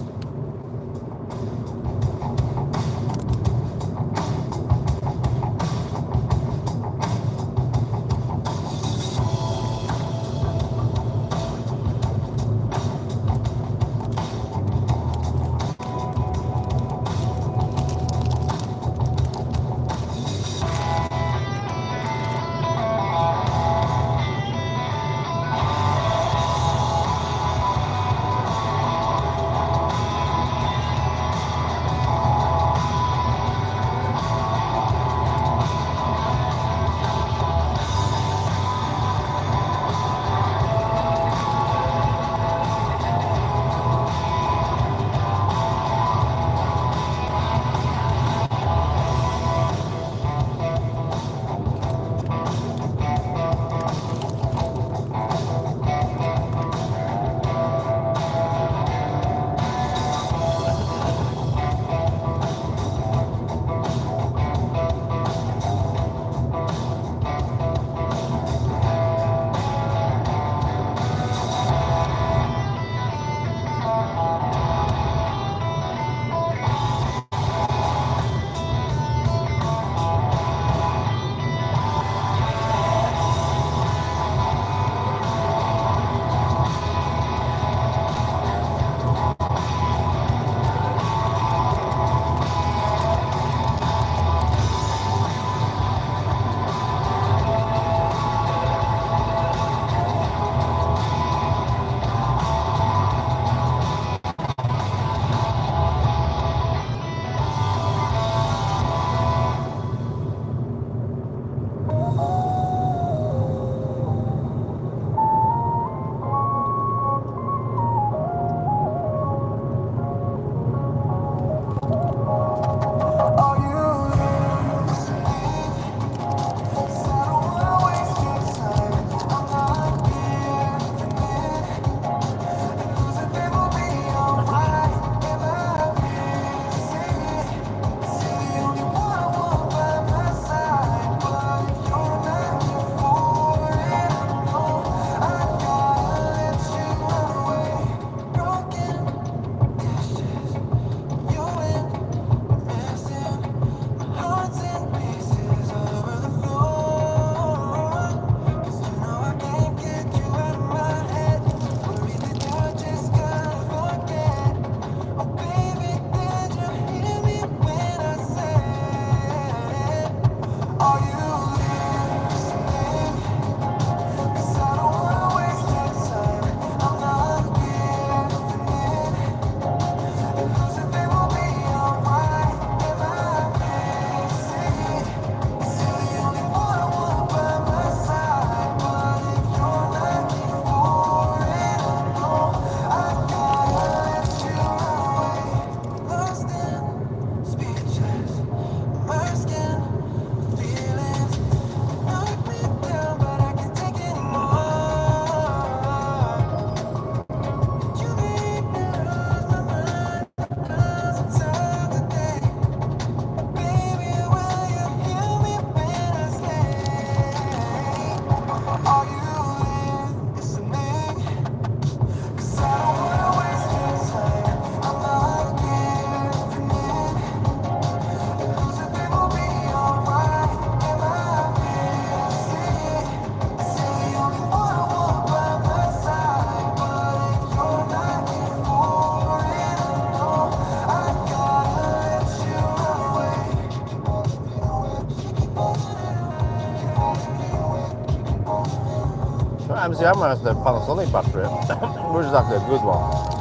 Hammer has the Panasonic battery, which is actually a good one.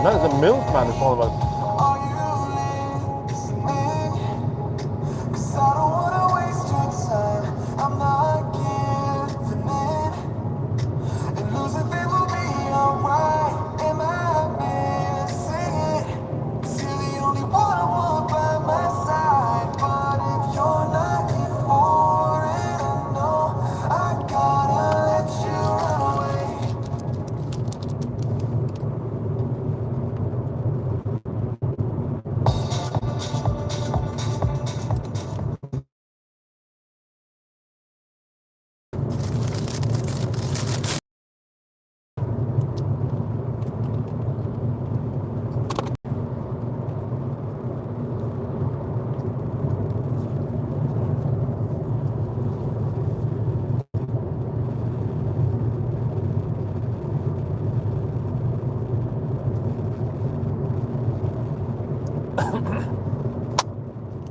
That is a milkman is all about.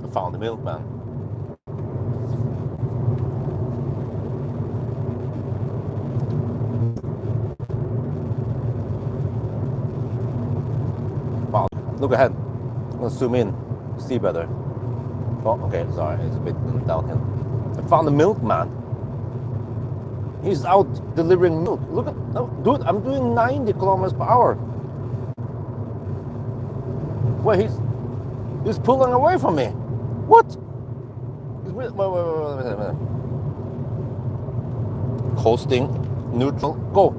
I found the milkman. Wow, look ahead. Let's zoom in, see better. Oh, okay, sorry, it's a bit downhill. I found the milkman. He's out delivering milk. Look at, no, dude, I'm doing 90 kilometers per hour. Wait, he's pulling away from me. What? Wait. Coasting, neutral, go.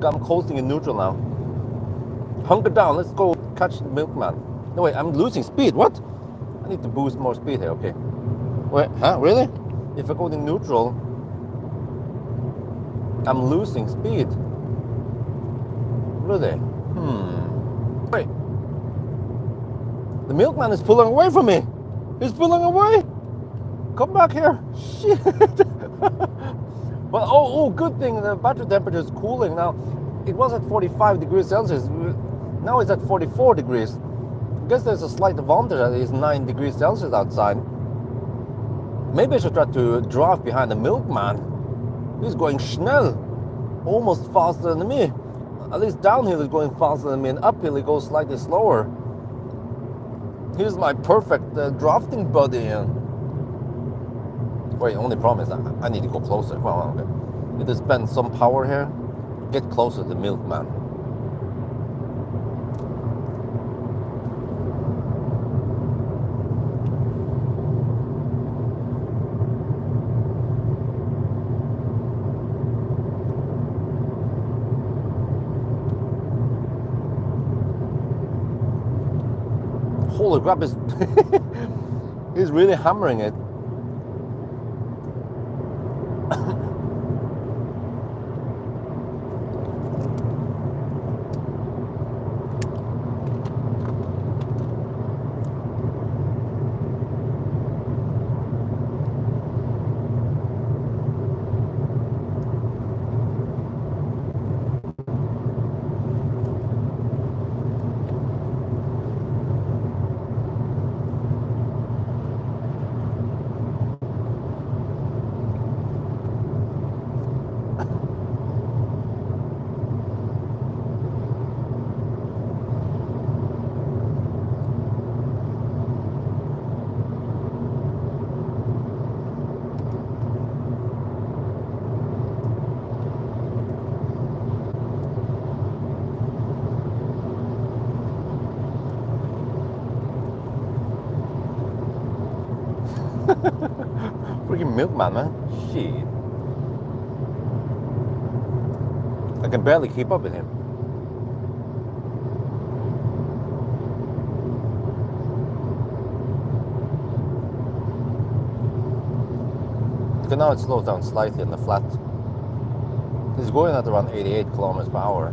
I'm coasting in neutral now. Hunker down, let's go catch the milkman. No, wait, I'm losing speed, what? I need to boost more speed here, okay. Wait, huh, really? If I go to neutral, I'm losing speed. Really? Wait. The milkman is pulling away from me. He's pulling away. Come back here. Shit. Well, oh, good thing the battery temperature is cooling now. It was at 45 degrees Celsius. Now it's at 44 degrees. I guess there's a slight advantage that it's 9 degrees Celsius outside. Maybe I should try to drive behind the milkman. He's going schnell, almost faster than me. At least downhill is going faster than me, and uphill it goes slightly slower. Here's my perfect drafting buddy. Wait, only problem is that I need to go closer. Well, okay. Need to spend some power here. Get closer to the milkman. Holy crap, he's really hammering it. Freaking milkman, man. Shit. I can barely keep up with him. Okay, now it slows down slightly in the flat. He's going at around 88 kilometers per hour.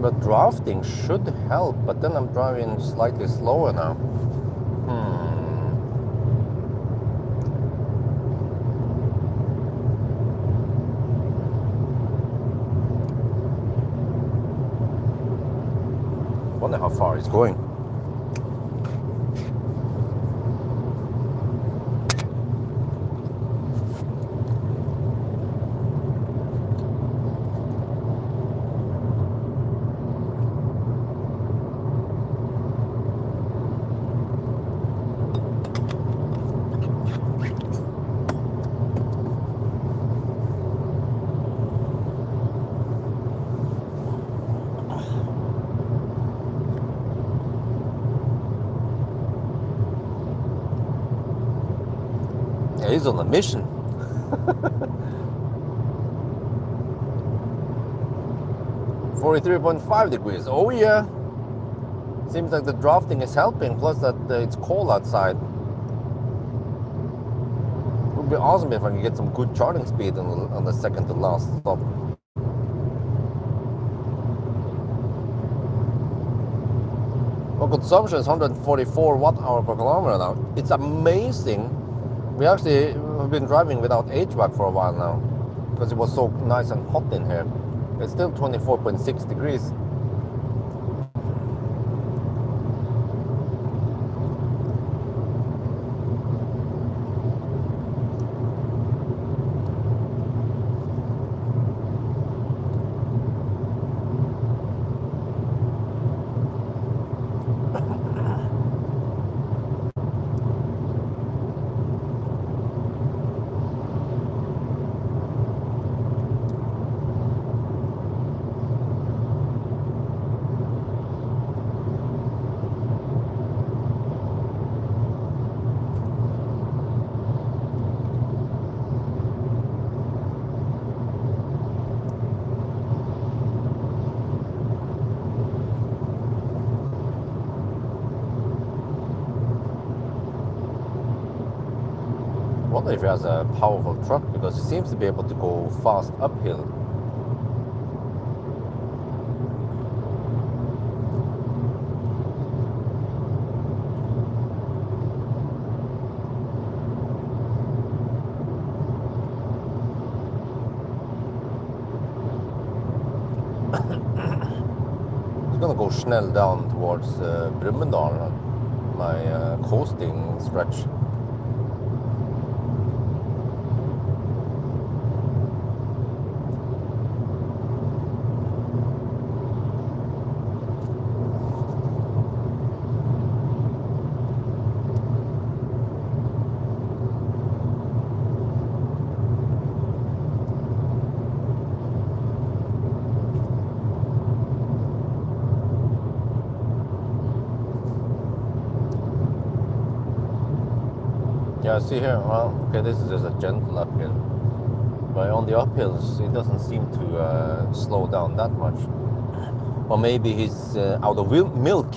But drafting should help, but then I'm driving slightly slower now. Wonder how far he's going. Yeah, he's on a mission. 43.5 degrees. Oh yeah. Seems like the drafting is helping, plus that it's cold outside. It would be awesome if I can get some good charging speed on the second to last stop. Well, consumption is 144 watt-hour per kilometer now. It's amazing. We actually have been driving without HVAC for a while now because it was so nice and hot in here. It's still 24.6 degrees. I wonder if he has a powerful truck because he seems to be able to go fast uphill. He's gonna go Schnell down towards Brumunddal, my coasting stretch. Yeah, see here, well, okay, this is just a gentle uphill. But on the uphills, it doesn't seem to slow down that much. Or maybe he's out of milk.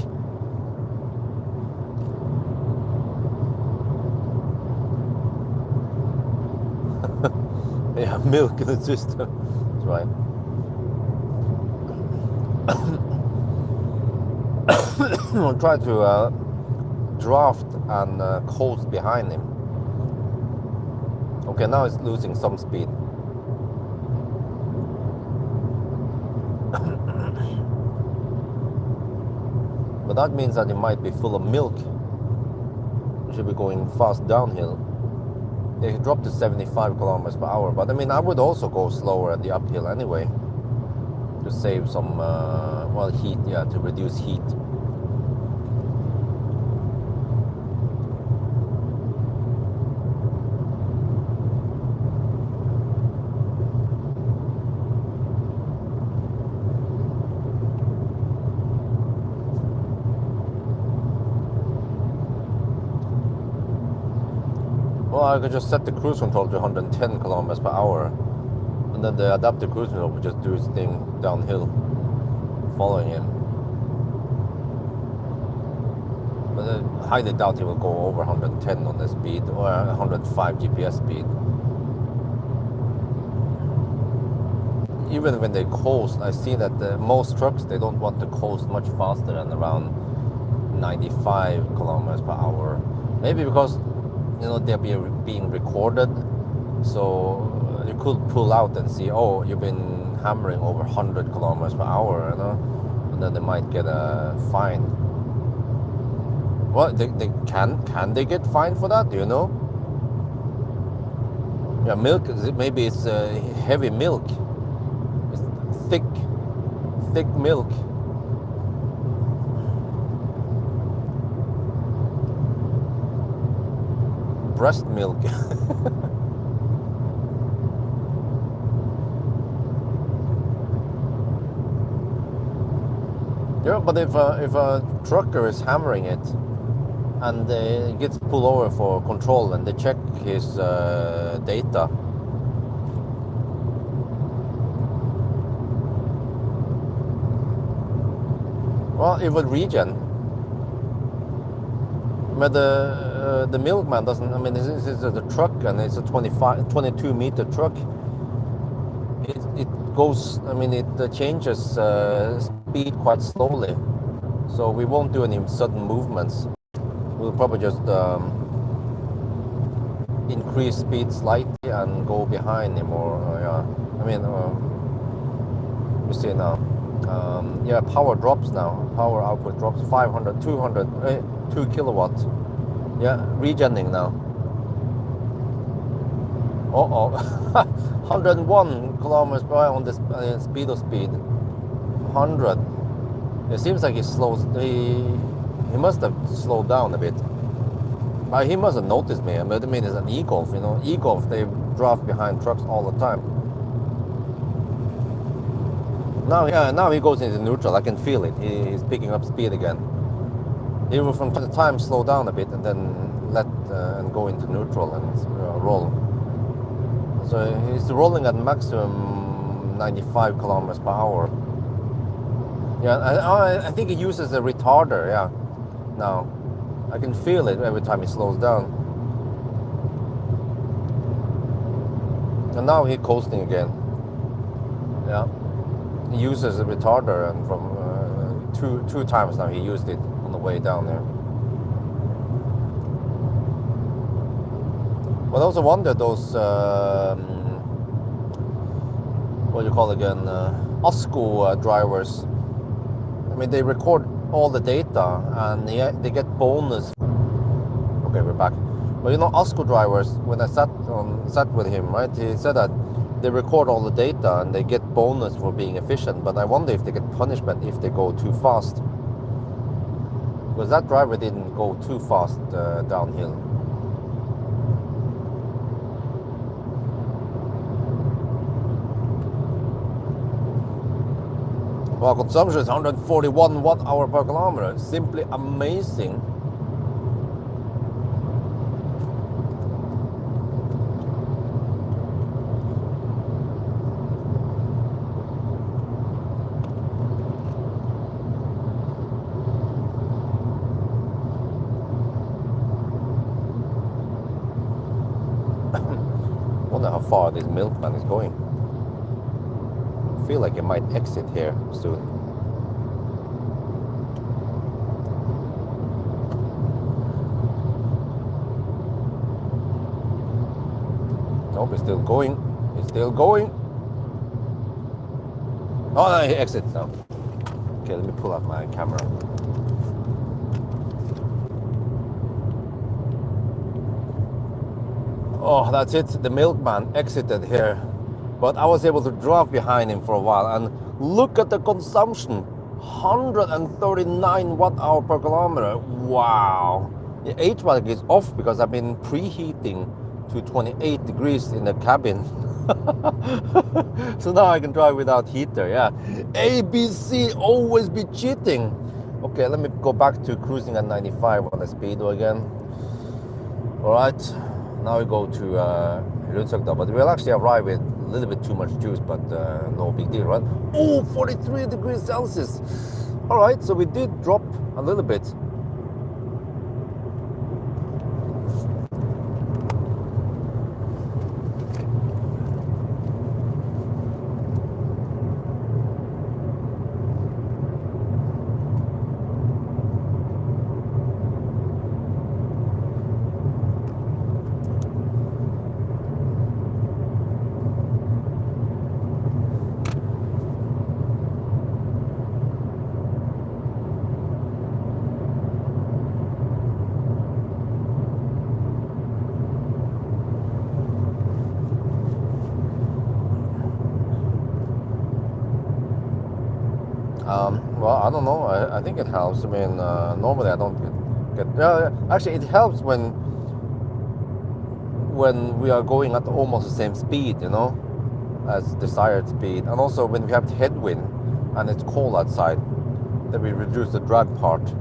Yeah, milk in the system. That's right. I'll try to draft and coast behind him. Okay, now it's losing some speed. But that means that it might be full of milk. It should be going fast downhill. They can drop to 75 kilometers per hour. But I mean, I would also go slower at the uphill anyway. To save some, well, heat, yeah, to reduce heat. Well, I could just set the cruise control to 110 kilometers per hour, and then the adaptive cruise control would just do its thing downhill, following him. But I highly doubt he will go over 110 on the speed, or 105 GPS speed. Even when they coast, I see that most trucks, they don't want to coast much faster than around 95 kilometers per hour. Maybe because, you know, they're being recorded, so you could pull out and see, oh, you've been hammering over 100 kilometers per hour, you know, and then they might get a fine. Well, can they get fined for that? Do you know? Yeah, milk. Maybe it's heavy milk. It's thick milk. Breast milk. Yeah, but if a trucker is hammering it and he gets pulled over for control and they check his data, well, it would regen. But the milkman doesn't. I mean, this is a truck and it's a 22-meter truck. It goes. I mean, it changes speed quite slowly, so we won't do any sudden movements. We'll probably just increase speed slightly and go behind him, or yeah. I mean, we see now. Yeah, power drops now. Power output drops 500, 200, 2 kilowatts. Yeah, regenning now. Uh-oh. 101 kilometers per hour on the speed. 100. It seems like he must have slowed down a bit. But he must have noticed me. I mean, it's an e-golf, you know. E-golf, they drive behind trucks all the time. Now he goes into neutral. I can feel it. He's picking up speed again. He will from time to time slow down a bit and then let and go into neutral and roll. So he's rolling at maximum 95 kilometers per hour. Yeah, I think he uses a retarder. Yeah, now I can feel it every time he slows down. And now he's coasting again. Yeah. He uses a retarder, and from two times now he used it on the way down there. But I also wonder those what do you call it again, OSCO drivers. I mean, they record all the data and they get bonus. Okay, we're back. But you know, OSCO drivers, when I sat with him, right, he said that they record all the data and they get bonus for being efficient, but I wonder if they get punishment if they go too fast. Because that driver didn't go too fast downhill. Well, consumption is 141 watt-hour per kilometer. Simply amazing. Wonder how far this milkman is going. I feel like it might exit here soon. Nope, he's still going. He's still going. Oh, no, he exits now. Okay, let me pull out my camera. Oh, that's it. The milkman exited here. But I was able to drive behind him for a while, and look at the consumption. 139 watt-hour per kilometer. Wow. The HVAC is off because I've been preheating to 28 degrees in the cabin. So now I can drive without heater, yeah. ABC always be cheating. Okay, let me go back to cruising at 95 on the speedo again. All right, now we go to Rødsøkta, but we'll actually arrive with a little bit too much juice, but no big deal, right? Oh, 43 degrees Celsius. All right, so we did drop a little bit. I don't know. I think it helps. I mean, normally I don't get. Actually, it helps when we are going at almost the same speed, you know, as desired speed, and also when we have headwind and it's cold outside, then we reduce the drag part.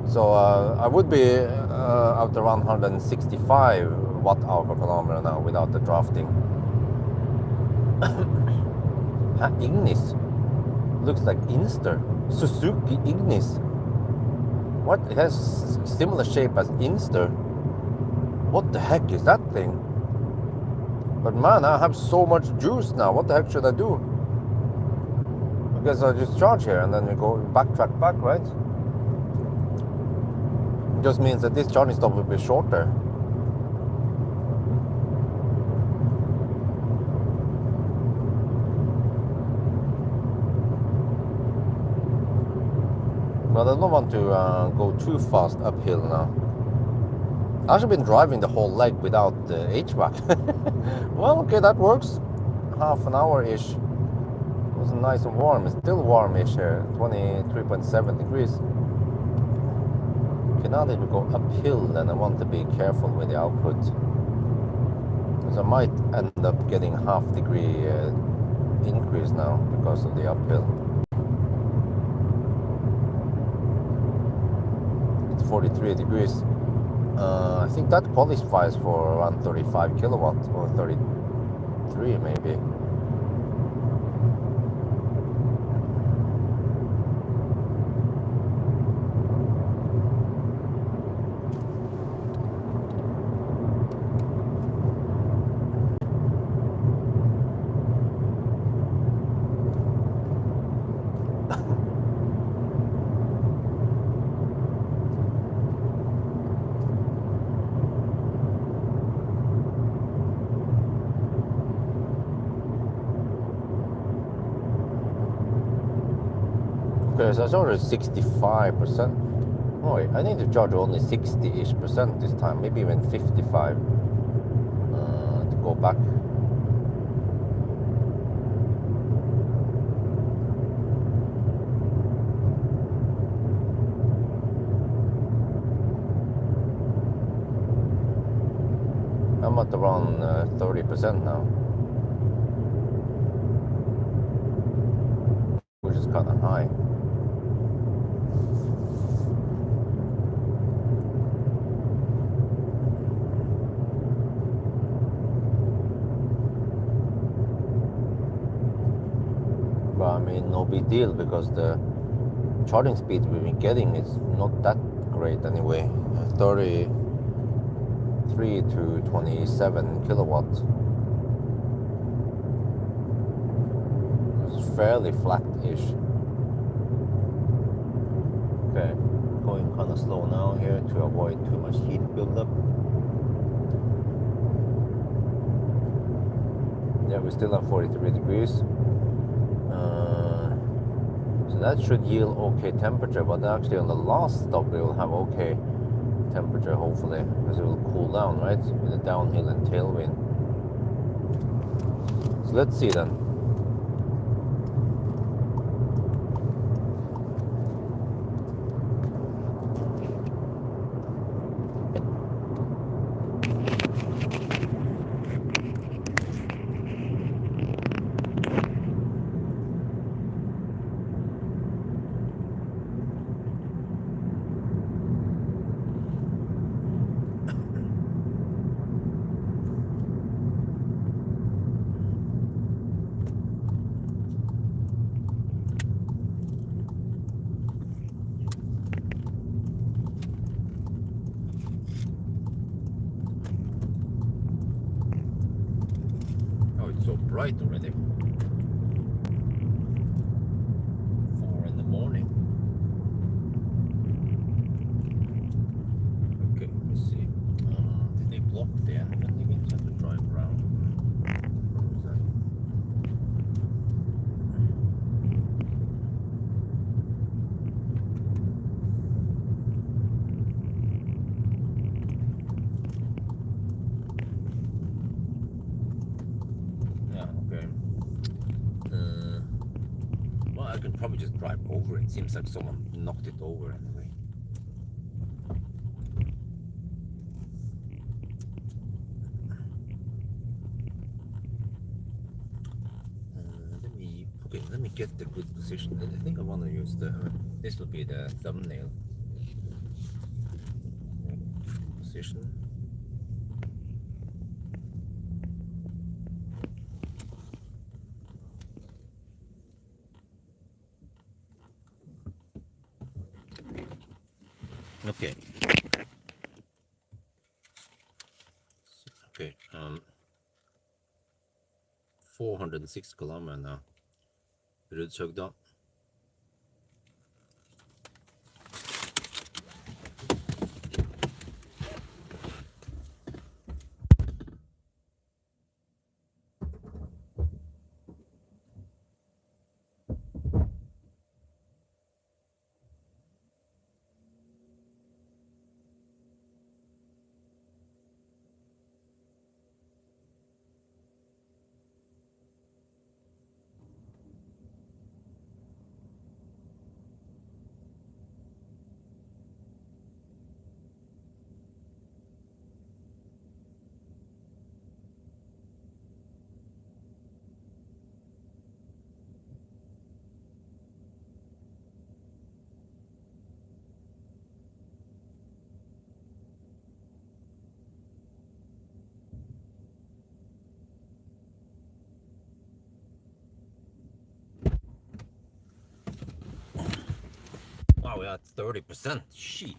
So I would be out around 165 watt-hour per kilometer now without the drafting. Ignis looks like Inster. Suzuki Ignis. What? It has similar shape as Inster. What the heck is that thing? But man, I have so much juice now. What the heck should I do? I guess I just charge here and then we go backtrack back, right? It just means that this charging stop will be shorter. But I don't want to go too fast uphill now. I've actually been driving the whole leg without the HVAC. Well, okay, that works. Half an hour-ish. It was nice and warm. It's still warm-ish here, 23.7 degrees. Okay, now that we go uphill, then I want to be careful with the output. Because I might end up getting half-degree increase now because of the uphill. It's 43 degrees. I think that qualifies for around 35 kilowatt or 33 maybe. Okay, so I charged 65%. Oh wait, I need to charge only 60-ish% this time, maybe even 55 to go back. I'm at around 30% now, which is kind of high. But I mean, no big deal because the charging speed we've been getting is not that great anyway. 33 to 27 kilowatt. It's fairly flat-ish. Okay, going kind of slow now here to avoid too much heat buildup. Yeah, we're still at 43 degrees. So that should yield okay temperature, but actually on the last stop we will have okay temperature hopefully, because it will cool down, right, with the downhill and tailwind. So let's see then. So bright already. 4 in the morning. Okay, let me see. Did they block the end? I think we just have to drive around. can probably just drive over it. Seems like someone knocked it over anyway. Let me get the good position. I think I want to use this will be the thumbnail position. Okay. Okay. 406 kilometer now. Rudshøgda. Wow, we're at 30%. Shit.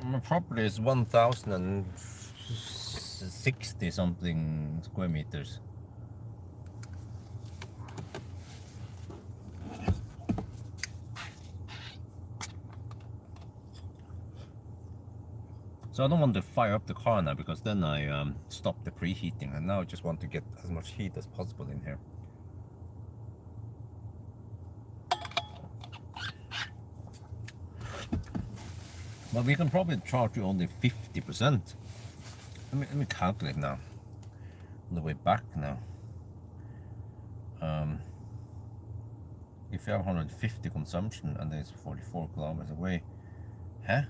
My property is 1,060 something square meters. So I don't want to fire up the car now because then I stop the preheating, and now I just want to get as much heat as possible in here. But we can probably charge you only 50%. Let me calculate now. On the way back now. If you have 150 consumption and it's 44 kilometers away, huh?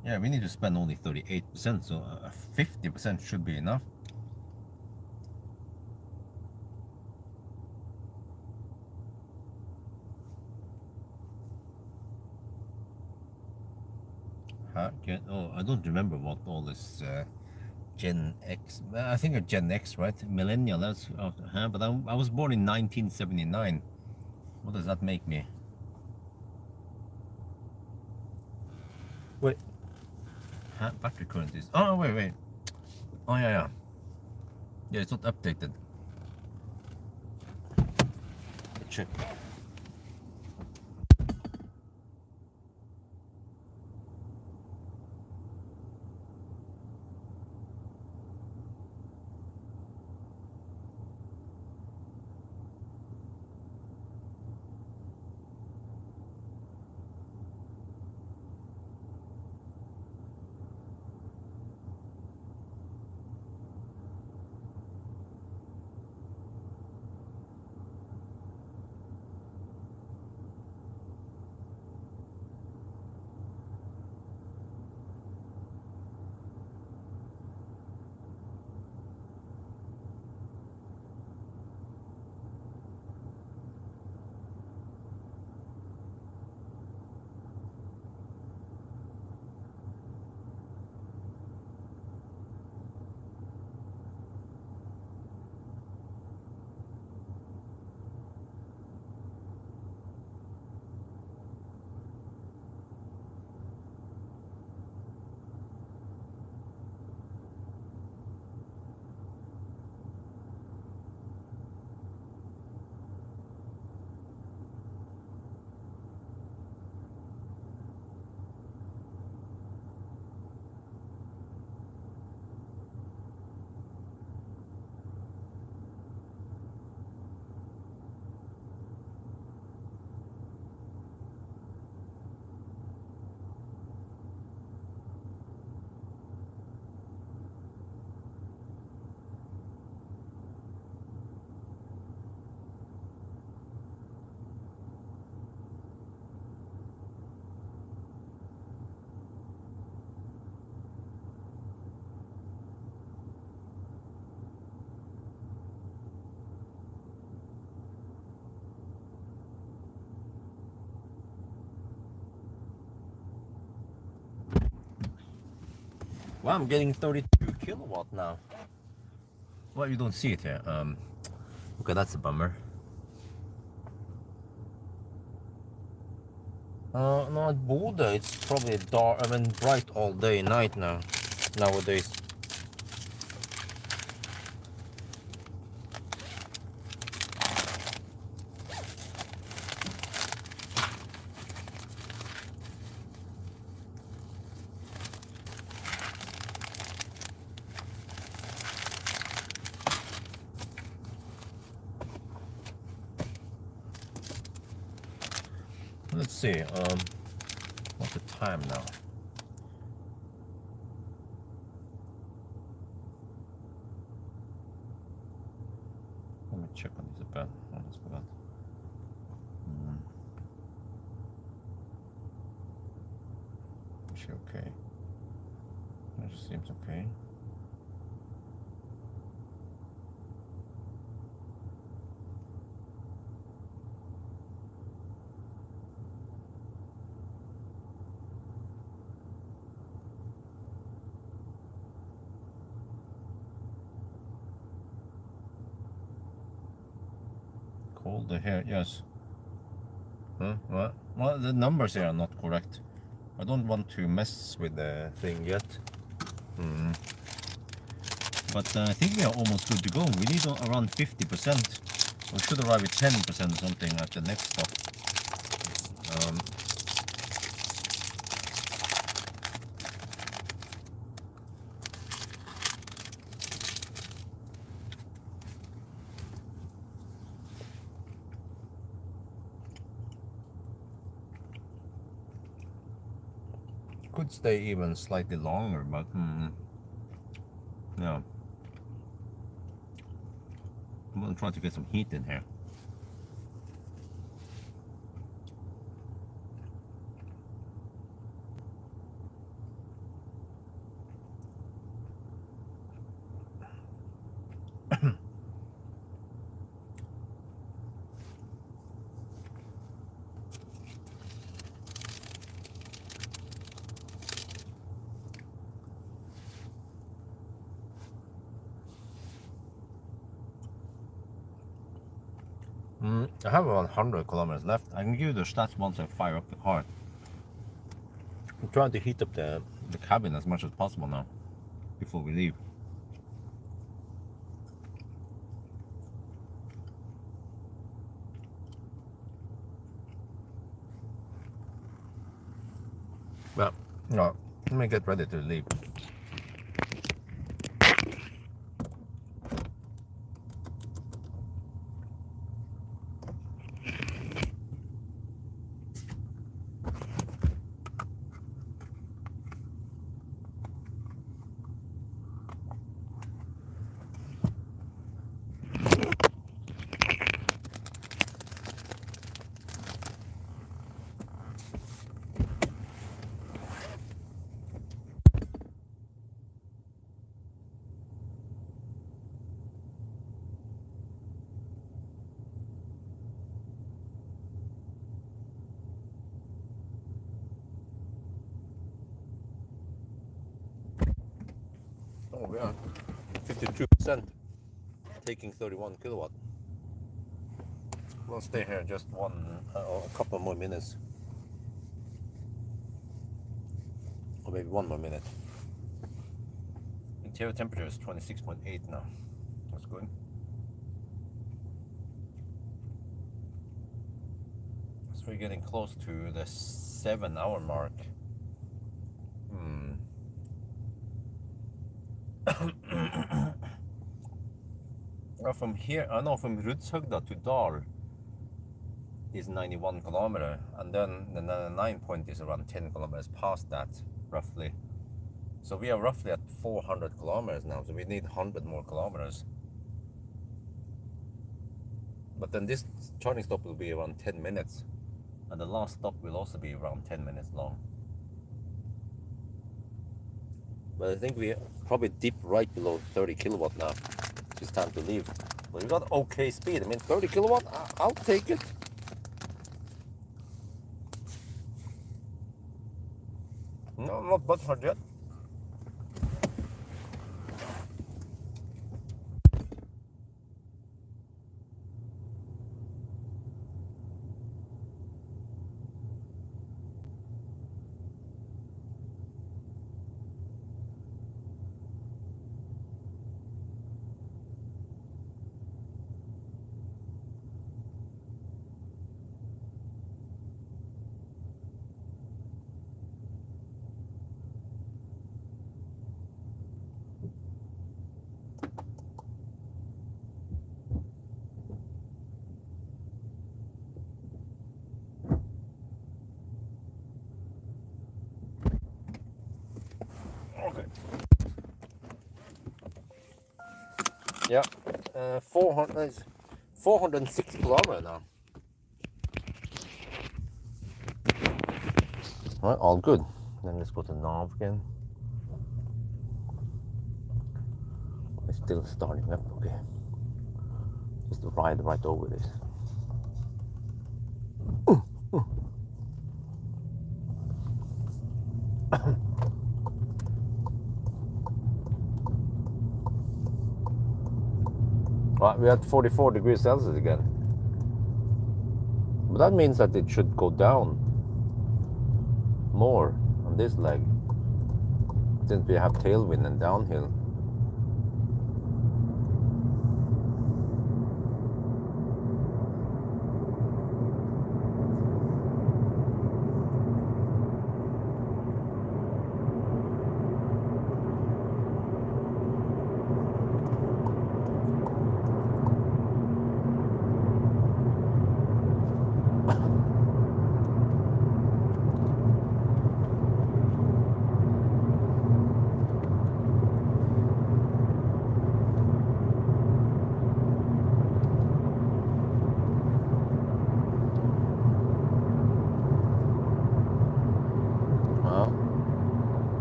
Yeah, we need to spend only 38%, so 50% should be enough. Oh, I don't remember what all this Gen X. I think a Gen X, right? Millennial. That's but I was born in 1979. What does that make me? Wait. Battery current is. Oh wait. Oh yeah. Yeah, it's not updated. check. Well, I'm getting 32 kilowatt now. Well, you don't see it here. Okay, that's a bummer. No, at Bodø it's probably dark. I mean, bright all day and night now. Nowadays. Let's see. What's the time now? Let me check on this again. Almost forgot. Is she okay? It just seems okay. Hold the hair, yes. Huh? What? Well, the numbers here are not correct. I don't want to mess with the thing yet. But I think we are almost good to go. We need around 50%. We should arrive at 10% or something at the next stop. Could stay even slightly longer, but yeah. I'm gonna try to get some heat in here. I have around 100 kilometers left. I can give you the stats once I fire up the car. I'm trying to heat up the cabin as much as possible now before we leave. Well, no, let me get ready to leave. Oh, we are 52%, taking 31 kilowatt. We'll stay here just a couple more minutes, or maybe one more minute. Interior temperature is 26.8 now. That's good. So we're getting close to the 7-hour mark. From here, I know from Rudshøgda to Dal is 91 kilometer, and then the 99 point is around 10 kilometers past that, roughly. So we are roughly at 400 kilometers now, so we need 100 more kilometers. But then this charging stop will be around 10 minutes, and the last stop will also be around 10 minutes long. But I think we probably dip right below 30 kilowatt now. It's time to leave. But we got okay speed. I mean, 30 kilowatt, I'll take it. No, not bad for yet. Okay. Yeah, 406 kilometers now. Right, all good. Then let's go to nav again. It's still starting up, okay. Just ride right over this. Right, we're at 44 degrees Celsius again. But that means that it should go down more on this leg, since we have tailwind and downhill.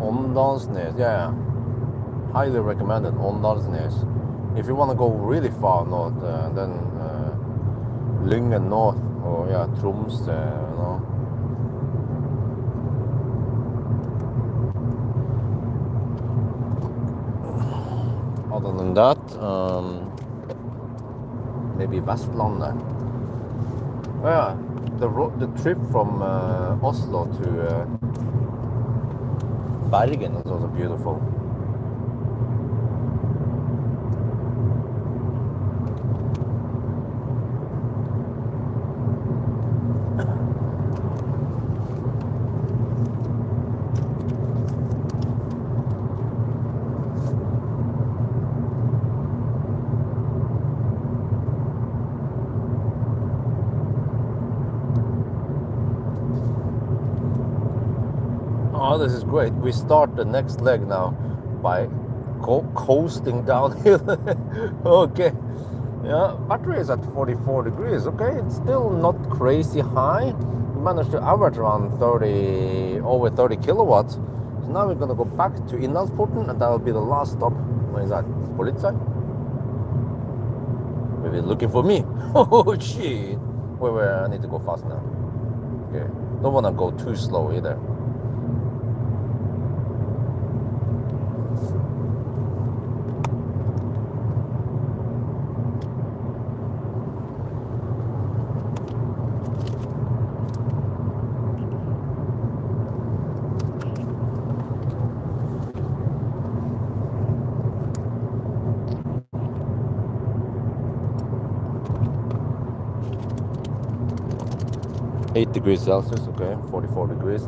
Åndalsnes, yeah, highly recommended Åndalsnes. If you want to go really far north, then Lyngen north, or yeah, Tromsø, you know. Other than that, maybe Vestlandet. Yeah, the trip from Oslo to Bergen is also beautiful. Oh, this is great. We start the next leg now by coasting downhill. Okay. Yeah, battery is at 44 degrees. Okay, it's still not crazy high. We managed to average around over 30 kilowatts. So now we're gonna go back to Innlandsporten, and that will be the last stop. Where is that? Polizei? Maybe looking for me. Oh shit! Wait, I need to go fast now. Okay, don't wanna go too slow either. Eight degrees Celsius, okay, 44 degrees.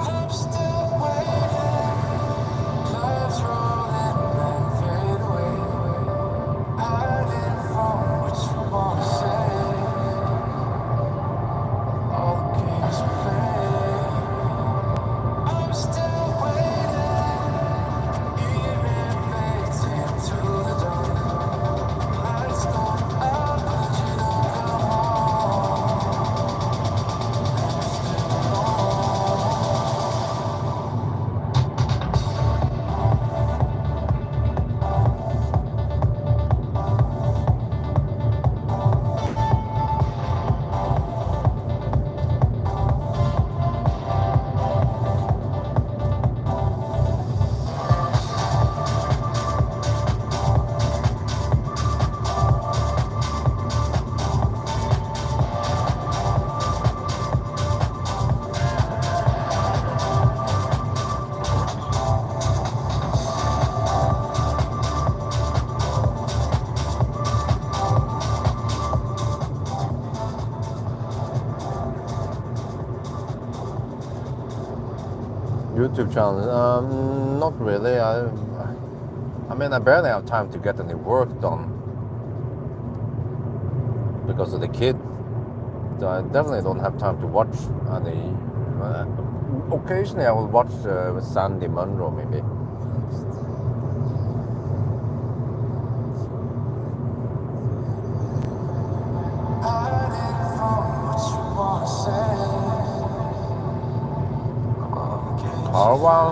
I'm still waiting. Clouds rolling and fade away. Hiding from what you wanna say. All the games we play. I'm still waiting. Evening fades into the dawn. Lights go out, but you don't come home. I'm still alone. YouTube channel? Not really. I mean, I barely have time to get any work done because of the kid. So I definitely don't have time to watch any. Occasionally, I will watch Sandy Munro, maybe. Hiding from what you wanna say. All the games we Pawel?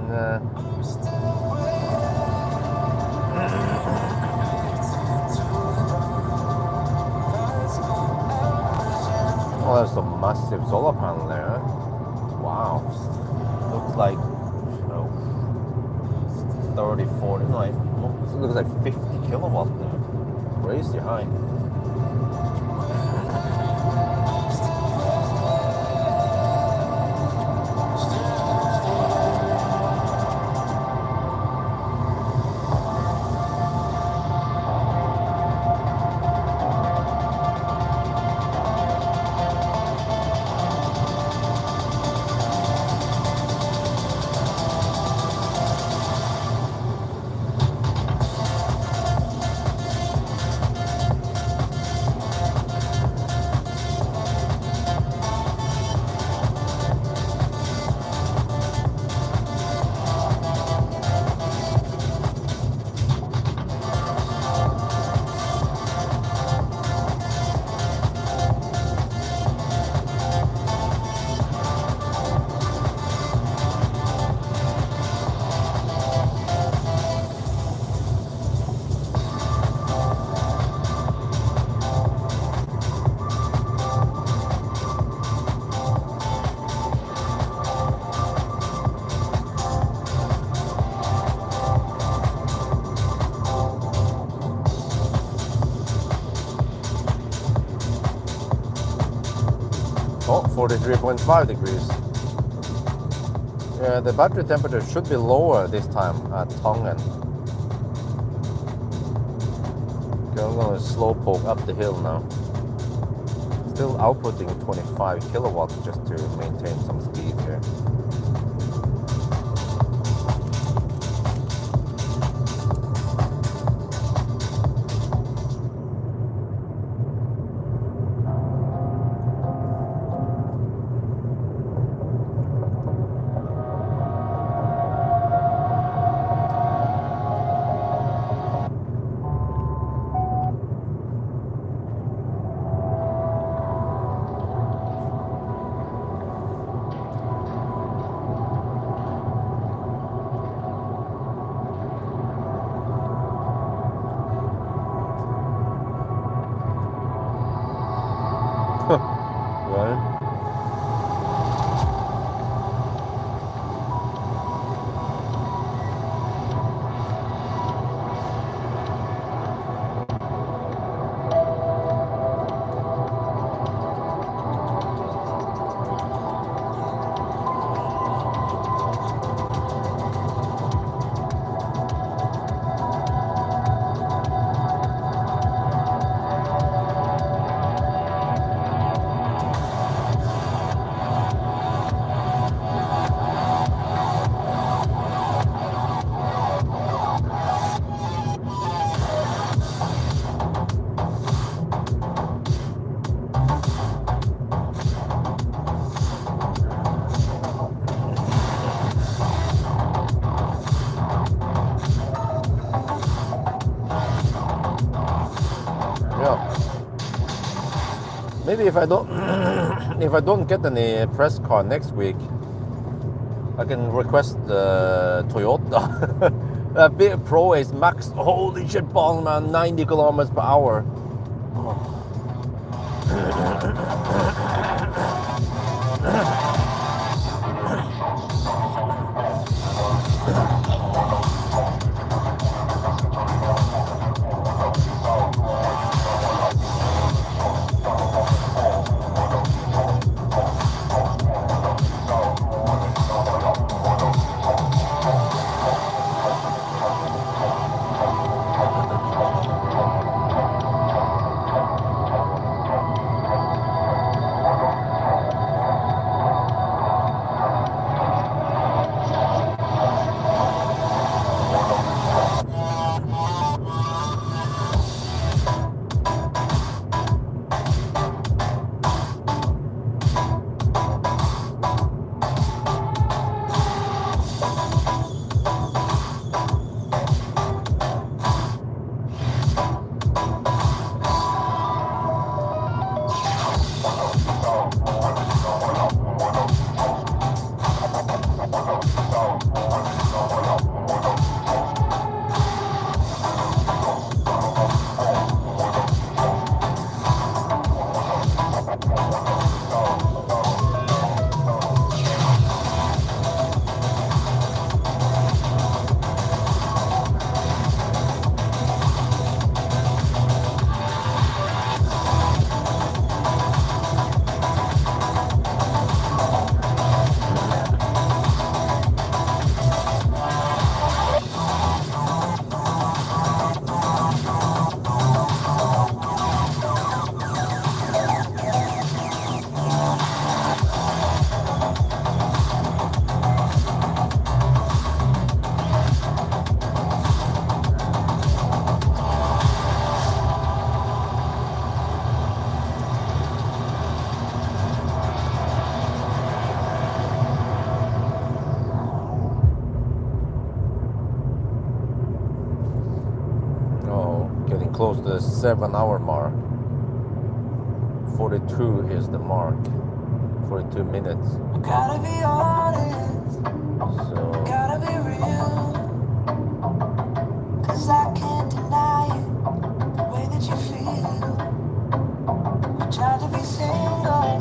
Nah. I'm still waiting. Fades into the dawn. Lights go out, but you don't Oh, there's a massive solar panel there. Wow. Looks like, you know, 30, 40, no, it looks like 50 kilowatts there. Crazy high. Oh, 43.5 degrees. Yeah, the battery temperature should be lower this time at Tongan. Okay, I'm gonna slow poke up the hill now. Still outputting 25 kilowatts just to maintain some speed here. Right? Yeah. Maybe if I don't if I don't get any press car next week, I can request Toyota. A big Pro Ace Max. Holy shit balls, man, 90 kilometers per hour. Close to the 7-hour mark. 42 is the mark. 42 minutes. Gotta be honest, So gotta be real. 'Cause I can't deny it, the way that you feel. I tried to be single,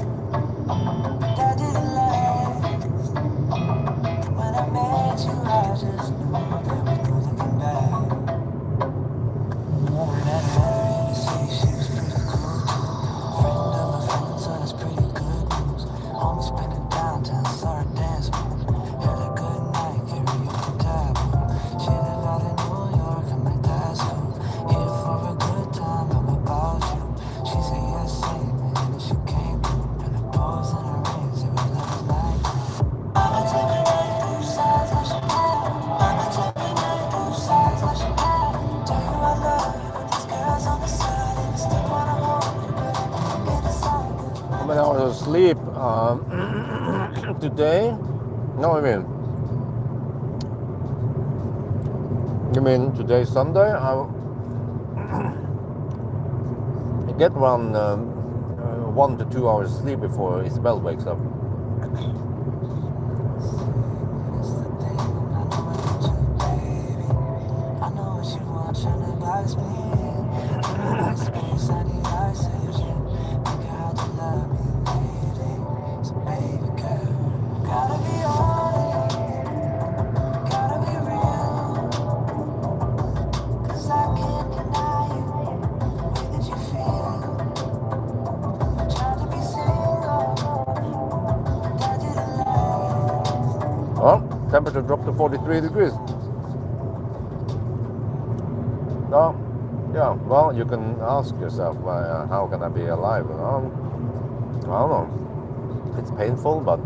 but that didn't last. When I met you, I just knew there was no looking back. Say she was pretty cool too. Friend of my friend, so that's pretty good news. how many hours of sleep today? No, you mean today Sunday? I get around 1 to 2 hours sleep before Isabel wakes up. Oh, temperature dropped to 43 degrees. No, yeah, well, you can ask yourself, how can I be alive? I don't know. It's painful, but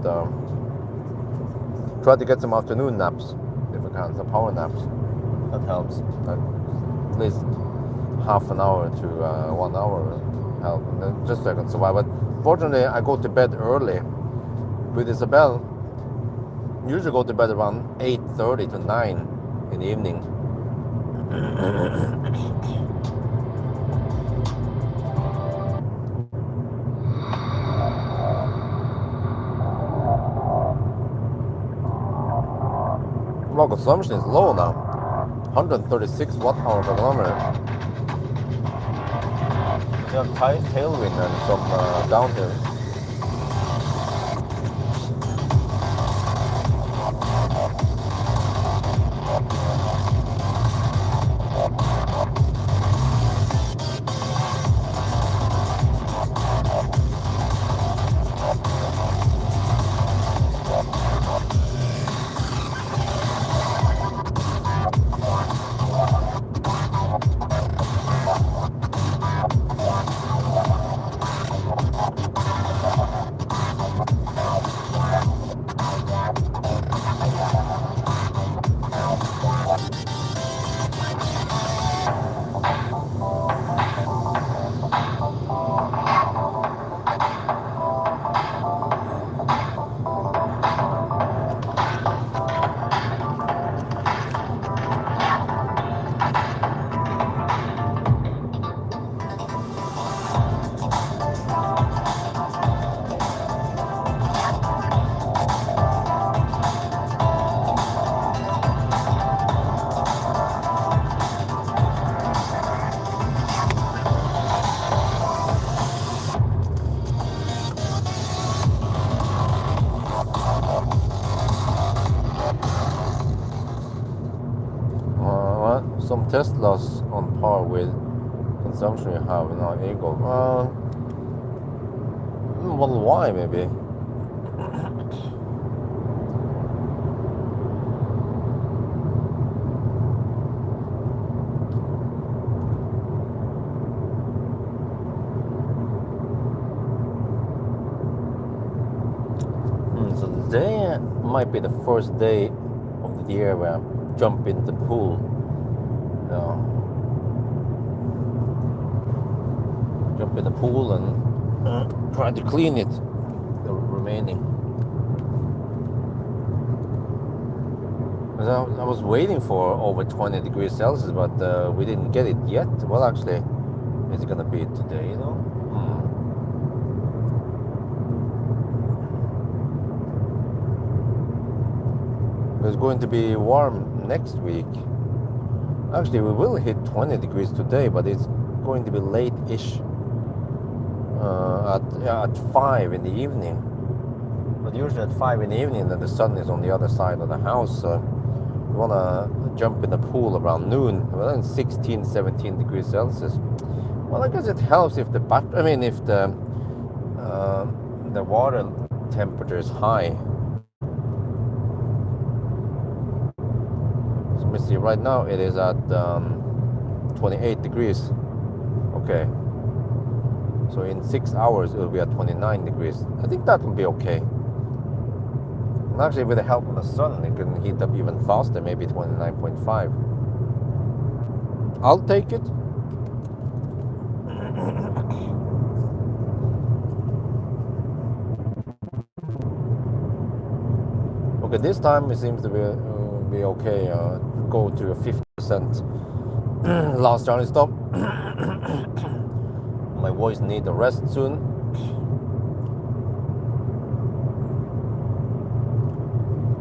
try to get some afternoon naps if you can, some power naps. That helps. At least half an hour to 1 hour help, and then just so I can survive. But fortunately, I go to bed early. With Isabel, usually go to bed around 8:30 to 9 in the evening. Well, consumption is low now, 136 watt-hour per kilometer. Some tailwind and some downhill. Some Teslas on par with consumption you have in our Ego. Model Y maybe. So today might be the first day of the year where I jump in the pool. Jump in the pool and try to clean it, the remaining. I was waiting for over 20 degrees Celsius, but we didn't get it yet. Well, actually, is it gonna be today, though? It's going to be warm next week. Actually, we will hit 20 degrees today, but it's going to be late-ish at 5 in the evening. But usually at 5 in the evening, then the sun is on the other side of the house. So we want to jump in the pool around noon, well, in 16, 17 degrees Celsius. Well, I guess it helps if the water temperature is high. Let me see, right now it is at 28 degrees. Okay. So in 6 hours it will be at 29 degrees. I think that will be okay. And actually with the help of the sun it can heat up even faster, maybe 29.5. I'll take it. Okay, this time it seems to be okay. Go to a 50% last charging stop. My voice need a rest soon.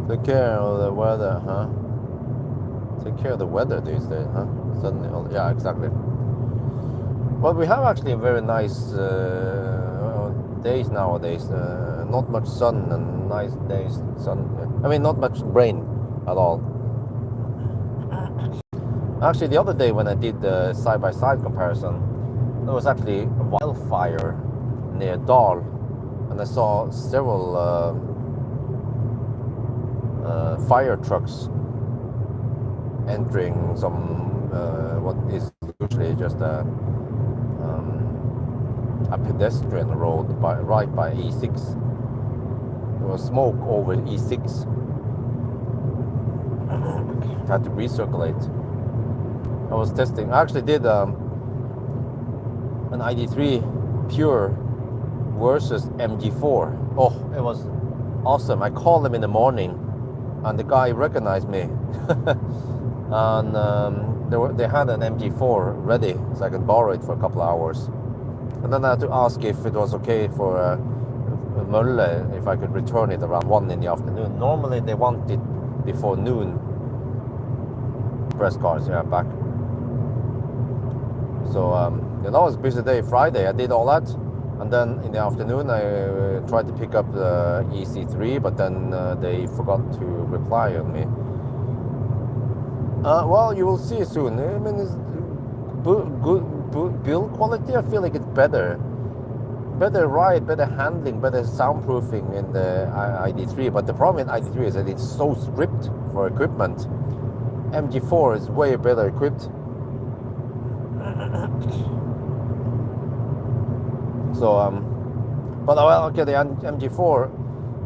Take care of the weather, huh? Take care of the weather these days, huh? Suddenly, yeah, exactly. But we have actually very nice days nowadays. Not much sun and nice days. I mean, not much rain at all. Actually, the other day when I did the side-by-side comparison, there was actually a wildfire near Dal, and I saw several fire trucks entering some what is usually just a pedestrian road right by E6. There was smoke over E6. Had to recirculate. I was testing. I actually did an ID3 Pure versus MG4. Oh, it was awesome. I called him in the morning, and the guy recognized me. And they had an MG4 ready, so I could borrow it for a couple of hours. And then I had to ask if it was okay for Mølle, if I could return it around 1 in the afternoon. Normally they want it before noon. Press cars, yeah, back. So that was a busy day. Friday I did all that, and then in the afternoon I tried to pick up the EC3, but then they forgot to reply on me. Well, you will see soon. I mean, it's good build quality. I feel like it's better ride, better handling, better soundproofing in the ID3. But the problem in ID3 is that it's so stripped for equipment. MG4 is way better equipped. So, but well, okay, the MG4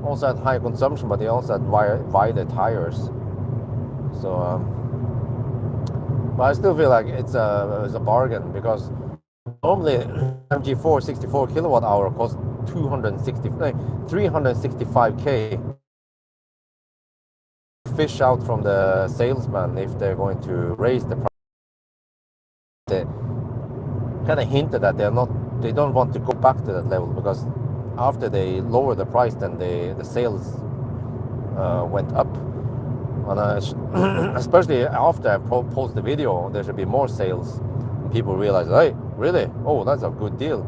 also had high consumption, but they also had wider tires. So, but I still feel like it's a bargain, because normally MG4 64 kilowatt hour costs 365k. Fish out from the salesman if they're going to raise the price. They kind of hinted that they don't want to go back to that level, because after they lower the price, then the sales went up. And especially after I post the video, there should be more sales. And people realize, hey, really? Oh, that's a good deal.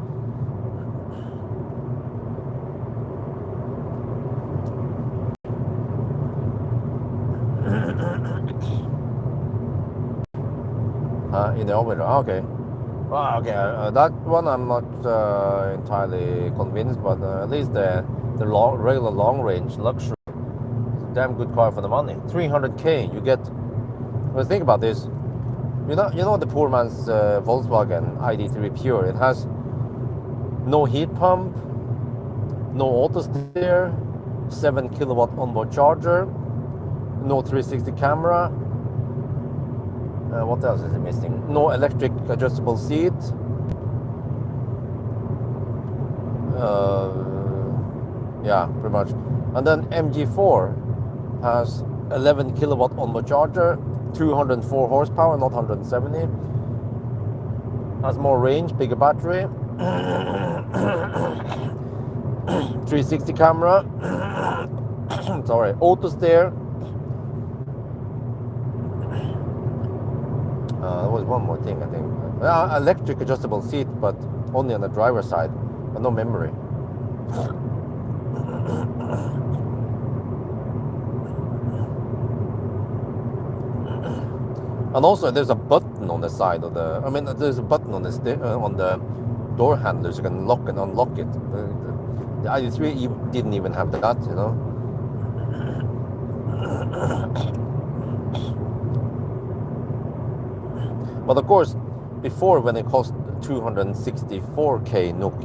In the orbiter, okay. Well, okay, that one I'm not entirely convinced, but at least the regular long range luxury, damn good car for the money. 300k, you get. Well, think about this. You know the poor man's Volkswagen ID3 Pure. It has no heat pump, no auto steer, 7 kilowatt onboard charger, no 360 camera. What else is it missing? No electric adjustable seat. Yeah, pretty much. And then MG4 has 11 kilowatt onboard charger, 204 horsepower, not 170. Has more range, bigger battery. 360 camera. Sorry, auto steer. There was one more thing, I think. Electric adjustable seat, but only on the driver's side, but no memory. And also, there's a button on the side of the. I mean, there's a button on the door handles. You can lock and unlock it. The ID3 didn't even have that, you know. But of course, before, when it cost 264k NOK,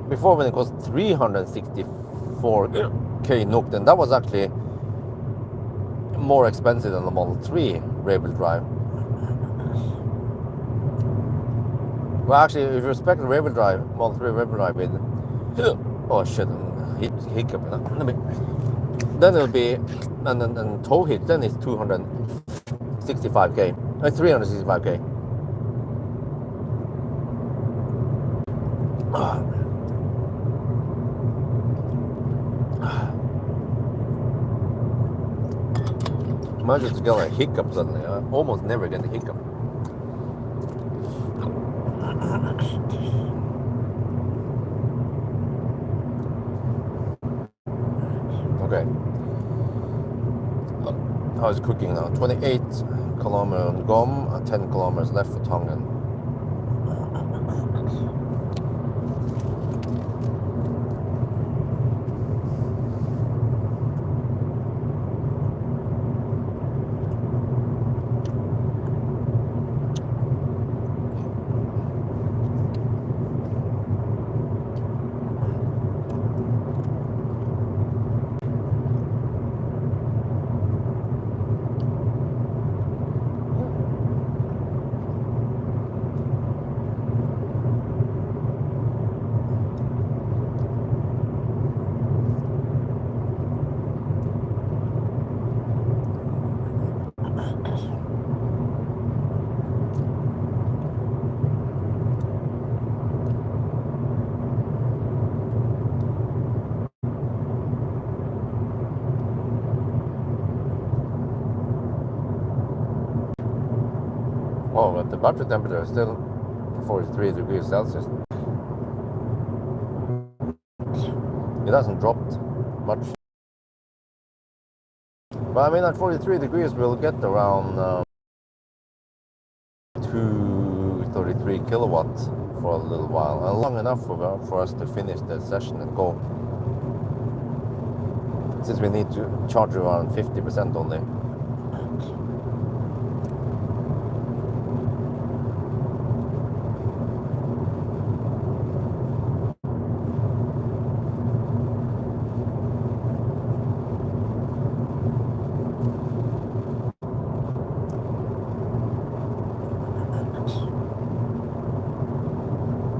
before when it cost 364k NOK, then that was actually more expensive than the Model 3 rear-wheel drive. Well, actually, if you respect the rear-wheel drive, Model 3 rear-wheel drive with, oh shit, hiccup. Let me Then it'll be, and tow hit, then it's 265k, 365k. Imagine to get a hiccup suddenly. I almost never get a hiccup. Okay. How is cooking now? 28 kilometers on Gom, 10 kilometers left for Tongan. Oh, but the battery temperature is still 43 degrees Celsius. It hasn't dropped much. But I mean, at 43 degrees, we'll get around 233 kilowatts for a little while, and long enough for us to finish the session and go. Since we need to charge around 50% only.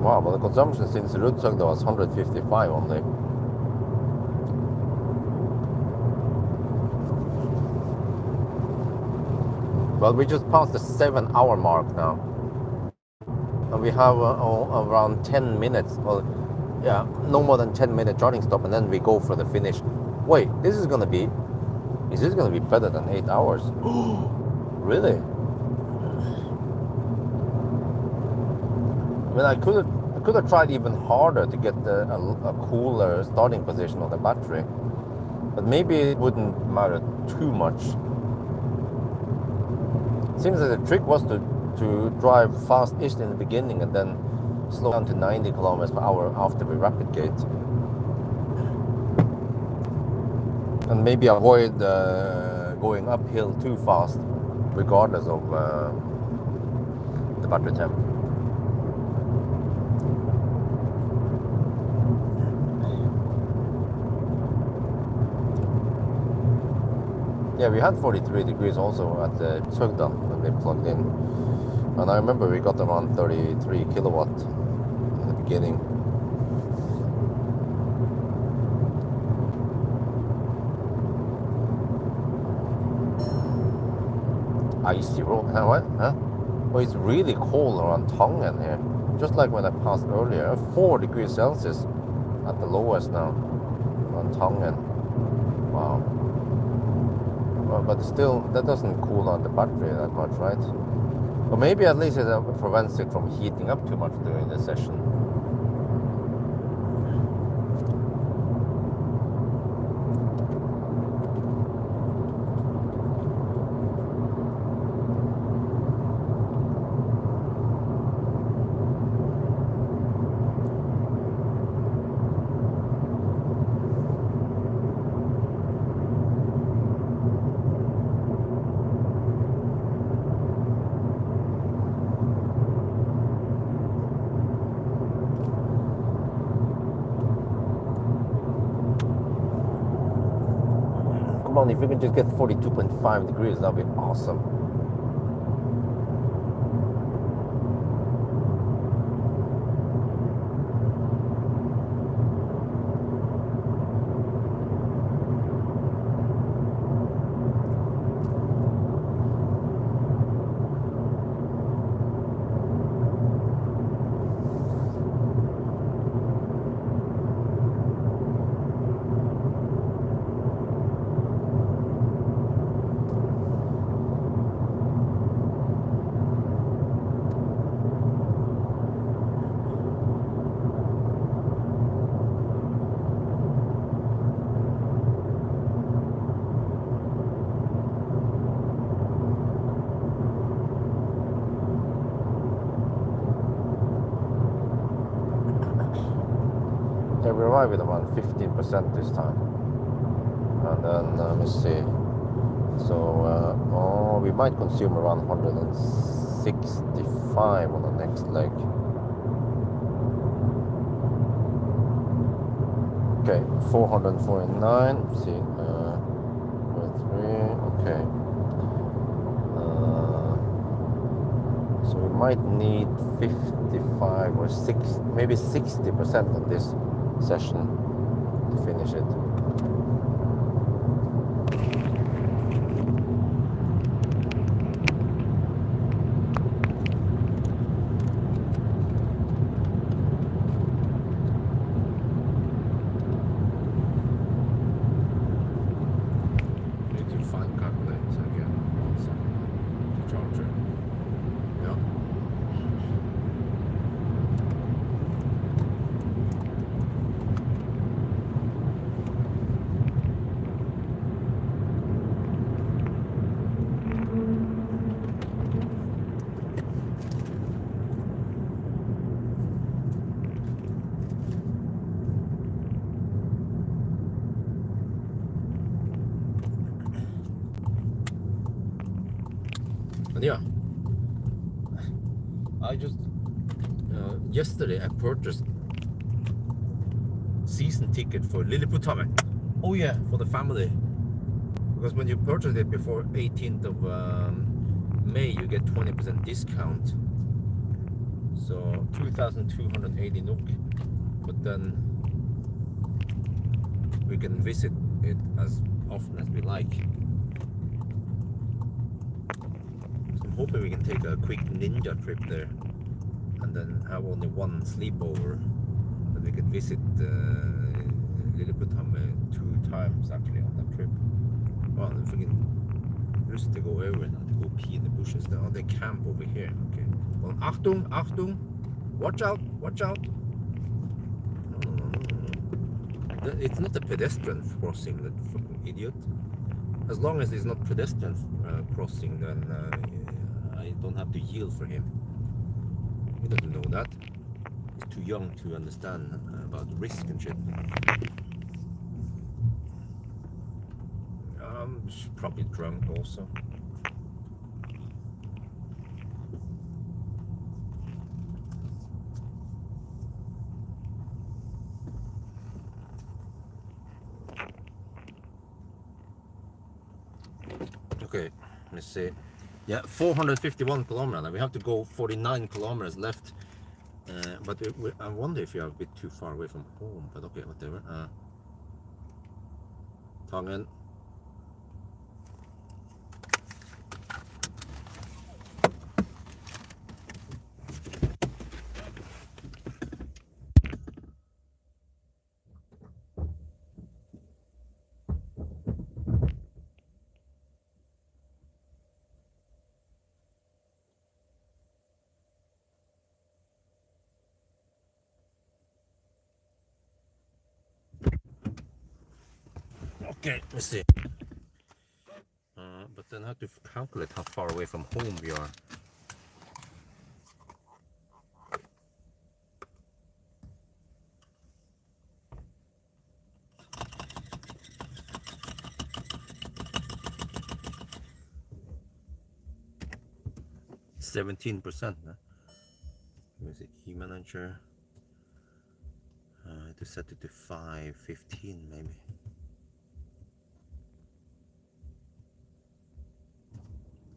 Wow, but the consumption since Rudshögda was 155 only. Well, we just passed the 7-hour mark now. And we have around 10 minutes. Well, yeah, no more than 10-minute charging stop, and then we go for the finish. Wait, is this gonna be better than 8 hours? Really? I mean, I could have tried even harder to get a cooler starting position on the battery, but maybe it wouldn't matter too much. Seems that the trick was to drive fast-ish in the beginning and then slow down to 90 kilometers per hour after the rapid gate, and maybe avoid going uphill too fast, regardless of the battery temp. Yeah, we had 43 degrees also at the Sögda when we plugged in. And I remember we got around 33 kilowatt in the beginning. Icy road, huh? What? Huh? Oh, it's really cold around Tongan here. Just like when I passed earlier. 4 degrees Celsius at the lowest now on Tongan. Wow. But still, that doesn't cool down the battery that much, right? Or maybe at least it prevents it from heating up too much during the session. Come on, if we can just get 42.5 degrees, that'd be awesome. Okay, we arrive at around 15% this time. And then let me see. So we might consume around 165 on the next leg. Okay, 449. Let's see, 3. Okay. So we might need 55 or 6, maybe 60% of this session to finish it. And yeah, I just yesterday I purchased season ticket for Lilleputthammer. Oh yeah, for the family. Because when you purchase it before 18th of May, you get 20% discount. So 2,280 NOK. But then we can visit it as often as we like. So I'm hoping we can take a quick ninja trip there and then have only one sleepover. That we can visit Lilleputthammer 2 times actually on that trip. Well, if we can just to go over now to go pee in the bushes. Oh, they camp over here. Okay. Well, Achtung, Achtung! Watch out! Watch out! No. It's not a pedestrian crossing, that fucking idiot. As long as it's not pedestrian crossing, then I don't have to yield for him. He doesn't know that. He's too young to understand about risk and shit. Probably drunk also. Okay, let's see. Yeah, 451 kilometers. Now we have to go 49 kilometers left. But I wonder if you're a bit too far away from home. But okay, whatever. Tangen. Okay, let's see. But then I have to calculate how far away from home we are. %. Let me see, key manager. To set it to 5:15 maybe.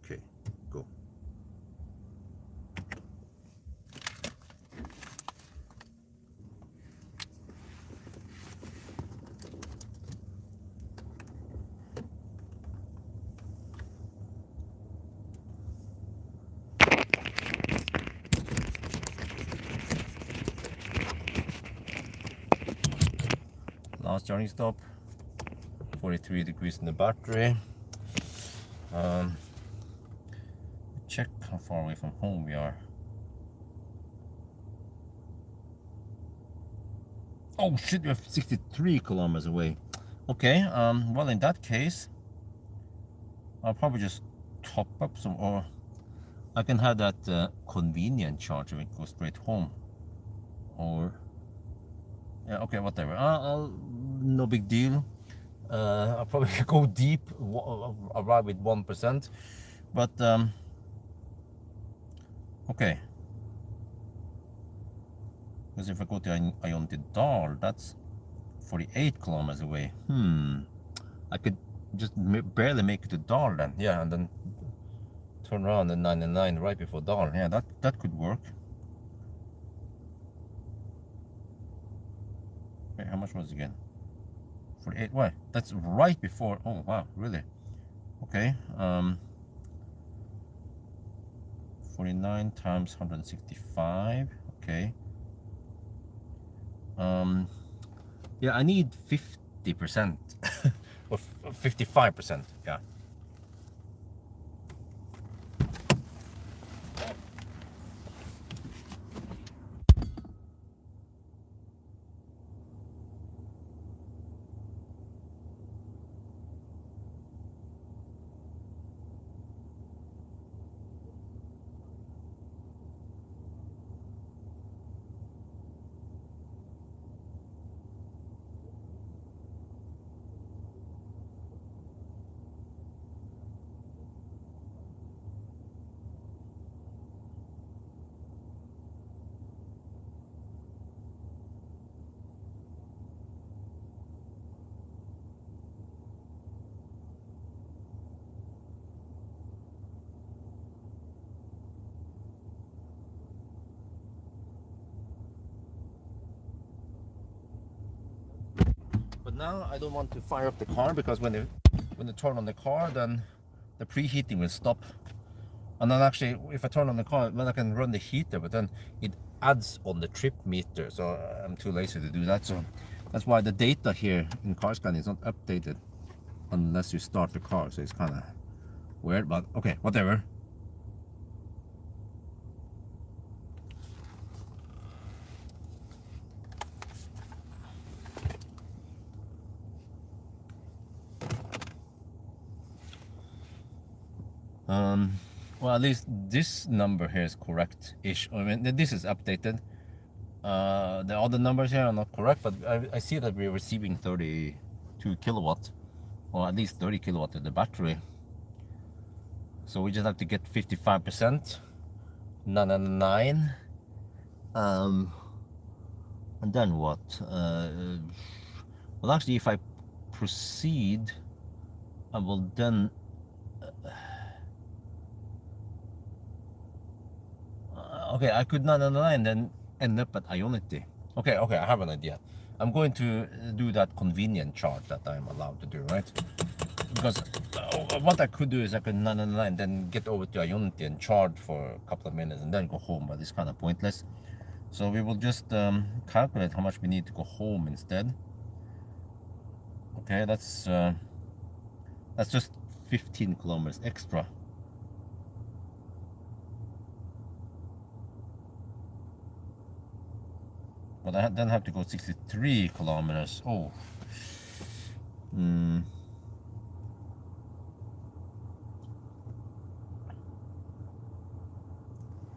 Okay, go. Last charging stop, 43 degrees in the battery. Check how far away from home we are. Oh shit, we are 63 kilometers away. Okay, well in that case, I'll probably just top up some, or I can have that convenient charger and go straight home. Or Yeah, okay, whatever. No big deal. I'll probably go deep, arrive with 1%. But, okay. Because if I go to Ionity Dal, that's 48 kilometers away. I could just barely make it to Dal then. Yeah, and then turn around at 99 right before Dal. Yeah, that could work. Wait, how much was it again? 48. Why? That's right before. Oh wow, really? Okay. 49 times 165. Okay. Yeah, I need 50% or 55%. Yeah. But now I don't want to fire up the car because when they turn on the car, then the preheating will stop. And then actually, if I turn on the car, then I can run the heater, but then it adds on the trip meter. So I'm too lazy to do that. So that's why the data here in car scanning is not updated unless you start the car. So it's kind of weird, but okay, whatever. Well, at least this number here is correct-ish. I mean, this is updated. The other numbers here are not correct, but I see that we're receiving 32 kilowatt, or at least 30 kilowatt of the battery. So we just have to get 55%, 999. And then what? Well, actually, if I proceed, I will then. Okay, I could 999 then end up at Ionity. Okay, I have an idea. I'm going to do that convenient charge that I'm allowed to do, right? Because what I could do is I could 999 then get over to Ionity and charge for a couple of minutes and then go home, but it's kind of pointless. So we will just calculate how much we need to go home instead. Okay, that's just 15 kilometers extra. But I then have to go 63 kilometers. Oh. I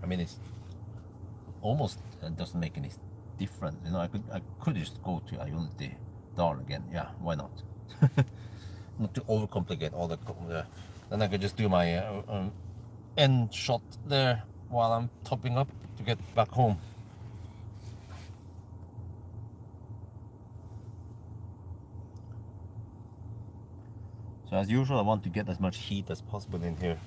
mean, it's almost doesn't make any difference. You know, I could just go to Ionity Dal again. Yeah, why not? Not to overcomplicate all the. Then I could just do my end shot there while I'm topping up to get back home. So as usual, I want to get as much heat as possible in here.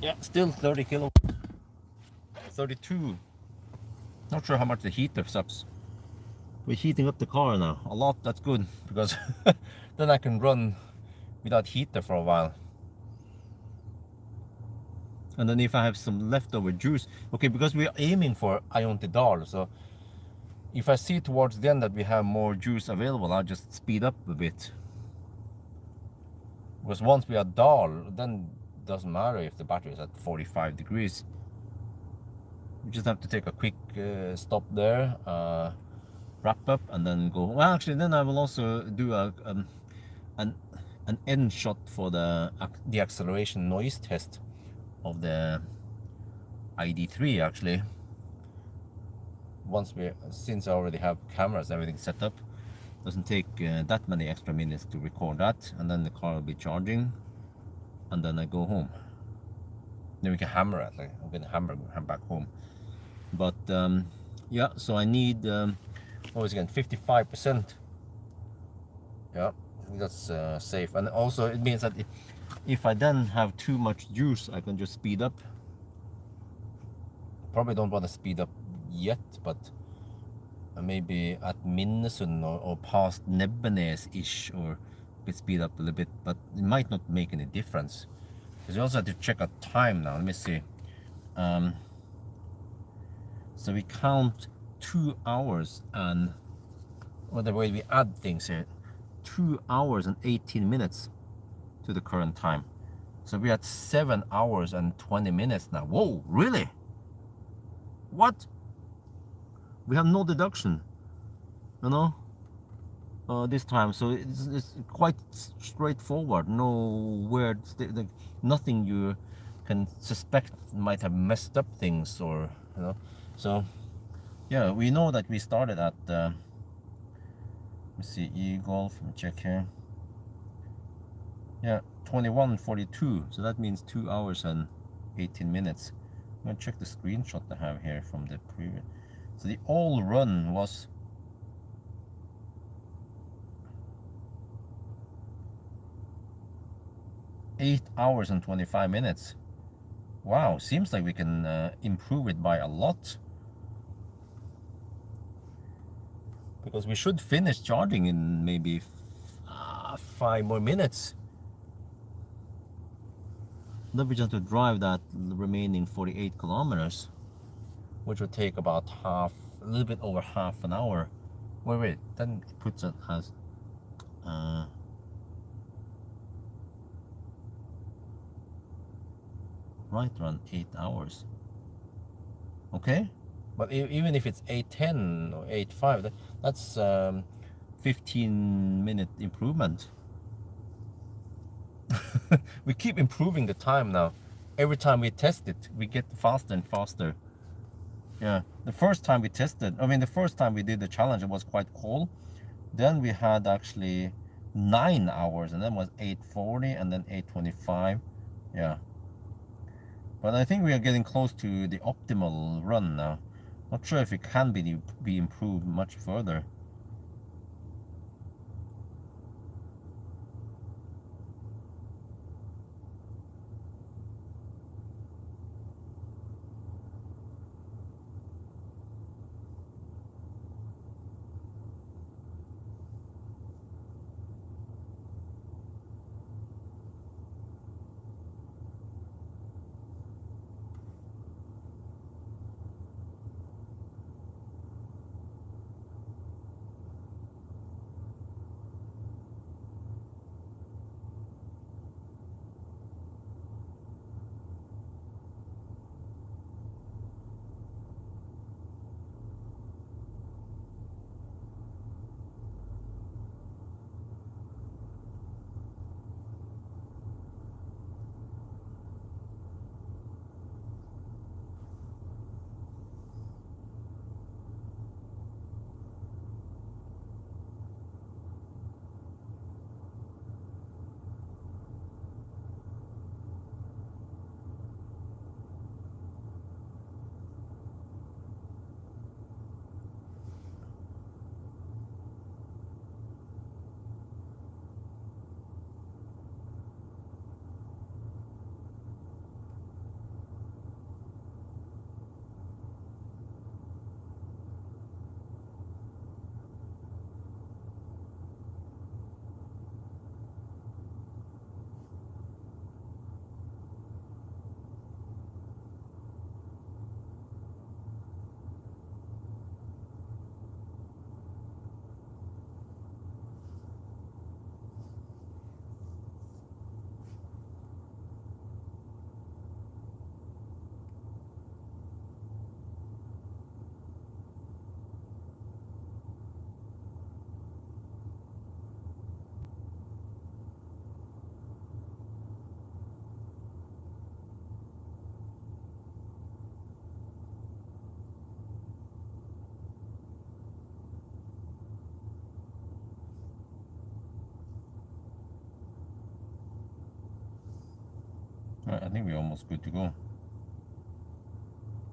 Yeah, still 30 kilo. 32. Not sure how much the heater sucks. We're heating up the car now. A lot, that's good. Because then I can run without heater for a while. And then if I have some leftover juice, okay, because we're aiming for Ayuntidal, so if I see towards the end that we have more juice available, I'll just speed up a bit. Because once we are Dal, then it doesn't matter if the battery is at 45 degrees. We just have to take a quick stop there, wrap up, and then go. Well, actually, then I will also do an end shot for the acceleration noise test of the ID3 actually. Since I already have cameras, everything set up, doesn't take that many extra minutes to record that, and then the car will be charging, and then I go home. Then we can hammer it. Like I'm gonna hammer back home. But yeah, so I need what was it again, 55%. Yeah, I think that's safe, and also it means that if I then have too much juice, I can just speed up. Probably don't want to speed up yet, but maybe at Minnesund or past Nebbenes-ish, or could speed up a little bit, but it might not make any difference. Because we also have to check our time now. Let me see. So we count 2 hours and, well, the way we add things here, 2 hours and 18 minutes to the current time. So we're at 7 hours and 20 minutes now. Whoa, really? What? We have no deduction, you know, this time. So it's quite straightforward. No weird, nothing you can suspect might have messed up things, or, you know. So yeah, we know that we started at let's see, e-golf, let me check here. Yeah, 21:42. So that means 2 hours and 18 minutes. I'm gonna check the screenshot I have here from the previous. So the all run was 8 hours and 25 minutes. Wow, seems like we can improve it by a lot. Because we should finish charging in maybe 5 more minutes. Then we just have to drive that remaining 48 kilometers, which would take about a little bit over half an hour. Wait, then it puts it as right around 8 hours. Okay, but even if it's 8:10 or 8:05, that's 15-minute improvement. We keep improving the time now. Every time we test it, we get faster and faster. Yeah, the first time we tested, the first time we did the challenge, it was quite cool. Then we had actually 9 hours, and then was 8:40, and then 8:25. Yeah, but I think we are getting close to the optimal run now. Not sure if it can be improved much further. Right, I think we're almost good to go.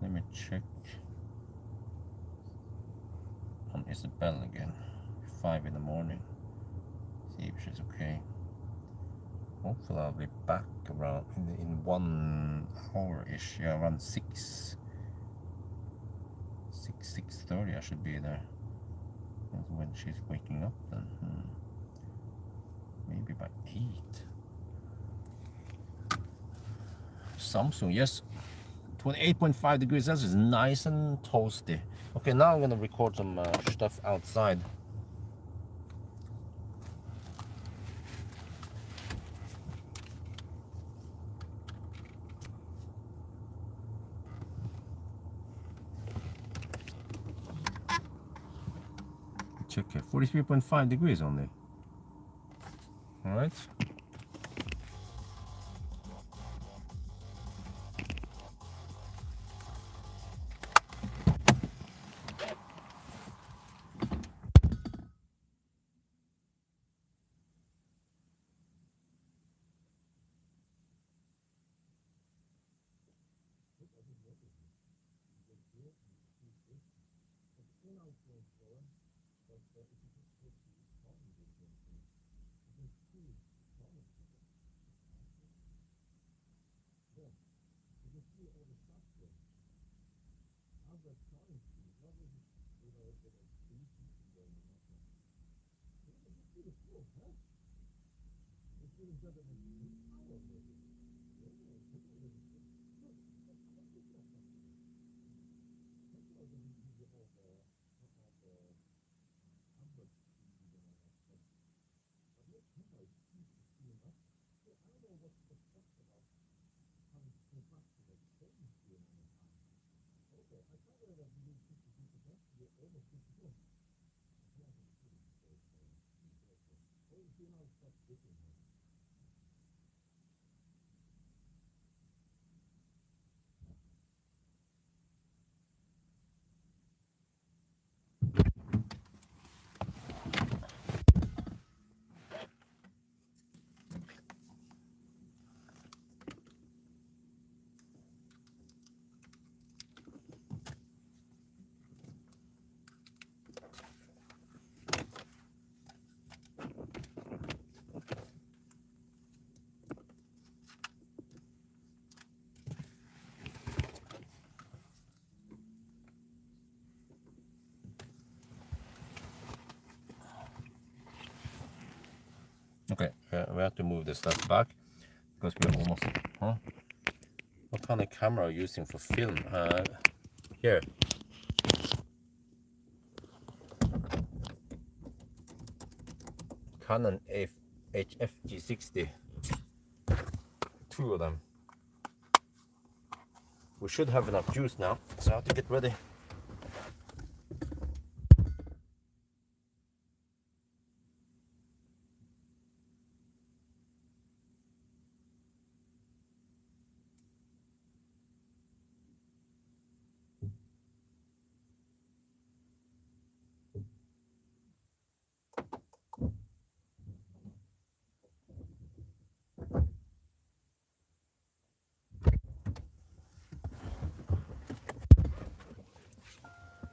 Let me check on Isabel again. 5 in the morning. See if she's okay. Hopefully I'll be back around in 1 hour-ish. Yeah, around 6:30 I should be there. That's when she's waking up then. Maybe by 8. Samsung, yes. 28.5 degrees Celsius, nice and toasty. Okay, now I'm gonna record some stuff outside. Check it, 43.5 degrees only. All right. Okay, we have to move the stuff back because we're almost. Huh? What kind of camera are you using for film? Here. Canon HFG60. 2 of them. We should have enough juice now, so I have to get ready.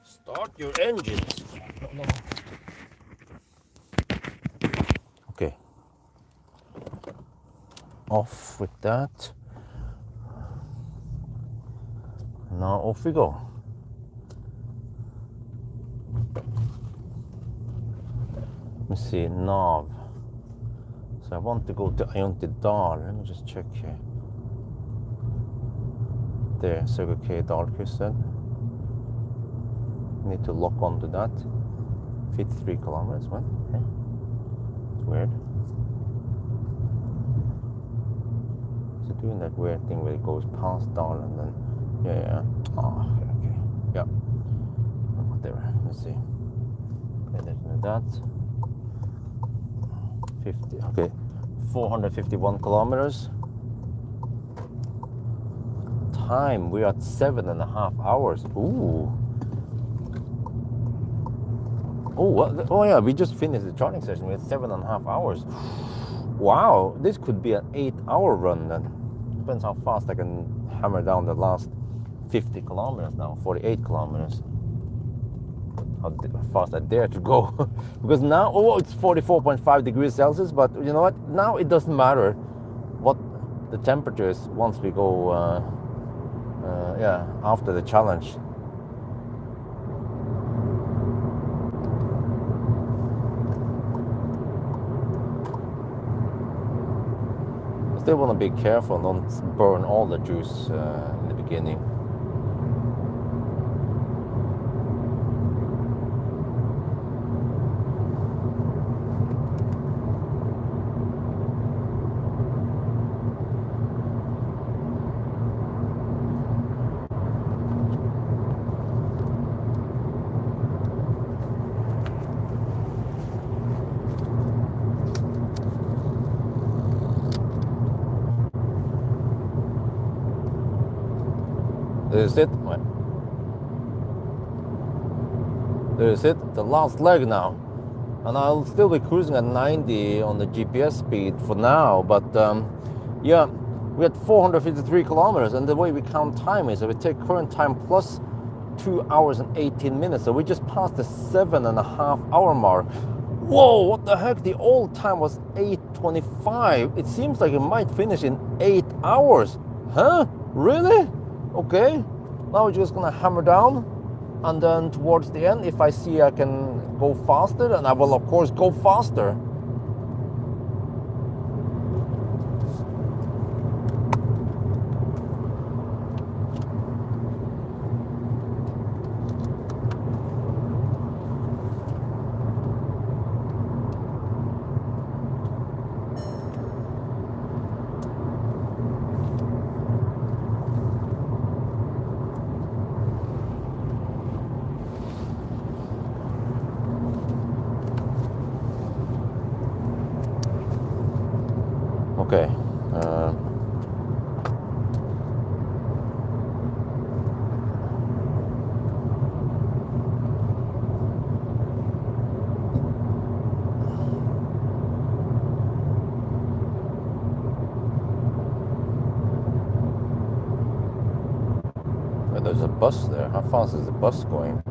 Start your engines. No. Okay. Off with that. Now off we go. Let me see, nav. So I want to go to Ayuntidal. Let me just check here. There, Circle K Dalkusten. Need to lock onto that. 53 kilometers. What? Okay. It's weird. Is it doing that weird thing where it goes past Dal and then yeah. Oh, okay. Yeah. There. Let's see. Okay, that. 50. Okay. 451 kilometers. Time, we're at 7.5 hours. Ooh. Oh yeah, we just finished the charging session. We had 7.5 hours. Wow, this could be an 8-hour run then. depends how fast I can hammer down the last 50 kilometers now, 48 kilometers. How fast I dare to go. Because now, oh, it's 44.5 degrees Celsius, but you know what? Now it doesn't matter what the temperature is once we go, yeah, after the challenge. I still want to be careful, don't burn all the juice in the beginning. There's it. There's it, the last leg now. And I'll still be cruising at 90 on the GPS speed for now, but yeah, we had 453 kilometers, and the way we count time is that we take current time plus 2 hours and 18 minutes, so we just passed the 7.5 hour mark. Whoa, what the heck, the old time was 8:25. It seems like it might finish in 8 hours. Huh? Really? Okay, now we're just gonna hammer down, and then towards the end, if I see I can go faster, then I will of course go faster. Okay. There's a bus there. How fast is the bus going?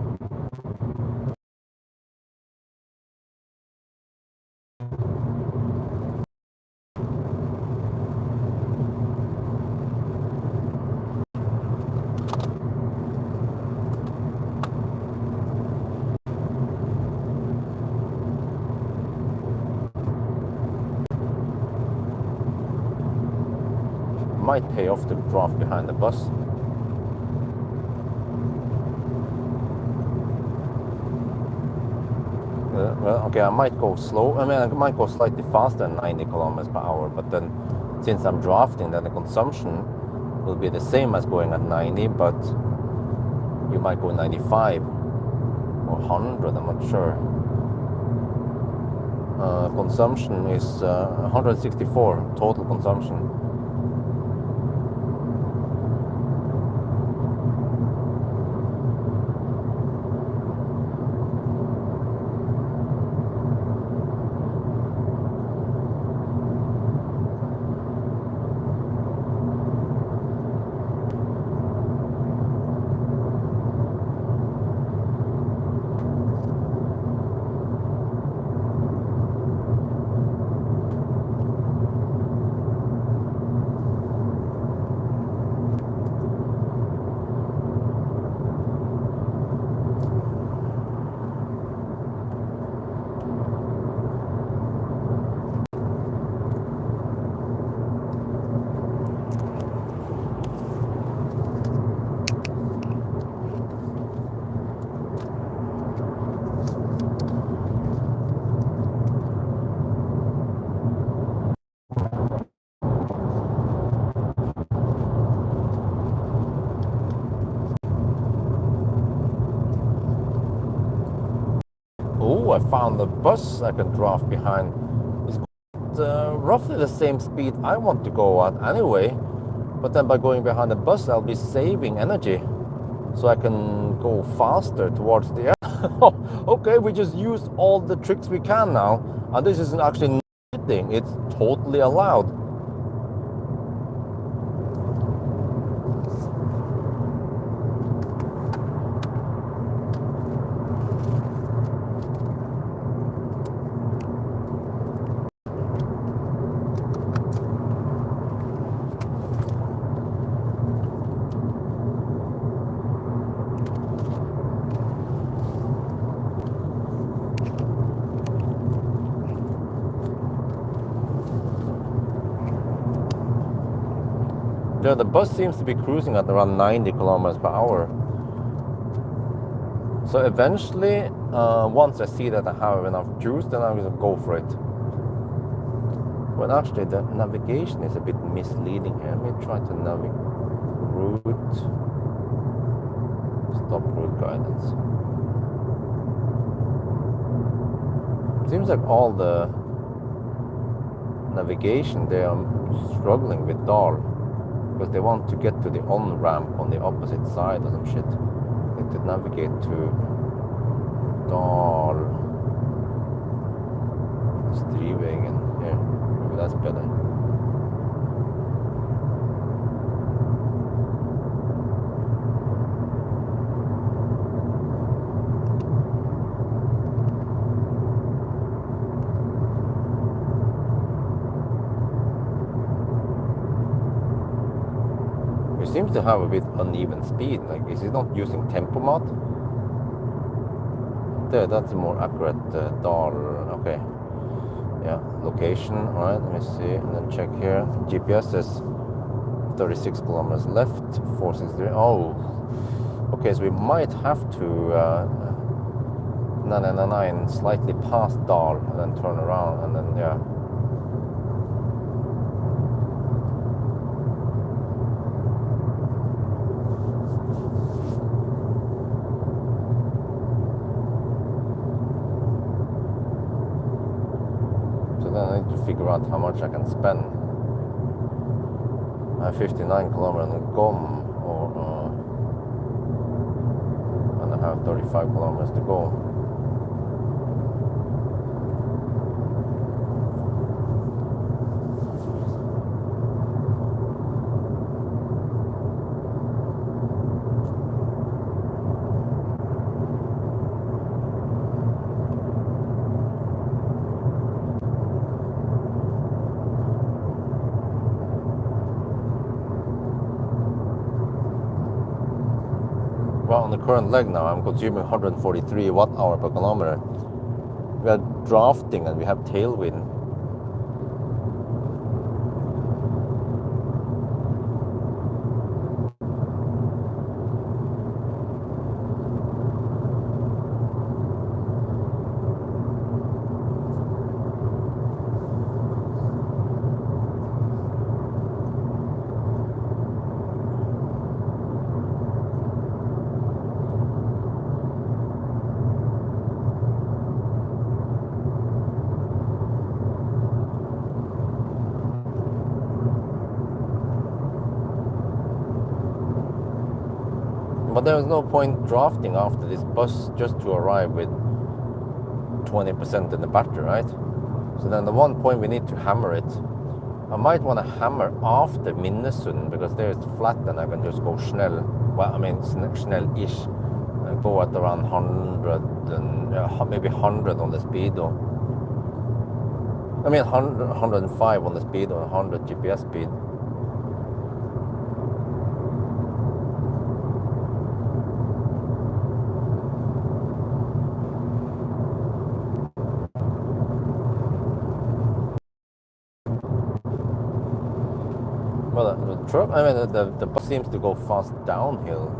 Might pay off to draft behind the bus. Well, okay, I might go slow. I mean, I might go slightly faster than 90 kilometers per hour, but then since I'm drafting, then the consumption will be the same as going at 90, but you might go 95 or 100, I'm not sure. Consumption is 164 total consumption. Oh, I found the bus I can draft behind. It's roughly the same speed I want to go at anyway, but then by going behind the bus I'll be saving energy, so I can go faster towards the end. Okay, we just used all the tricks we can now, and this isn't actually cheating, it's totally allowed. Yeah, the bus seems to be cruising at around 90 kilometers per hour. So eventually, once I see that I have enough juice, then I'm going to go for it. But actually, the navigation is a bit misleading here. Let me try to navigate route. Stop route guidance. Seems like all the navigation they are struggling with Dal because they want to get to the on-ramp on the opposite side or some shit. They need to navigate to Dal Strivägen. Here, maybe that's better. It seems to have a bit uneven speed. Like, is it not using tempomat? There, that's a more accurate Dal. Okay. Yeah, location. Alright, let me see. And then check here. GPS says 36 kilometers left, 463. Oh, okay, so we might have to 999 slightly past Dal and then turn around and then, yeah. I need to figure out how much I can spend. I have 59 kilometers on GOM, and I have 35 kilometers to go. Well, on the current leg now, I'm consuming 143 watt-hour per kilometer. We are drafting and we have tailwind. But there is no point drafting after this bus just to arrive with 20% in the battery, right? So then the one point we need to hammer it. I might want to hammer after Minnesund because there it's flat and I can just go Schnell. Well, I mean Schnell-ish. Go at around 100 and maybe 100 on the speedo. I mean 105 on the speedo and 100 GPS speed. Well, the truck, I mean, the bus seems to go fast downhill.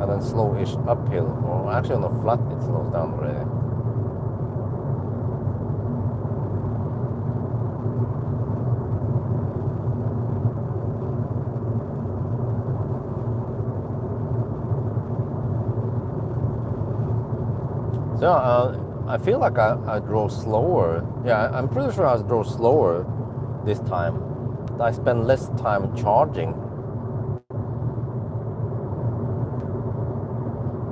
And then slow-ish uphill. Or actually on the flat it slows down already. So, I feel like I drove slower. Yeah, I'm pretty sure I drove slower this time. I spent less time charging.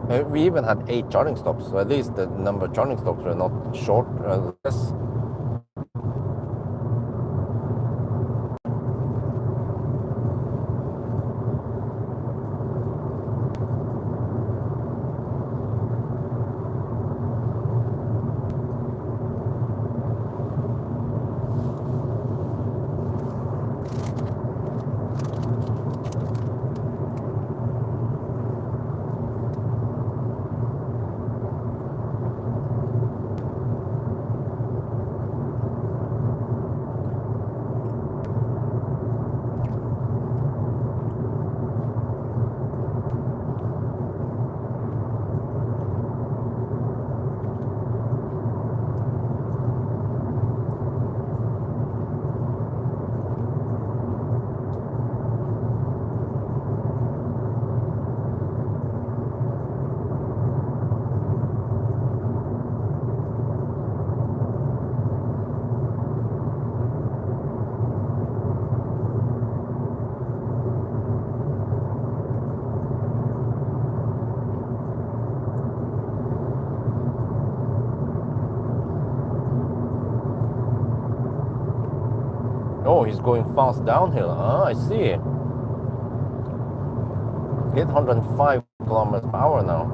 And we even had 8 charging stops, so at least the number of charging stops were not short, less. Oh, he's going fast downhill. Ah, I see. Hit 105 kilometers per hour now.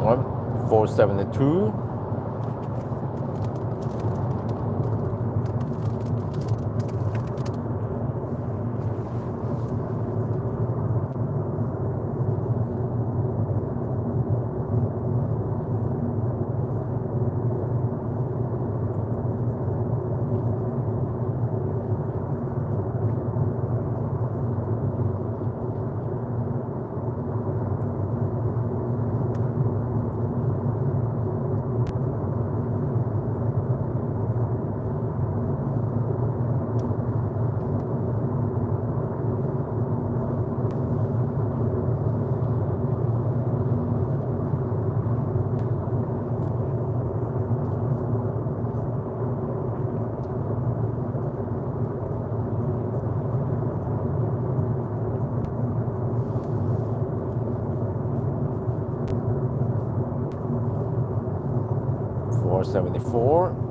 Well, 472. Four 74.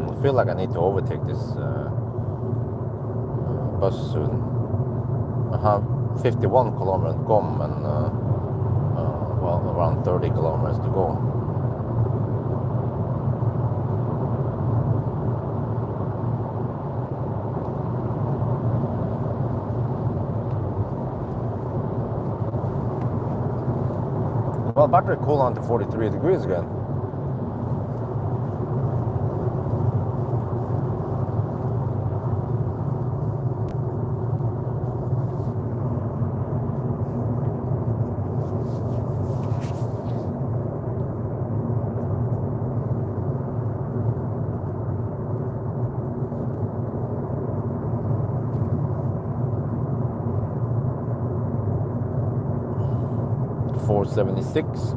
I feel like I need to overtake this bus soon. I have 51 kilometers to come and well, around 30 kilometers to go. Well, battery cool down to 43 degrees again. Four 76.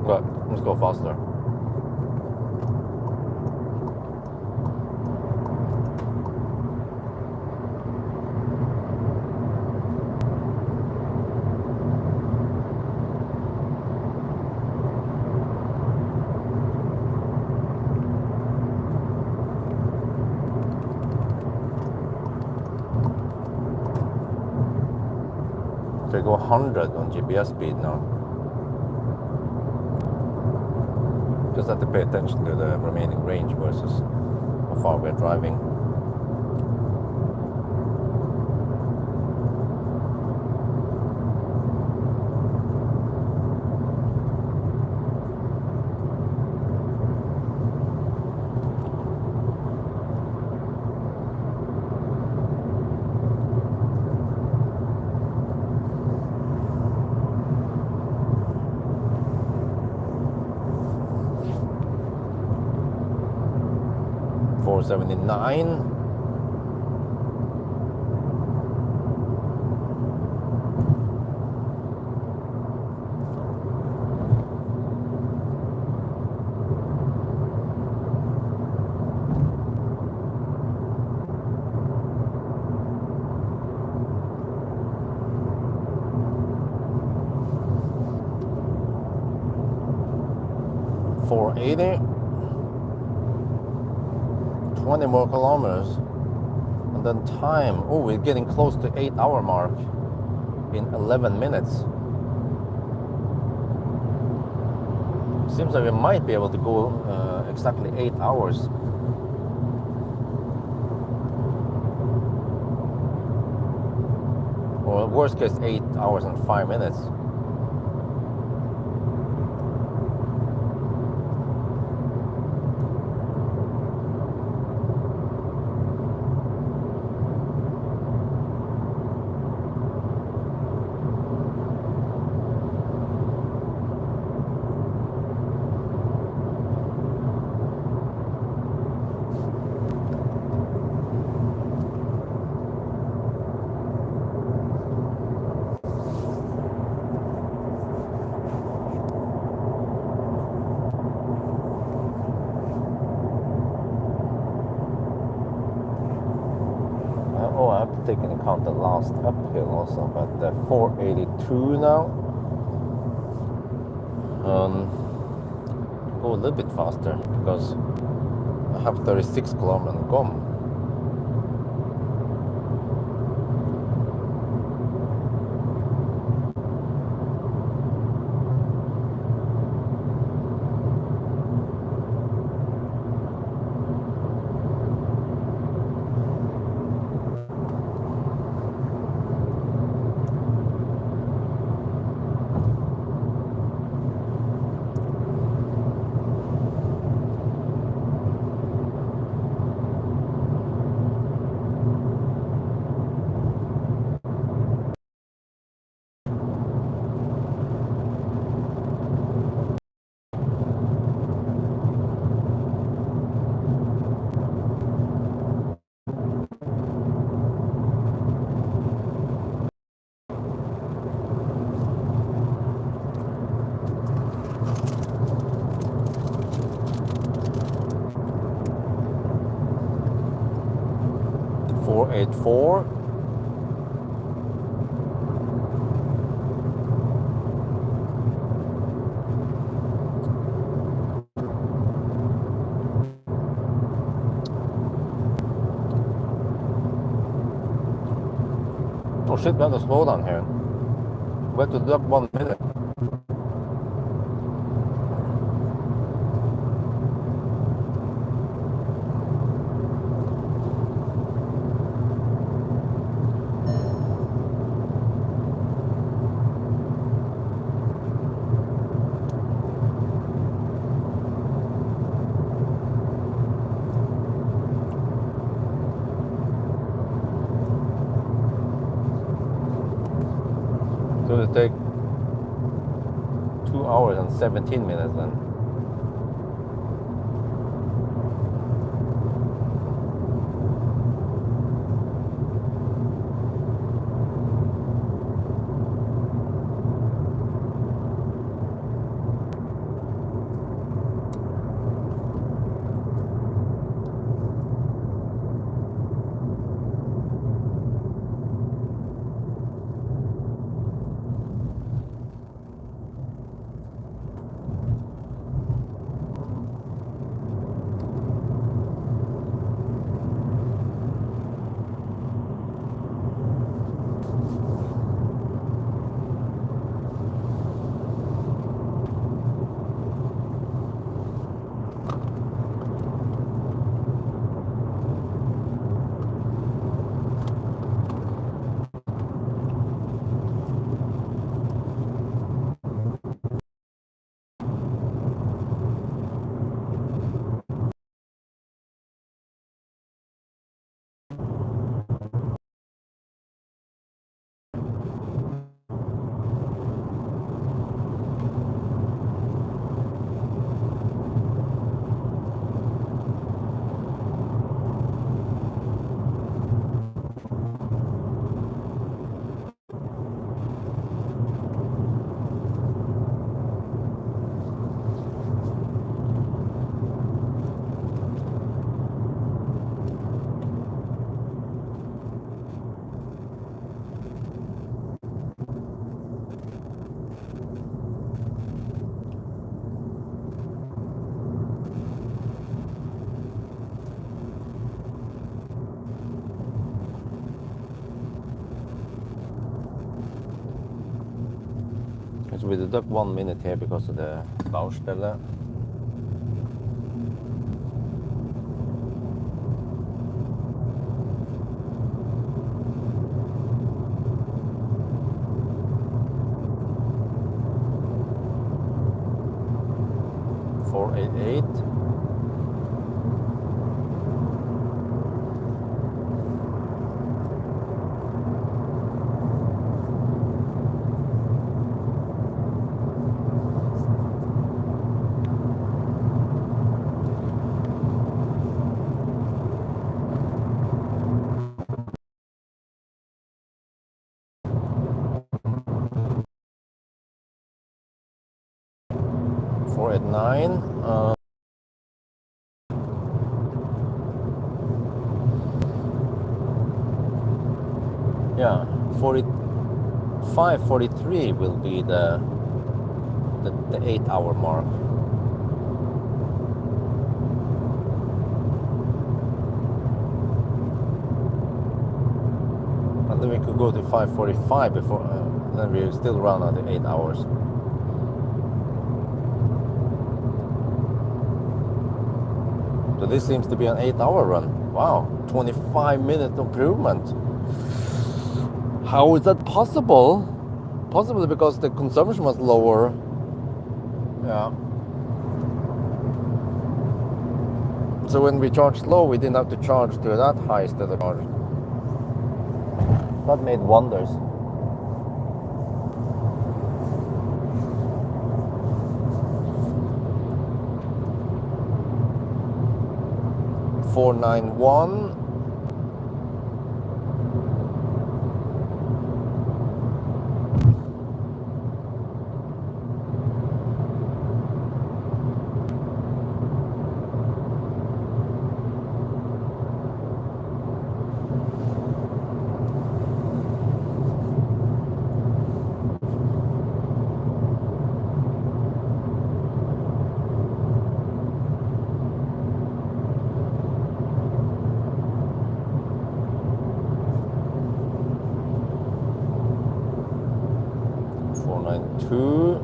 But let's go faster. go 100 on GPS speed now. Just have to pay attention to the remaining range versus how far we're driving. $4.79. $4.80. 20 more kilometers. And then time, oh, we're getting close to 8-hour mark in 11 minutes. Seems like we might be able to go exactly 8 hours. Or worst case, 8 hours and 5 minutes. Oh, I have to take into account the last uphill also, but 482 now. Go a little bit faster because I have 36 kilometers gone. $4.84. Oh shit, we have to slow down here. We have to deduct 1 minute. So it take 2 hours and 17 minutes then. So we deduct 1 minute here because of the Baustelle. $488. $489. Yeah, 45:43 will be the 8-hour mark. And then we could go to 5:45 before, then we still run at the 8 hours. So this seems to be an 8-hour run. Wow, 25-minute improvement. How is that possible? Possibly because the consumption was lower. Yeah. So when we charged low, we didn't have to charge to that high state of charge. That made wonders. $491. $492.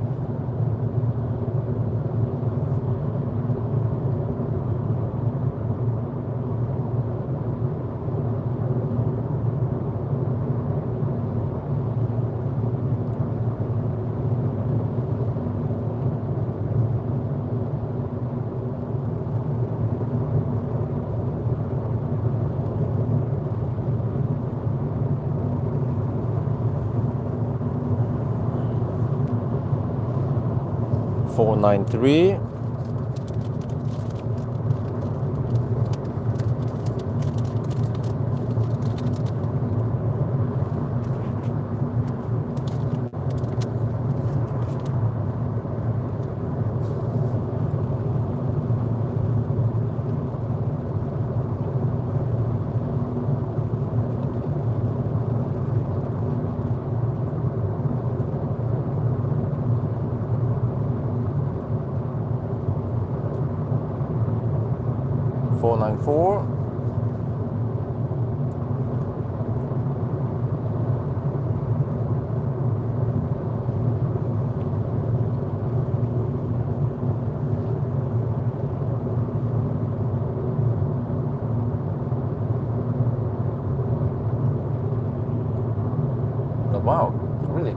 $493. $494. But wow, really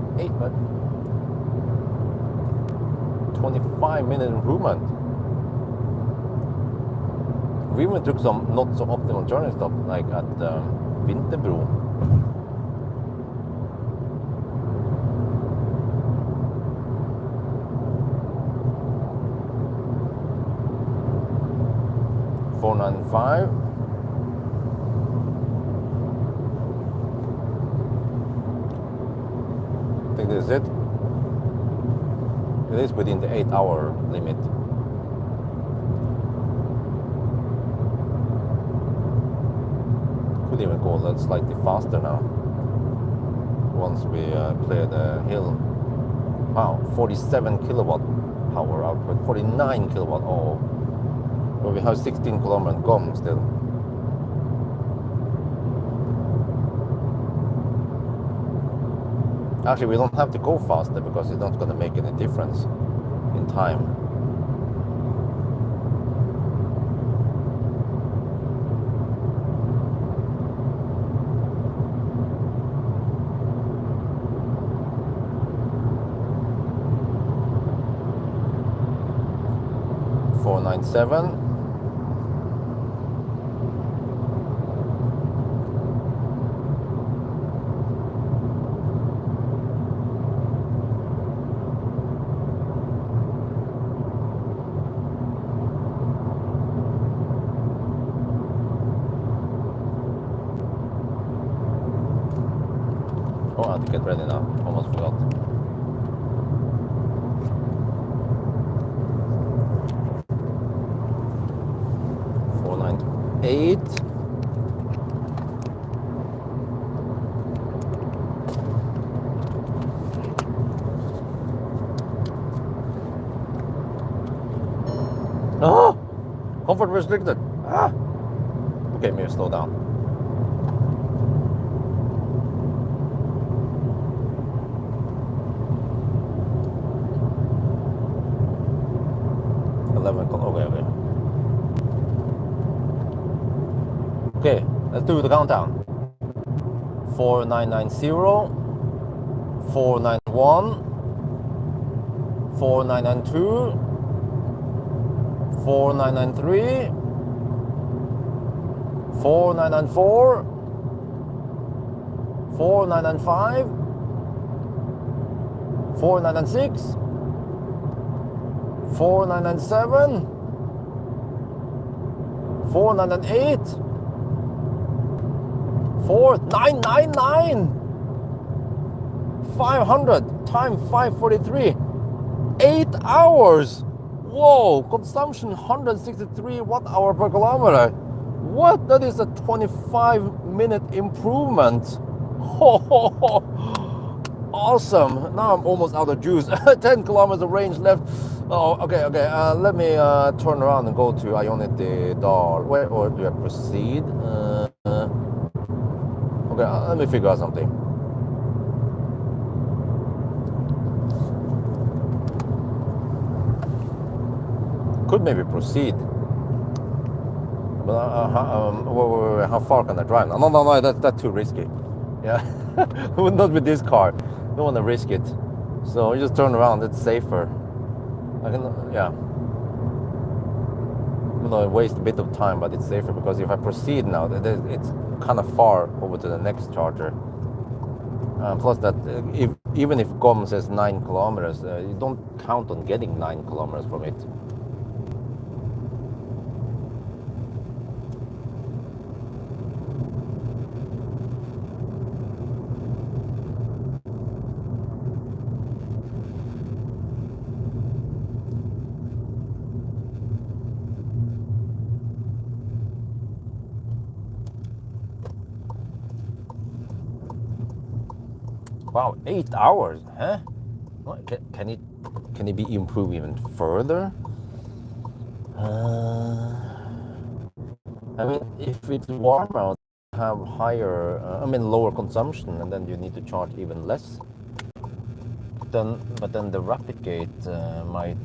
25-minute improvement. We even took some not so optimal journey stop, like at Vinterbro. $495. I think this is it. It is within the 8-hour limit. Could even go that slightly faster now. Once we clear the hill. Wow, 47 kilowatt power output, 49 kilowatt. Oh, but we have 16 kilometers gone still. Actually, we don't have to go faster because it's not going to make any difference in time. $497. Oh, I have to get ready now. Almost forgot. $498. Ah! Comfort restricted. Ah! Okay, maybe slow down. Okay. Okay, let's do the countdown. 4990, 491, 4992, 4993, 4994, 4995, 4996, 4997, 498, 4999, 500 times 543, 8 hours. Whoa, consumption 163 watt hour per kilometer. What? That is a 25-minute improvement. Awesome. Now I'm almost out of juice. 10 kilometers of range left. Oh, okay. Let me turn around and go to Ionity Dal. Where or do I proceed? Okay, let me figure out something. Could maybe proceed. But how far can I drive? No, that's too risky. Yeah, not with this car. Don't want to risk it. So you just turn around. It's safer. I can, yeah. I'm gonna waste a bit of time, but it's safer because if I proceed now, it's kind of far over to the next charger. Plus that, even if GOM says 9 kilometers, you don't count on getting 9 kilometers from it. Wow, 8 hours, huh? Can it be improved even further? I mean, if it's warm out, have higher, lower consumption, and then you need to charge even less. But then the rapid gate might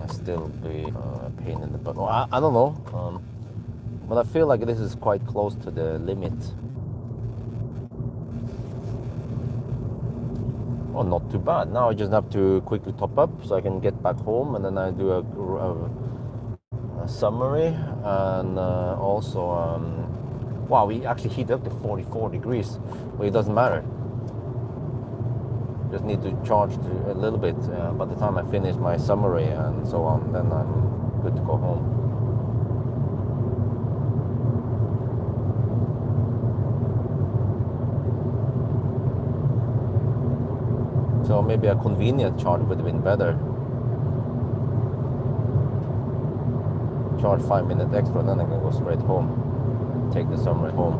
still be a pain in the butt. Well, I don't know, but I feel like this is quite close to the limit. Oh, not too bad. Now I just have to quickly top up so I can get back home, and then I do a summary, and also, wow, we actually heat up to 44 degrees, but it doesn't matter. Just need to charge a little bit. By the time I finish my summary and so on, then I'm good to go home. So maybe a convenient charge would have been better. Charge 5 minutes extra, and then I can go straight home. Take the summary home.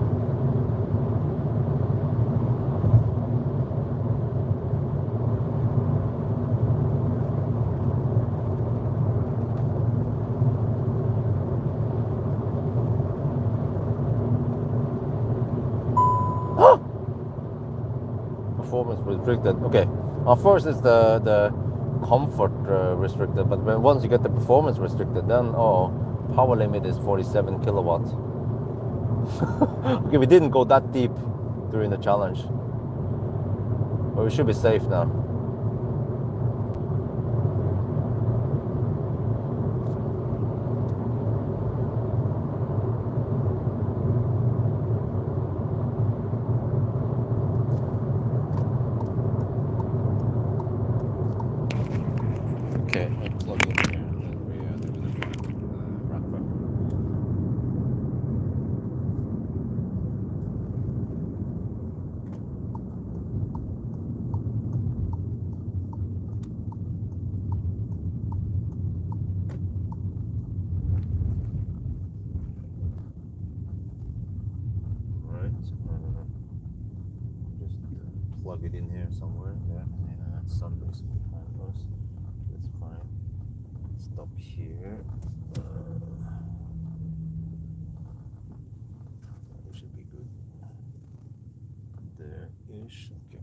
performance restricted. Okay, first it's the comfort restricted, but once you get the performance restricted, then power limit is 47 kilowatt. Okay, we didn't go that deep during the challenge, but we should be safe now. Okay, I plug in here and then we do the final wrap up. Right, just plug it in here somewhere. Yeah, that's something behind us. That's fine. Stop here. That should be good. There-ish. Okay.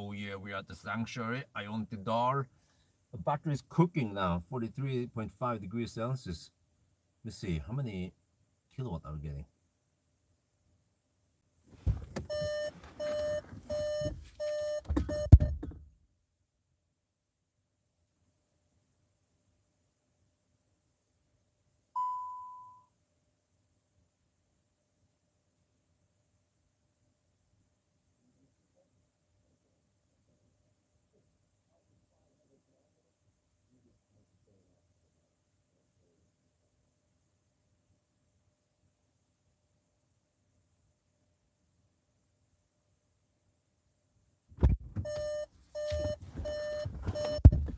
Oh yeah, we're at the sanctuary. I own the door. The battery is cooking now, 43.5 degrees Celsius. Let's see, how many kilowatt are we getting?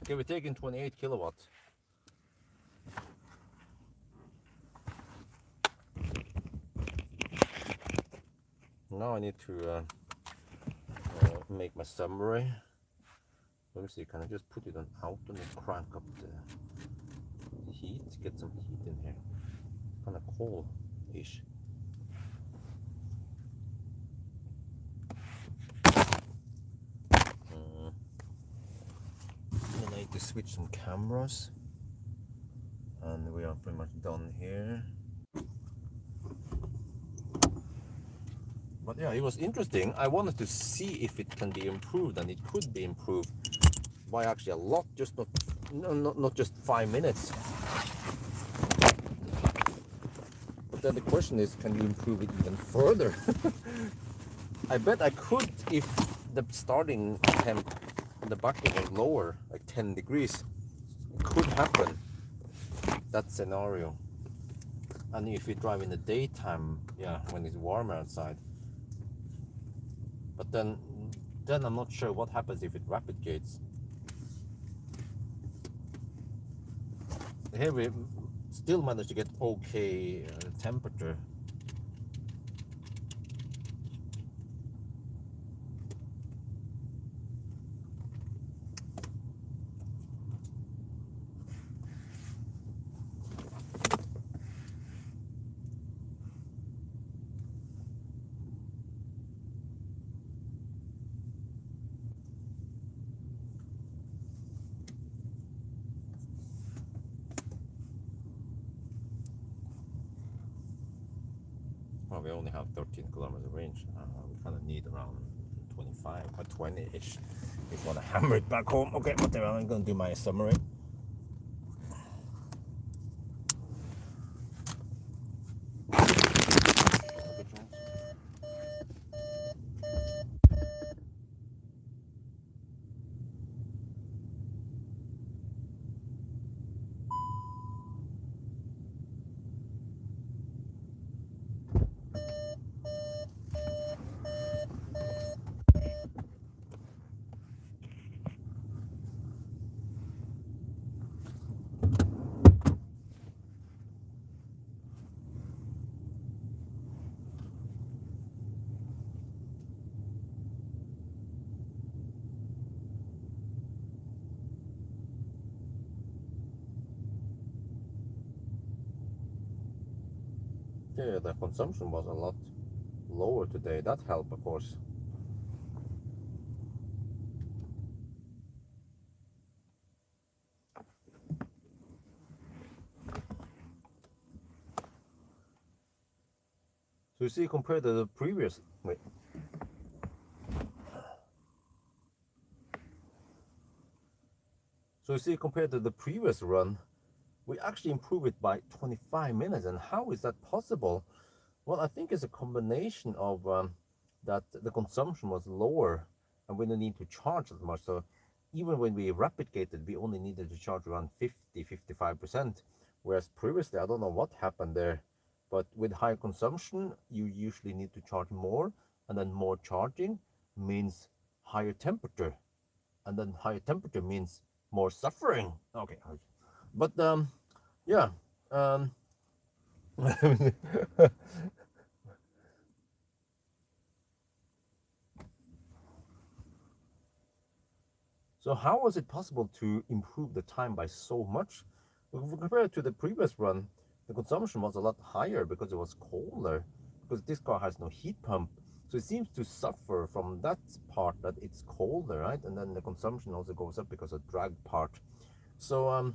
Okay, we're taking 28 kilowatts. Now I need to make my summary. Let me see, can I just put it on out and crank up the heat? Get some heat in here. Kind of cold-ish. I need to switch some cameras. And we are pretty much done here. But yeah, it was interesting. I wanted to see if it can be improved, and it could be improved by actually a lot, just not just 5 minutes. But then the question is, can you improve it even further? I bet I could if the starting temp in the bucket was lower, like 10 degrees. It could happen, that scenario. And if you drive in the daytime, yeah, when it's warmer outside. But then I'm not sure what happens if it rapid gates. Here we still managed to get okay temperature. now we only have 13 kilometers range. We kind of need around 25 or 20-ish if you want to hammer it back home. Okay, whatever, I'm going to do my summary. Yeah, the consumption was a lot lower today. That helped, of course. So you see, compared to the previous, wait. So you see, compared to the previous run, we actually improved it by 25 minutes. And how is that possible? Well, I think it's a combination of that the consumption was lower and we didn't need to charge as much. So even when we rapid gated, we only needed to charge around 50-55%. Whereas previously, I don't know what happened there, but with high consumption, you usually need to charge more, and then more charging means higher temperature, and then higher temperature means more suffering. Okay, but yeah. So how was it possible to improve the time by so much? Compared to the previous run, the consumption was a lot higher because it was colder, because this car has no heat pump. So it seems to suffer from that part, that it's colder, right? And then the consumption also goes up because of drag part. So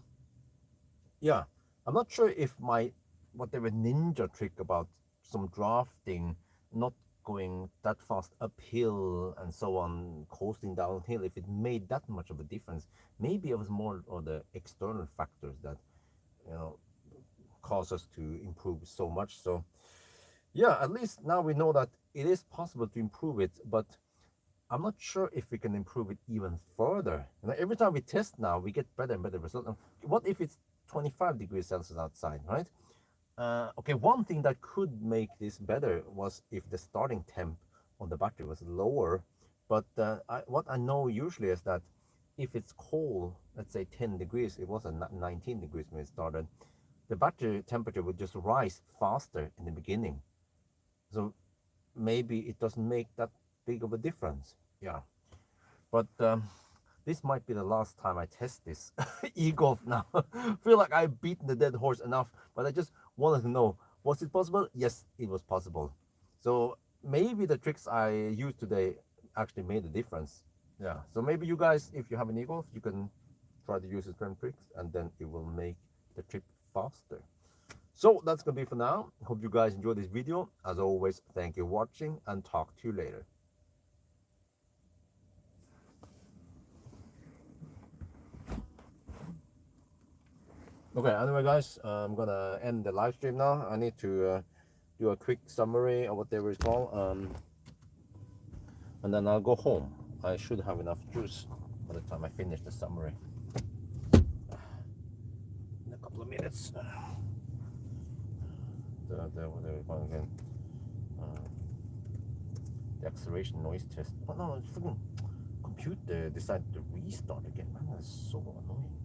yeah, I'm not sure if my whatever ninja trick about some drafting, not going that fast uphill and so on, coasting downhill, if it made that much of a difference. Maybe it was more of the external factors that, you know, cause us to improve so much. So yeah, at least now we know that it is possible to improve it, but I'm not sure if we can improve it even further. You know, every time we test now, we get better and better results. What if it's 25 degrees Celsius outside, right? Okay, one thing that could make this better was if the starting temp on the battery was lower. But what I know usually is that if it's cold, let's say 10 degrees, it was 19 degrees when it started, the battery temperature would just rise faster in the beginning. So maybe it doesn't make that big of a difference. Yeah, but this might be the last time I test this e-golf now. Feel like I've beaten the dead horse enough, but I just wanted to know, was it possible? Yes, it was possible. So maybe the tricks I used today actually made a difference. Yeah, so maybe you guys, if you have an e-golf, you can try to use the current tricks, and then it will make the trip faster. So that's gonna be for now. Hope you guys enjoyed this video. As always, thank you for watching, and talk to you later. Okay, anyway guys, I'm gonna end the live stream now. I need to do a quick summary or whatever it's called, and then I'll go home. I should have enough juice by the time I finish the summary in a couple of minutes. The acceleration noise test. Oh no, the freaking computer decided to restart again. Man, that's so annoying.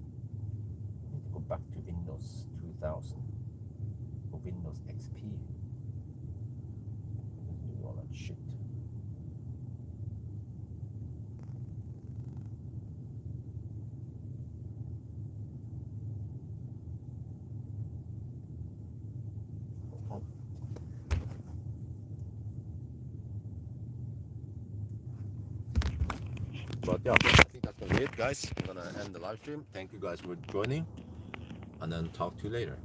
I need to go back to Windows 2000 or Windows XP. Do all that shit. But yeah, I think that's gonna be it, guys. I'm gonna end the live stream. Thank you guys for joining, and then talk to you later.